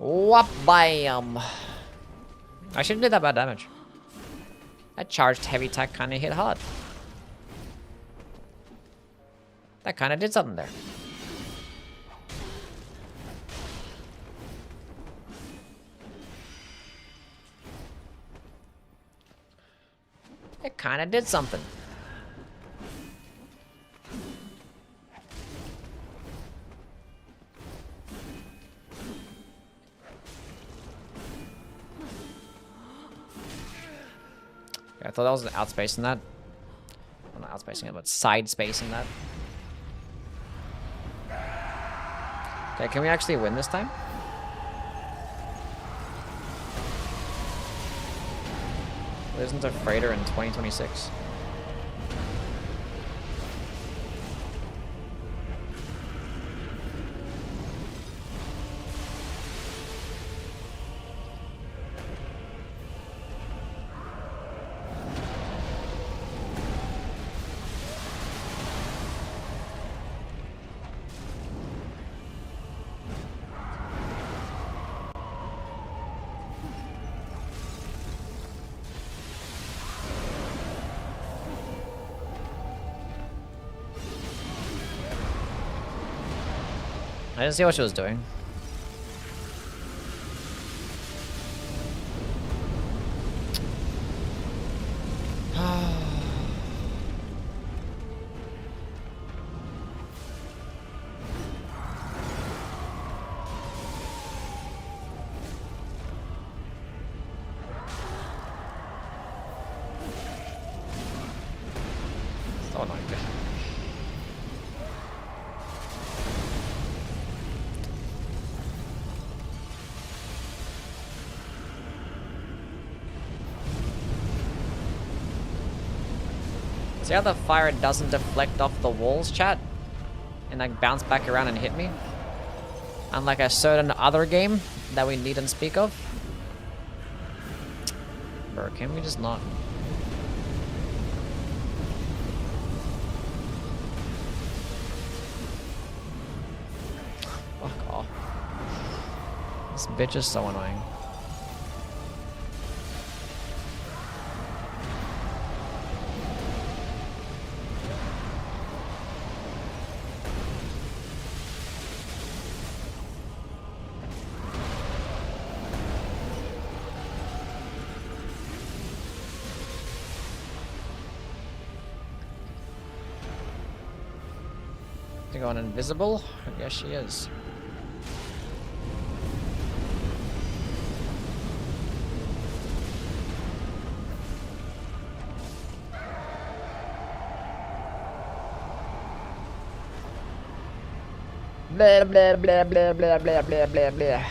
Whop bam! I shouldn't do that bad damage. That charged heavy attack kind of hit hard. That kind of did something there. It kind of did something. I thought that was outspacing that. Well, not outspacing it, but side spacing that. Okay, can we actually win this time? There isn't a freighter in 2026. I didn't see what she was doing. So annoying. See how the fire doesn't deflect off the walls, chat? And like bounce back around and hit me? Unlike a certain other game that we needn't speak of? Bro, can we just not? Fuck off. This bitch is so annoying. Going invisible? I guess she is. Blah blah blah blah blah blah blah blah blah.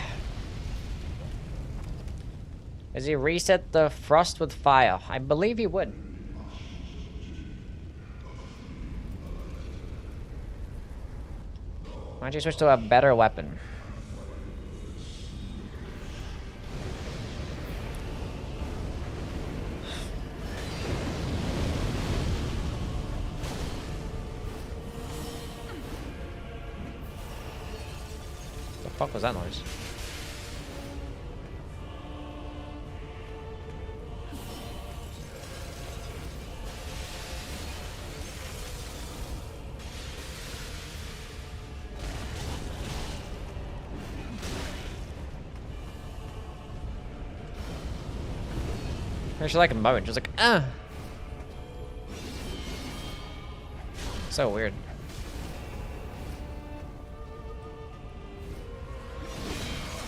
Does he reset the frost with fire? I believe he would. Why don't you switch to a better weapon? The fuck was that noise? She's like a moan, just like, so weird.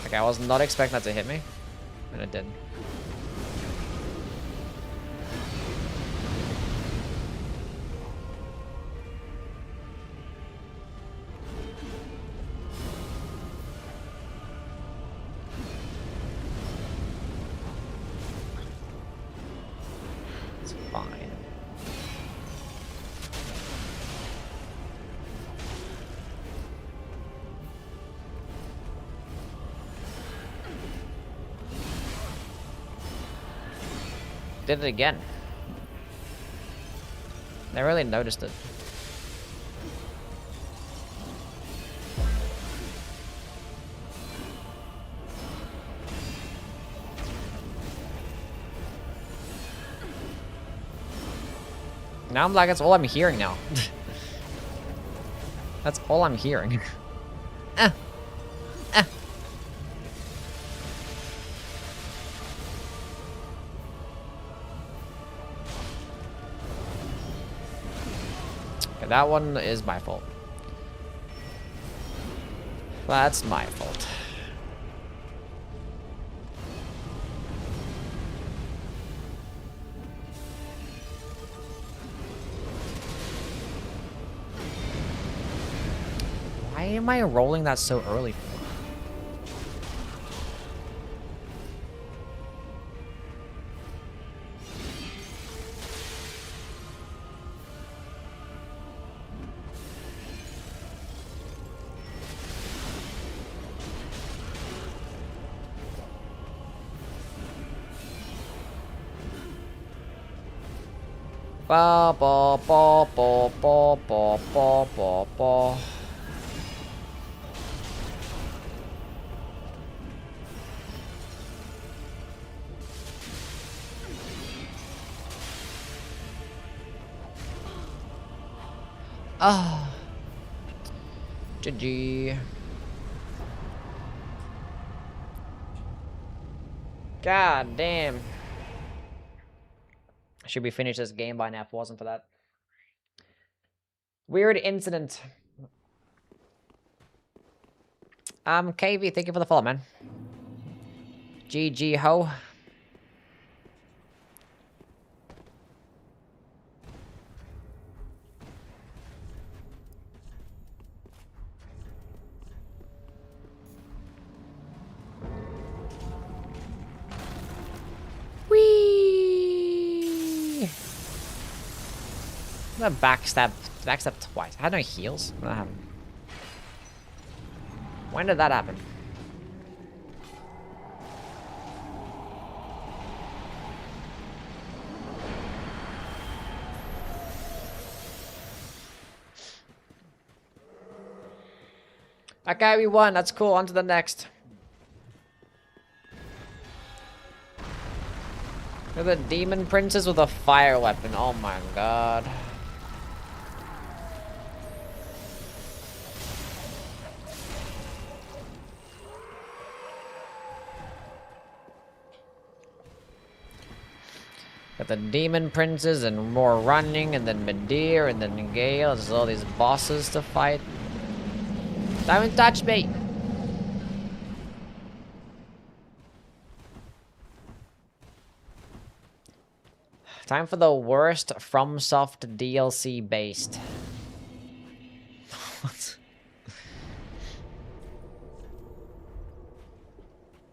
Okay, I was not expecting that to hit me, and it did. Fine. Did it again. I really noticed it. Now I'm like, that's all I'm hearing now. That's all I'm hearing. Okay, that one is my fault. That's my fault. Why am I rolling that so early for? Ba ba ba ba ba ba ba ba ba. Ah. GG. God damn. I should be finished this game by now if it wasn't for that. Weird incident. KV, thank you for the follow, man. GG ho. Whee! The backstab twice. I had no heals. What happened? When did that happen? Okay, we won. That's cool. On to the next. They're the demon princess with a fire weapon. Oh my god. Got the demon princes and more running, and then Medir, and then Gale. There's all these bosses to fight. Don't touch me! Time for the worst FromSoft DLC based. What?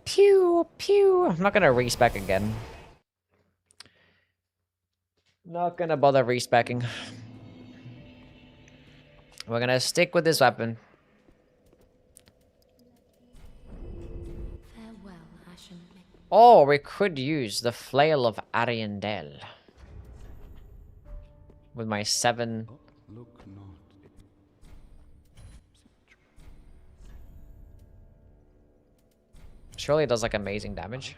Pew, pew. I'm not gonna respec again. Not gonna bother respecking. We're gonna stick with this weapon. Farewell, Ashen. Oh, we could use the Flail of Ariandel. With my 7... Look not. Surely it does like amazing damage.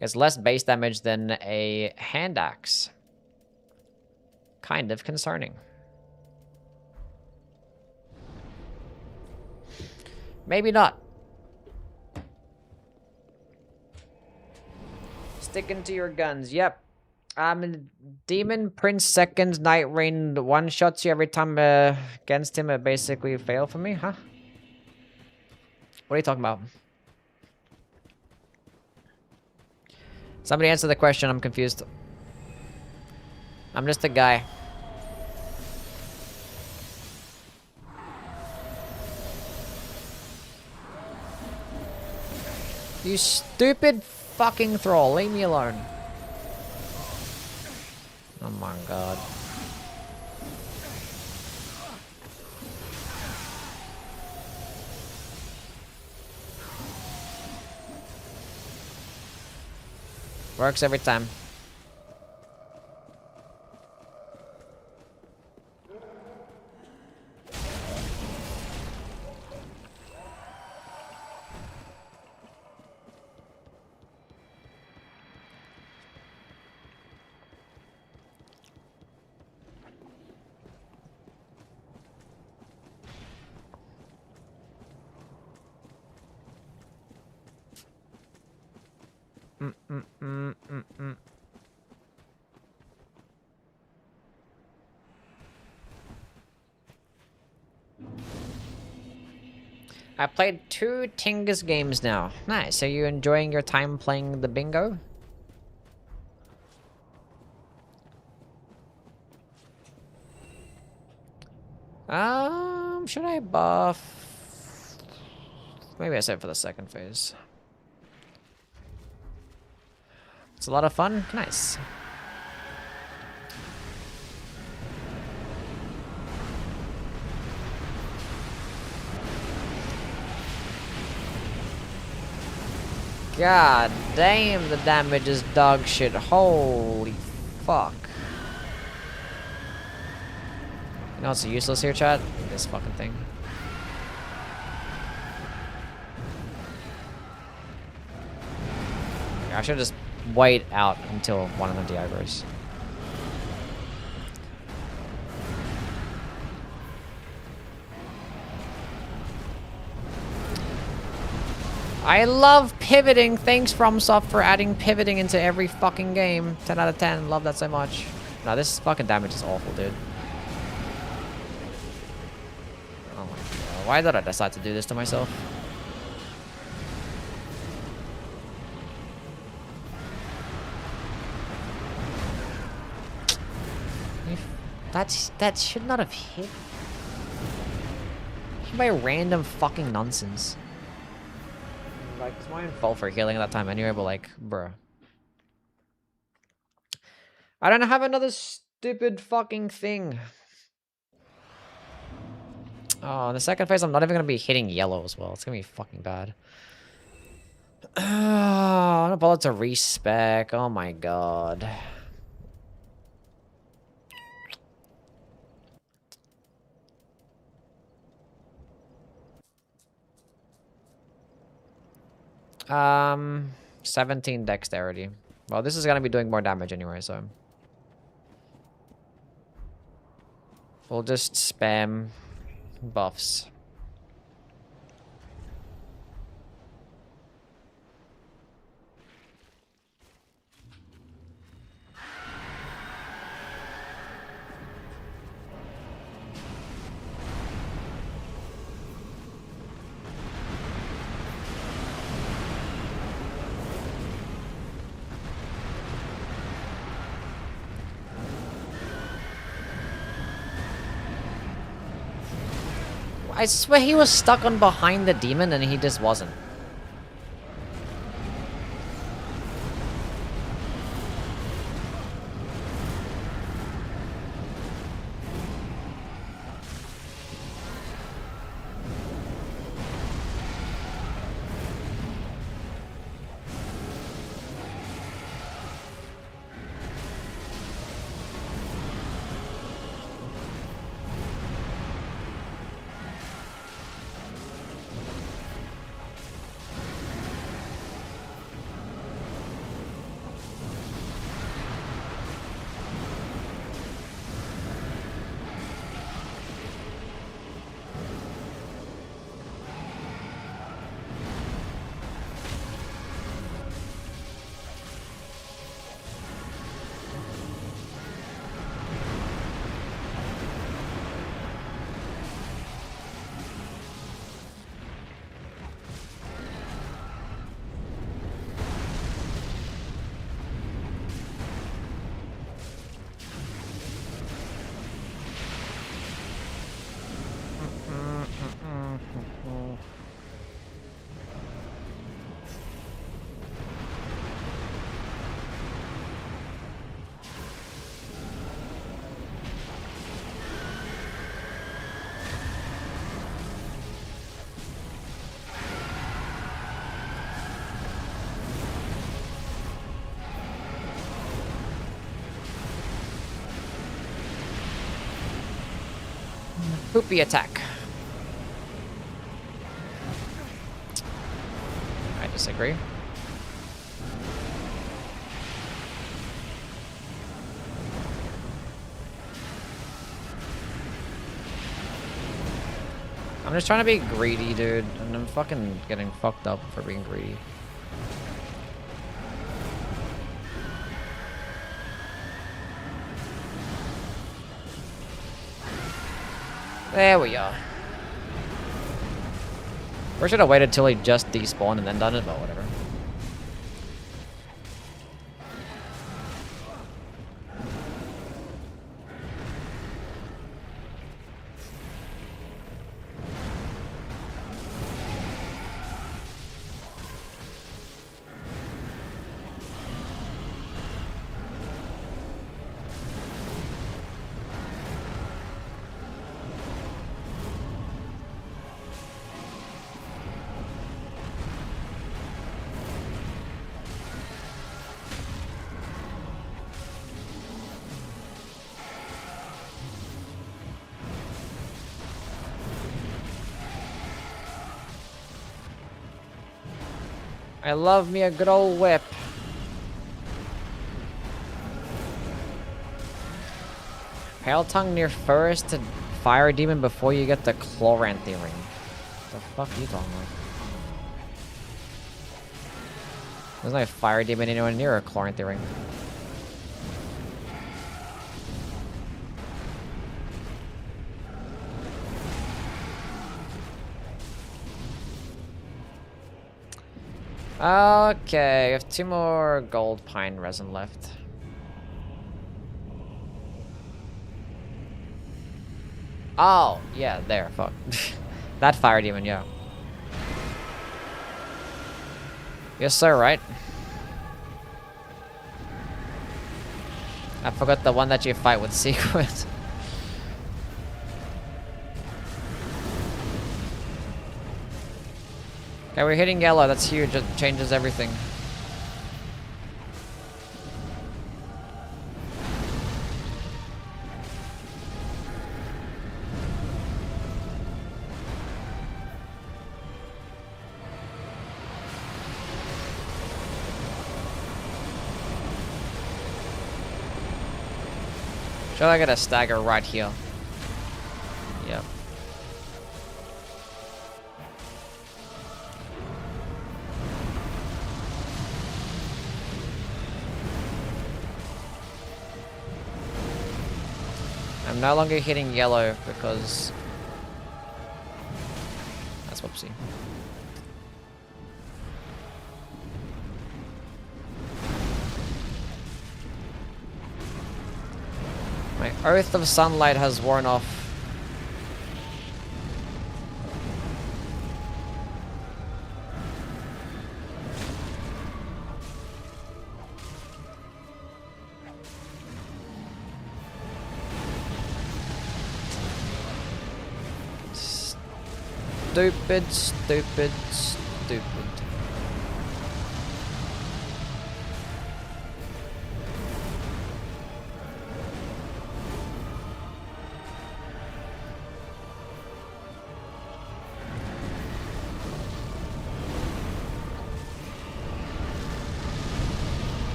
It's less base damage than a hand axe. Kind of concerning. Maybe not. Sticking to your guns. Yep. Demon Prince second Night Rain one shots you every time against him. It basically failed for me, huh? What are you talking about? Somebody answer the question. I'm confused. I'm just a guy. You stupid fucking troll. Leave me alone. Oh my god. Works every time. I played 2 Tingus games now. Nice. Are you enjoying your time playing the bingo? Should I buff? Maybe I save for the second phase. It's a lot of fun. Nice. God damn, the damage is dog shit. Holy fuck. You know what's useless here, chat? This fucking thing. I should just wait out until one of them de-aggroes. I love pivoting. Thanks FromSoftware for adding pivoting into every fucking game. 10 out of 10. Love that so much. Nah, this fucking damage is awful, dude. Oh my god. Why did I decide to do this to myself? That should not have hit. Hit by random fucking nonsense. Like, it's my own fault for healing at that time anyway, but like, bruh. I don't have another stupid fucking thing. Oh, in the second phase, I'm not even gonna be hitting yellow as well. It's gonna be fucking bad. I'm not bothered to respec. Oh my god. Um, 17 dexterity. Well, this is gonna be doing more damage anyway, so we'll just spam buffs. I swear he was stuck on behind the demon and he just wasn't. Poopy attack. I disagree. I'm just trying to be greedy, dude, and I'm fucking getting fucked up for being greedy. There we are. We should have waited till he just despawned and then done it, but whatever. I love me a good old whip. Pale Tongue near first to Fire Demon before you get the Chloranthy ring. What the fuck are you talking about? There's no Fire Demon anywhere near a Chloranthy ring. Okay, we have 2 more gold pine resin left. Oh, yeah, there, fuck. That fire demon, yeah. Yes, sir, right? I forgot the one that you fight with Secret. Okay, we're hitting yellow. That's huge. It changes everything. Should I get a stagger right here? Yep. I'm no longer hitting yellow because... That's whoopsie. My Oath of Sunlight has worn off. Stupid, stupid, stupid.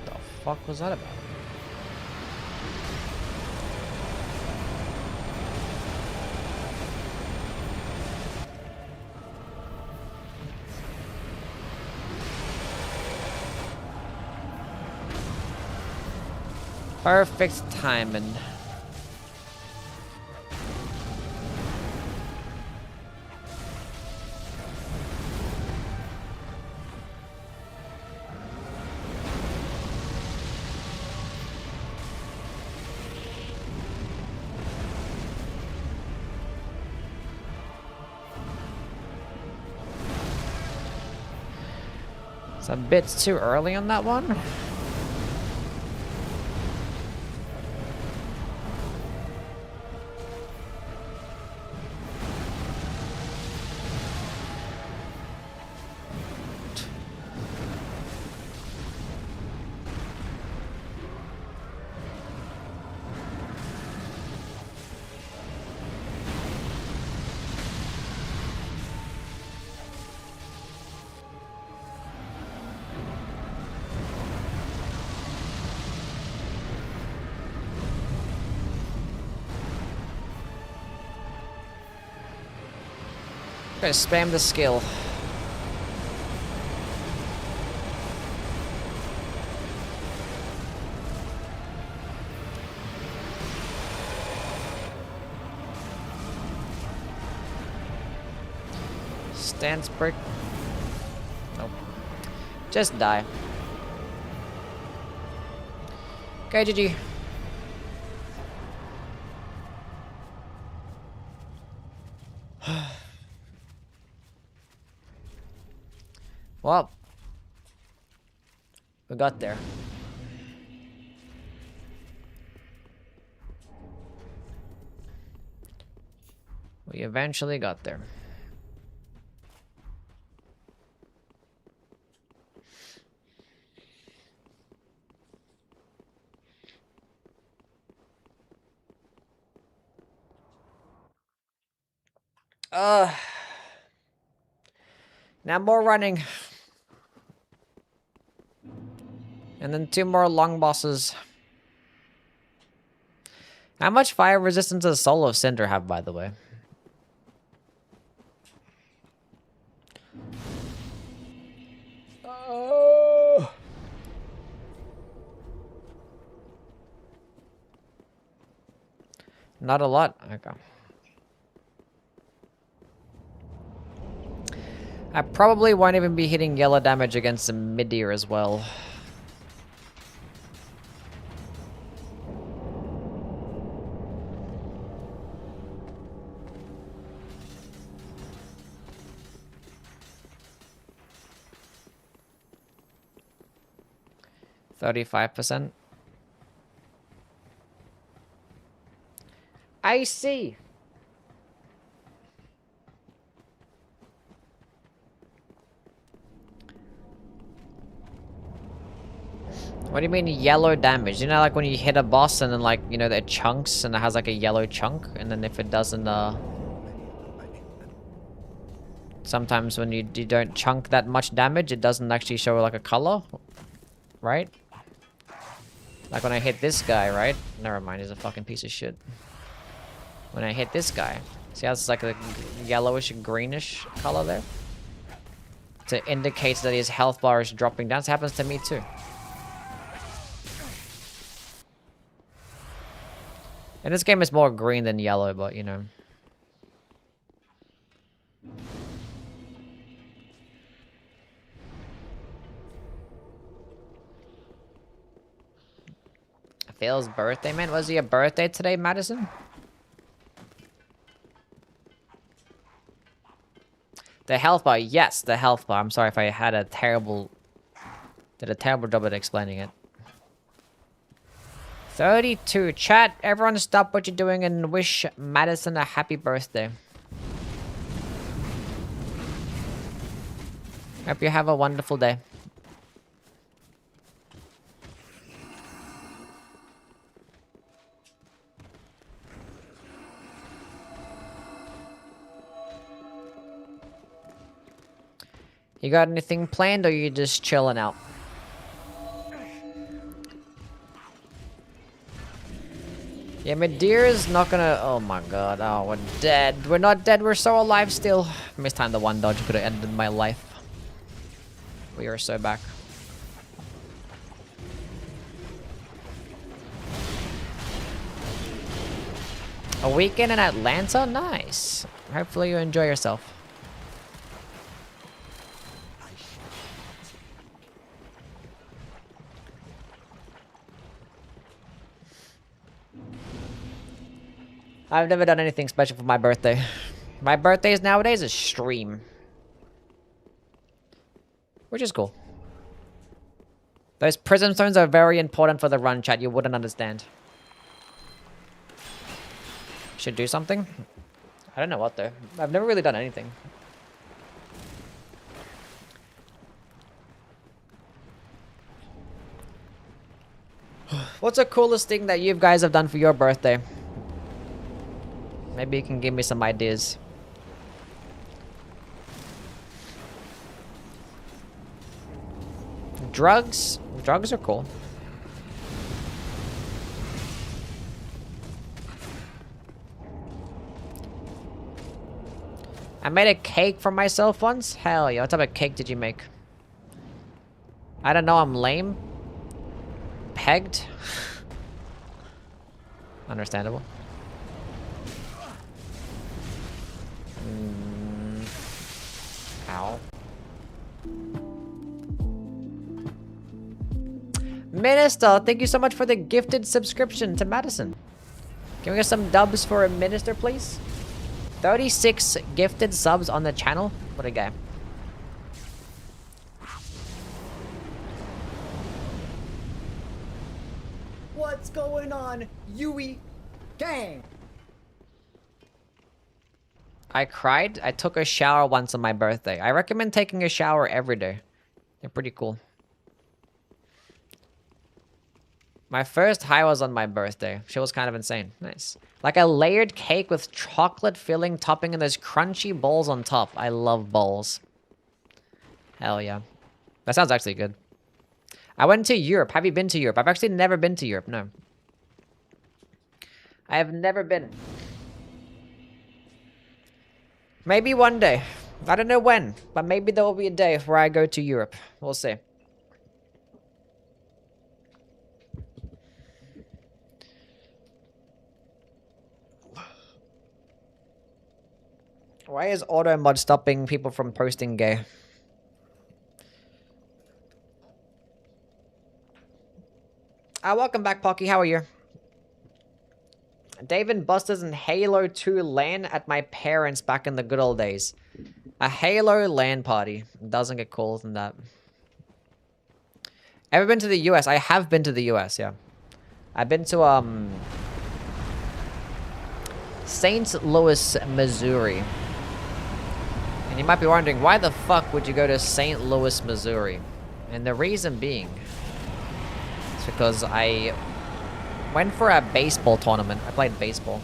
The fuck was that about? Perfect timing. It's a bit too early on that one. Okay, spam the skill. Stance brick. Nope. Just die. Okay, GG. Well, we got there. We eventually got there. Now more running. And then 2 more long bosses. How much fire resistance does Soul of Cinder have, by the way? Not a lot? Okay. I probably won't even be hitting yellow damage against the mid-ear as well. $35%. I see. What do you mean yellow damage? You know, like when you hit a boss and then, like, you know, it chunks and it has like a yellow chunk, and then if it doesn't, sometimes when you don't chunk that much damage, it doesn't actually show like a color, right? Like when I hit this guy, right? Never mind, he's a fucking piece of shit. When I hit this guy, see how it's like a yellowish greenish color there? To indicate that his health bar is dropping down. This happens to me too. And this game is more green than yellow, but you know. Phil's birthday, man? Was he a birthday today, Madison? The health bar, yes, the health bar. I'm sorry if I had a terrible... Did a terrible job at explaining it. 32. Chat, everyone stop what you're doing and wish Madison a happy birthday. Hope you have a wonderful day. You got anything planned or you just chilling out? Yeah, my deer is not gonna... Oh my god. Oh, we're dead. We're not dead. We're so alive still. Missed time the one dodge could have ended my life. We are so back. A weekend in Atlanta? Nice. Hopefully you enjoy yourself. I've never done anything special for my birthday. My birthdays nowadays is stream. Which is cool. Those prism stones are very important for the run, chat. You wouldn't understand. Should do something? I don't know what though. I've never really done anything. What's the coolest thing that you guys have done for your birthday? Maybe you can give me some ideas. Drugs? Drugs are cool. I made a cake for myself once? Hell yeah, what type of cake did you make? I don't know, I'm lame. Pegged? Understandable. Minister, thank you so much for the gifted subscription to Madison. Can we get some dubs for a minister, please? 36 gifted subs on the channel. What a guy. What's going on, Yui? Gang! I cried. I took a shower once on my birthday. I recommend taking a shower every day. They're pretty cool. My first high was on my birthday. She was kind of insane. Nice. Like a layered cake with chocolate filling topping and those crunchy balls on top. I love balls. Hell yeah. That sounds actually good. I went to Europe. Have you been to Europe? I've actually never been to Europe, no. I have never been. Maybe one day. I don't know when, but maybe there will be a day where I go to Europe. We'll see. Why is auto mod stopping people from posting gay? Welcome back, Pocky. How are you? Dave and Buster's and Halo 2 LAN at my parents' back in the good old days. A Halo LAN party. Doesn't get cooler than that. Ever been to the US? I have been to the US, yeah. I've been to, St. Louis, Missouri. And you might be wondering, why the fuck would you go to St. Louis, Missouri? And the reason being is because I went for a baseball tournament. I played baseball.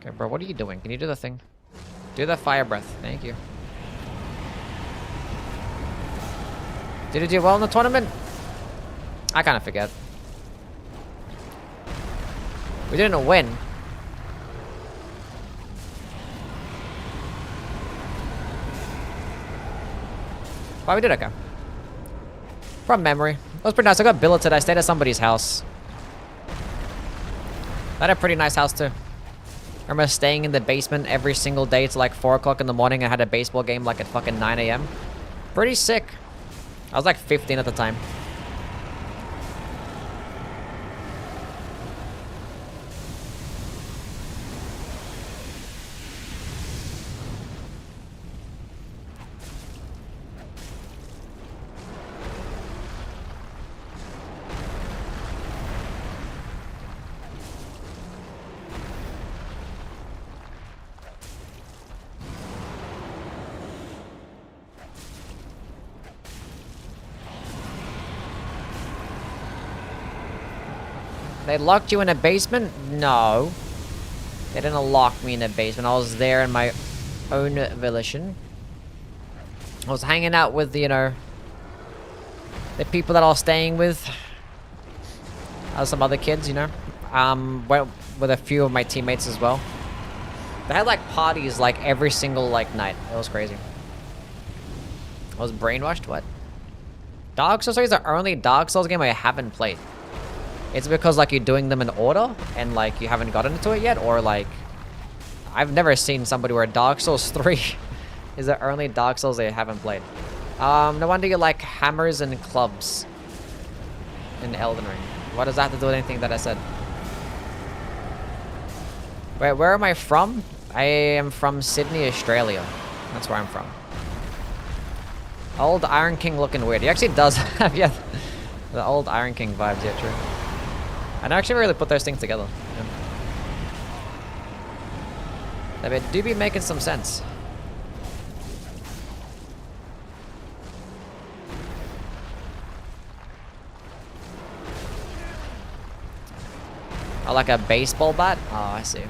Okay, bro, what are you doing? Can you do the thing? Do the fire breath. Thank you. Did you do well in the tournament? I kind of forget. We didn't win. But we did okay. From memory. It was pretty nice. I got billeted. I stayed at somebody's house. I had a pretty nice house too. I remember staying in the basement every single day till like 4 o'clock in the morning. I had a baseball game like at fucking 9 a.m. Pretty sick. I was like 15 at the time. They locked you in a basement? No. They didn't lock me in a basement. I was there in my own volition. I was hanging out with, you know, the people that I was staying with. Some other kids, you know. Went with a few of my teammates as well. They had like parties like every single like night. It was crazy. I was brainwashed? What? Dark Souls is the only Dark Souls game I haven't played. It's because like you're doing them in order and like you haven't gotten into it yet, or like I've never seen somebody where Dark Souls 3 is the only Dark Souls they haven't played. No wonder you like hammers and clubs in Elden Ring. What does that have to do with anything that I said? Wait, where am I from? I am from Sydney, Australia. That's where I'm from. Old Iron King looking weird. He actually does have, yeah, the old Iron King vibes, yeah, true. I don't actually really put those things together. Yeah. They do be making some sense. Oh, like a baseball bat? Oh, I see.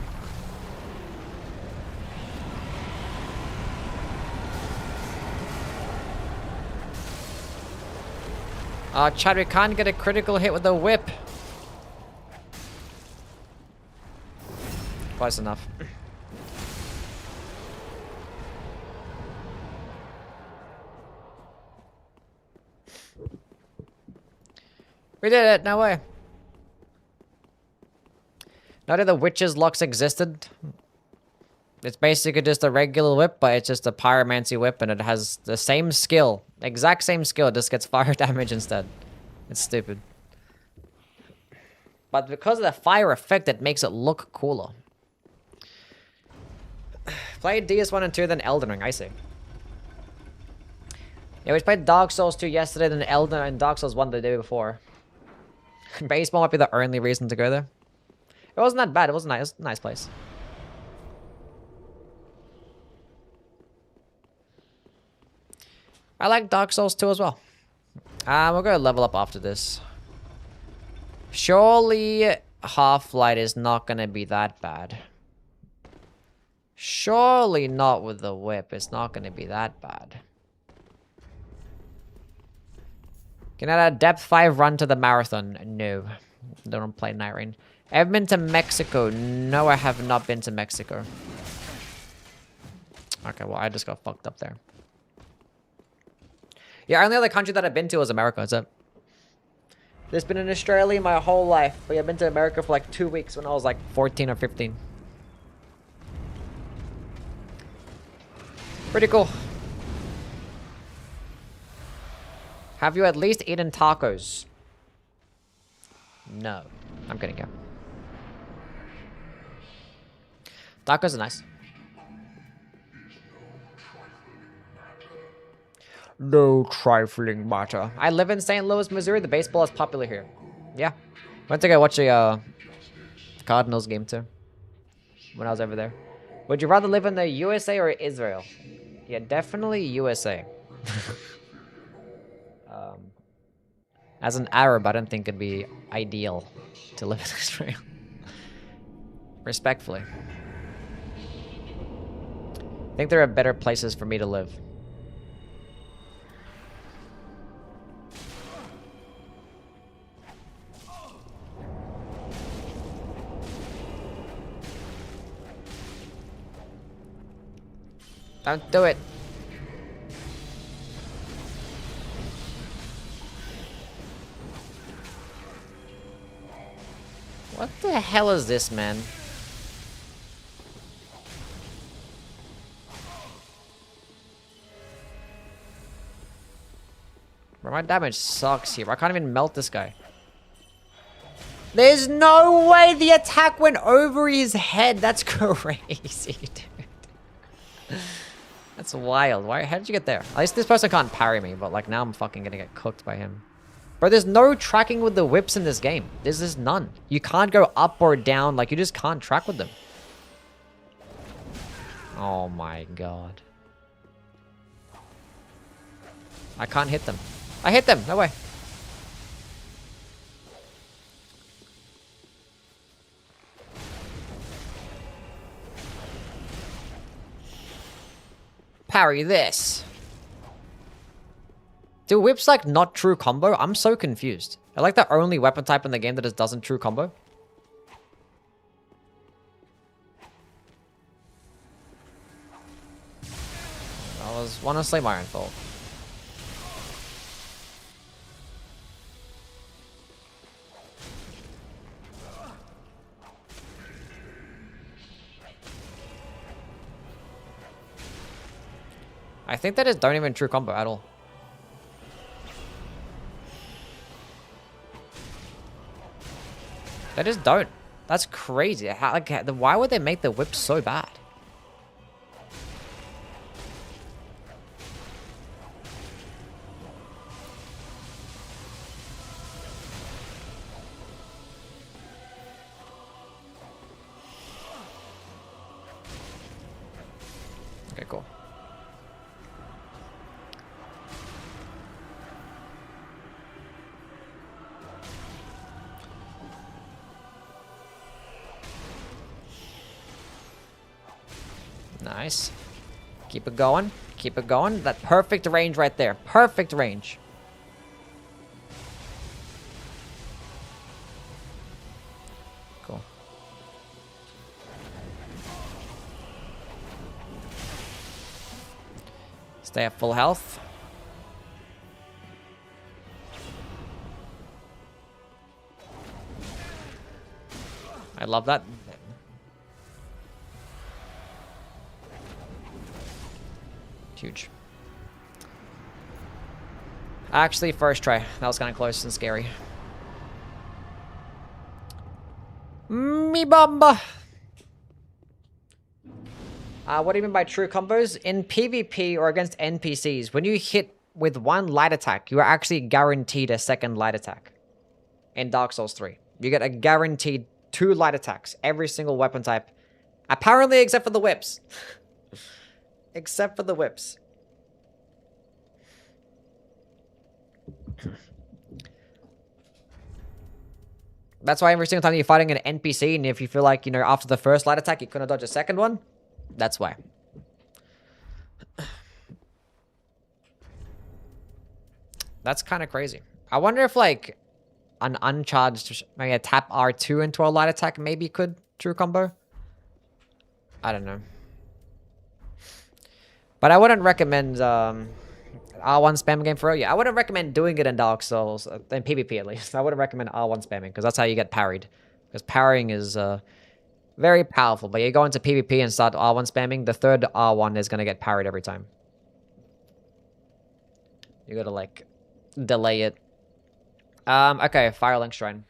Oh, Chad, we can't get a critical hit with the whip. Close enough. We did it. No way. Not that the witch's locks existed. It's basically just a regular whip, but it's just a pyromancy whip, and it has the same skill. Exact same skill, it just gets fire damage instead. It's stupid. But because of the fire effect, it makes it look cooler. Played DS1 and 2, then Elden Ring, I see. Yeah, we played Dark Souls 2 yesterday, then Elden and Dark Souls 1 the day before. Baseball might be the only reason to go there. It wasn't that bad, it was nice. It was a nice place. I like Dark Souls 2 as well. We'll go level up after this. Surely Half-Light is not gonna be that bad. Surely not with the whip. It's not gonna be that bad. Can I add a depth 5 run to the marathon? No. Don't play Night Rain. I've been to Mexico. No, I have not been to Mexico. Okay, well, I just got fucked up there. Yeah, only other country that I've been to is America. That's it. There's been in Australia my whole life, but I've been to America for like 2 weeks when I was like 14 or 15. Pretty cool. Have you at least eaten tacos? No. I'm kidding, yeah. Tacos are nice. No trifling matter. I live in St. Louis, Missouri. The baseball is popular here. Yeah. Went to go watch a Cardinals game too. When I was over there. Would you rather live in the USA or Israel? Yeah, definitely USA. As an Arab, I don't think it'd be ideal to live in Israel. Respectfully. I think there are better places for me to live. Don't do it. What the hell is this, man? Bro, my damage sucks here. I can't even melt this guy. There's no way the attack went over his head. That's crazy, dude. That's wild. Why? How did you get there? At least this person can't parry me, but like now I'm fucking gonna get cooked by him. Bro, there's no tracking with the whips in this game. There's just none. You can't go up or down. Like, you just can't track with them. Oh my god. I can't hit them. I hit them. No way. Parry this. Do whips like not true combo? I'm so confused. I like the only weapon type in the game that just doesn't true combo. That was honestly my own fault. I think that is don't even true combo at all. They just don't. That's crazy. How, like, why would they make the whip so bad? Okay, cool. Nice. Keep it going. Keep it going. That perfect range right there. Perfect range. Cool. Stay at full health. I love that. Huge. Actually, first try. That was kind of close and scary. Me bomba. What do you mean by true combos? In PvP or against NPCs, when you hit with one light attack, you are actually guaranteed a second light attack. In Dark Souls 3. You get a guaranteed 2 light attacks. Every single weapon type. Apparently, except for the whips. Except for the whips. That's why every single time you're fighting an NPC, and if you feel like, you know, after the first light attack, you couldn't dodge a second one, that's why. That's kind of crazy. I wonder if, like, an uncharged, maybe a tap R2 into a light attack maybe could true combo. I don't know. But I wouldn't recommend R1 spam game for real. Yeah, I wouldn't recommend doing it in Dark Souls, in PvP at least. I wouldn't recommend R1 spamming, because that's how you get parried. Because parrying is very powerful. But you go into PvP and start R1 spamming, the third R1 is going to get parried every time. You gotta, like, delay it. Okay, Firelink Shrine.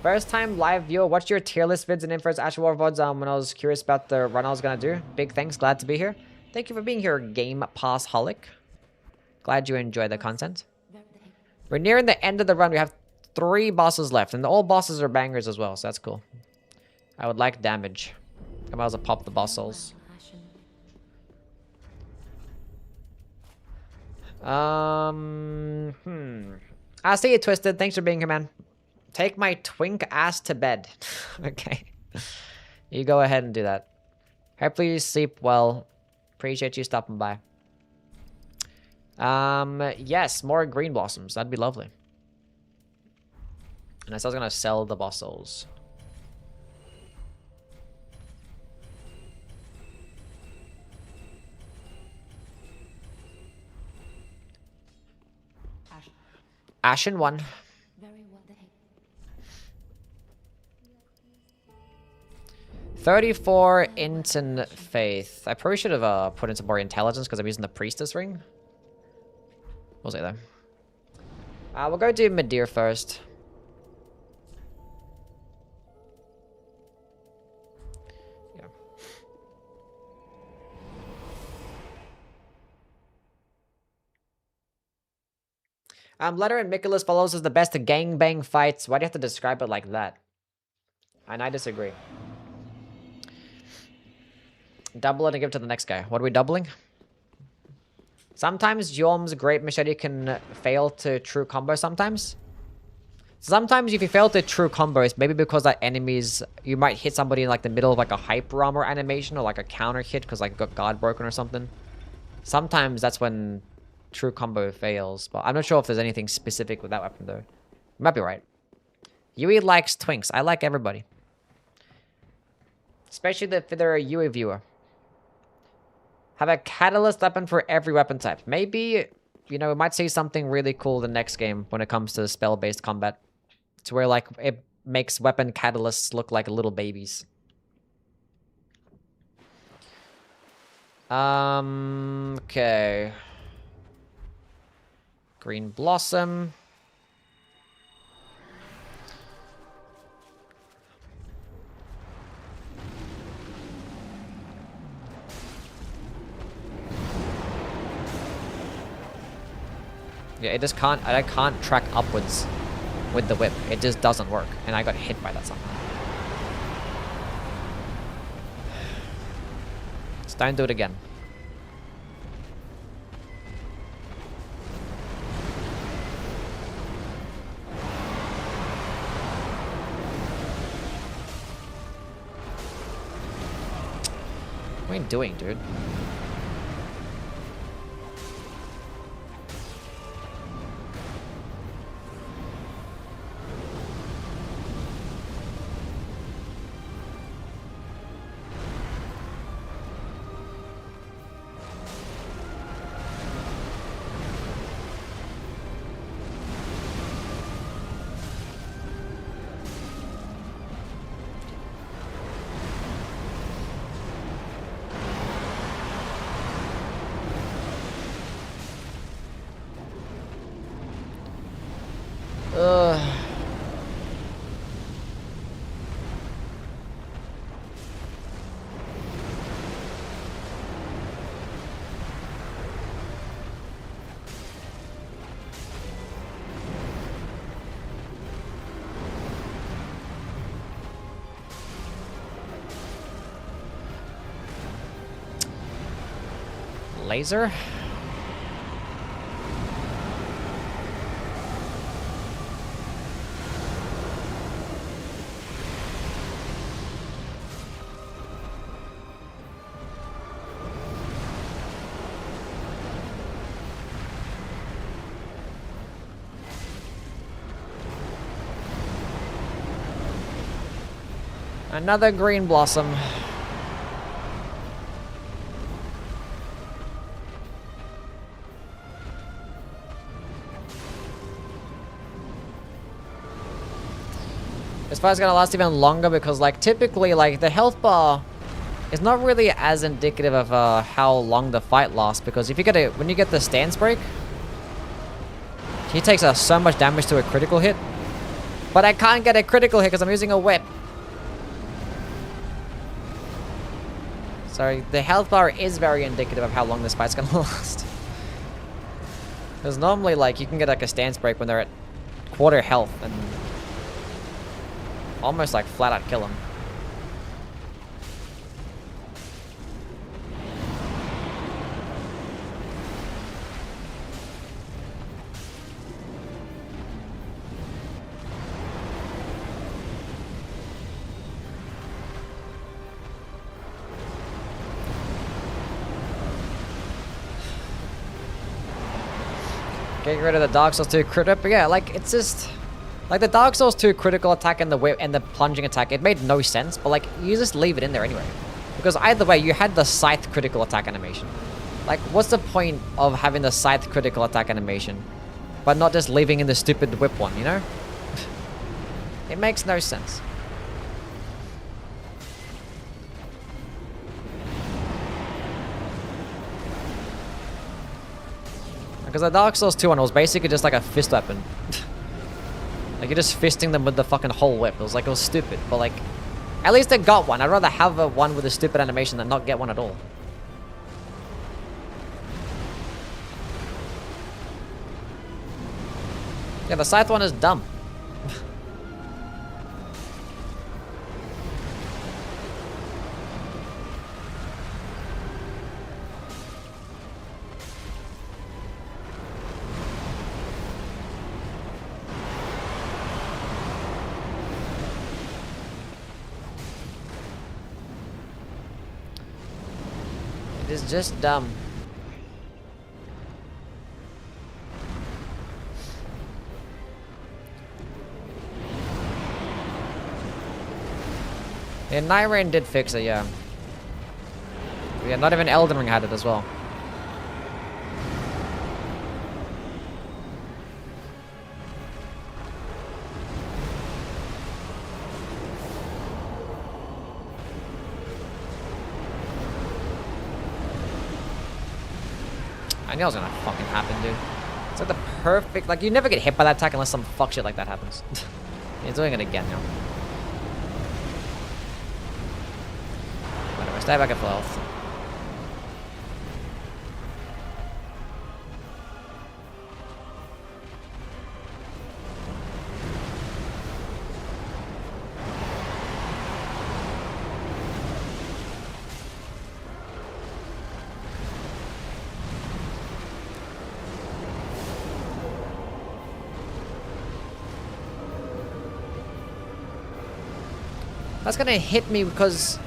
First time live viewer, watched your tier list vids and infos, Asher War VODs when I was curious about the run I was gonna do. Big thanks, glad to be here. Thank you for being here, Game Pass Holic. Glad you enjoy the content. We're nearing the end of the run. We have 3 bosses left, and all bosses are bangers as well, so that's cool. I would like damage. I might as well pop the boss souls. I see you, Twisted. Thanks for being here, man. Take my twink ass to bed. Okay. You go ahead and do that. Hopefully you sleep well. Appreciate you stopping by. Yes, more green blossoms. That'd be lovely. And I was gonna sell the boss souls. Ashen 1. 34 instant faith. I probably should have put in some more intelligence because I'm using the priestess ring. We'll see though. We'll go do Midir first. Yeah. Letter and Nicholas follows as the best gangbang fights. Why do you have to describe it like that? And I disagree. Double it and give it to the next guy. What are we doubling? Sometimes Yom's Great Machete can fail to true combo sometimes. Sometimes if you fail to true combos, maybe because that enemies, you might hit somebody in like the middle of like a hyper armor animation or like a counter hit because like got guard broken or something. Sometimes that's when true combo fails, but I'm not sure if there's anything specific with that weapon though. You might be right. Yui likes twinks. I like everybody. Especially if they're a Yui viewer. Have a catalyst weapon for every weapon type. Maybe, you know, we might see something really cool the next game when it comes to spell-based combat. It's where, like, it makes weapon catalysts look like little babies. Okay. Green Blossom. Yeah, it just can't, I can't track upwards with the whip. It just doesn't work. And I got hit by that somehow. Just don't do it again. What are you doing, dude? laser. Another green blossom. This fight's gonna last even longer because, like, typically, like, the health bar is not really as indicative of how long the fight lasts, because if you get when you get the stance break, he takes so much damage to a critical hit. But I can't get a critical hit because I'm using a whip. So the health bar is very indicative of how long this fight's gonna last. Because normally, like, you can get like a stance break when they're at quarter health and almost like flat out kill them. Getting rid of the Dark Souls 2 crit up, but yeah, like, it's just... Like, the Dark Souls 2 critical attack and the whip and the plunging attack, it made no sense, but, like, you just leave it in there anyway. Because either way, you had the Scythe critical attack animation. Like, what's the point of having the Scythe critical attack animation, but not just leaving in the stupid whip one, you know? It makes no sense. Because the Dark Souls 2 one was basically just like a fist weapon. Like, you're just fisting them with the fucking whole whip. It was stupid, but like, at least it got one. I'd rather have a one with a stupid animation than not get one at all. Yeah, the Scythe one is dumb. It is just dumb. Yeah, Night Rain did fix it, yeah. Yeah, not even Elden Ring had it as well. I knew it was gonna fucking happen, dude. It's like the perfect... Like, you never get hit by that attack unless some fuck shit like that happens. He's doing it again now. Whatever, stay back at full health. That's gonna hit me because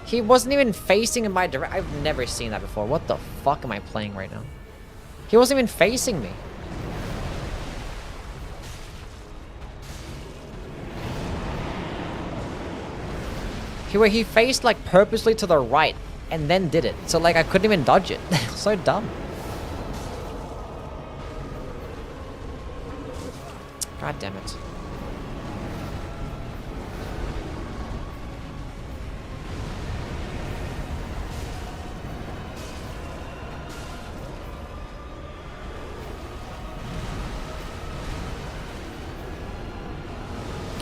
he wasn't even facing in my direction. I've never seen that before. What the fuck am I playing right now? He wasn't even facing me. He faced like purposely to the right and then did it. So like I couldn't even dodge it. So dumb. God damn it.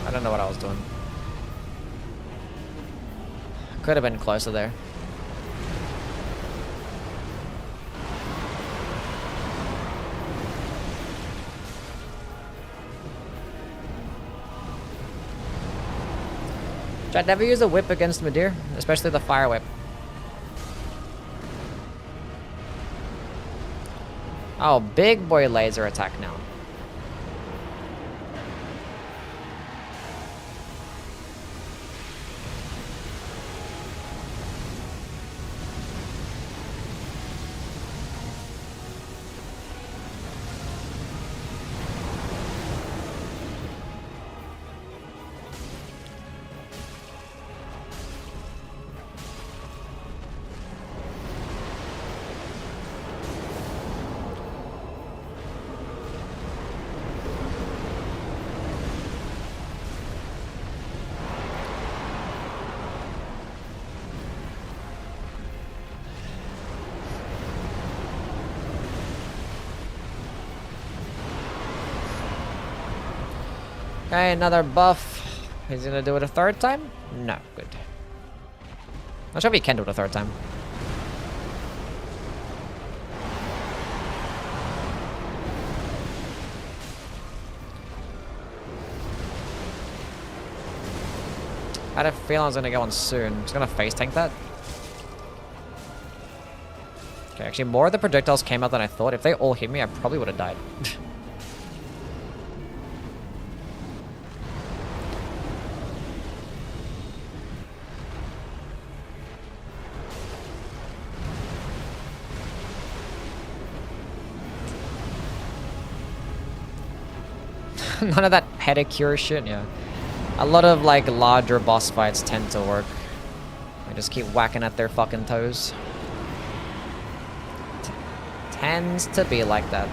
I don't know what I was doing. Could have been closer there. Chat, never use a whip against Midir, especially the fire whip. Oh, big boy laser attack now. Okay, another buff. He's gonna do it a third time? No, good. Not sure if he can do it a third time. I had a feeling I was gonna go on soon. Just gonna face tank that. Okay, actually more of the projectiles came out than I thought. If they all hit me, I probably would have died. None of that pedicure shit, yeah. A lot of, like, larger boss fights tend to work. I just keep whacking at their fucking toes. Tends to be like that.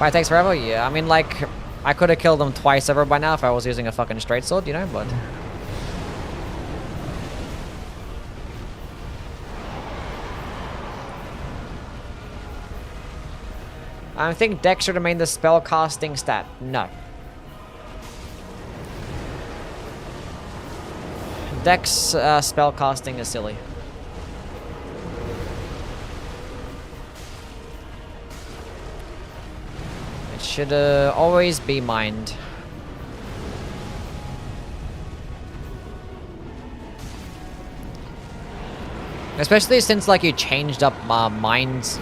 Fight takes forever? Yeah, I mean, like, I could have killed them twice over by now if I was using a fucking straight sword, you know, but... I think Dex should remain the spell casting stat. No. Dex spell casting is silly. It should always be mined. Especially since, like, you changed up mines,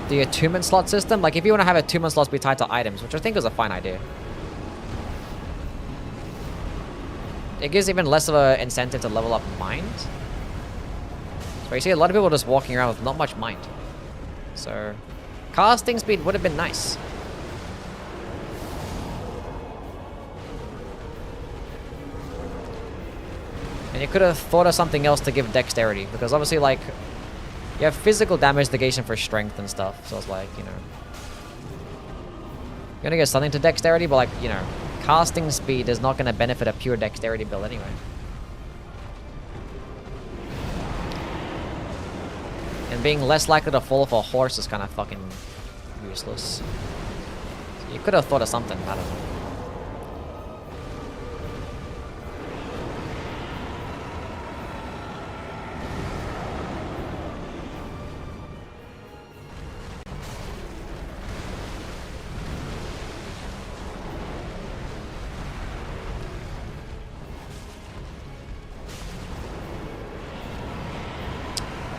the attunement slot system. Like, if you want to have attunement slots be tied to items, which I think is a fine idea. It gives even less of an incentive to level up mind. So you see a lot of people just walking around with not much mind. So, casting speed would have been nice. And you could have thought of something else to give dexterity, because obviously, like, you have physical damage negation for strength and stuff, so it's like, you know, you're gonna get something to dexterity, but, like, you know, casting speed is not gonna benefit a pure dexterity build anyway. And being less likely to fall off a horse is kind of fucking useless. So you could have thought of something, I don't know.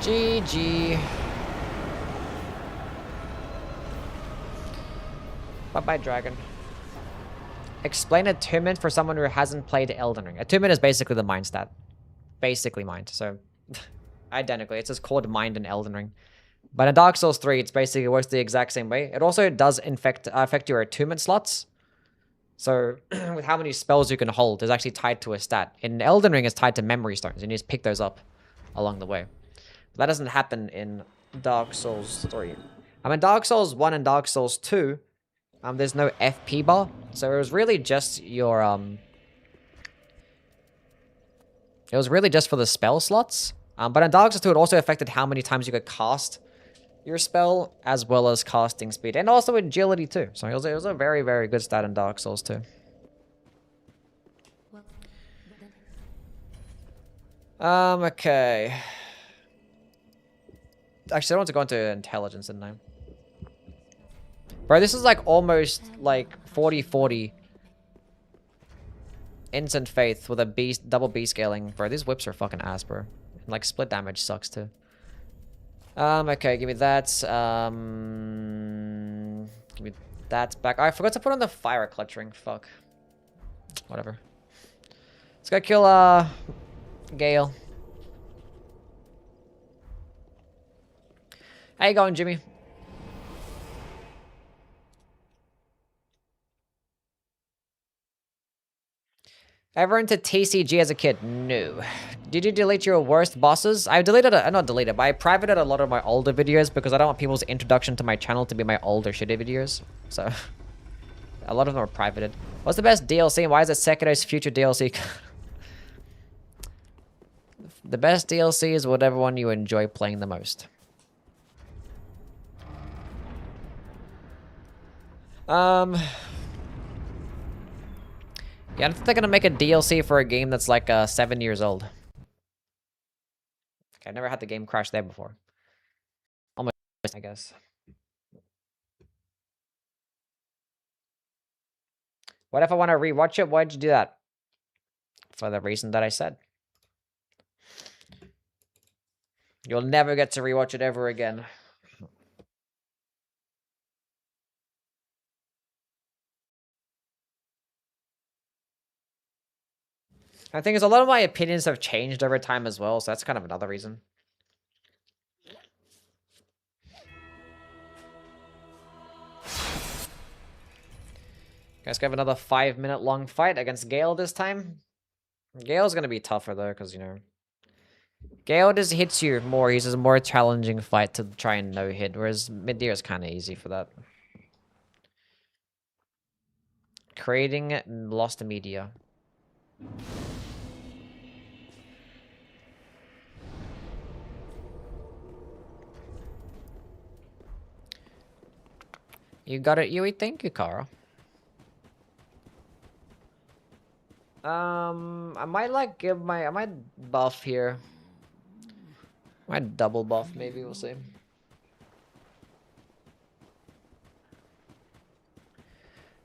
GG. Bye-bye, dragon. Explain attunement for someone who hasn't played Elden Ring. Attunement is basically the mind stat. Basically mind, so... identically, it's just called mind in Elden Ring. But in Dark Souls 3, it's basically works the exact same way. It also does affect your attunement slots. So, with how many spells you can hold is actually tied to a stat. In Elden Ring, it's tied to memory stones, and you just pick those up along the way. That doesn't happen in Dark Souls 3. I mean, Dark Souls 1 and Dark Souls 2, there's no FP bar. So it was really just your, it was really just for the spell slots. But in Dark Souls 2, it also affected how many times you could cast your spell, as well as casting speed. And also agility, too. So it was a very, very good stat in Dark Souls 2. Okay. Actually, I want to go into intelligence, didn't I? Bro, this is like almost like 40-40. Instant Faith with a double B scaling. Bro, these whips are fucking ass, bro. Like, split damage sucks, too. Okay, give me that. Give me that back. Oh, I forgot to put on the fire clutching. Fuck. Whatever. Let's go kill, Gale. How you going, Jimmy? Ever into TCG as a kid? No. Did you delete your worst bosses? I deleted it, not deleted, but I privated a lot of my older videos because I don't want people's introduction to my channel to be my older shitty videos. So, a lot of them are privated. What's the best DLC and why is it Sekiro's future DLC? The best DLC is whatever one you enjoy playing the most. Yeah, I don't think they're gonna make a DLC for a game that's like 7 years old. Okay, I never had the game crash there before. Almost, I guess. What if I want to rewatch it? Why'd you do that? For the reason that I said. You'll never get to rewatch it ever again. I think a lot of my opinions have changed over time as well, so that's kind of another reason. Guys, have another 5-minute long fight against Gale this time. Gale's gonna be tougher though, because you know, Gale just hits you more. He's a more challenging fight to try and no hit, whereas mid-tier is kind of easy for that. Creating lost media. You got it, Yui. Thank you, Kara. I might like give I might buff here. Might double buff, maybe, we'll see.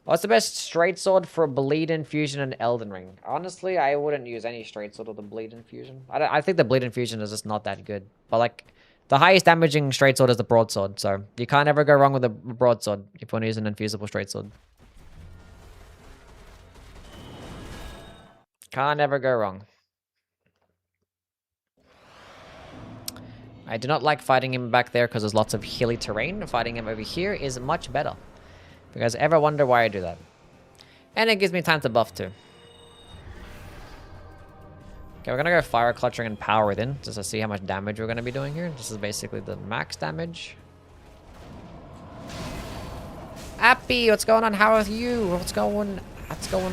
What's the best straight sword for Bleed Infusion and Elden Ring? Honestly, I wouldn't use any straight sword or the Bleed Infusion. I think the Bleed Infusion is just not that good. But like, the highest damaging straight sword is the broadsword, so you can't ever go wrong with a broadsword if you want to use an infusible straight sword. Can't ever go wrong. I do not like fighting him back there because there's lots of hilly terrain. Fighting him over here is much better. If you guys ever wonder why I do that. And it gives me time to buff too. Okay, we're gonna go Fire Clutching and Power Within, just to see how much damage we're gonna be doing here. This is basically the max damage. Appy, what's going on? How are you? What's going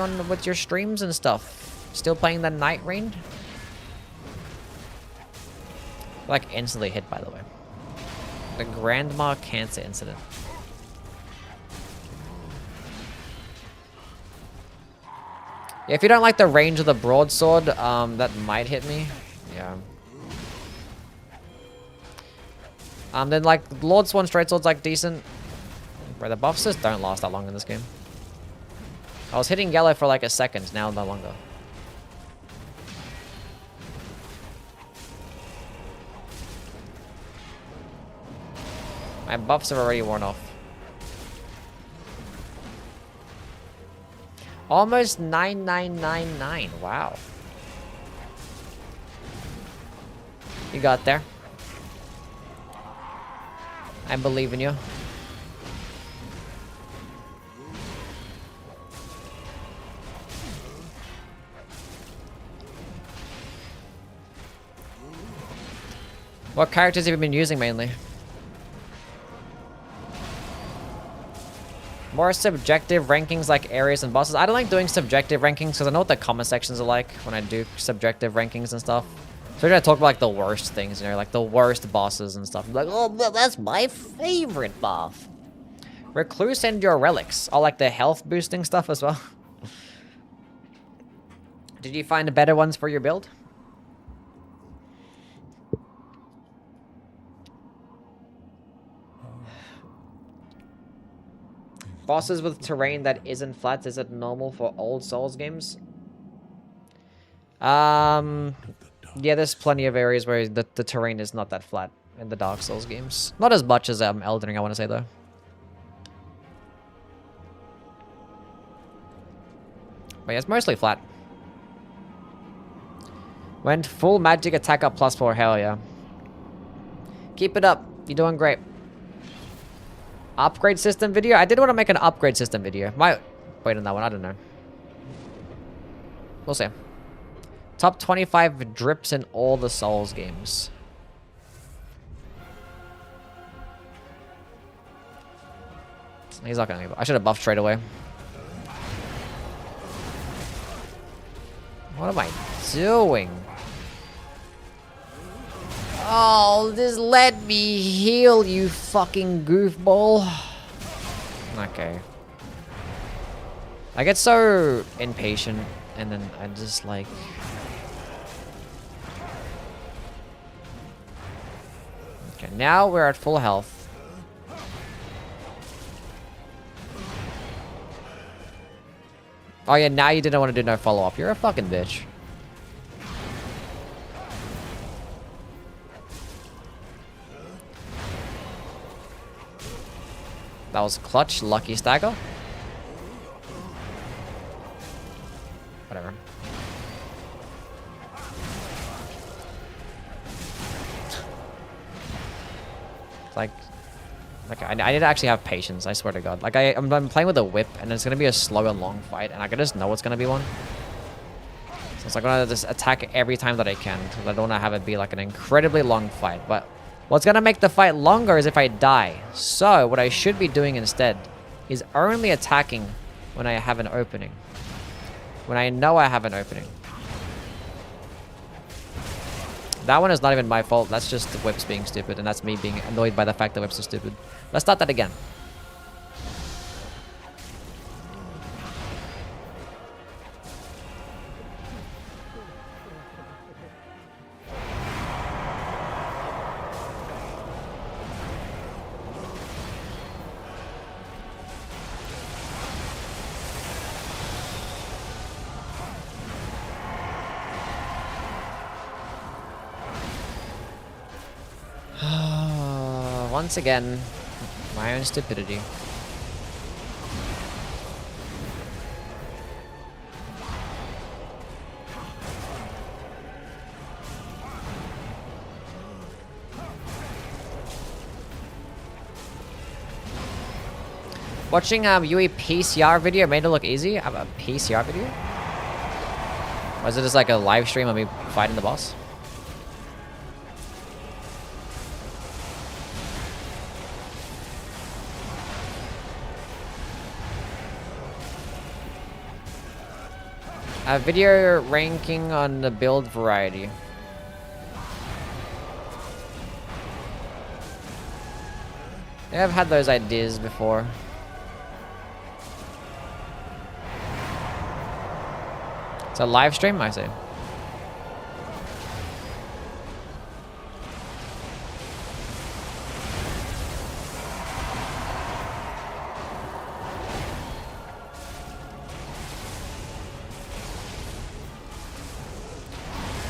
on with your streams and stuff? Still playing the Night Rain? Like instantly hit, by the way. The Grandma Cancer incident. Yeah, if you don't like the range of the broadsword, that might hit me. Yeah. Then like Lord Swan straight sword's like decent. Bro, the buffs just don't last that long in this game. I was hitting yellow for like a second, now no longer. My buffs have already worn off. Almost 9999. Wow. You got there. I believe in you. What characters have you been using mainly? More subjective rankings like areas and bosses. I don't like doing subjective rankings because I know what the comment sections are like when I do subjective rankings and stuff. So I talk about like the worst things, you know, like the worst bosses and stuff. I'm like, oh, that's my favorite buff. Recluse and your relics. Oh, like the health boosting stuff as well. Did you find better ones for your build? Bosses with terrain that isn't flat, is it normal for old Souls games? Yeah, there's plenty of areas where the terrain is not that flat in the Dark Souls games. Not as much as Elden Ring, I want to say, though. But yeah, it's mostly flat. Went full magic attack up +4, hell yeah. Keep it up, you're doing great. Upgrade system video? I did want to make an upgrade system video. Might wait on that one, I don't know. We'll see. Top 25 drips in all the Souls games. He's not gonna leave. I should have buffed straight away. What am I doing? Oh, just let me heal, you fucking goofball. Okay. I get so impatient, and then I just like... Okay, now we're at full health. Oh yeah, now you didn't want to do no follow-up. You're a fucking bitch. That was clutch, lucky stagger. Whatever. Like I need to actually have patience, I swear to God. Like I'm playing with a whip and it's gonna be a slow and long fight and I can just know it's gonna be one. So it's like I'm gonna just attack every time that I can because I don't wanna have it be like an incredibly long fight. But what's gonna make the fight longer is if I die. So what I should be doing instead is only attacking when I have an opening. When I know I have an opening. That one is not even my fault. That's just the whips being stupid, and that's me being annoyed by the fact that whips are stupid. Let's start that again. Once again, my own stupidity. Watching Yui PCR video made it look easy. I have a PCR video? Or is it just like a live stream of me fighting the boss? A video ranking on the build variety. Yeah, I've had those ideas before. It's a live stream, I say.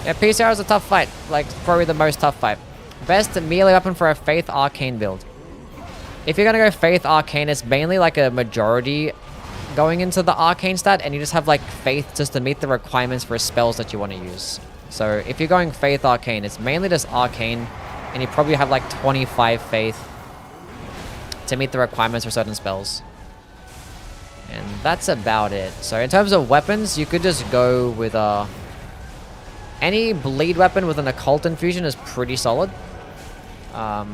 Yeah, PCR is a tough fight. Like, probably the most tough fight. Best melee weapon for a Faith Arcane build. If you're gonna go Faith Arcane, it's mainly like a majority going into the Arcane stat, and you just have like Faith just to meet the requirements for spells that you want to use. So if you're going Faith Arcane, it's mainly just Arcane, and you probably have like 25 Faith to meet the requirements for certain spells. And that's about it. So in terms of weapons, you could just go with any bleed weapon with an occult infusion is pretty solid. I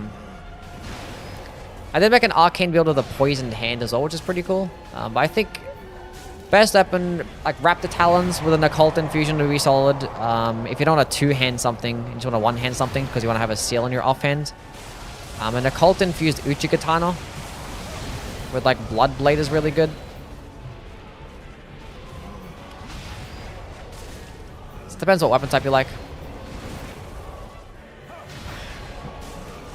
did make an arcane build with a poisoned hand as well, which is pretty cool. But I think best weapon, like Raptor Talons with an occult infusion would be solid. If you don't want to two-hand something, you just want to one-hand something because you want to have a seal on your offhand. An occult infused Uchigatana with like Blood Blade is really good. Depends what weapon type you like.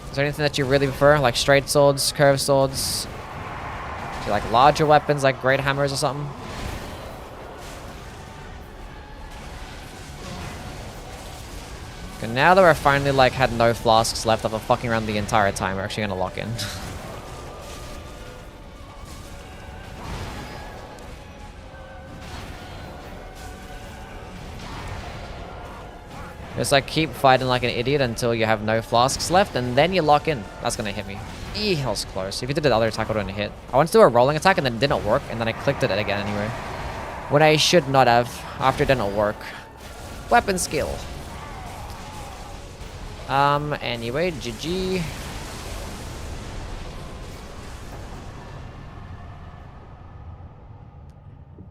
Is there anything that you really prefer? Like straight swords, curved swords? Do you like larger weapons like great hammers or something? Okay, now that we're finally like had no flasks left after fucking around the entire time, we're actually gonna lock in. Just like keep fighting like an idiot until you have no flasks left, and then you lock in. That's gonna hit me. Eee, that was close. If you did the other attack, I would have hit. I wanted to do a rolling attack and then it didn't work, and then I clicked it again anyway. When I should not have, after it didn't work. Weapon skill. Anyway, GG.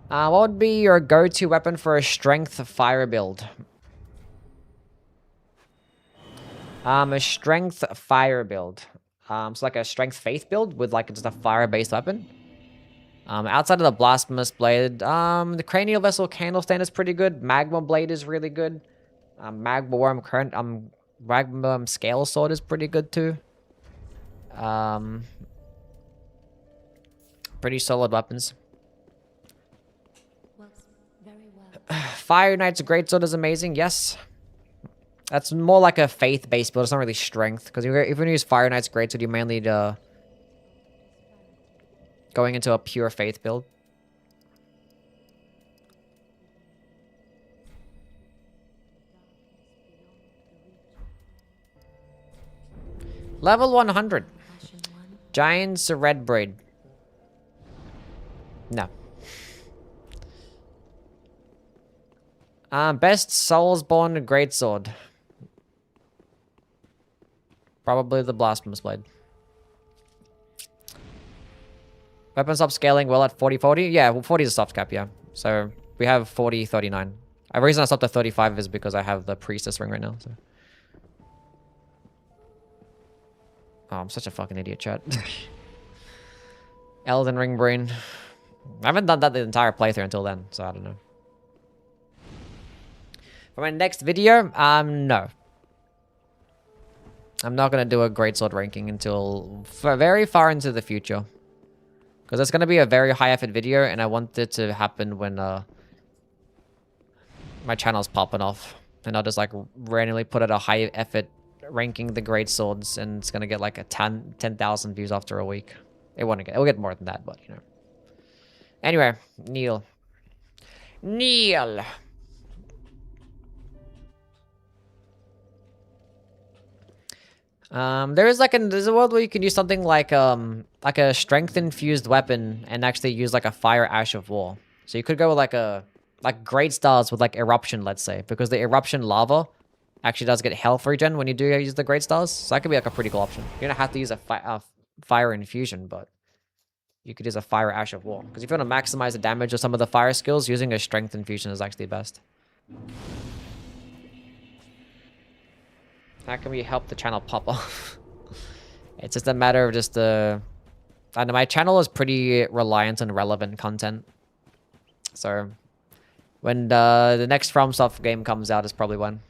What would be your go-to weapon for a strength fire build? A strength fire build. So like a strength faith build with like just a fire-based weapon. Outside of the blasphemous blade, the cranial vessel candlestand is pretty good. Magma blade is really good. Magma scale sword is pretty good too. Pretty solid weapons. Fire Knight's greatsword is amazing. Yes. That's more like a faith-based build. It's not really strength. Because if you're going to use Fire Knight's greatsword, you mainly need going into a pure faith build. Level 100. Giant's red braid. No. Best Soulsborne greatsword. Probably the blasphemous blade. Weapons upscaling well at 40-40? Yeah, well, 40 is a soft cap, yeah. So we have 40-39. The reason I stopped at 35 is because I have the priestess ring right now. So. Oh, I'm such a fucking idiot, chat. Elden Ring brain. I haven't done that the entire playthrough until then, so I don't know. For my next video, no. I'm not going to do a greatsword ranking until very far into the future. Because it's going to be a very high effort video, and I want it to happen when my channel's popping off. And I'll just like randomly put out a high effort ranking the greatswords, and it's going to get like a 10,000 views after a week. It'll get more than that, but you know. Anyway, Neil. There's a world where you can use something like a strength infused weapon and actually use like a fire ash of war. So you could go with like great stars with like eruption, let's say, because the eruption lava actually does get health regen when you do use the great stars. So that could be like a pretty cool option. You don't have to use a fire infusion, but you could use a fire ash of war. Because if you want to maximize the damage of some of the fire skills, using a strength infusion is actually best. How can we help the channel pop off? It's just a matter of just I know my channel is pretty reliant on relevant content. So when the next FromSoft game comes out is probably when.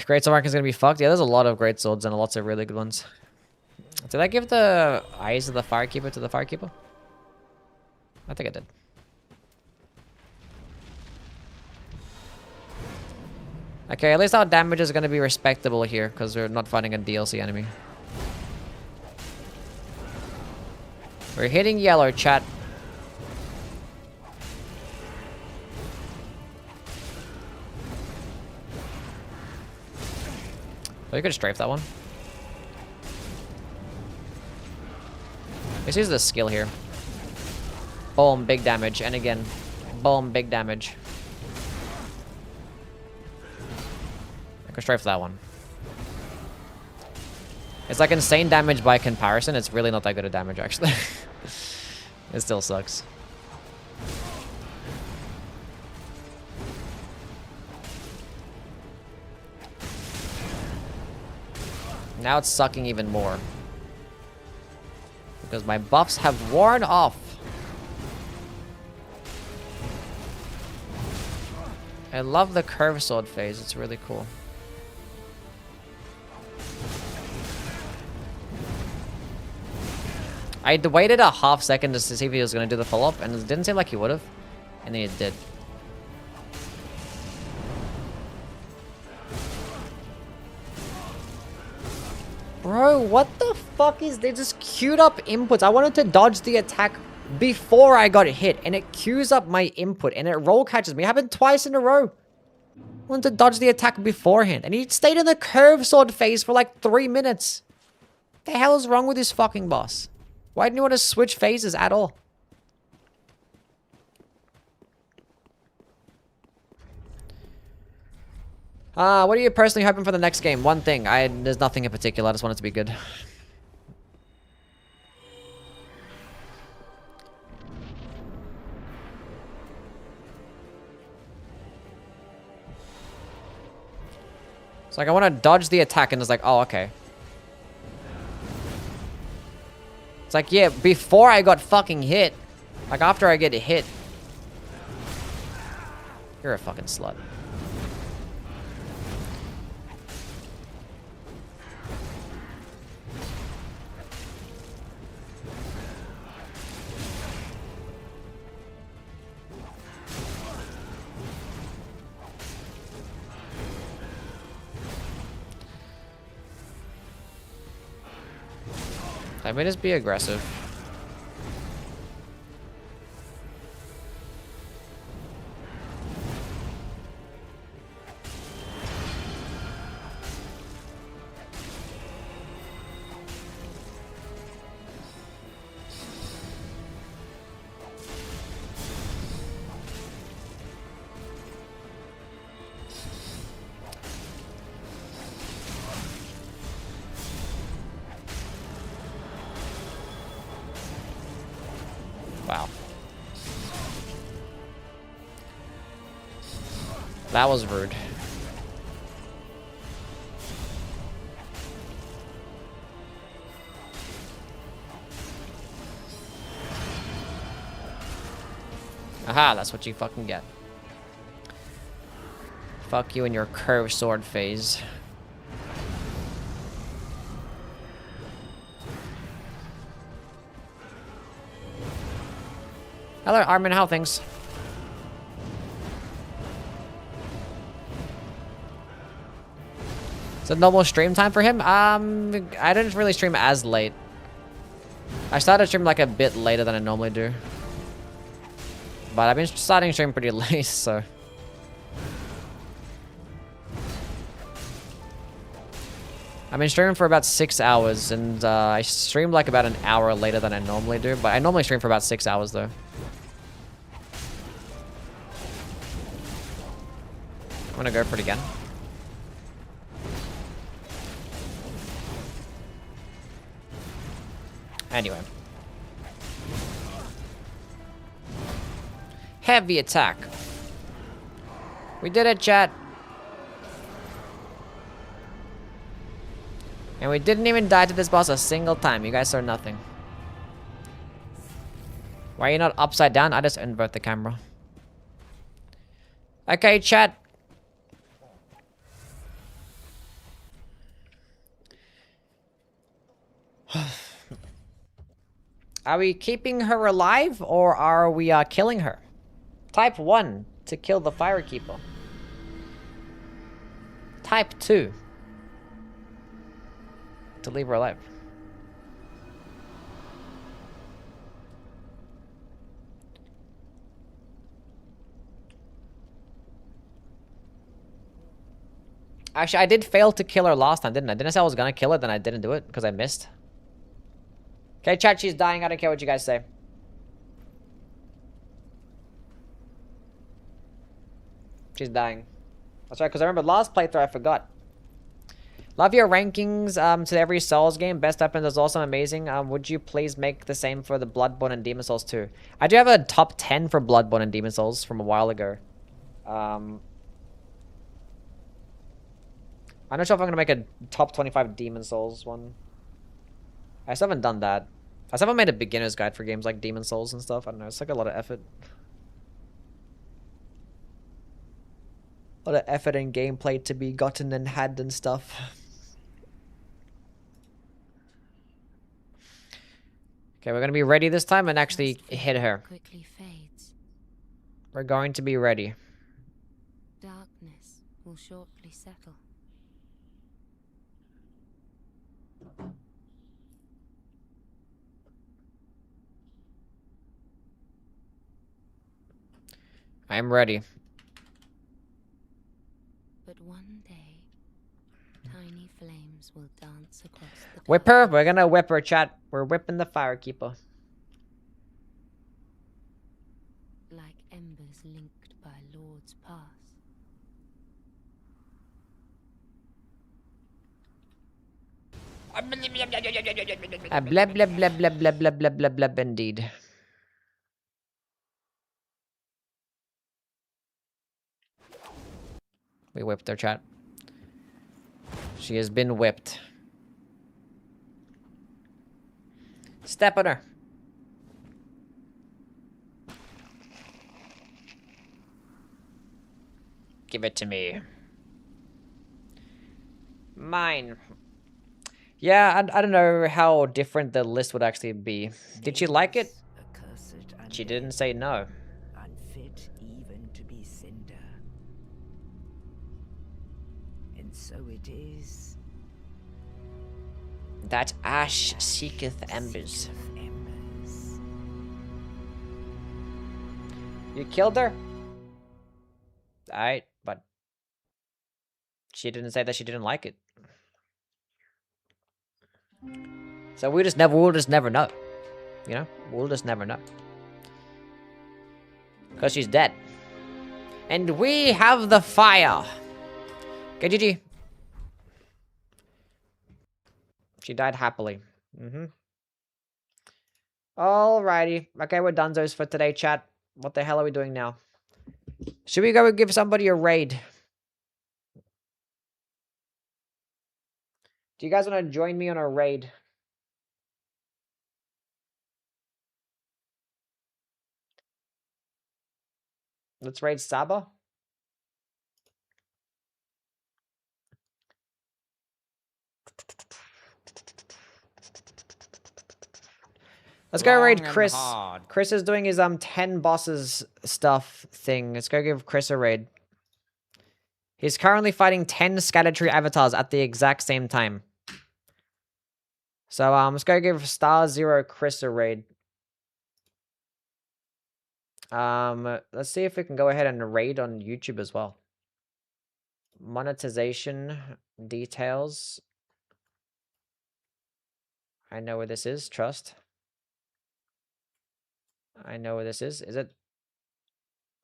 Great sword is gonna be fucked. Yeah, there's a lot of great swords and lots of really good ones. Did I give the eyes of the firekeeper to the firekeeper? I think I did. Okay, at least our damage is going to be respectable here, because we're not fighting a DLC enemy. We're hitting yellow, chat. Oh, you could strafe that one. Let's use the skill here. Boom, big damage. And again, boom, big damage. I can strafe that one. It's like insane damage by comparison. It's really not that good of damage, actually. It still sucks. Now it's sucking even more. Because my buffs have worn off. I love the curve sword phase. It's really cool. I waited a half second just to see if he was going to do the follow-up, and it didn't seem like he would have. And then he did. Bro, what the fuck is... They just queued up inputs. I wanted to dodge the attack before I got hit, and it queues up my input, and it roll catches me. It happened twice in a row. I wanted to dodge the attack beforehand, and he stayed in the curve sword phase for like 3 minutes. What the hell is wrong with this fucking boss? Why didn't you want to switch phases at all? What are you personally hoping for the next game? One thing. There's nothing in particular. I just want it to be good. It's like I want to dodge the attack, and it's like, oh, okay. It's like, yeah, before I got fucking hit. Like, after I get hit. You're a fucking slut. I may just be aggressive. Wow. That was rude. Aha, that's what you fucking get. Fuck you and your curved sword phase. Hello, Armin, how things? Is it normal stream time for him? I didn't really stream as late. I started streaming like a bit later than I normally do. But I've been starting to stream pretty late, so... I've been streaming for about 6 hours, and I streamed like about an hour later than I normally do, but I normally stream for about 6 hours though. I'm gonna go for it again. Anyway. Heavy attack. We did it, chat. And we didn't even die to this boss a single time. You guys are nothing. Why are you not upside down? I just invert the camera. Okay, chat. Are we keeping her alive, or are we killing her? Type 1 to kill the Firekeeper. Type 2 to leave her alive. Actually, I did fail to kill her last time, didn't I? Didn't I say I was gonna kill her, then I didn't do it because I missed? Okay, chat, she's dying. I don't care what you guys say. She's dying. That's right, because I remember last playthrough I forgot. Love your rankings to every Souls game. Best weapons is also amazing. Would you please make the same for the Bloodborne and Demon Souls too? I do have a top 10 for Bloodborne and Demon Souls from a while ago. I'm not sure if I'm going to make a top 25 Demon Souls one. I still haven't done that. I still haven't made a beginner's guide for games like Demon Souls and stuff. I don't know. It's like a lot of effort. A lot of effort and gameplay to be gotten and had and stuff. Okay, we're gonna be ready this time and actually First hit her. quickly fades. We're going to be ready. Darkness will shortly settle. I'm ready. But one day, tiny flames will dance across the Whip her. darkness. We're gonna whip her, chat. We're whipping the Firekeeper. Like embers linked by Lord's pass. Blah, blah, blah, blah, blah, blah, blah, blah, blah, indeed. We whipped her, chat. She has been whipped. Step on her. Give it to me. Mine. Yeah, I don't know how different the list would actually be. Did she like it? Accursed She undead, didn't say no. unfit even to be cinder. And so it is. That ash seeketh embers. Seeketh embers. You killed her? Alright, but she didn't say that she didn't like it. So we'll just never know. You know? We'll just never know. Because she's dead. And we have the fire. Okay, GG. She died happily. Alrighty. Okay, we're donezos for today, chat. What the hell are we doing now? Should we go and give somebody a raid? Do you guys want to join me on a raid? Let's raid Saba. Let's go raid Chris. Chris is doing his 10 bosses stuff thing. Let's go give Chris a raid. He's currently fighting 10 Scattertree avatars at the exact same time. So let's go give Star Zero Chris a raid. Let's see if we can go ahead and raid on YouTube as well. Monetization details. I know where this is, trust. I know where this is. Is it?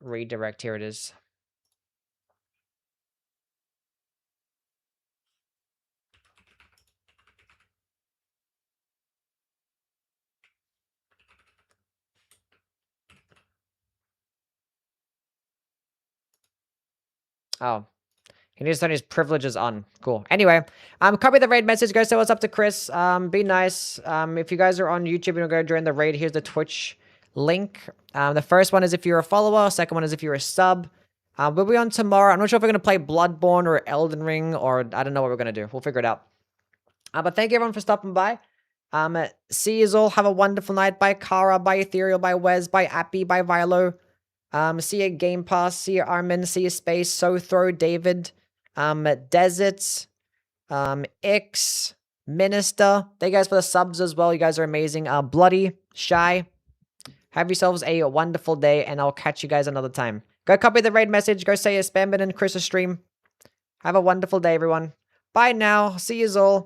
Redirect, here it is. Oh. He needs to turn his privileges on. Cool. Anyway, copy the raid message. Go say what's up to Chris. Be nice. If you guys are on YouTube and go join the raid, here's the Twitch link. The first one is if you're a follower. Second one is if you're a sub. We'll be on tomorrow. I'm not sure if we're going to play Bloodborne or Elden Ring, or I don't know what we're going to do. We'll figure it out. But thank you everyone for stopping by. See you all. Have a wonderful night. Bye Kara, bye Ethereal, bye Wes, bye Appy, bye Vilo. See you Game Pass, see you Armin, see you Space, So Throw, David, Deserts, Ix, Minister. Thank you guys for the subs as well. You guys are amazing. Bloody, Shy. Have yourselves a wonderful day, and I'll catch you guys another time. Go copy the raid message. Go say a spam it in Chris's stream. Have a wonderful day, everyone. Bye now. See you all.